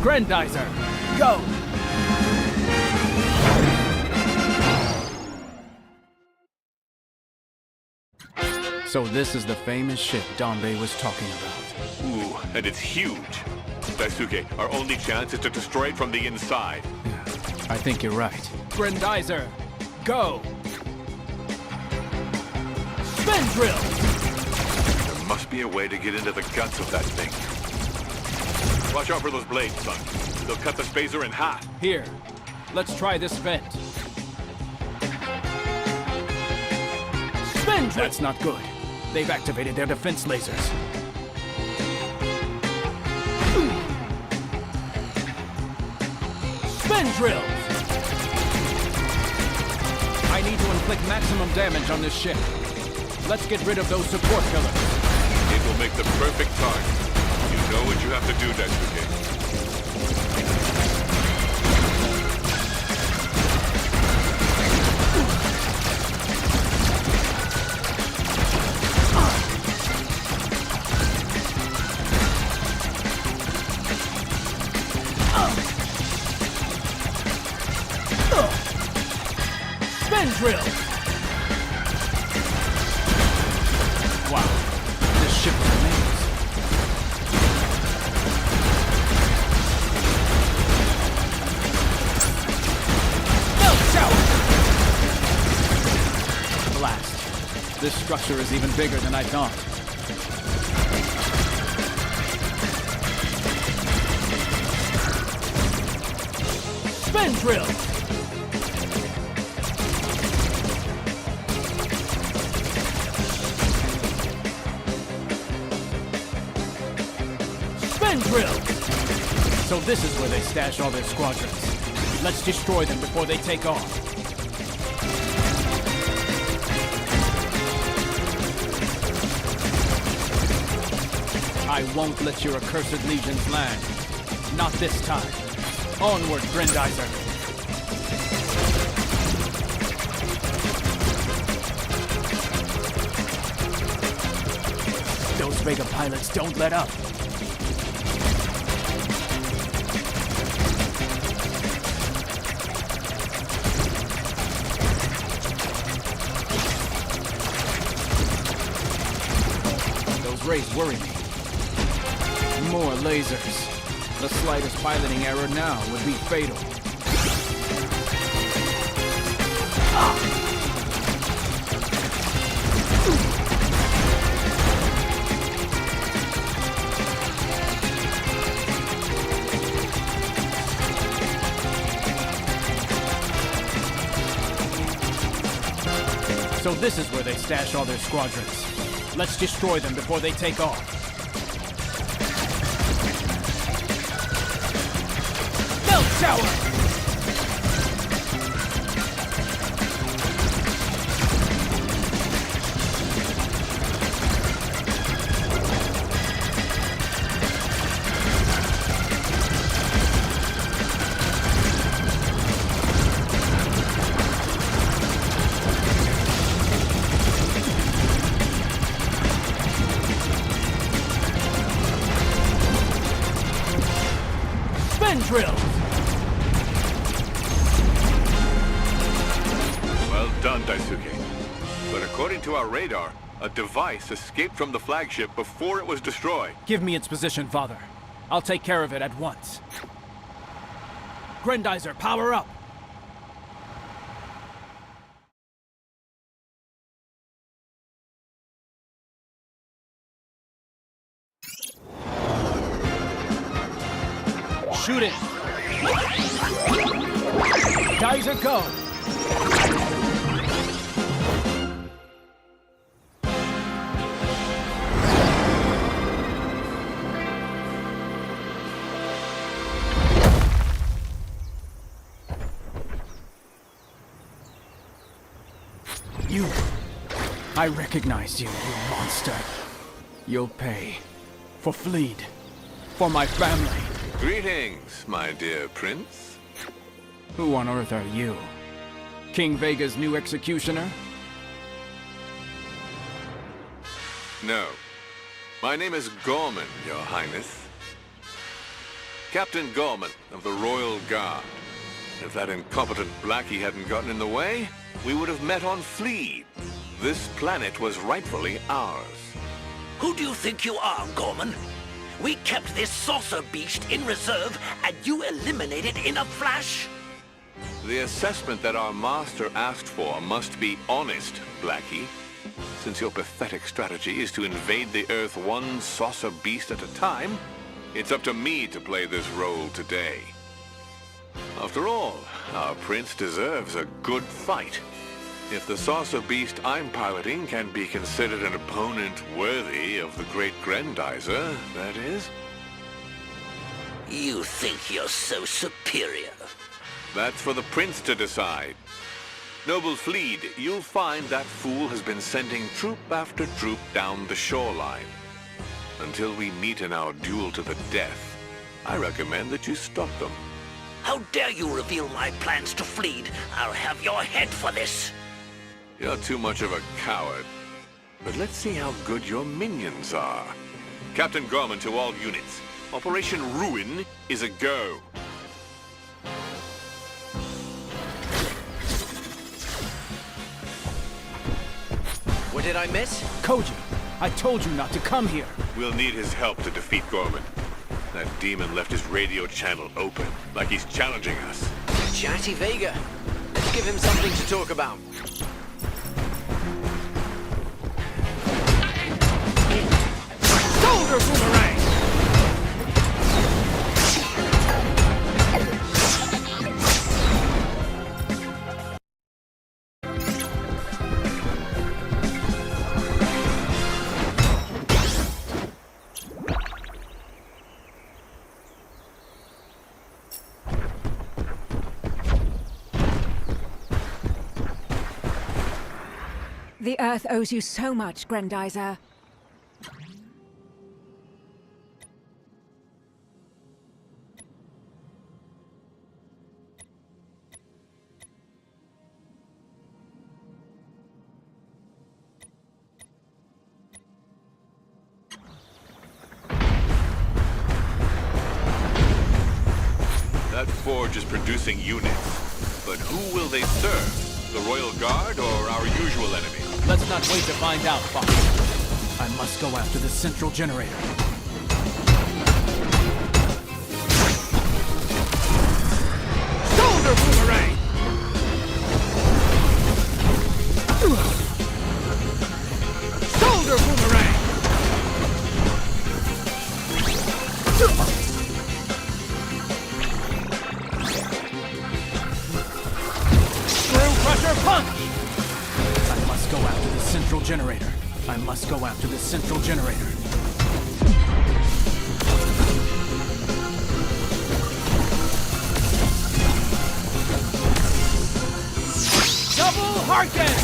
Grendizer, go! So this is the famous ship Danbei was talking about. Ooh, and it's huge. Daisuke, our only chance is to destroy it from the inside. I think you're right. Grendizer, go! Spin drill! There must be a way to get into the guts of that thing. Watch out for those blades, son. They'll cut the spacer in half. Here, let's try this vent. Spin drill! That's not good. They've activated their defense lasers. Spin drills! I need to inflict maximum damage on this ship. Let's get rid of those support pillars. It will make the perfect target. You know what you have to do, Daisuke. Spin drill! Wow, this ship is amazing. Blast. This structure is even bigger than I thought. Spin drill! Spin drill! So this is where they stash all their squadrons. Let's destroy them before they take off. I won't let your accursed legions land. Not this time. Onward, Grendizer. Those Vega pilots don't let up. Those rays worry me. More lasers. The slightest piloting error now would be fatal. So this is where they stash all their squadrons. Let's destroy them before they take off. Belt tower! Drills. Well done, Daisuke. But according to our radar, a device escaped from the flagship before it was destroyed. Give me its position, Father. I'll take care of it at once. Grendizer, power up! Shoot it! Geyser, go! You... I recognize you, you monster. You'll pay. For Fleed. For my family. Greetings, my dear prince. Who on earth are you? King Vega's new executioner? No. My name is Gorman, your highness. Captain Gorman of the Royal Guard. If that incompetent Blackie hadn't gotten in the way, we would have met on Fleed. This planet was rightfully ours. Who do you think you are, Gorman? We kept this saucer beast in reserve, and you eliminated in a flash? The assessment that our master asked for must be honest, Blackie. Since your pathetic strategy is to invade the Earth one saucer beast at a time, it's up to me to play this role today. After all, our prince deserves a good fight. If the saucer beast I'm piloting can be considered an opponent worthy of the great Grendizer, that is. You think you're so superior? That's for the prince to decide. Noble Fleed, you'll find that fool has been sending troop after troop down the shoreline. Until we meet in our duel to the death, I recommend that you stop them. How dare you reveal my plans to Fleed? I'll have your head for this. You're too much of a coward. But let's see how good your minions are. Captain Gorman to all units. Operation Ruin is a go. What did I miss? Koji, I told you not to come here. We'll need his help to defeat Gorman. That demon left his radio channel open, like he's challenging us. Chatty Vega. Let's give him something to talk about. Shoulder boomerang! The Earth owes you so much, Grendizer. forge is producing units. But who will they serve? The Royal Guard or our usual enemy? Let's not wait to find out, Fox. I must go after the central generator. Shoulder boomerang! Shoulder boomerang! Screw crusher punch! I must go after the central generator. I must go after the central generator. Double Harken!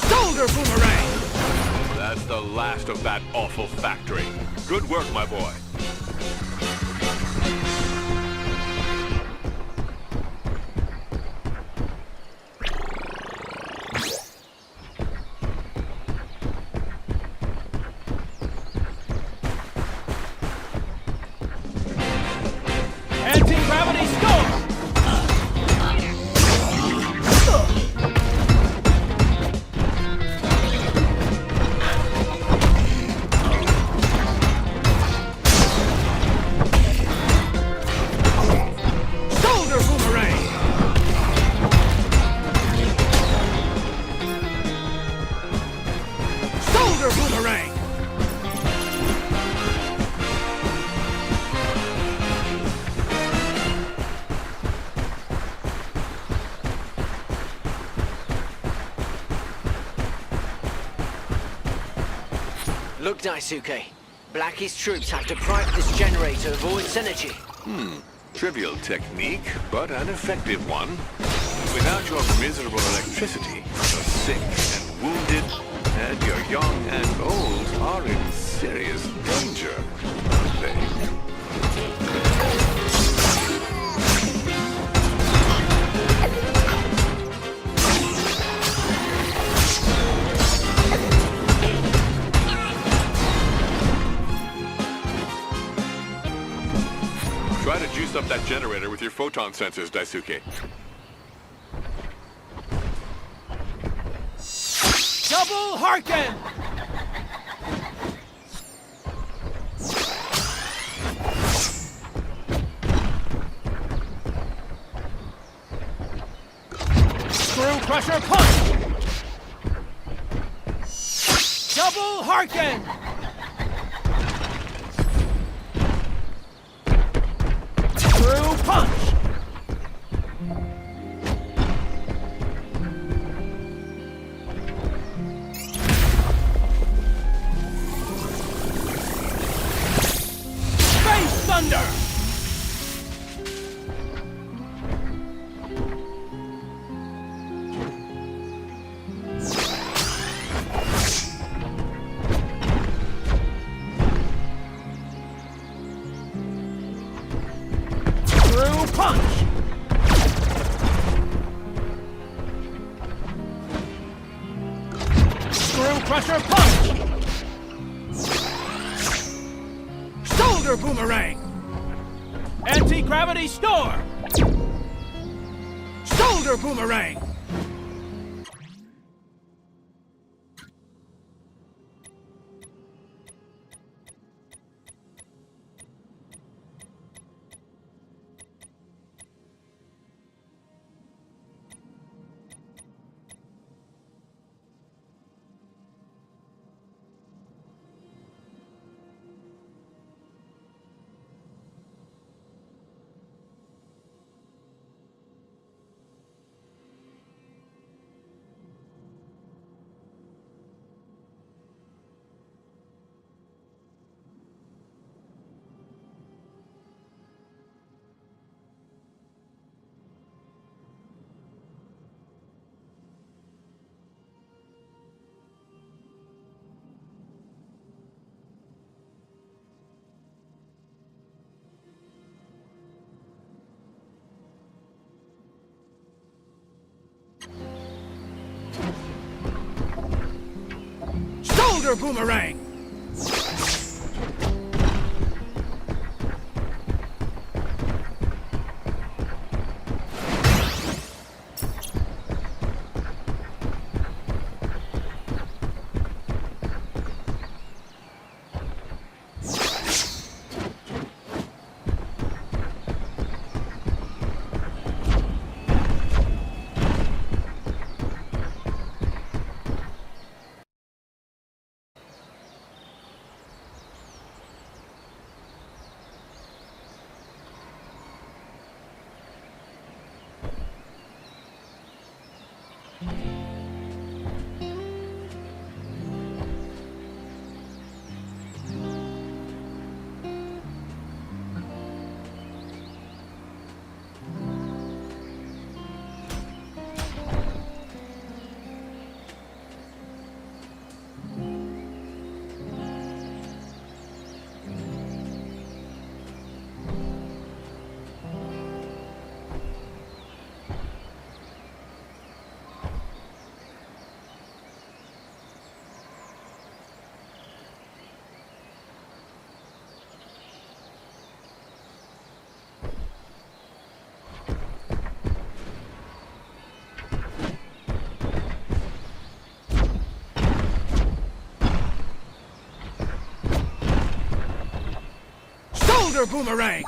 Shoulder boomerang! That's the last of that awful factory. Good work, my boy. Anti-gravity storm! Boomerang! Look, Daisuke. Blackie's troops have deprived this generator of all its energy. Trivial technique, but an effective one. Without your miserable electricity, you're sick and wounded, and your young and old are in serious danger, aren't they? Try to juice up that generator with your photon sensors, Daisuke. Double Harken! Screw crusher punch! Double Harken! Screw punch! Thunder! Screw punch! Screw crusher punch! Shoulder boomerang! Anti-gravity store! Shoulder boomerang! Shoulder boomerang! Shoulder boomerang!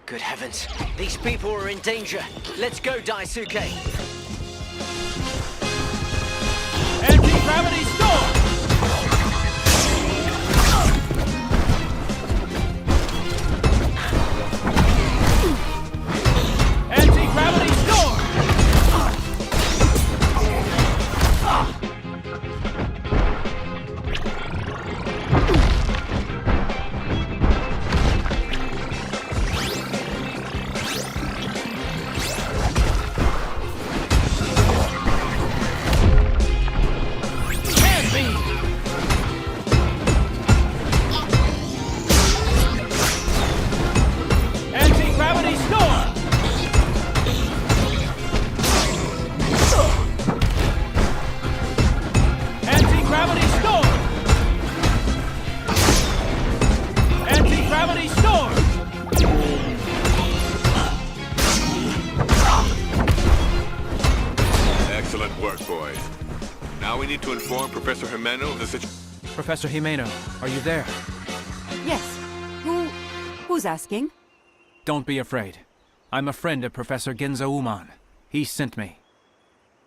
Good heavens. These people are in danger. Let's go, Daisuke. Anti-gravity storm! Anti-gravity storm! need to inform Professor Himeno of the situation. Professor Himeno, are you there? Yes. Who's asking? Don't be afraid. I'm a friend of Professor Genzo Uman. He sent me.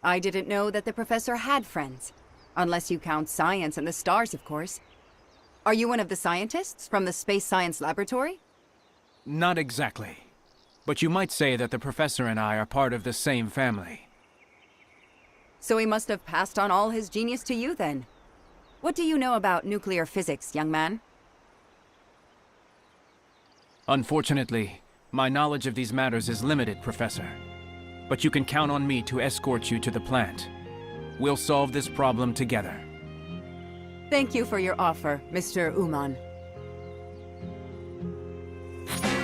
I didn't know that the professor had friends. Unless you count science and the stars, of course. Are you one of the scientists from the Space Science Laboratory? Not exactly. But you might say that the professor and I are part of the same family. So he must have passed on all his genius to you, then. What do you know about nuclear physics, young man? Unfortunately, my knowledge of these matters is limited, Professor. But you can count on me to escort you to the plant. We'll solve this problem together. Thank you for your offer, Mr. Uman.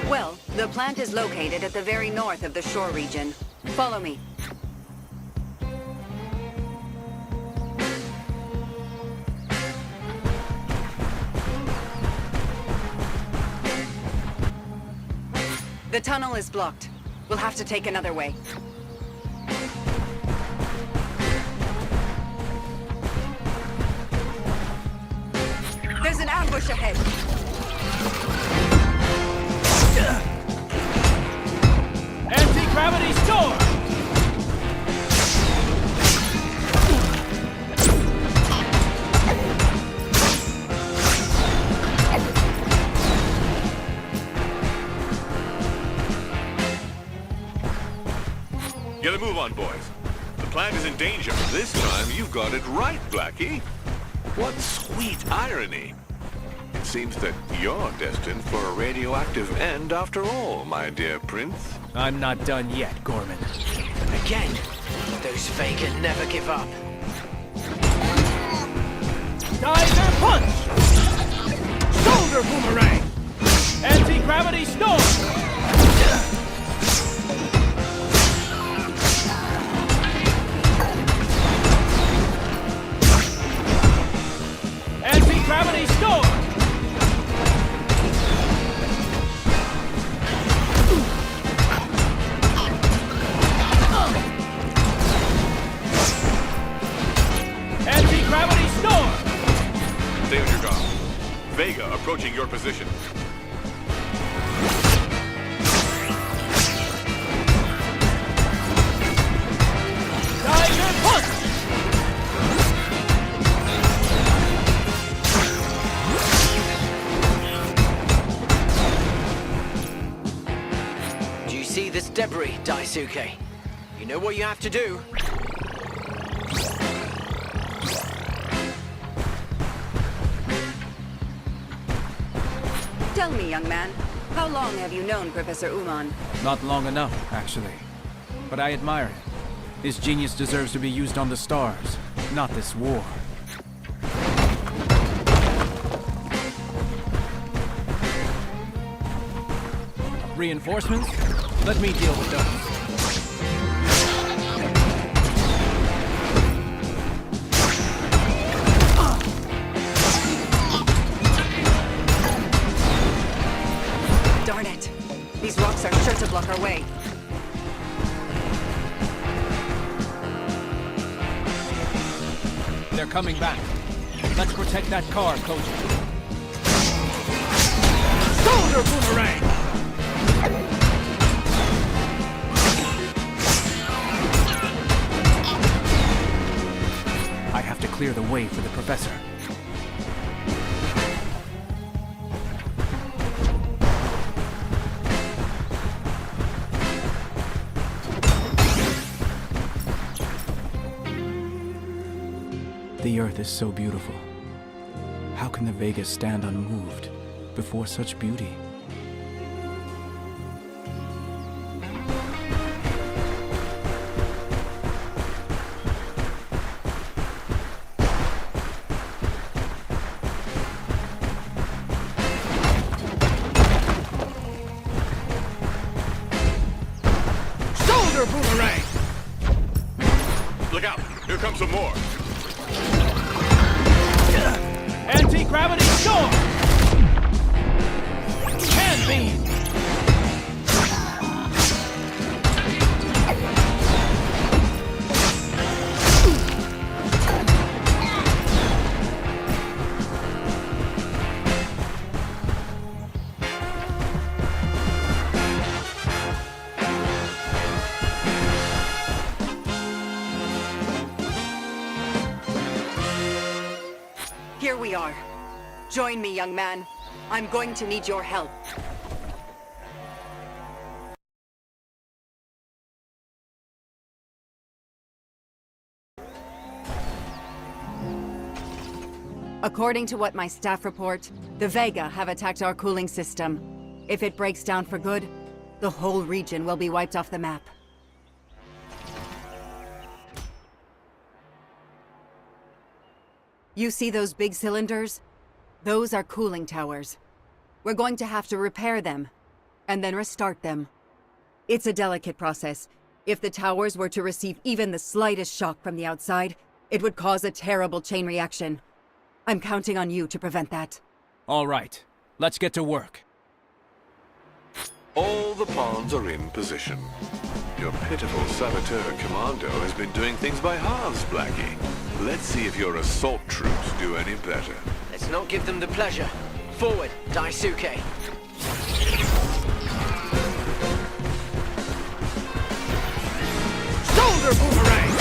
Well, the plant is located at the very north of the shore region. Follow me. The tunnel is blocked. We'll have to take another way. There's an ambush ahead. Anti-gravity storm! Get a move on, boys. The plant is in danger. This time you've got it right, Blackie. What sweet irony. It seems that you're destined for a radioactive end after all, my dear prince. I'm not done yet, Gorman. Again, those Vega never give up. Geyser punch! Shoulder boomerang! Anti-gravity storm! Anti-gravity storm! Anti-gravity storm! Stay on your guard. Vega approaching your position. Geyser punch! Do you see this debris, Daisuke? You know what you have to do. Tell me, young man, how long have you known Professor Uman? Not long enough, actually. But I admire him. His genius deserves to be used on the stars, not this war. Reinforcements? Let me deal with those. Darn it! These rocks are sure to block our way. They're coming back. Let's protect that car, Koji. Shoulder boomerang! I have to clear the way for the professor. The Earth is so beautiful. How can the Vegas stand unmoved before such beauty? Shoulder boomerang! Look out! Here comes some more. Anti-gravity storm! Hand beam! Here we are. Join me, young man. I'm going to need your help. According to what my staff report, the Vega have attacked our cooling system. If it breaks down for good, the whole region will be wiped off the map. You see those big cylinders? Those are cooling towers. We're going to have to repair them, and then restart them. It's a delicate process. If the towers were to receive even the slightest shock from the outside, it would cause a terrible chain reaction. I'm counting on you to prevent that. All right. Let's get to work. All the pawns are in position. Your pitiful saboteur commando has been doing things by halves, Blackie. Let's see if your assault troops do any better. Let's not give them the pleasure. Forward, Daisuke. Shoulder boomerang!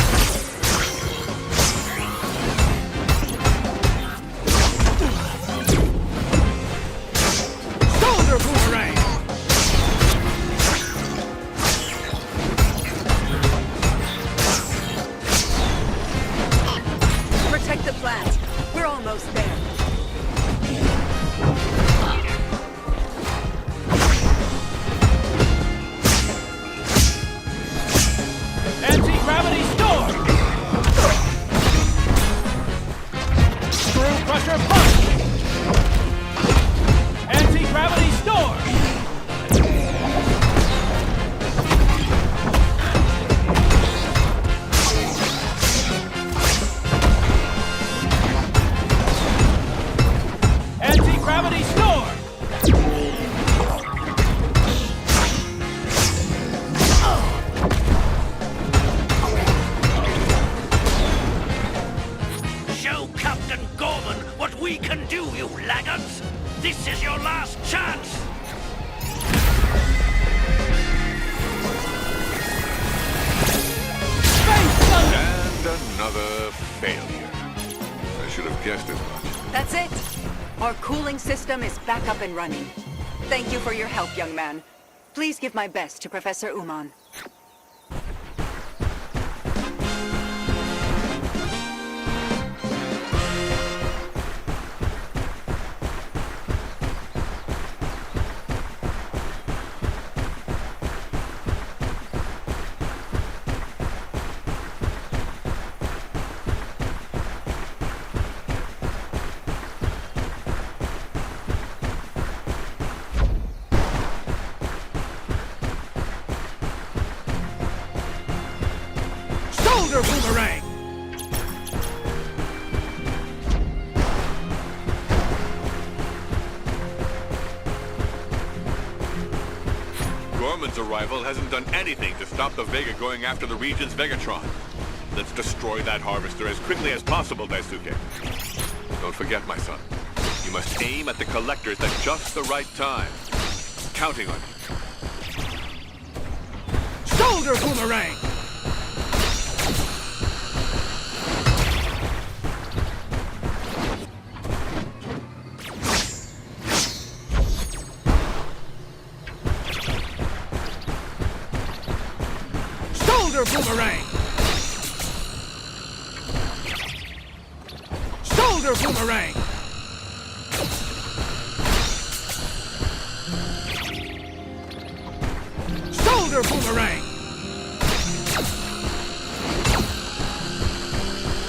Shoulder boomerang! Protect the plant. We're almost there. Anti-gravity storm! Screw crusher punch! Anti-gravity storm! Anti-gravity storm! Show Captain Gorman what we can do, you laggards! This is your last chance! And another failure. I should have guessed as much. That's it. Our cooling system is back up and running. Thank you for your help, young man. Please give my best to Professor Uman. Shoulder boomerang! Gorman's arrival hasn't done anything to stop the Vega going after the region's Vegatron. Let's destroy that harvester as quickly as possible, Daisuke. Don't forget, my son. You must aim at the collectors at just the right time. Counting on you. Shoulder boomerang! Shoulder boomerang! Shoulder boomerang! Shoulder boomerang!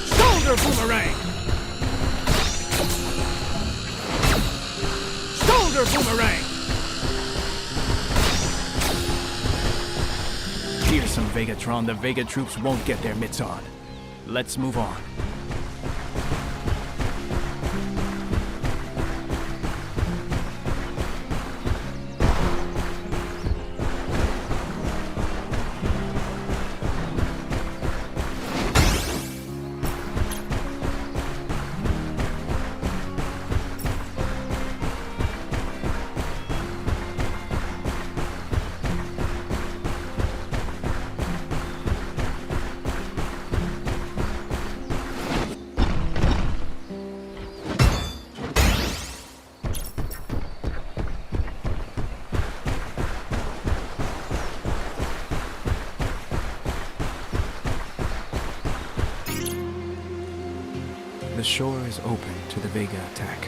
Shoulder boomerang! Shoulder boomerang! Here's some Vegatron the Vega troops won't get their mitts on. Let's move on. The shore is open to the Vega attack.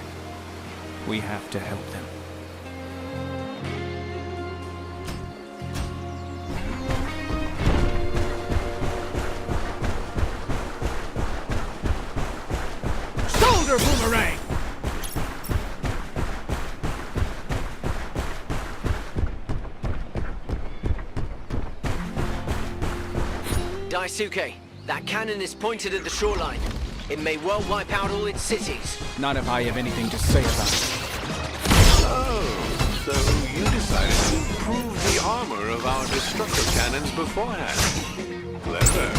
We have to help them. Shoulder boomerang! Daisuke, that cannon is pointed at the shoreline. It may well wipe out all its cities. Not if I have anything to say about it. Oh, so you decided to improve the armor of our destructor cannons beforehand. Clever.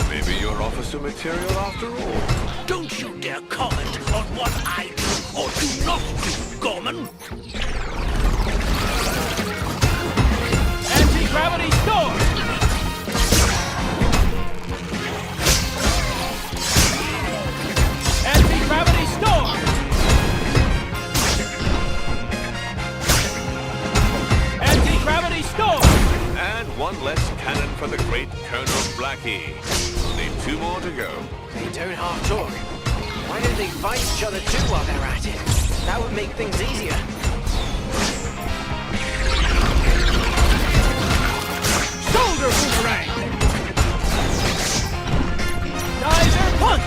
Maybe you're officer material after all. Don't you dare comment on what I do or do not do, Gorman! Anti-gravity storm! Anti-gravity storm! Anti-gravity storm! And one less cannon for the great Colonel Blackie. Only 2 more to go. They don't half talk. Why don't they fight each other too while they're at it? That would make things easier. Shoulder boomerang! Geyser punch!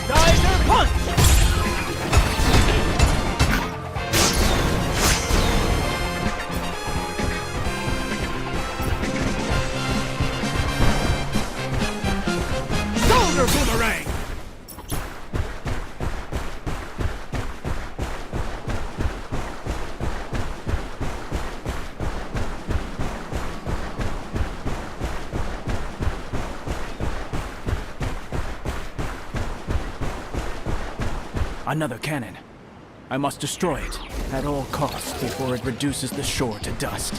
Geyser punch! Shoulder boomerang! Another cannon. I must destroy it at all costs before it reduces the shore to dust.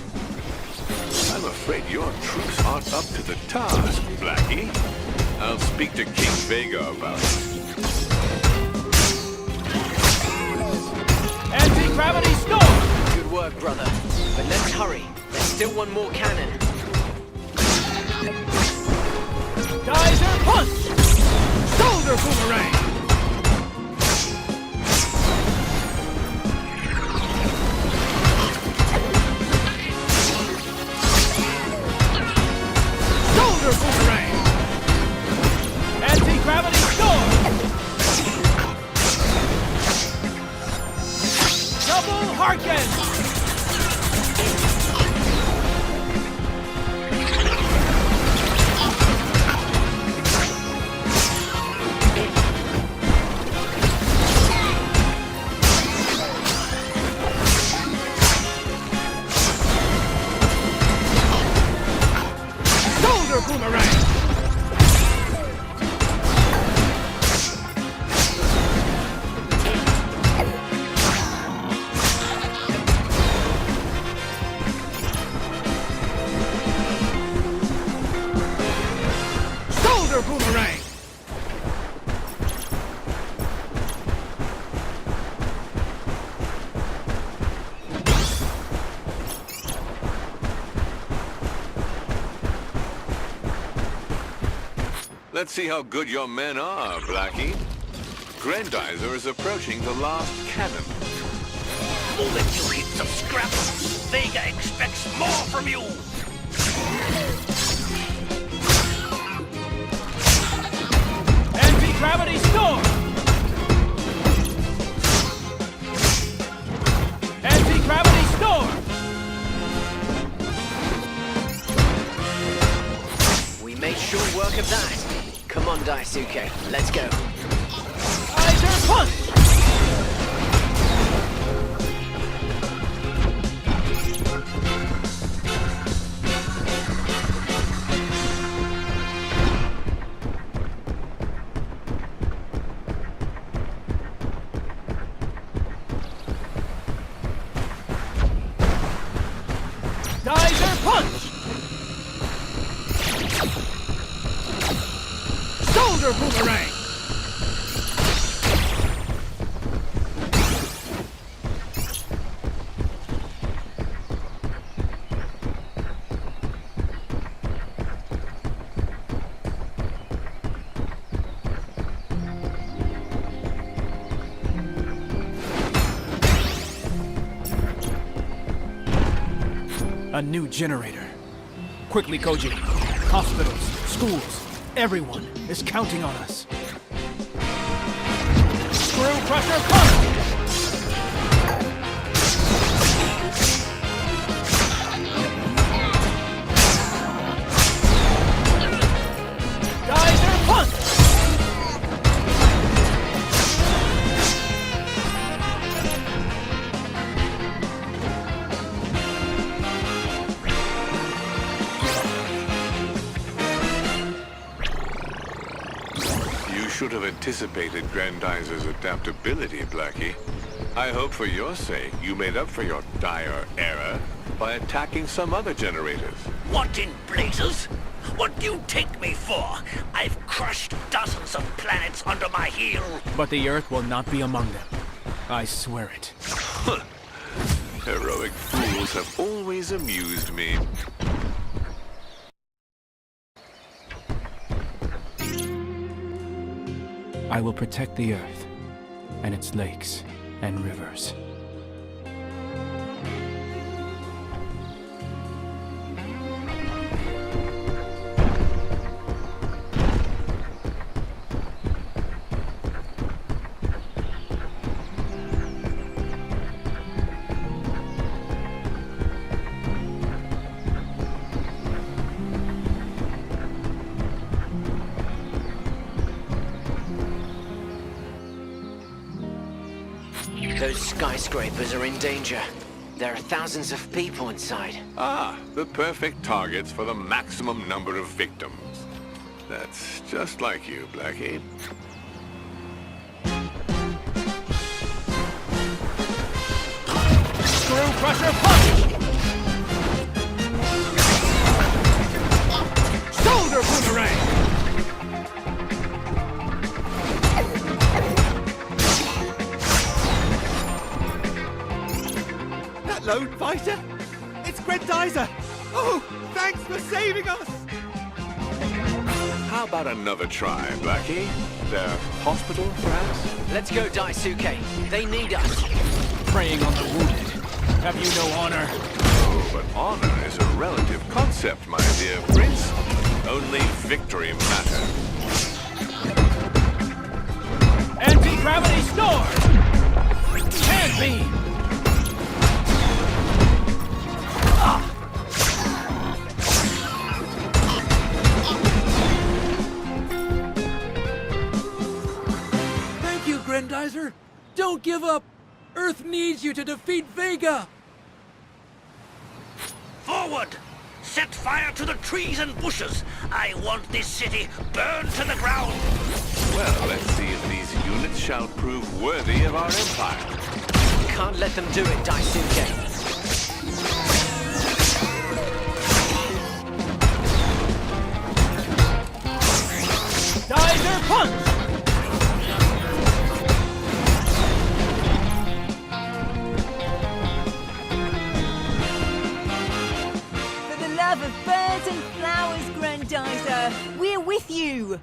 I'm afraid your troops aren't up to the task, Blackie. I'll speak to King Vega about it. Anti-gravity storm! Good work, brother. But let's hurry. There's still one more cannon. Geyser punch! Shoulder boomerang! Shoulder boomerang! Anti-gravity storm! Double Harkin! Shoulder boomerang! Shoulder boomerang! Let's see how good your men are, Blackie. Grendizer is approaching the last cannon. Move it, you heaps of scrap! Vega expects more from you! Anti-gravity storm! Anti-gravity storm! We made short work of that. Come on, Daisuke. Let's go. Geyser punch! Geyser punch! Shoulder boomerang! A new generator. Quickly, Koji. Hospitals, schools, everyone is counting on us. Screw pressure punch! Geyser punch! You should have anticipated Grendizer's adaptability, Blackie. I hope for your sake you made up for your dire error by attacking some other generators. What in blazes? What do you take me for? I've crushed dozens of planets under my heel. But the Earth will not be among them. I swear it. Heroic fools have always amused me. I will protect the Earth and its lakes and rivers. Those skyscrapers are in danger. There are thousands of people inside. Ah, the perfect targets for the maximum number of victims. That's just like you, Blackie. Screw crusher punch! Shoulder boomerang! Lone fighter? It's Grendizer! Oh, thanks for saving us! How about another try, Blackie? Their hospital, perhaps? Let's go, Daisuke. They need us. Preying on the wounded. Have you no honor? Oh, but honor is a relative concept, my dear prince. Only victory matters. Anti-gravity storm! Hand beam! Thank you, Grendizer. Don't give up. Earth needs you to defeat Vega. Forward! Set fire to the trees and bushes. I want this city burned to the ground. Well, let's see if these units shall prove worthy of our empire. Can't let them do it, Daisuke. Geyser punch! For the love of birds and flowers, Grendizer, we're with you!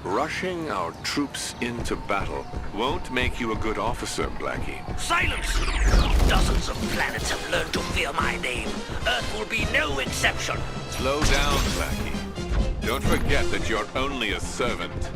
Rushing our troops into battle won't make you a good officer, Blackie. Silence! Dozens of planets have learned to fear my name. Earth will be no exception. Slow down, Blackie. Don't forget that you're only a servant.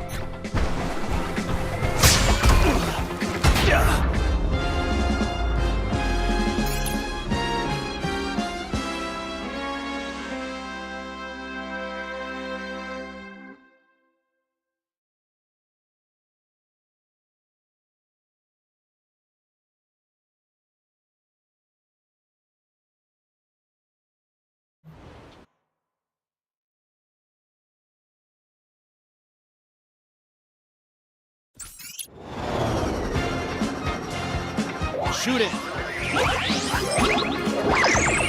Shoot it!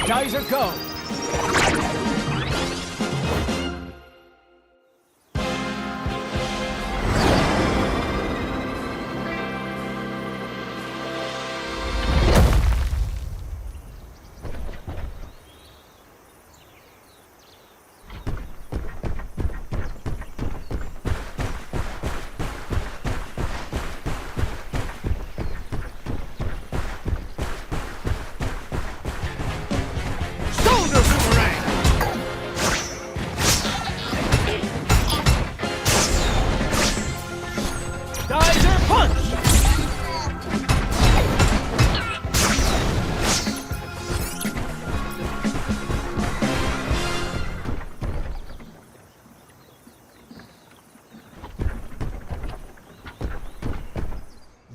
Geyser, go!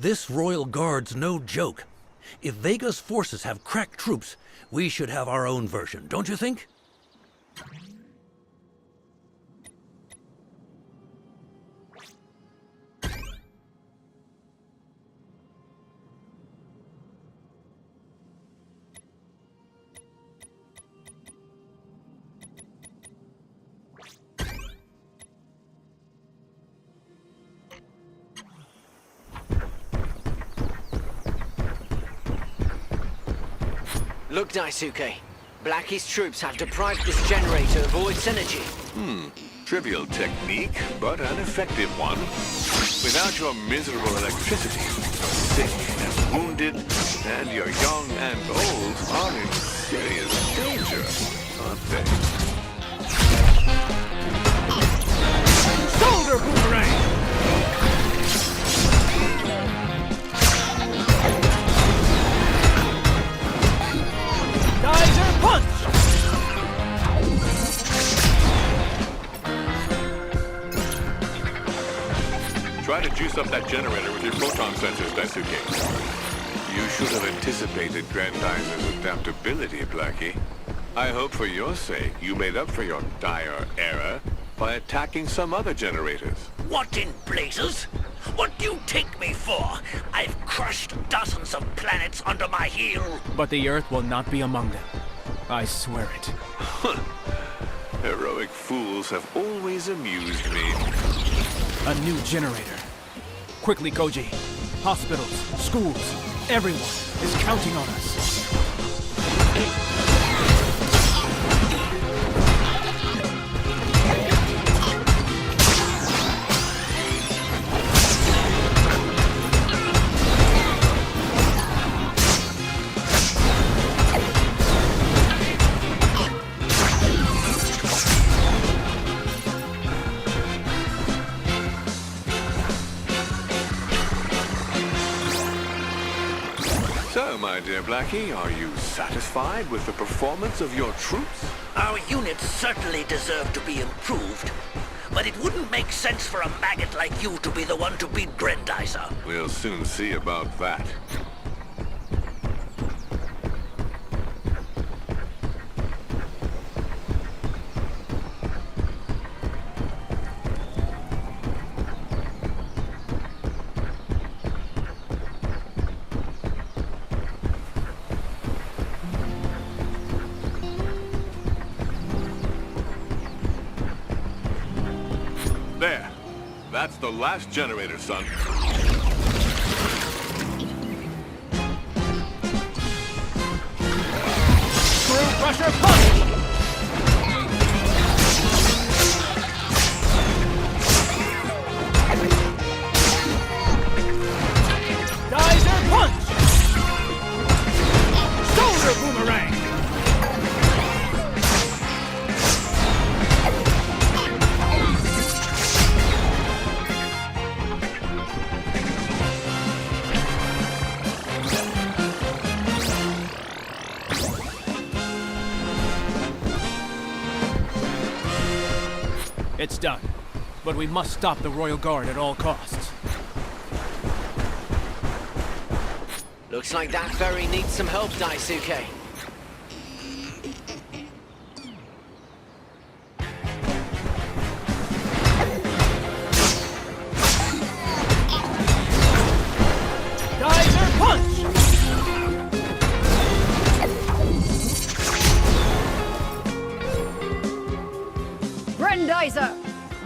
This Royal Guard's no joke. If Vega's forces have crack troops, we should have our own version, don't you think? Look, Daisuke. Blackie's troops have deprived this generator of all its energy. Trivial technique, but an effective one. Without your miserable electricity, you're sick and wounded, and your young and old are in serious danger, aren't they? Shoulder boomerang! Geyser punch! Try to juice up that generator with your photon sensors, Daisuke. You should have anticipated Grendizer's adaptability, Blackie. I hope for your sake you made up for your dire error by attacking some other generators. What in blazes? What do you take me for? I've crushed dozens of planets under my heel. But the Earth will not be among them. I swear it. Heroic fools have always amused me. A new generator. Quickly, Koji. Hospitals, schools, everyone is counting on us. So, my dear Blackie, are you satisfied with the performance of your troops? Our units certainly deserve to be improved. But it wouldn't make sense for a maggot like you to be the one to beat Grendizer. We'll soon see about that. There. That's the last generator, son. Screw crusher punch! Geyser punch! Shoulder boomerang! It's done. But we must stop the Royal Guard at all costs. Looks like that ferry needs some help, Daisuke. Geyser punch! Grendizer!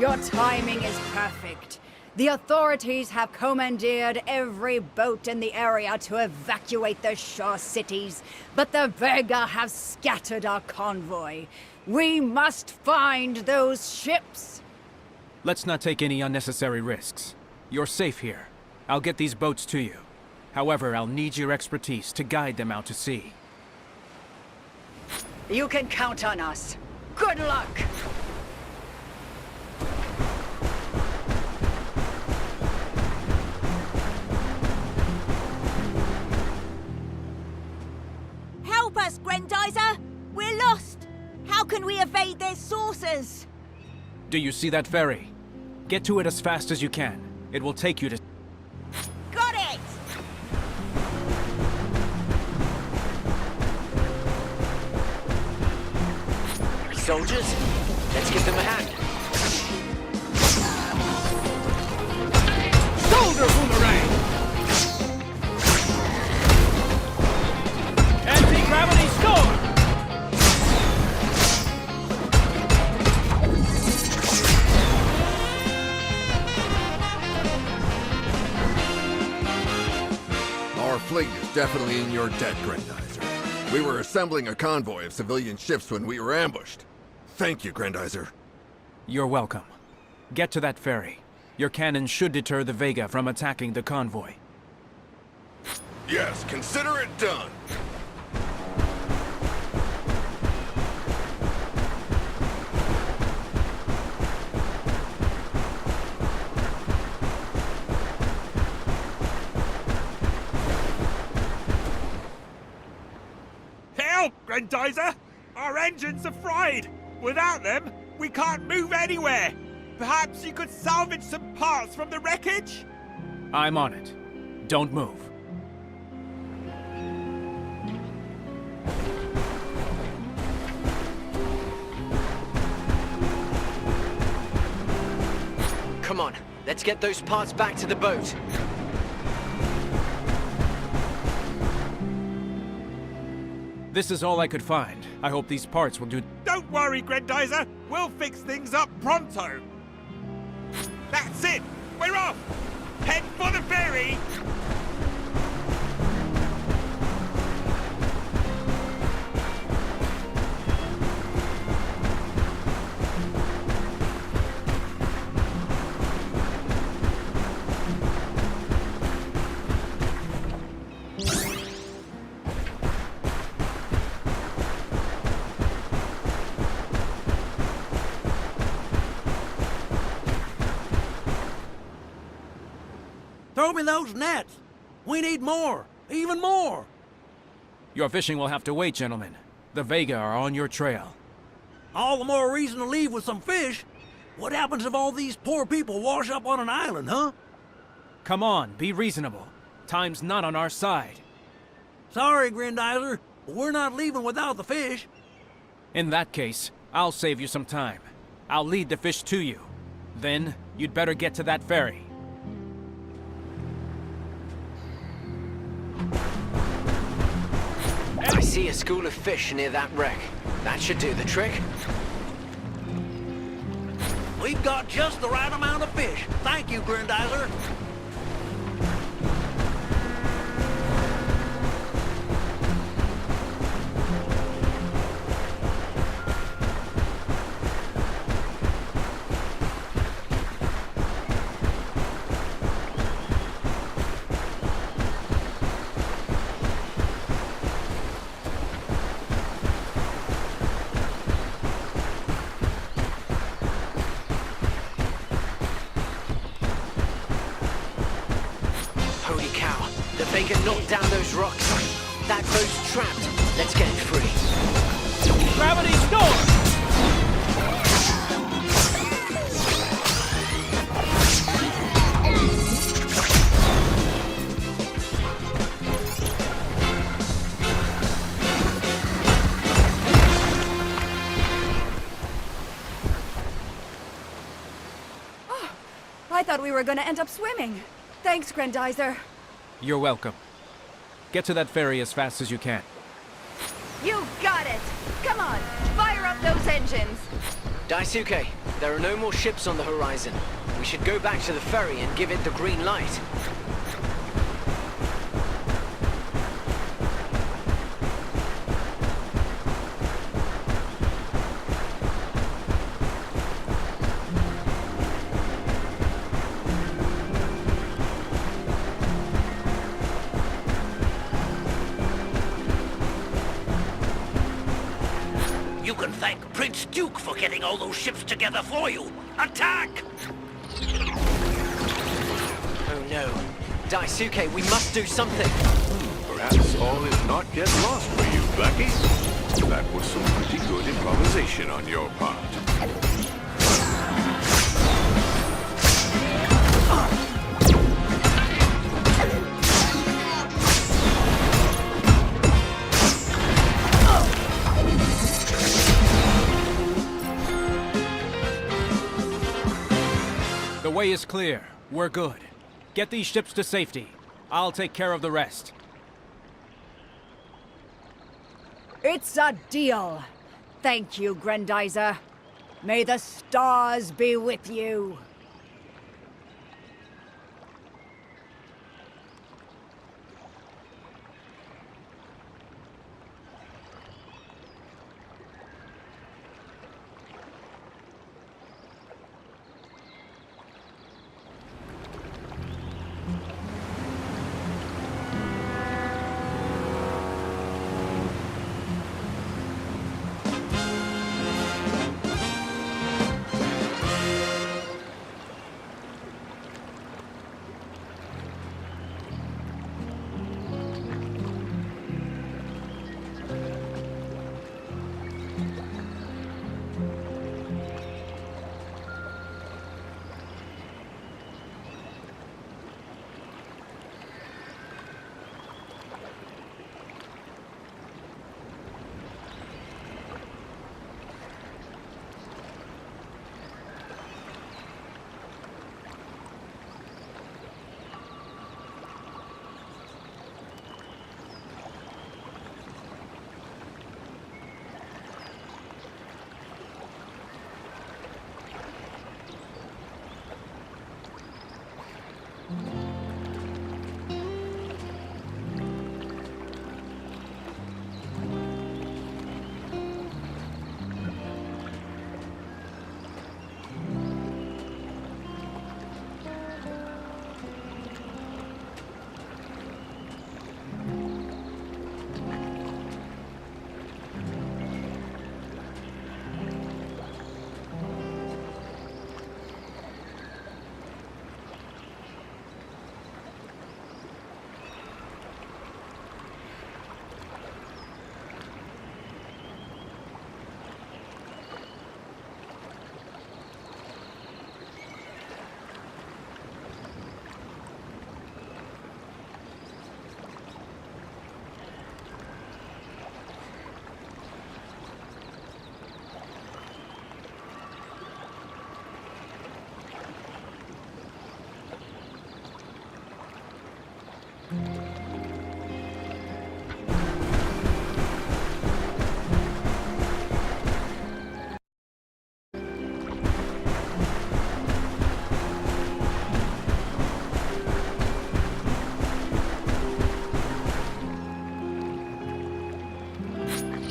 Your timing is perfect. The authorities have commandeered every boat in the area to evacuate the shore cities, but the Vega have scattered our convoy. We must find those ships. Let's not take any unnecessary risks. You're safe here. I'll get these boats to you. However, I'll need your expertise to guide them out to sea. You can count on us. Good luck! Help us, Grendizer! We're lost! How can we evade their saucers? Do you see that ferry? Get to it as fast as you can. It will take you to... Got it! Soldiers, let's give them a hand. Shoulder boomerang! Anti-gravity storm! Our fleet is definitely in your debt, Grendizer. We were assembling a convoy of civilian ships when we were ambushed. Thank you, Grendizer. You're welcome. Get to that ferry. Your cannon should deter the Vega from attacking the convoy. Yes, consider it done. Help, Grendizer! Our engines are fried! Without them, we can't move anywhere! Perhaps you could salvage some parts from the wreckage? I'm on it. Don't move. Come on, let's get those parts back to the boat. This is all I could find. I hope these parts will do. Don't worry, Grendizer! We'll fix things up pronto! That's it! We're off! Head for the ferry! Throw me those nets! We need more! Even more! Your fishing will have to wait, gentlemen. The Vega are on your trail. All the more reason to leave with some fish. What happens if all these poor people wash up on an island, huh? Come on, be reasonable. Time's not on our side. Sorry, Grendizer, but we're not leaving without the fish. In that case, I'll save you some time. I'll lead the fish to you. Then, you'd better get to that ferry. I see a school of fish near that wreck. That should do the trick. We've got just the right amount of fish. Thank you, Grendizer. Holy cow, the Vega knocked down those rocks. That boat's trapped. Let's get it free. Gravity storm! I thought we were gonna end up swimming. Thanks, Grendizer. You're welcome. Get to that ferry as fast as you can. You got it! Come on, fire up those engines! Daisuke, there are no more ships on the horizon. We should go back to the ferry and give it the green light. You can thank Prince Duke for getting all those ships together for you. Attack! Oh no. Daisuke, we must do something. Perhaps all is not yet lost for you, Blackie. That was some pretty good improvisation on your part. way is clear. We're good. Get these ships to safety. I'll take care of the rest. It's a deal. Thank you, Grendizer. May the stars be with you.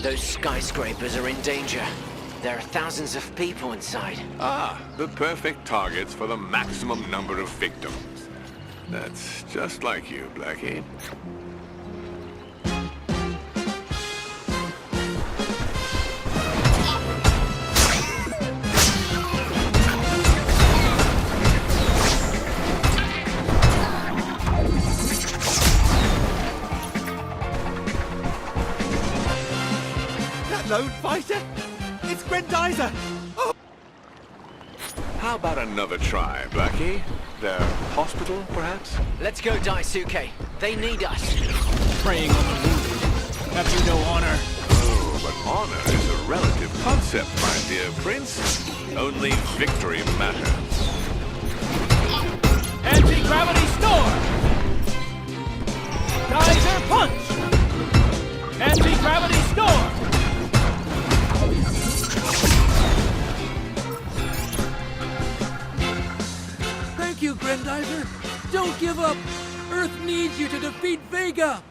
Those skyscrapers are in danger. There are thousands of people inside. Ah, the perfect targets for the maximum number of victims. That's just like you, Blackie. Lone fighter? It's Grendizer! Oh. How about another try, Blackie? Their hospital, perhaps? Let's go, Daisuke. They need us. Preying on the wounded. Have you no honor? Oh, but honor is a relative concept, my dear prince. Only victory matters. Anti-gravity storm! Geyser punch! Anti-gravity storm! Thank you, Grendizer. Don't give up. Earth needs you to defeat Vega.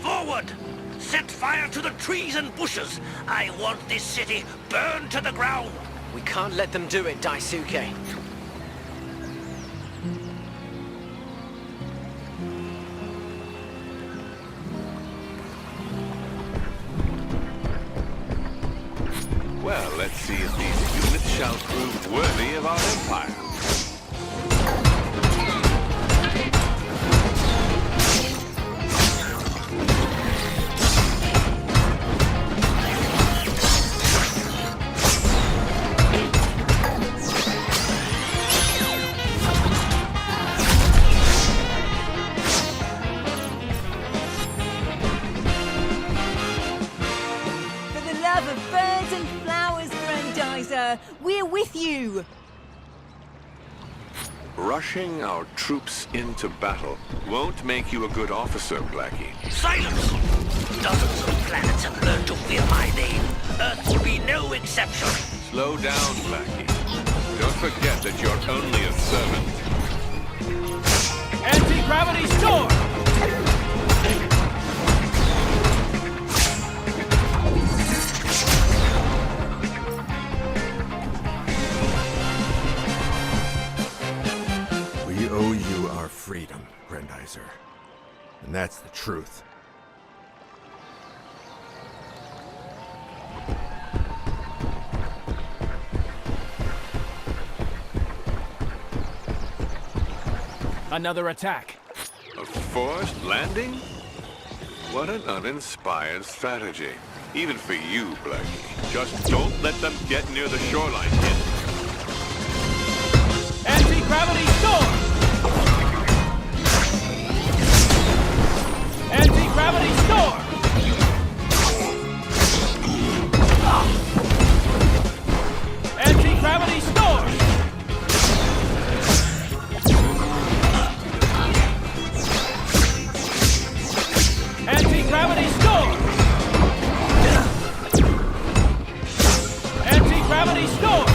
Forward! Set fire to the trees and bushes. I want this city burned to the ground. We can't let them do it, Daisuke. Well, let's see if these units shall prove worthy of our empire. For the love of birds and flowers, Grendizer, we're with you! Rushing our troops into battle won't make you a good officer, Blackie. Silence! Dozens of planets have learned to fear my name. Earth will be no exception. Slow down, Blackie. Don't forget that you're only a servant. Anti-gravity storm! We owe you our freedom, Grendizer. And that's the truth. Another attack. A forced landing? What an uninspired strategy. Even for you, Blackie. Just don't let them get near the shoreline yet. Anti-gravity storm! Anti-gravity storm! Anti-gravity storm! Anti-gravity storm! Anti-gravity storm!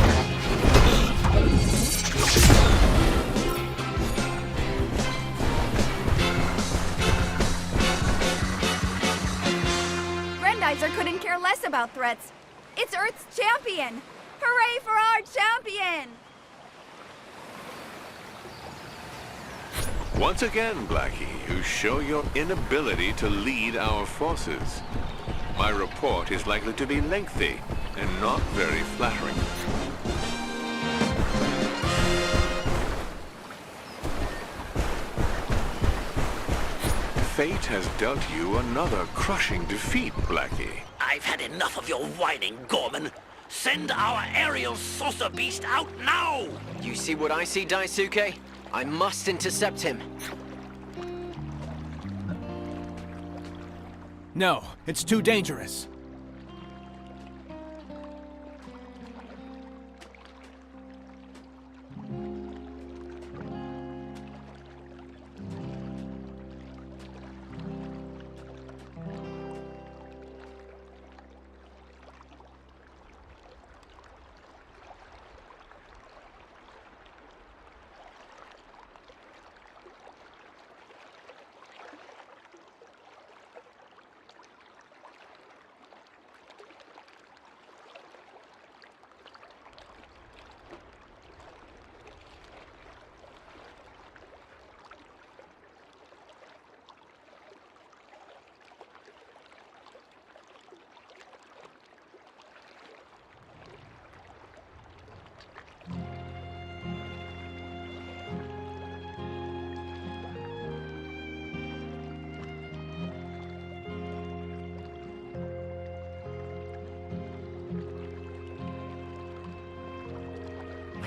Grendizer couldn't care less about threats. It's Earth's champion! Hooray for our champion! Once again, Blackie, you show your inability to lead our forces. My report is likely to be lengthy and not very flattering. Fate has dealt you another crushing defeat, Blackie. I've had enough of your whining, Gorman. Send our aerial saucer beast out now! You see what I see, Daisuke? I must intercept him. No, it's too dangerous.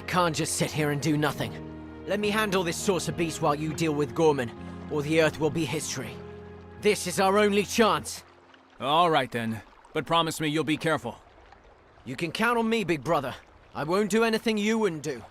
Can't just sit here and do nothing. Let me handle this saucer beast while you deal with Gorman, or the Earth will be history. This is our only chance. All right then, but promise me you'll be careful. You can count on me, big brother. I won't do anything you wouldn't do.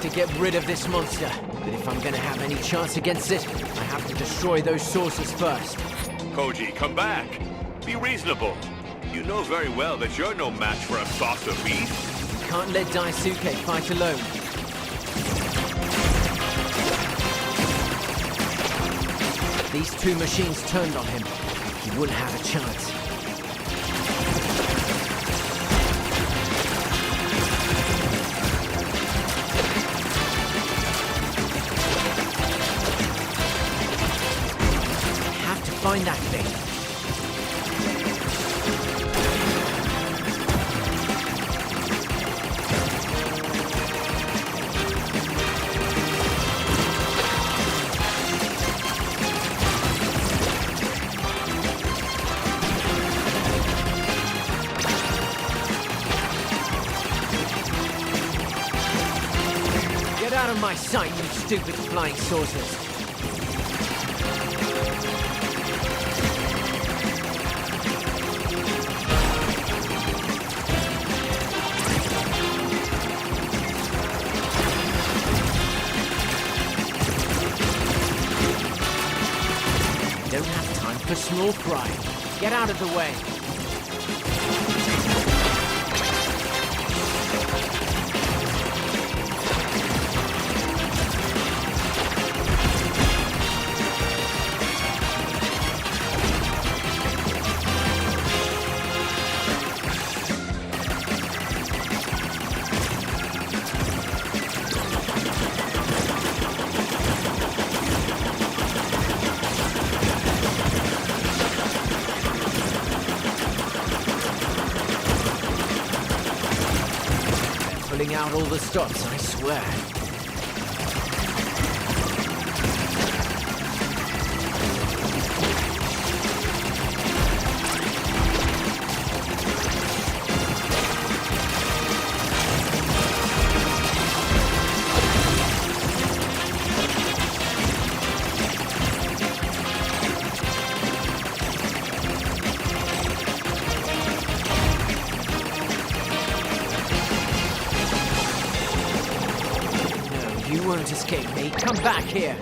To get rid of this monster, but if I'm gonna have any chance against it, I have to destroy those saucers first. Koji, come back! Be reasonable. You know very well that you're no match for a saucer beast. Can't let Daisuke fight alone. These two machines turned on him. He wouldn't have a chance. Have to find that thing. Get out of my sight, you stupid flying saucers. Don't have time for small fry. Get out of the way. Pulling out all the stops, I swear. You won't escape me. Come back here.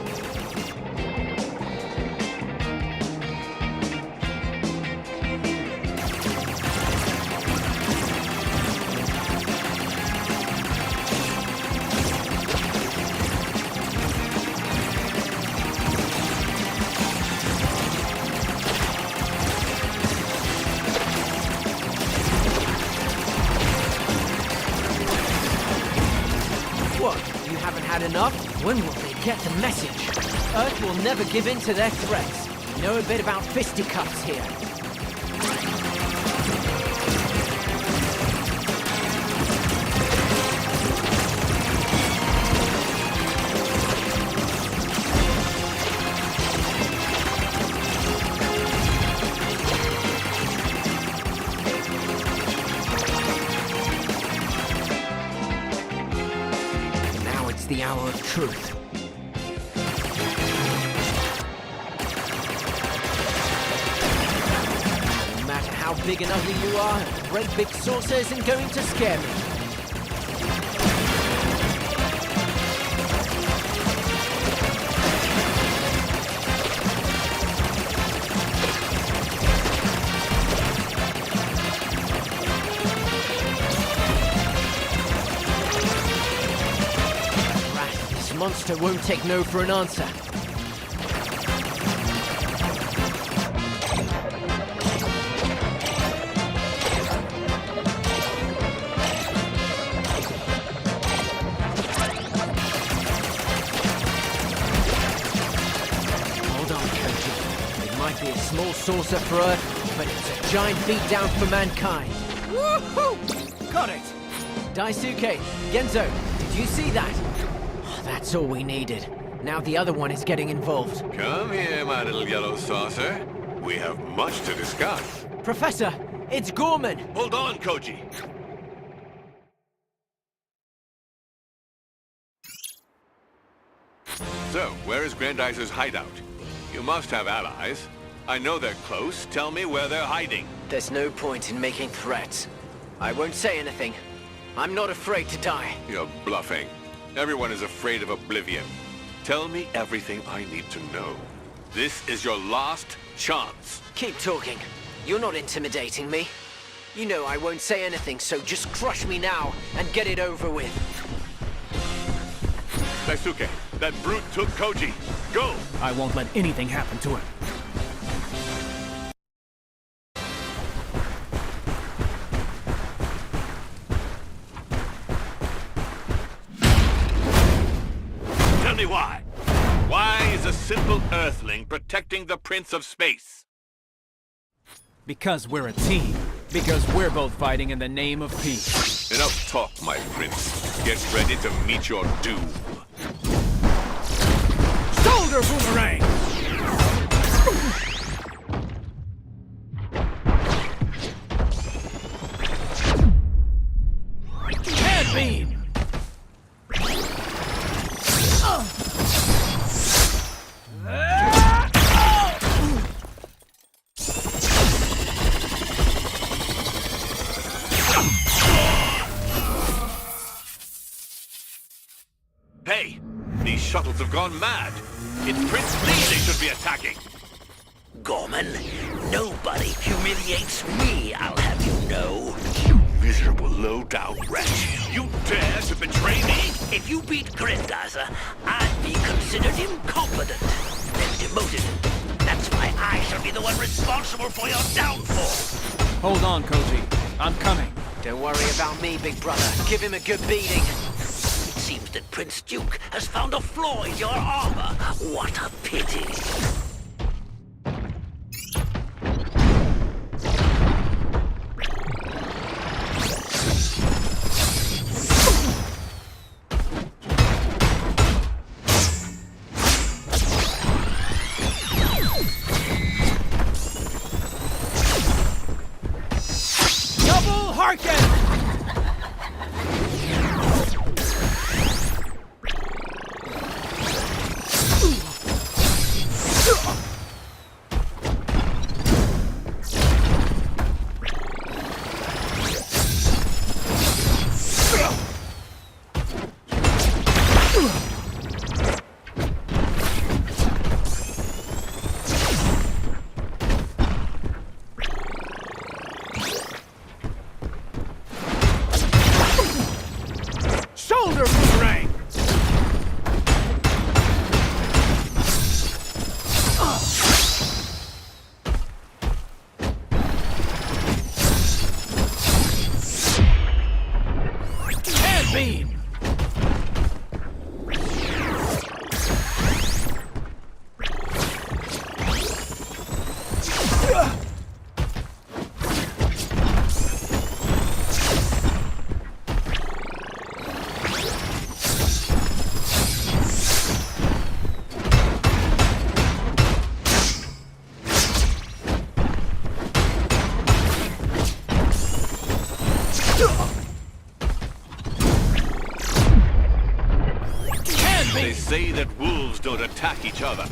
What? You haven't had enough? When will they get the message? Earth will never give in to their threats. You know a bit about fisticuffs here. Now it's the hour of truth. No matter how big and ugly you are, a great big saucer isn't going to scare me. This monster won't take no for an answer. Hold on, Koji. It might be a small saucer for Earth, but it's a giant beatdown for mankind. Woohoo! Got it! Daisuke, Genzo, did you see that? That's all we needed. Now the other one is getting involved. Come here, my little yellow saucer. We have much to discuss. Professor, it's Gorman! Hold on, Koji. So, where is Grendizer's hideout? You must have allies. I know they're close. Tell me where they're hiding. There's no point in making threats. I won't say anything. I'm not afraid to die. You're bluffing. Everyone is afraid of oblivion. Tell me everything I need to know. This is your last chance. Keep talking. You're not intimidating me. You know I won't say anything, so just crush me now and get it over with. Daisuke, that brute took Koji. Go! I won't let anything happen to him. Tell me why. Why is a simple Earthling protecting the Prince of Space? Because we're a team. Because we're both fighting in the name of peace. Enough talk, my prince. Get ready to meet your doom. Shoulder boomerang! Head beam! Hey, these shuttles have gone mad. It's Prince Lee they should be attacking. Gorman, nobody humiliates me, I'll have you know. You miserable low-down wretch. You dare to betray me? If you beat Grendizer, I'd be considered incompetent, then demoted. That's why I shall be the one responsible for your downfall. Hold on, Koji. I'm coming. Don't worry about me, big brother. Give him a good beating. It seems that Prince Duke has found a flaw in your armor. What a pity. Double Harken! Shoulder boomerang! Head beam! They say that wolves don't attack each other.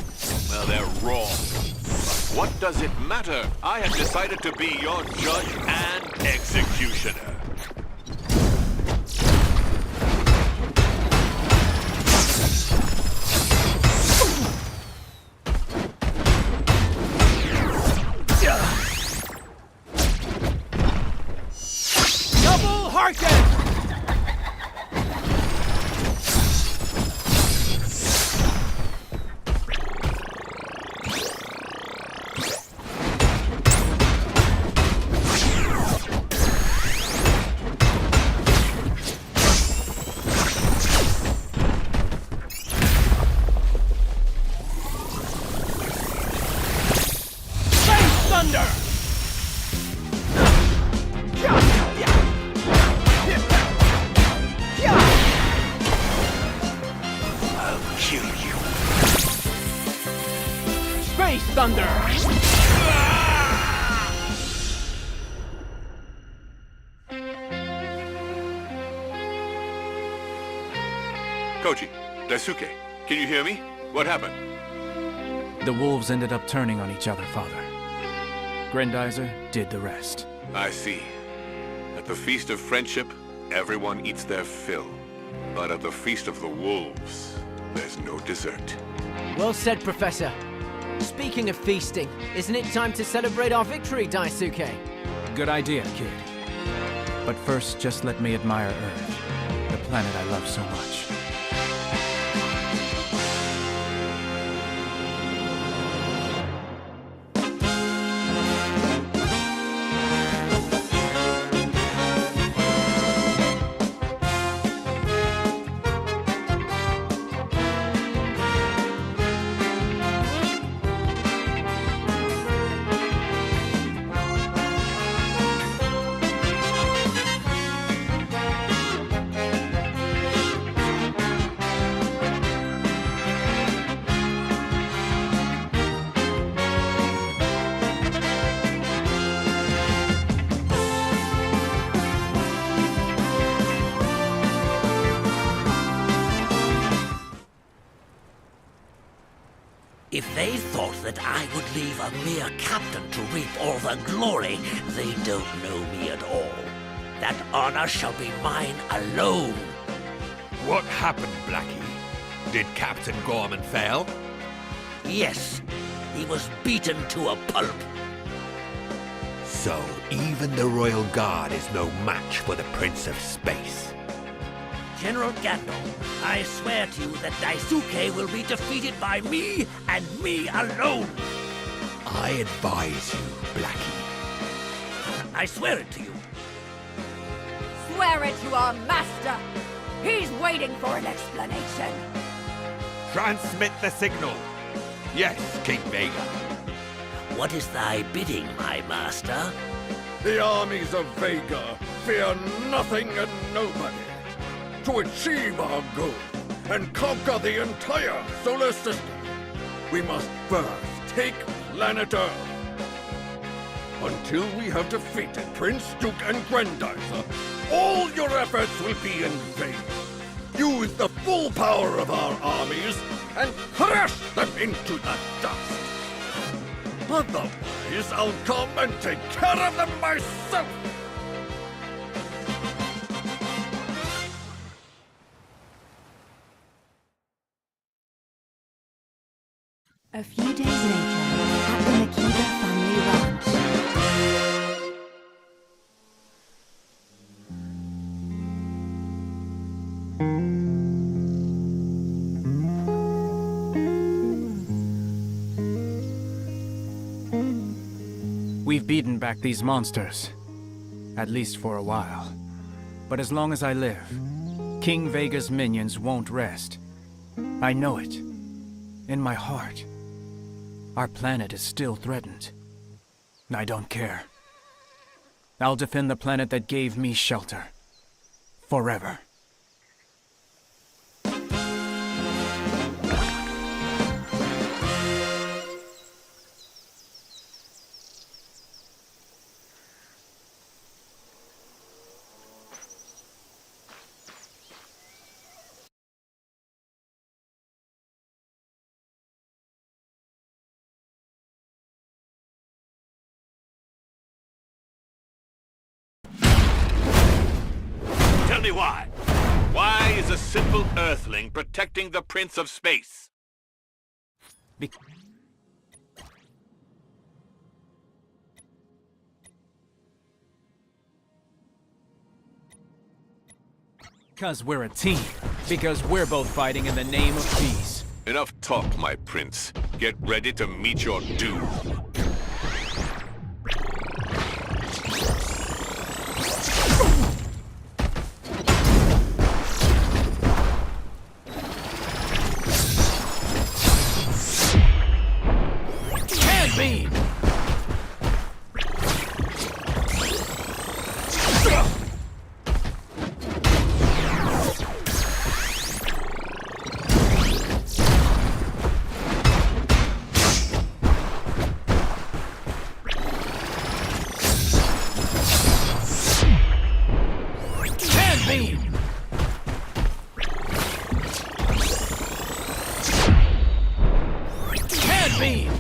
Well, they're wrong. But what does it matter? I have decided to be your judge and executioner. Double Harken! Space Thunder! I'll kill you. Space Thunder! Koji, Daisuke, can you hear me? What happened? The wolves ended up turning on each other, Father. Grendizer did the rest. I see. At the Feast of Friendship, everyone eats their fill. But at the Feast of the Wolves, there's no dessert. Well said, Professor. Speaking of feasting, isn't it time to celebrate our victory, Daisuke? Good idea, kid. But first, just let me admire Earth, the planet I love so much. If they thought that I would leave a mere captain to reap all the glory, they don't know me at all. That honor shall be mine alone. What happened, Blackie? Did Captain Gorman fail? Yes, he was beaten to a pulp. So even the Royal Guard is no match for the Prince of Space. General Gandol, I swear to you that Daisuke will be defeated by me and me alone. I advise you, Blackie. I swear it to you. Swear it to our master! He's waiting for an explanation! Transmit the signal. Yes, King Vega. What is thy bidding, my master? The armies of Vega fear nothing and nobody. To achieve our goal and conquer the entire solar system, we must first take planet Earth. Until we have defeated Prince, Duke, and Grendizer, all your efforts will be in vain. Use the full power of our armies and crush them into the dust. Otherwise, I'll come and take care of them myself. A few days later, at the Makita family ranch. We've beaten back these monsters. At least for a while. But as long as I live, King Vega's minions won't rest. I know it. In my heart. Our planet is still threatened. I don't care. I'll defend the planet that gave me shelter. Forever. Tell me why. Why is a simple Earthling protecting the Prince of Space? Because we're a team. Because we're both fighting in the name of peace. Enough talk, my prince. Get ready to meet your doom. Beam! Hand beam!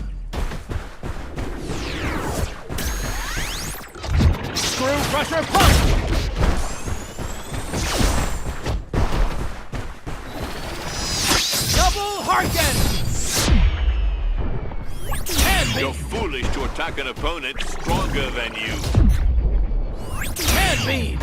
Screw crusher punch! Double Harken! Hand beam! You're foolish to attack an opponent stronger than you. Can't be!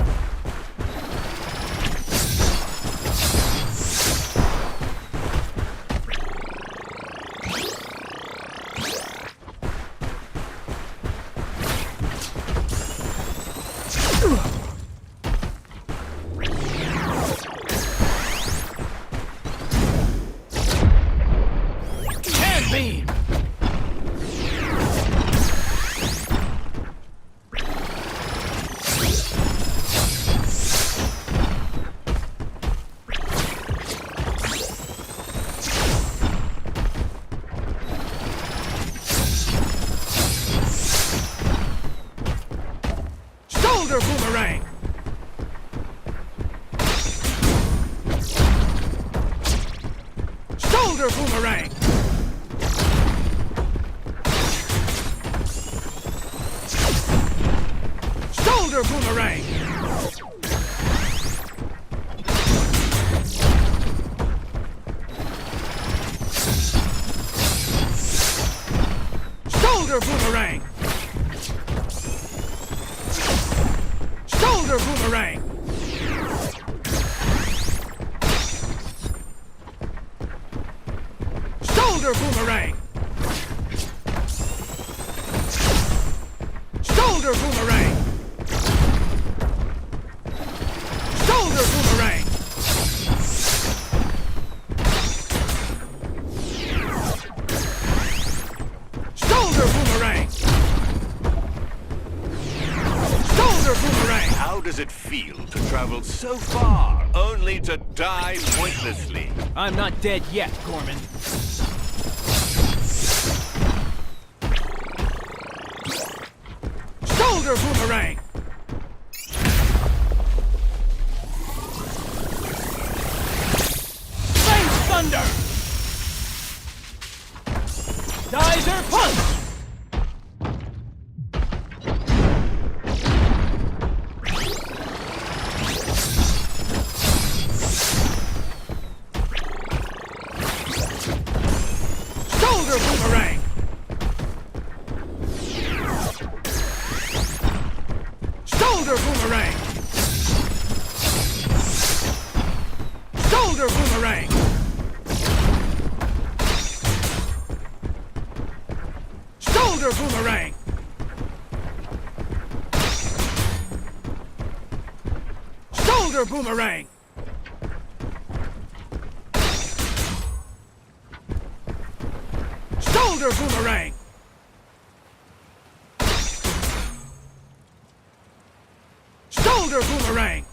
Can't be! Shoulder boomerang! Shoulder boomerang! Shoulder boomerang! Shoulder boomerang! Shoulder boomerang! Shoulder boomerang! Shoulder boomerang! Shoulder boomerang! Shoulder boomerang! Shoulder boomerang! How does it feel to travel so far, only to die pointlessly? I'm not dead yet, Gorman. Shoulder boomerang! Face thunder! Geyser punch! Shoulder boomerang! Shoulder boomerang! Shoulder boomerang! Shoulder boomerang! Shoulder boomerang! Shoulder boomerang! Shoulder boomerang!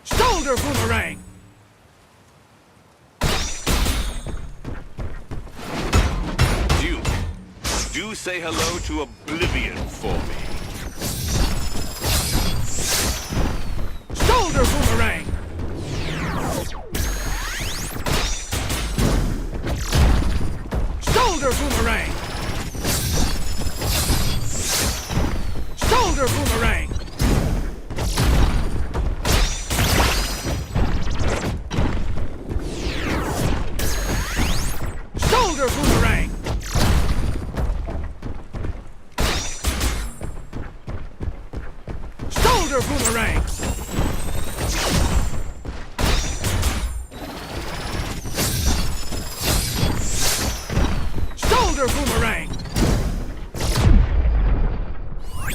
Shoulder boomerang! Duke, do say hello to Oblivion for me. Shoulder boomerang! Shoulder boomerang! Shoulder boomerang! Shoulder boomerang! Shoulder boomerang! Shoulder boomerang!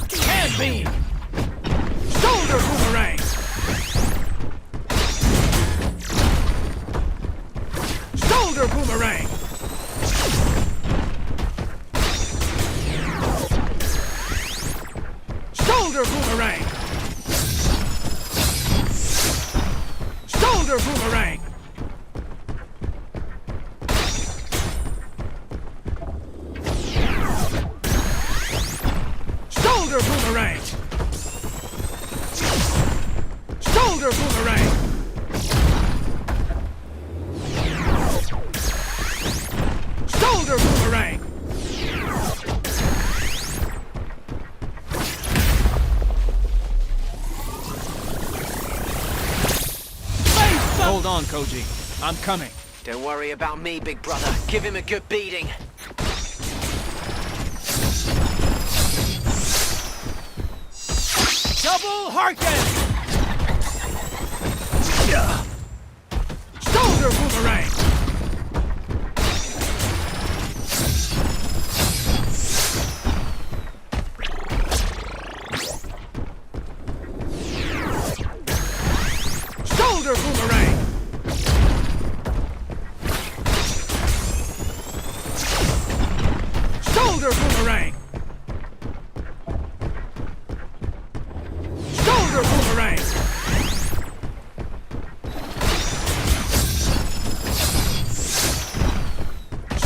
Can't be! Shoulder boomerang! Shoulder boomerang! Shoulder boomerang! Shoulder boomerang! Shoulder boomerang! Shoulder boomerang! Shoulder boomerang! Hold on, Koji. I'm coming. Don't worry about me, big brother. Give him a good beating. Double Harken! Shoulder Boomerang! Shoulder Boomerang! Shoulder Boomerang! Shoulder Boomerang!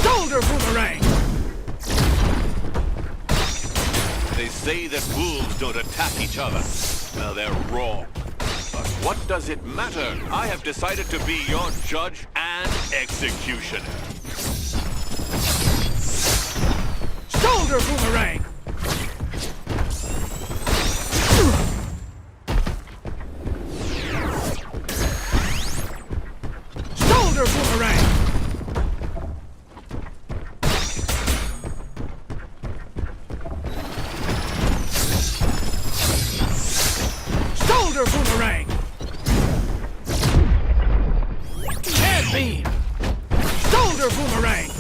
Shoulder Boomerang! They say that wolves don't attack each other. Well, they're wrong. But what does it matter? I have decided to be your judge and executioner. Shoulder Boomerang! Shoulder Boomerang! Shoulder Boomerang! Head Beam! Shoulder Boomerang!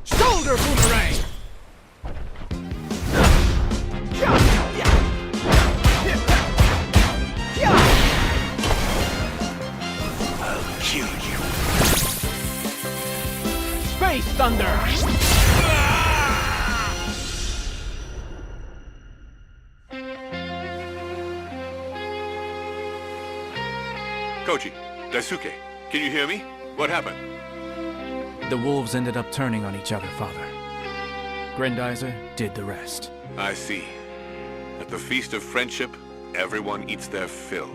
Shoulder Boomerang! I'll kill you. Space Thunder! Koji, Daisuke, can you hear me? What happened? The wolves ended up turning on each other, Father. Grendizer did the rest. I see. At the Feast of Friendship, everyone eats their fill.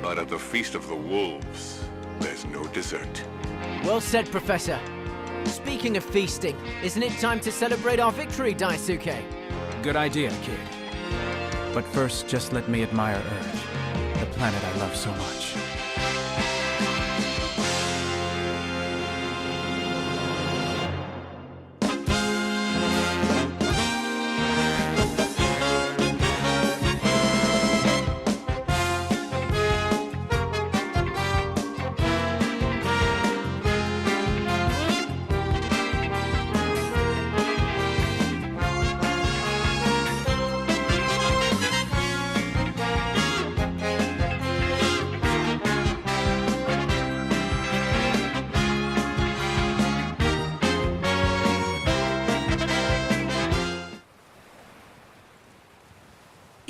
But at the Feast of the Wolves, there's no dessert. Well said, Professor. Speaking of feasting, isn't it time to celebrate our victory, Daisuke? Good idea, kid. But first, just let me admire Earth, the planet I love so much.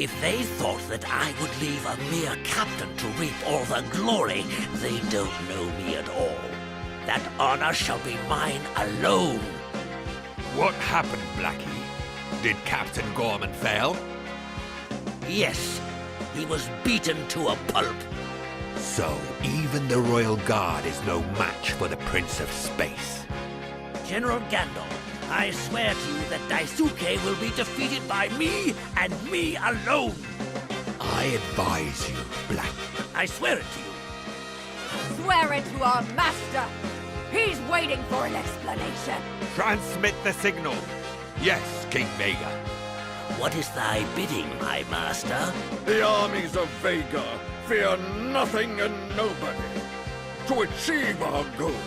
If they thought that I would leave a mere captain to reap all the glory, they don't know me at all. That honor shall be mine alone. What happened, Blackie? Did Captain Gorman fail? Yes, he was beaten to a pulp. So, even the Royal Guard is no match for the Prince of Space. General Gandalf, I swear to you that Daisuke will be defeated by me and me alone. I advise you, Black. I swear it to you. Swear it to our master! He's waiting for an explanation! Transmit the signal. Yes, King Vega. What is thy bidding, my master? The armies of Vega fear nothing and nobody. To achieve our goal,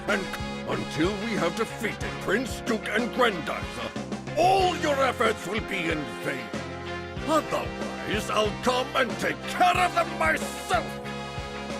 and until we have defeated Prince, Duke, and Grendizer, all your efforts will be in vain. Otherwise, I'll come and take care of them myself!